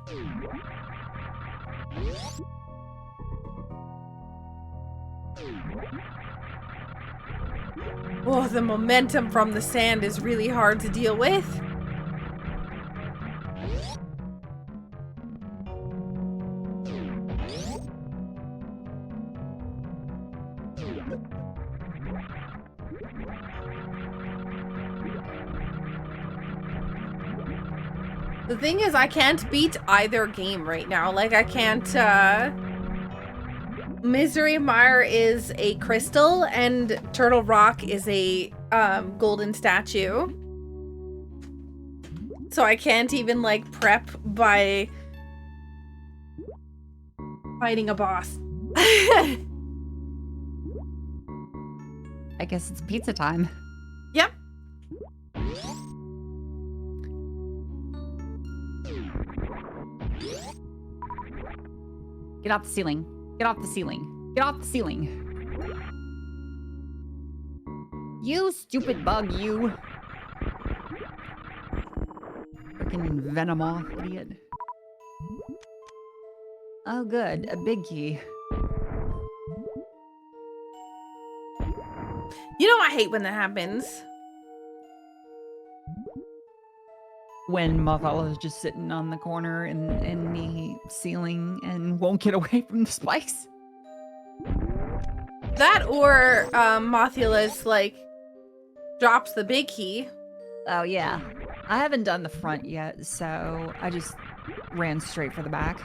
Oh, the momentum from the sand is really hard to deal with. The thing is, I can't beat either game right now. Like, I can't, Misery Mire is a crystal, and Turtle Rock is a, golden statue. So I can't even, like, prep by fighting a boss. I guess it's pizza time. Yep. Get off the ceiling. Get off the ceiling. Get off the ceiling. You stupid bug, you. Freaking Venomoth, idiot. Oh, good. A big key. You know I hate when that happens. When Mothella is just sitting on the corner in the ceiling and won't get away from the spikes. That or Mothula's like drops the big key. Oh yeah. I haven't done the front yet, so I just ran straight for the back.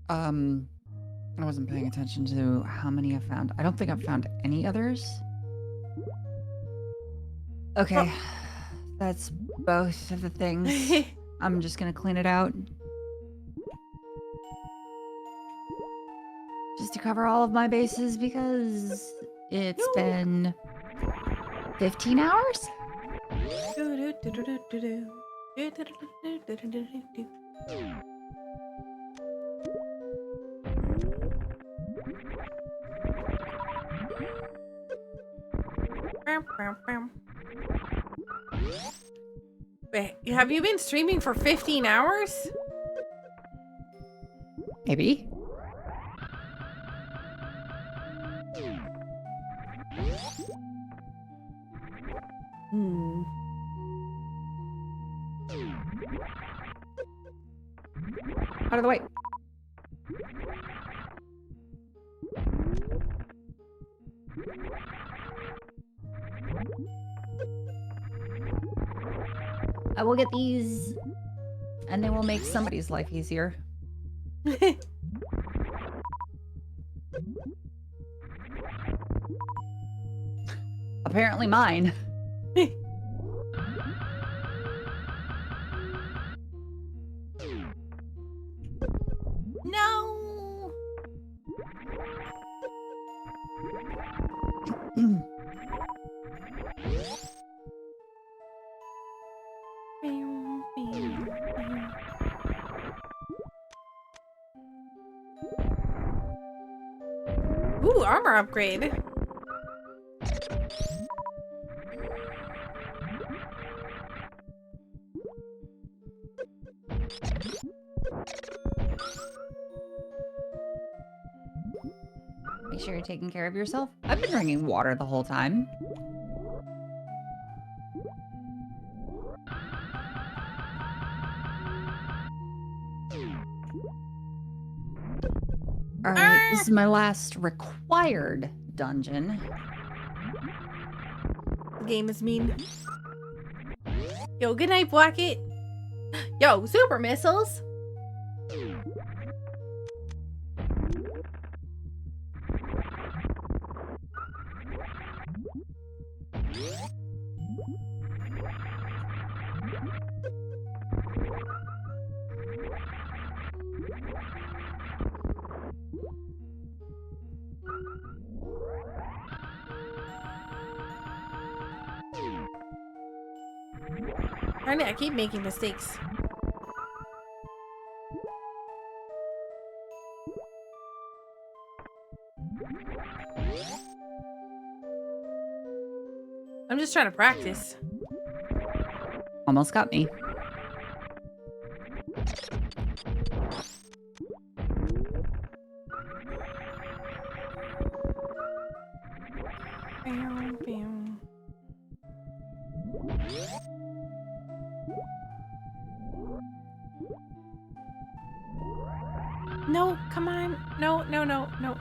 I wasn't paying attention to how many I've found. I don't think I've found any others. Okay, that's both of the things. I'm just gonna clean it out. Just to cover all of my bases because it's been 15 hours? Wait, have you been streaming for 15 hours? Maybe. Out of the way. I will get these, and they will make somebody's life easier. Apparently mine. No. Ooh, armor upgrade. Make sure you're taking care of yourself. I've been drinking water the whole time. All right, this is my last required dungeon. The game is mean. Yo, good night, Blackett. Yo, super missiles. I keep making mistakes. I'm just trying to practice. Almost got me. No, come on. No, no, no, no.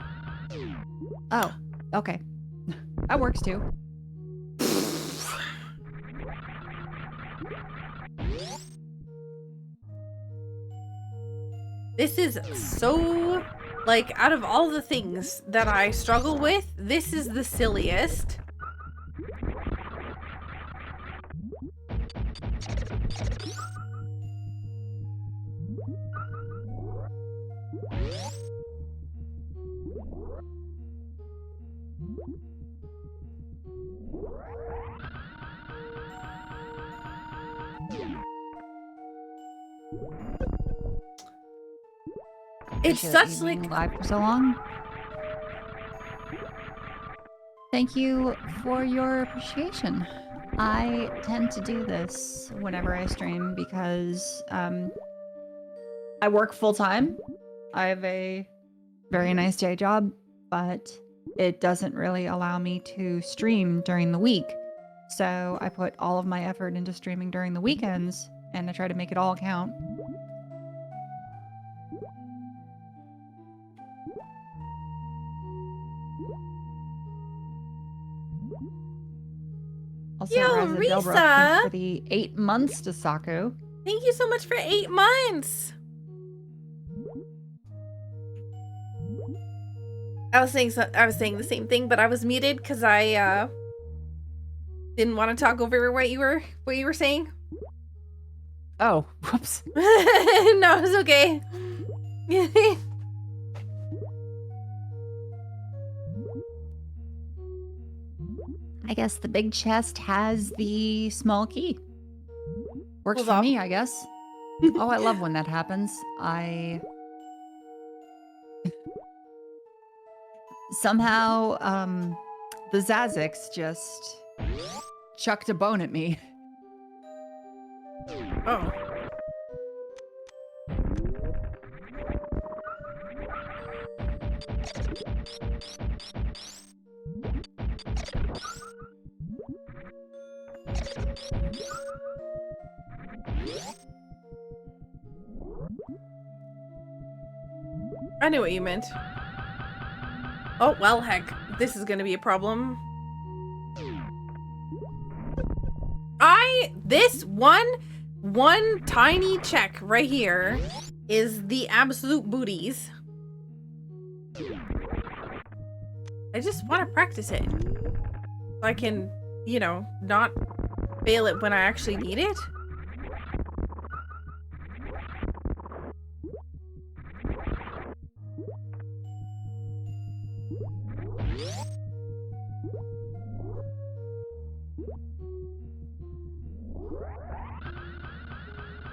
Oh, okay. That works too. This is so, like, out of all the things that I struggle with, this is the silliest. It's such like live for so long. Thank you for your appreciation. I tend to do this whenever I stream because I work full time. I have a very nice day job, but it doesn't really allow me to stream during the week. So I put all of my effort into streaming during the weekends, and I try to make it all count. Also, Yo, Reza Delbrook, Risa! thanks for the 8 months to Saku. Thank you so much for 8 months. I was saying the same thing, but I was muted because I didn't want to talk over what you were saying. Oh, whoops. No, it's okay. I guess the big chest has the small key. Works Hold for up. me, I guess. Oh, I love when that happens. Somehow, the Zazzix just chucked a bone at me. Oh. I knew what you meant. Oh, well, heck. This is gonna be a problem. This one tiny check right here is the absolute booties. I just want to practice it. So I can, you know, not fail it when I actually need it.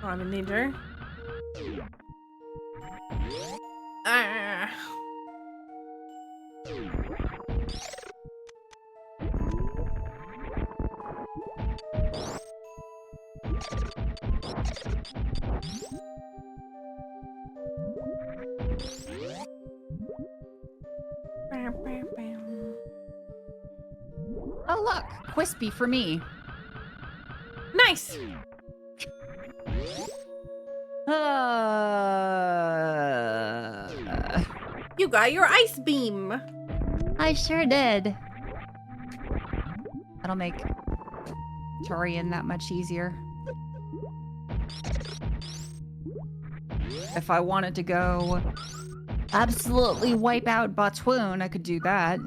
Oh, I'm in danger. Ah. Oh, look. Quispy for me. Nice. You got your ice beam. I sure did. That'll make Torian that much easier. If I wanted to go absolutely wipe out Botswoon, I could do that.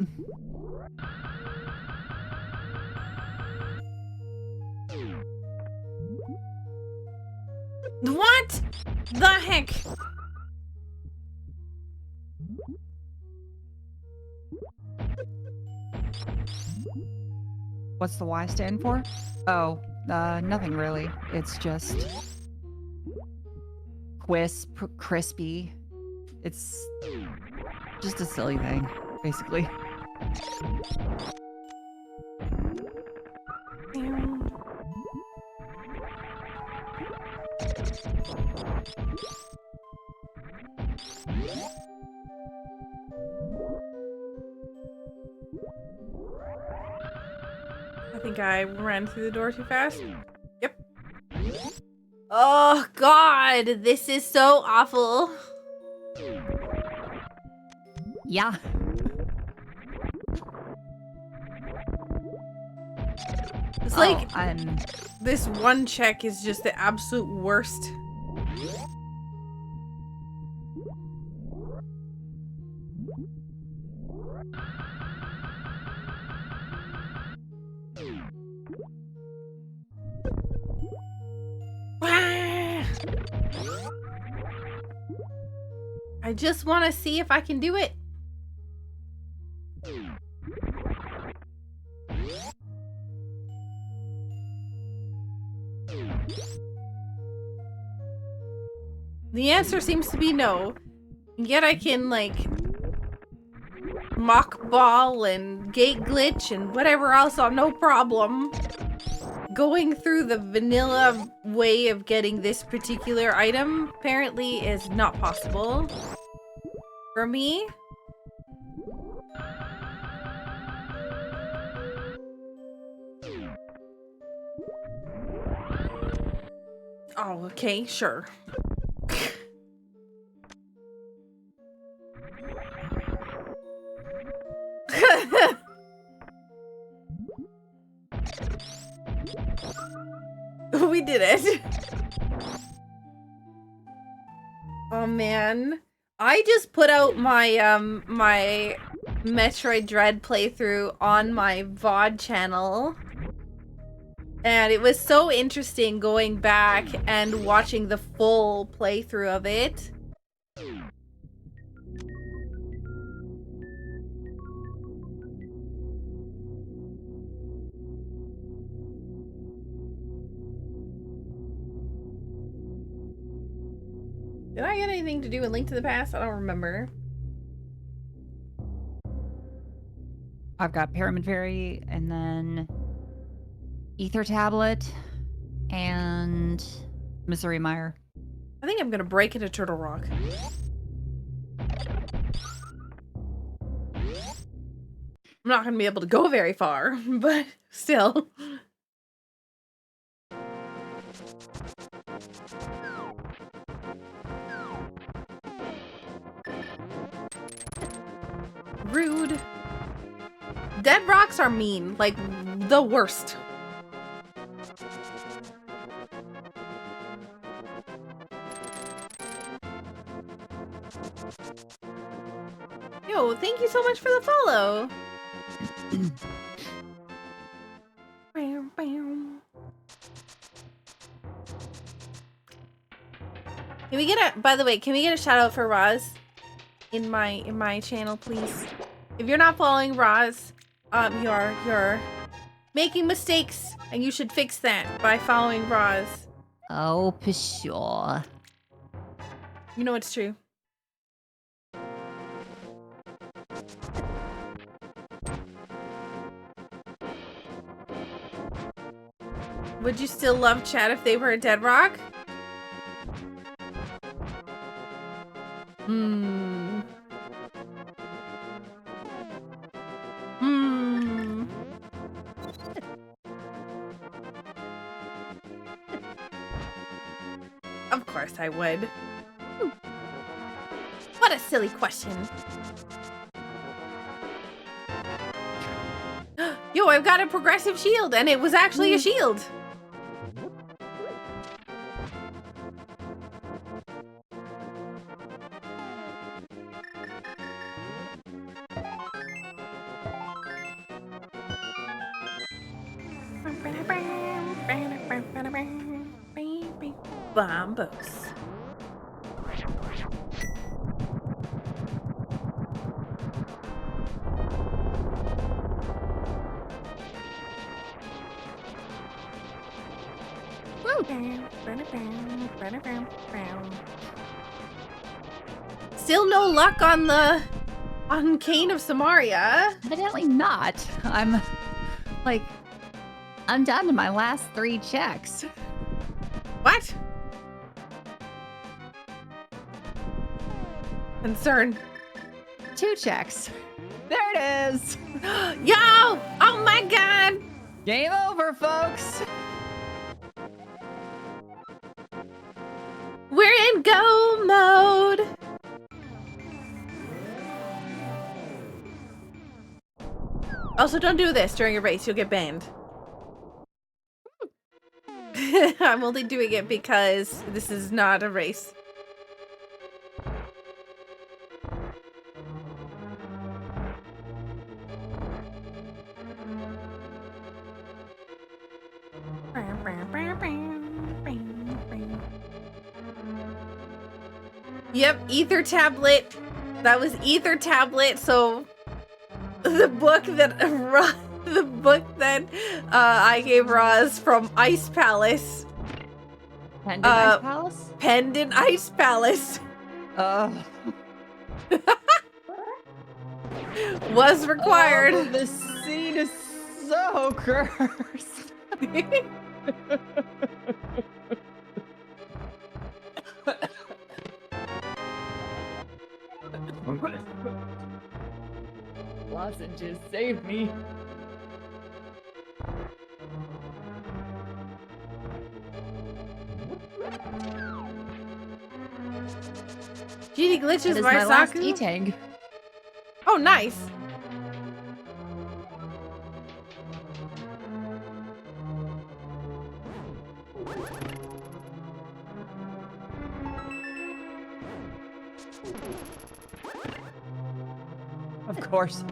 What the heck? What's the Y stand for? Oh, nothing really. It's just crispy. It's just a silly thing, basically. I think I ran through the door too fast. Yep. Oh God, this is so awful. Yeah. It's like I'm this one check is just the absolute worst. I just want to see if I can do it. The answer seems to be no. Yet I can, like, mock ball and gate glitch and whatever else on no problem. Going through the vanilla way of getting this particular item apparently is not possible for me. Oh, okay, sure. We did it. Oh man. I just put out my my Metroid Dread playthrough on my VOD channel. And it was so interesting going back and watching the full playthrough of it. Did I get anything to do with Link to the Past? I don't remember. I've got Pyramid Fairy and then Ether Tablet and Missouri Mire. I think I'm gonna break into Turtle Rock. I'm not gonna be able to go very far, but still. Rude. Dead rocks are mean, like the worst. Yo, thank you so much for the follow. Bam, bam. Can we get a, by the way, can we get a shout out for Roz in my channel, please? If you're not following Roz, you're making mistakes and you should fix that by following Roz. Oh, for sure. You know it's true. Would you still love chat if they were a dead rock? Hmm. Hmm. Of course I would. What a silly question. Yo, I've got a progressive shield, and it was actually a shield. Bombos. Still no luck on Kane of Samaria. Evidently not. I'm down to my last 3 checks. What? Concern. 2 checks. There it is. Yo! Oh my god! Game over, folks. We're in go mode. Also, don't do this during a race. You'll get banned. I'm only doing it because this is not a race. Yep, Ether Tablet. That was Ether Tablet, so the book that I gave Roz from Ice Palace. Pendant Ice Palace? Pendant Ice Palace. Was required. Oh, the scene is so cursed. Lozenges, save me. GD glitches That is by my last Saku. E-Tang. Oh, nice. Of course.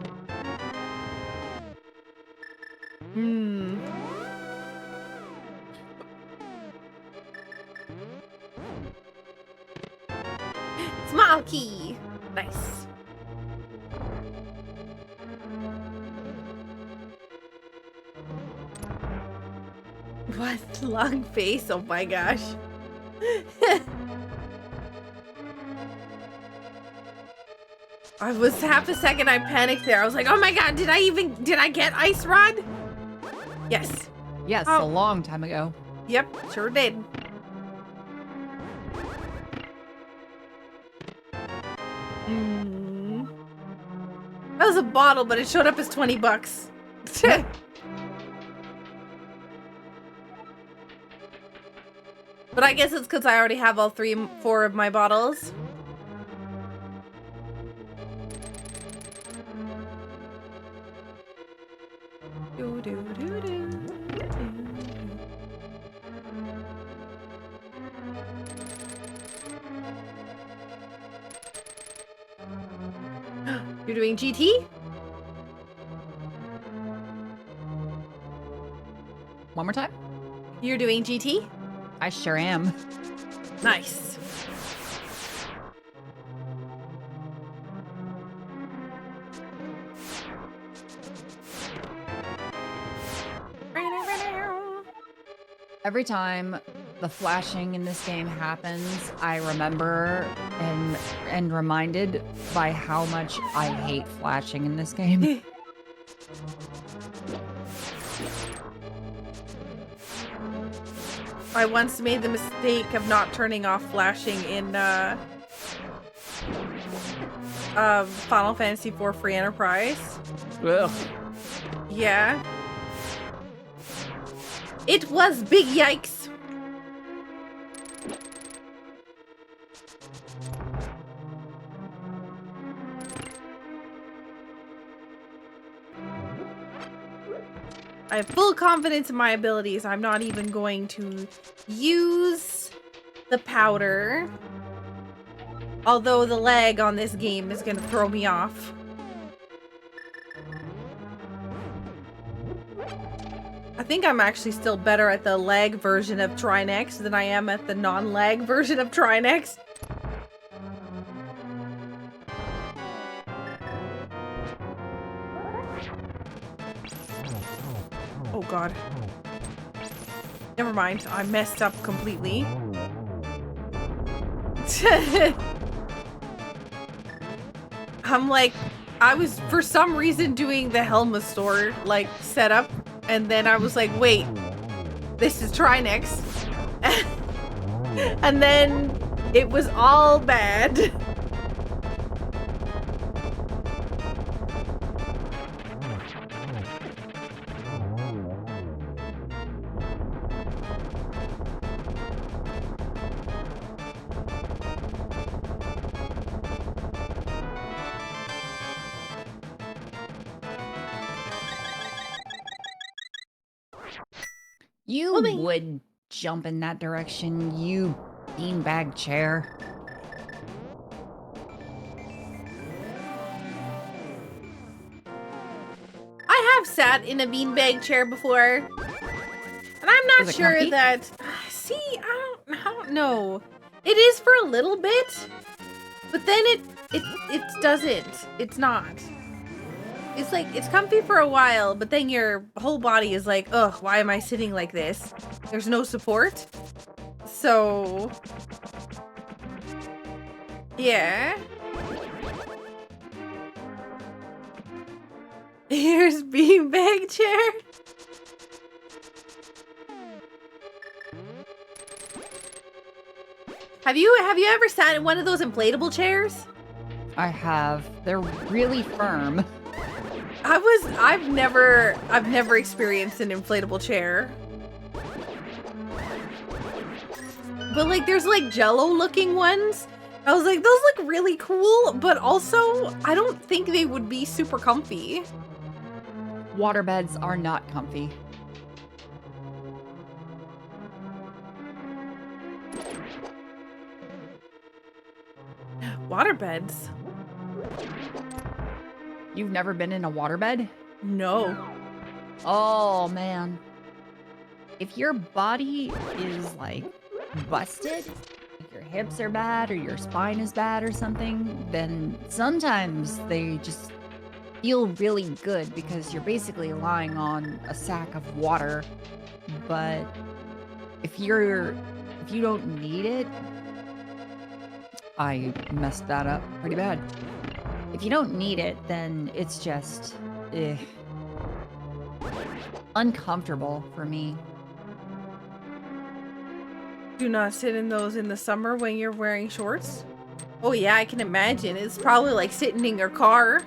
Hmm. Small key. Nice. What? Long face? Oh my gosh. I was half a second I panicked there. I was like, oh my god, did I get Ice Rod? Yes. Yes, Oh. a long time ago. Yep, sure did. That was a bottle, but it showed up as 20 bucks. But I guess it's because I already have all 4 of my bottles. Do, do, do, do, do. You're doing GT? One more time? You're doing GT? I sure am. Nice. Every time the flashing in this game happens, I remember and reminded by how much I hate flashing in this game. I once made the mistake of not turning off flashing in Final Fantasy IV Free Enterprise. Ugh. Yeah. It was big yikes. I have full confidence in my abilities. I'm not even going to use the powder. Although the lag on this game is going to throw me off. I think I'm actually still better at the lag version of Trinex than I am at the non-lag version of Trinex. Oh god. Never mind, I messed up completely. I'm like, I was for some reason doing the Helma store like setup, and then I was like, wait, this is Trinex. And then it was all bad. You would jump in that direction, you beanbag chair. I have sat in a beanbag chair before, and I'm not Was it sure comfy? that. See, I don't know. It is for a little bit, but then it doesn't. It's not. It's like it's comfy for a while, but then your whole body is like, ugh, why am I sitting like this? There's no support. So, yeah. Here's beanbag chair. Have you ever sat in one of those inflatable chairs? I have. They're really firm. I've never experienced an inflatable chair. But like there's like jello looking ones. I was like, those look really cool, but also I don't think they would be super comfy. Waterbeds are not comfy. Waterbeds. You've never been in a waterbed? No. Oh, man. If your body is, like, busted, like your hips are bad or your spine is bad or something, then sometimes they just feel really good because you're basically lying on a sack of water. But if you don't need it, I messed that up pretty bad. If you don't need it, then it's just uncomfortable for me. Do not sit in those in the summer when you're wearing shorts. Oh yeah, I can imagine. It's probably like sitting in your car.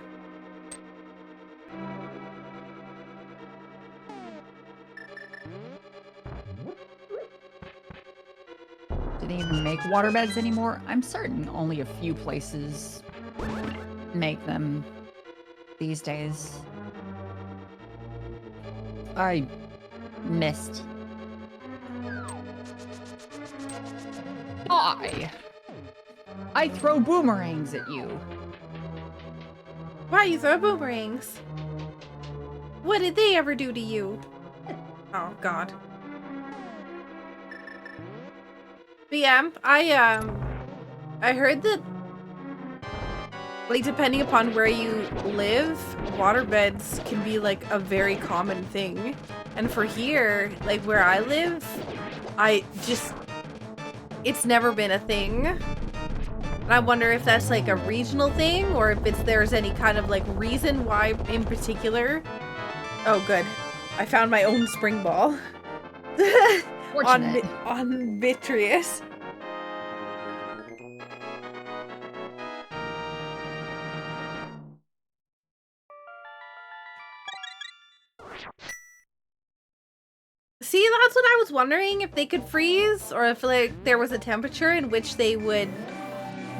Do they even make waterbeds anymore? I'm certain only a few places make them these days. I missed. I throw boomerangs at you. Why you throw boomerangs? What did they ever do to you? Oh god. But yeah, I heard that, like, depending upon where you live, waterbeds can be like a very common thing. And for here, like where I live, it's never been a thing. And I wonder if that's like a regional thing or if there's any kind of like reason why in particular. Oh good. I found my own spring ball. Fortunate. on Vitreous. See, that's what I was wondering, if they could freeze or if like there was a temperature in which they would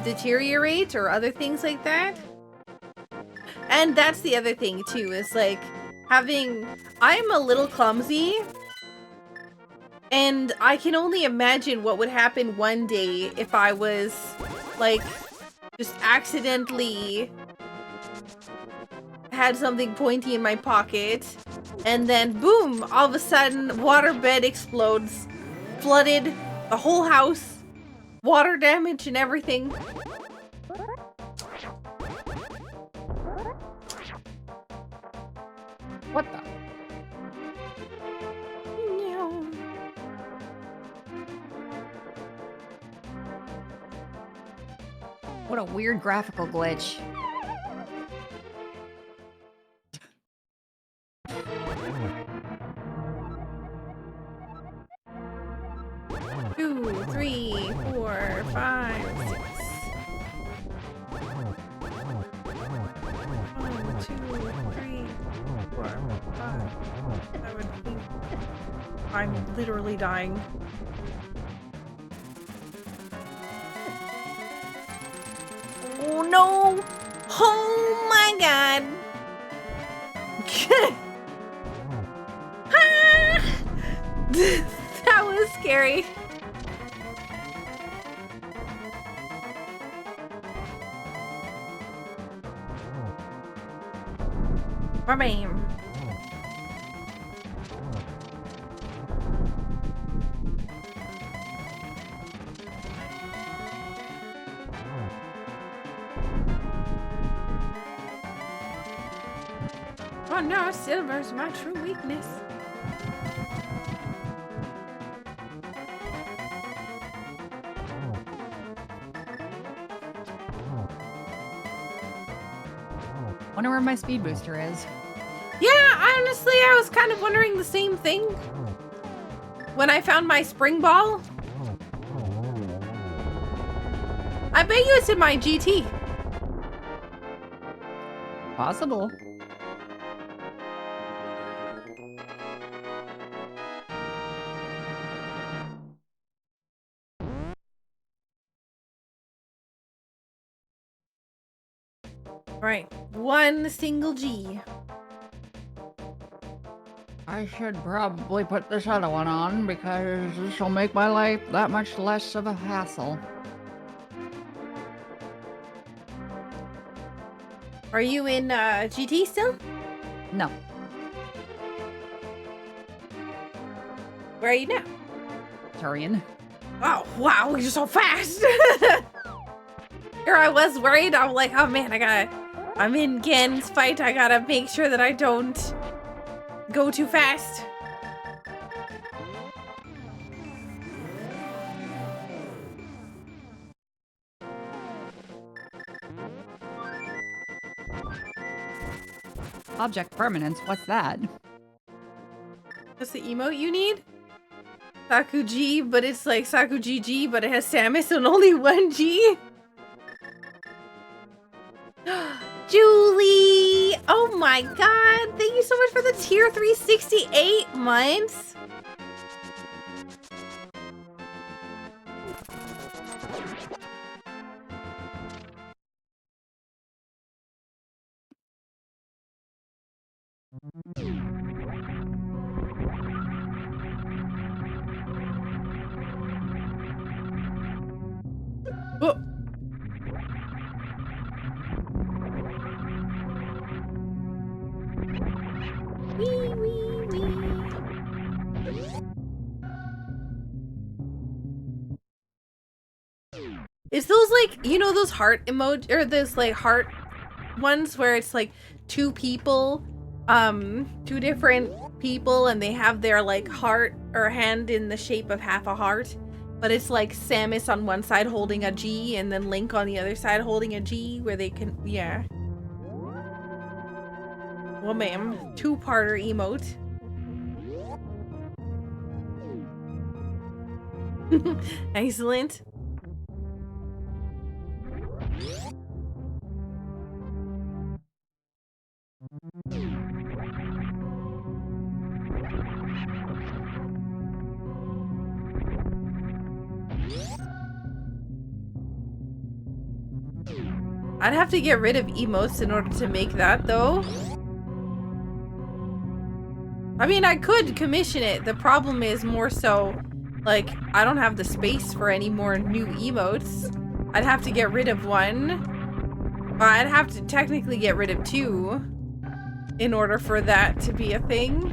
deteriorate or other things like that. And that's the other thing too, is like I'm a little clumsy and I can only imagine what would happen one day if I was like just accidentally had something pointy in my pocket and then boom, all of a sudden waterbed explodes, flooded the whole house, water damage and everything. What the? No. What a weird graphical glitch. Two, three, 4, 5, 6. 1, 2, 3, 4, 5, 7, 8. I'm literally dying. Oh no! Oh my god! Ah! That was scary. Bam. Oh no, silver's my true weakness. Wonder where my speed booster is. Yeah, honestly, I was kind of wondering the same thing when I found my spring ball. I bet you it's in my GT. Possible. Right, one single G. I should probably put this other one on because this will make my life that much less of a hassle. Are you in GT still? No. Where are you now? Turian. Oh, wow, you're so fast. Here I was worried. I'm like, oh man, I'm in Gen's fight. I gotta make sure that I don't go too fast. Object permanence, what's that? What's the emote you need? Saku G, but it's like Saku GG, but it has Samus and only one G. Julie! Oh my god! Thank you so much for the tier 368 months. Oh. Wee, wee, wee. Is those like, you know, those heart emoji or those like heart ones where it's like two people, two different people, and they have their like heart or hand in the shape of half a heart, but it's like Samus on one side holding a G and then Link on the other side holding a G where they can, yeah. Well, ma'am, two-parter emote. Excellent. I'd have to get rid of emotes in order to make that, though. I mean, I could commission it. The problem is more so, like, I don't have the space for any more new emotes. I'd have to get rid of one. I'd have to technically get rid of two in order for that to be a thing.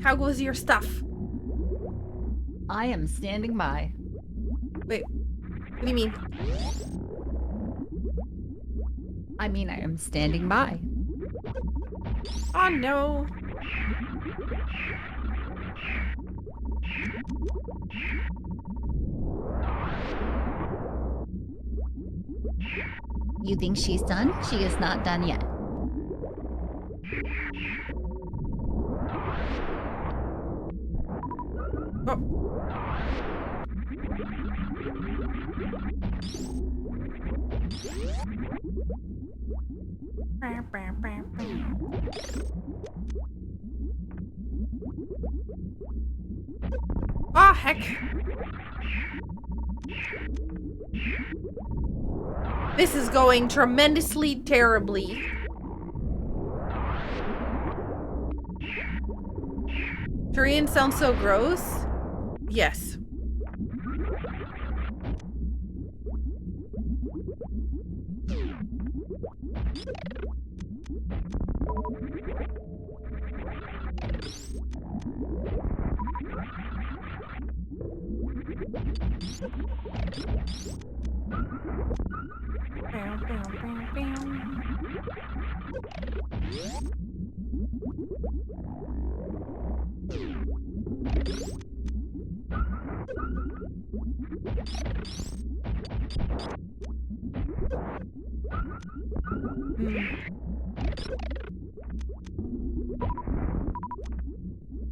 How goes your stuff? I am standing by. Wait, what do you mean? I mean, I am standing by. Oh no. You think she's done? She is not done yet. Oh, heck. This is going tremendously terribly. Turian sounds so gross. Yes.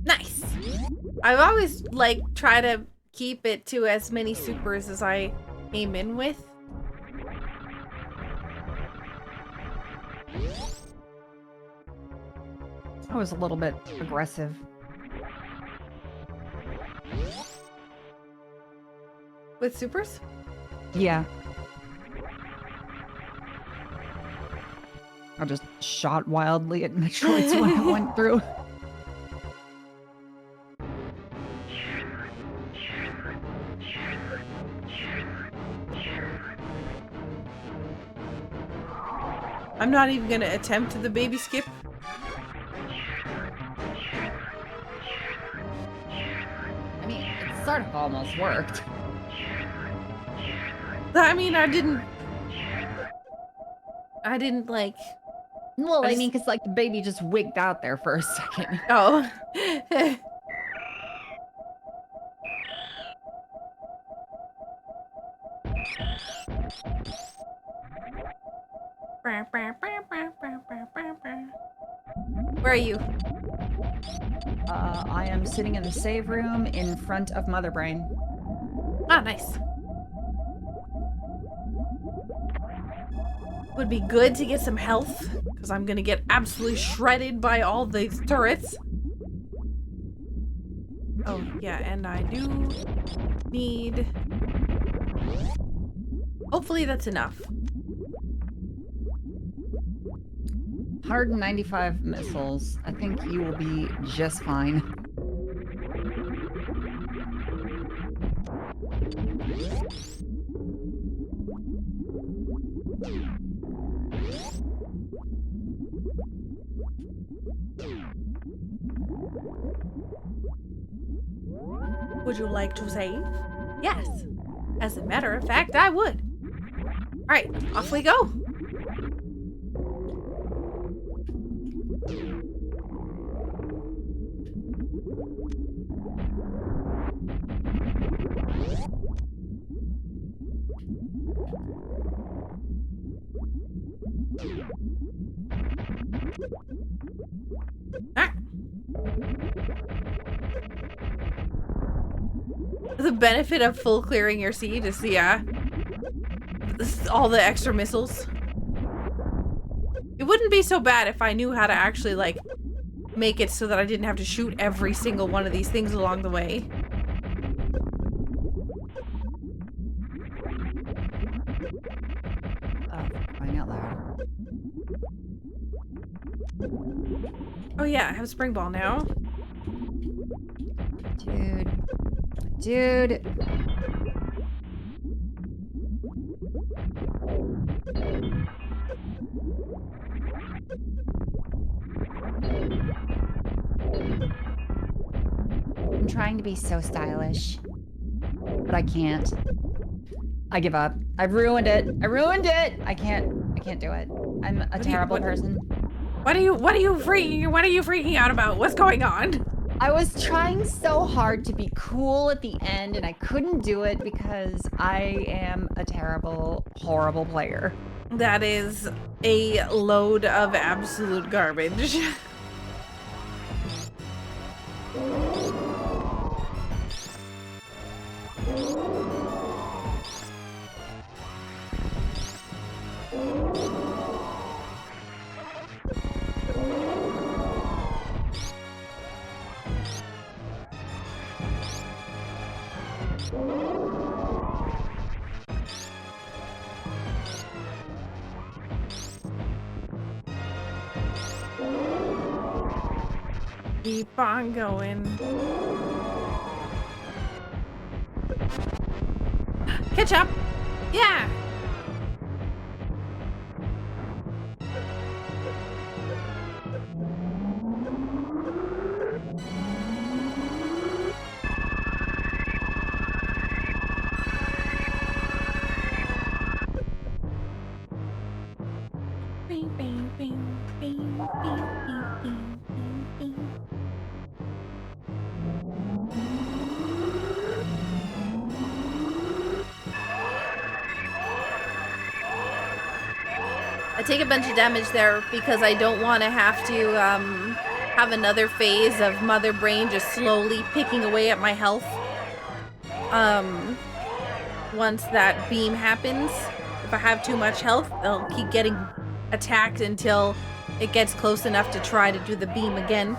Nice. I've always like try to keep it to as many supers as I came in with. I was a little bit aggressive. With supers? Yeah. I just shot wildly at Metroids when I went through. I'm not even gonna attempt the baby skip. I mean, it sort of almost worked. I mean, I didn't like... Well, I I just- mean, because like the baby just wigged out there for a second. Oh. Where are you? I am sitting in the save room in front of Mother Brain. Ah, nice. Would be good to get some health, because I'm gonna get absolutely shredded by all these turrets. Oh, yeah, and I do need... Hopefully that's enough. 195 missiles. I think you will be just fine. Would you like to save? Yes. As a matter of fact, I would. Alright, off we go. Ah. The benefit of full clearing your seed is all the extra missiles. It wouldn't be so bad if I knew how to actually, like, make it so that I didn't have to shoot every single one of these things along the way. Oh, crying out loud. Oh yeah, I have a spring ball now. Dude. I'm trying to be so stylish, but I can't. I give up. I've ruined it. I ruined it. I can't do it. I'm a terrible person. What are you freaking out about? What's going on? I was trying so hard to be cool at the end and I couldn't do it because I am a terrible, horrible player. That is a load of absolute garbage. Keep on going. Catch up! Yeah! Bing, bing, bing, bing, bing, bing, bing, bing, bing. I take a bunch of damage there because I don't want to have to have another phase of Mother Brain just slowly picking away at my health. Once that beam happens, if I have too much health, I'll keep getting attacked until it gets close enough to try to do the beam again.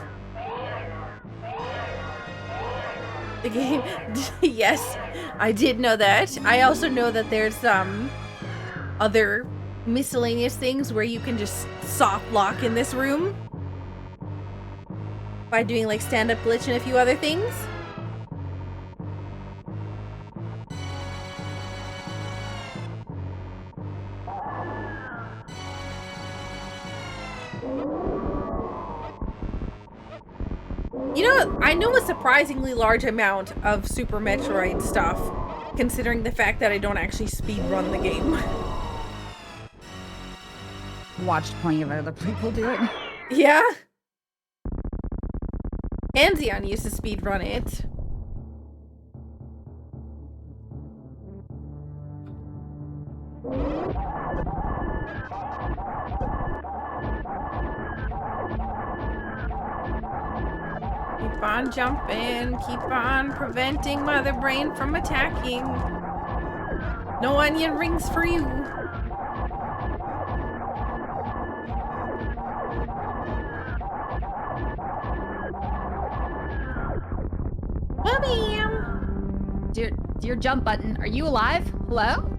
The game, yes, I did know that. I also know that there's other miscellaneous things where you can just soft lock in this room by doing like stand-up glitch and a few other things. You know, I know a surprisingly large amount of Super Metroid stuff, considering the fact that I don't actually speedrun the game. Watched plenty of other people do it. Yeah? Anzion used to speedrun it. Keep on jumping, keep on preventing Mother Brain from attacking. No onion rings for you. Bam! Dear jump button, are you alive? Hello?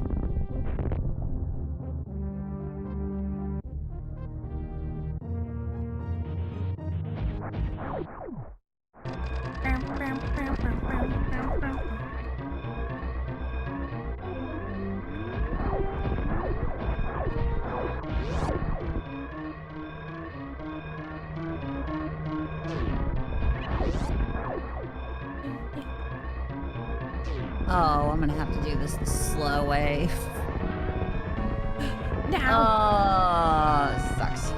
Oh, I'm gonna have to do this the slow way. Now. Oh, sucks.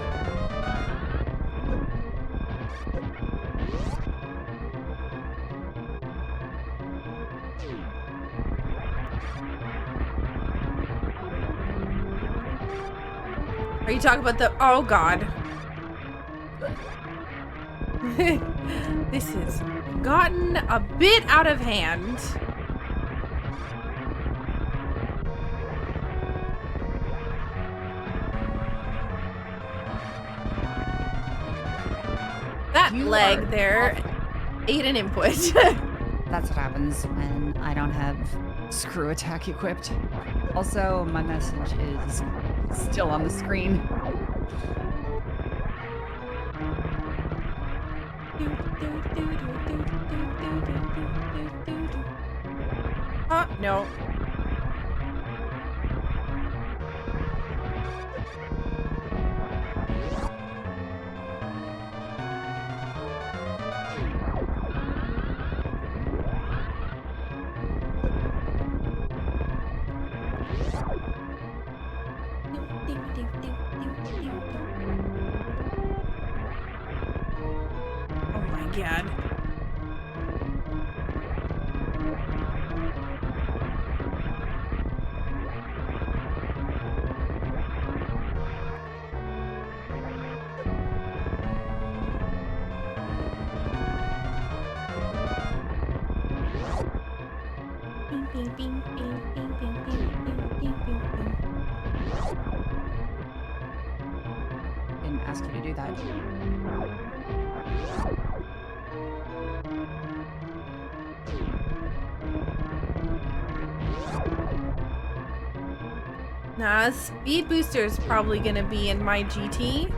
Are you talking about the... Oh, God. This has gotten a bit out of hand. That leg there ate an input. That's what happens when I don't have screw attack equipped. Also, my message is still on the screen. Oh, no. Oh my God. Didn't ask you to do that. Nah, speed booster is probably gonna be in my GT.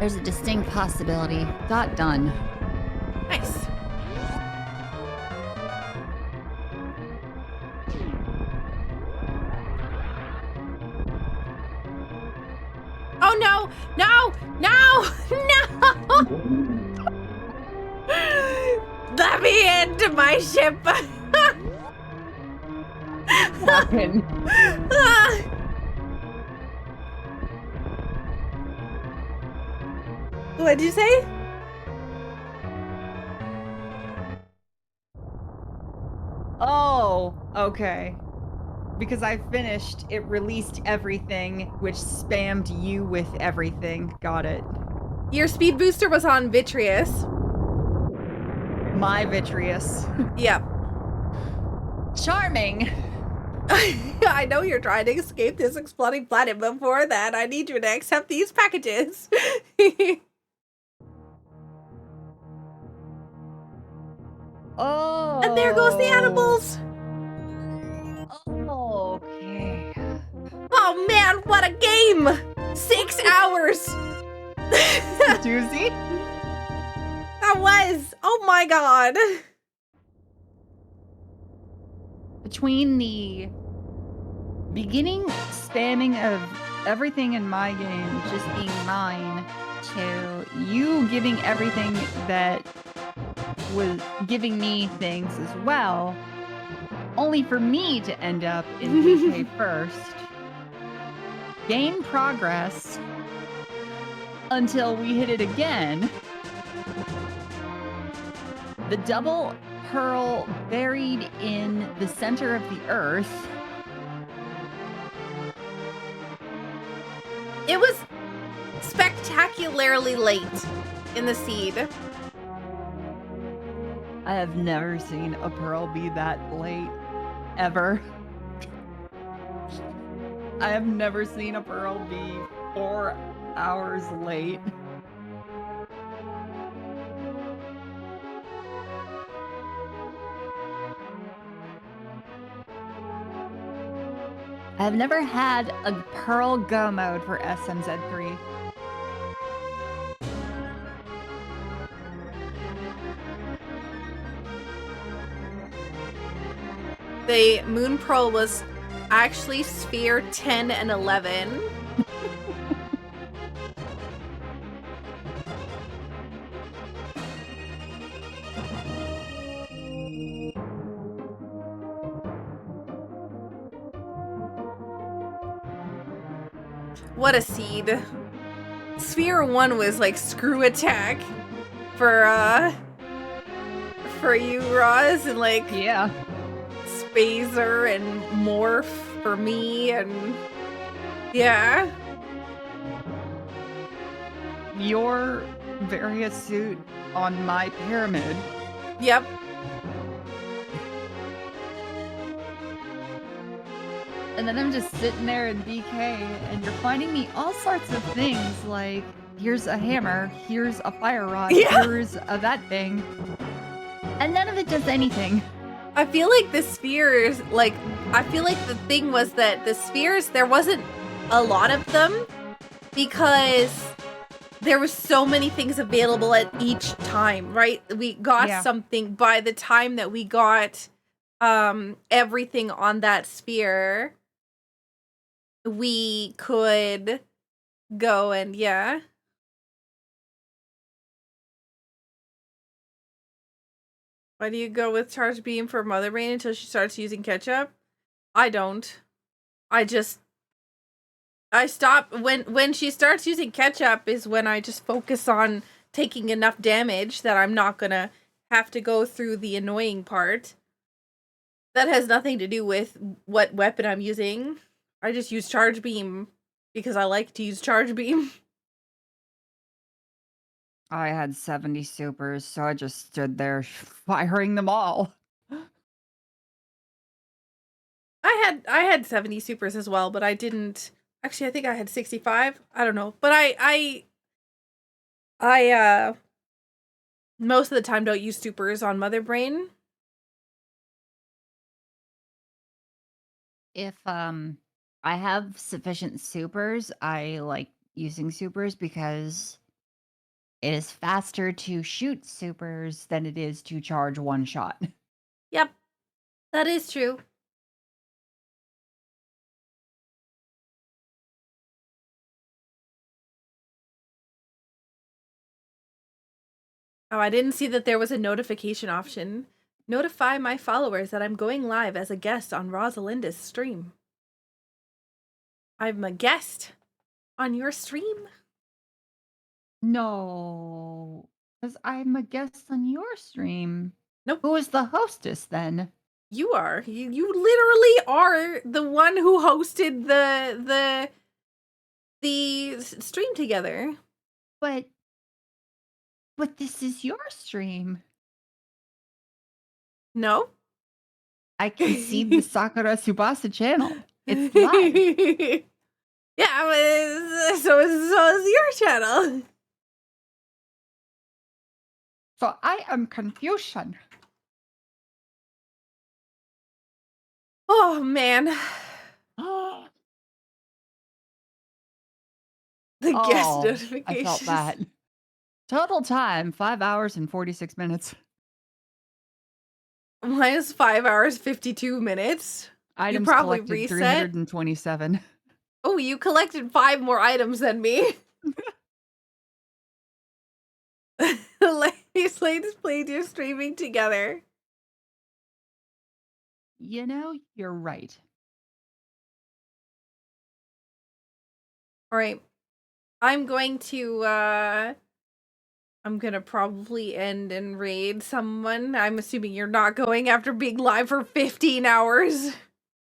There's a distinct possibility. Got done. Nice. Oh no! No! No! No! Let me into my ship! What'd you say? Oh, okay. Because I finished, it released everything, which spammed you with everything. Got it. Your speed booster was on Vitreous. My Vitreous. Yep. Charming. I know you're trying to escape this exploding planet. Before that, I need you to accept these packages. Oh. And there goes the animals. Oh, okay. Oh man, what a game! 6 hours. Doozy. That was. Oh my god. Between the beginning spamming of everything in my game just being mine to you giving everything that was giving me things as well, only for me to end up in DK first, gain progress until we hit it again. The double pearl buried in the center of the earth. It was spectacularly late in the seed. I have never seen a pearl be that late, ever. I have never seen a pearl be 4 hours late. I've never had a pearl go mode for SMZ3. The Moon Pearl was actually Sphere 10 and 11. What a seed. Sphere 1 was like screw attack for you, Roz, and like Yeah. Spazer and Morph for me, and yeah. Your various suit on my pyramid. Yep. And then I'm just sitting there in DK, and you're finding me all sorts of things, like, here's a hammer, here's a fire rod, Yeah. here's that thing. And none of it does anything. I feel like the spheres, like, I feel like the thing was that the spheres, there wasn't a lot of them because there was so many things available at each time, right? We got something by the time that we got everything on that sphere, we could go and yeah. Why do you go with Charge Beam for Mother Brain until she starts using ketchup? I don't. I stop when she starts using ketchup is when I just focus on taking enough damage that I'm not gonna have to go through the annoying part. That has nothing to do with what weapon I'm using. I just use Charge Beam because I like to use Charge Beam. I had 70 supers, so I just stood there firing them all. I had 70 supers as well, but I didn't. Actually, I think I had 65. I don't know, but I most of the time don't use supers on Mother Brain. If I have sufficient supers, I like using supers because it is faster to shoot supers than it is to charge one shot. Yep, that is true. Oh, I didn't see that there was a notification option. Notify my followers that I'm going live as a guest on Rozalyndis' stream. I'm a guest on your stream? No, because I'm a guest on your stream. Nope. Who is the hostess then? You are. You literally are the one who hosted the stream together. But this is your stream. No? I can see the Sakura Tsubasa channel. It's live. Yeah, but so is your channel. So I am Confucian. Oh man. The guest Oh, notifications. I felt that. Total time, 5 hours and 46 minutes. Mine is 5 hours, 52 minutes. Items probably collected, reset. 327. Oh, you collected 5 more items than me. Let's play your streaming together. You know, you're right. All right. I'm going to probably end and raid someone. I'm assuming you're not going after being live for 15 hours.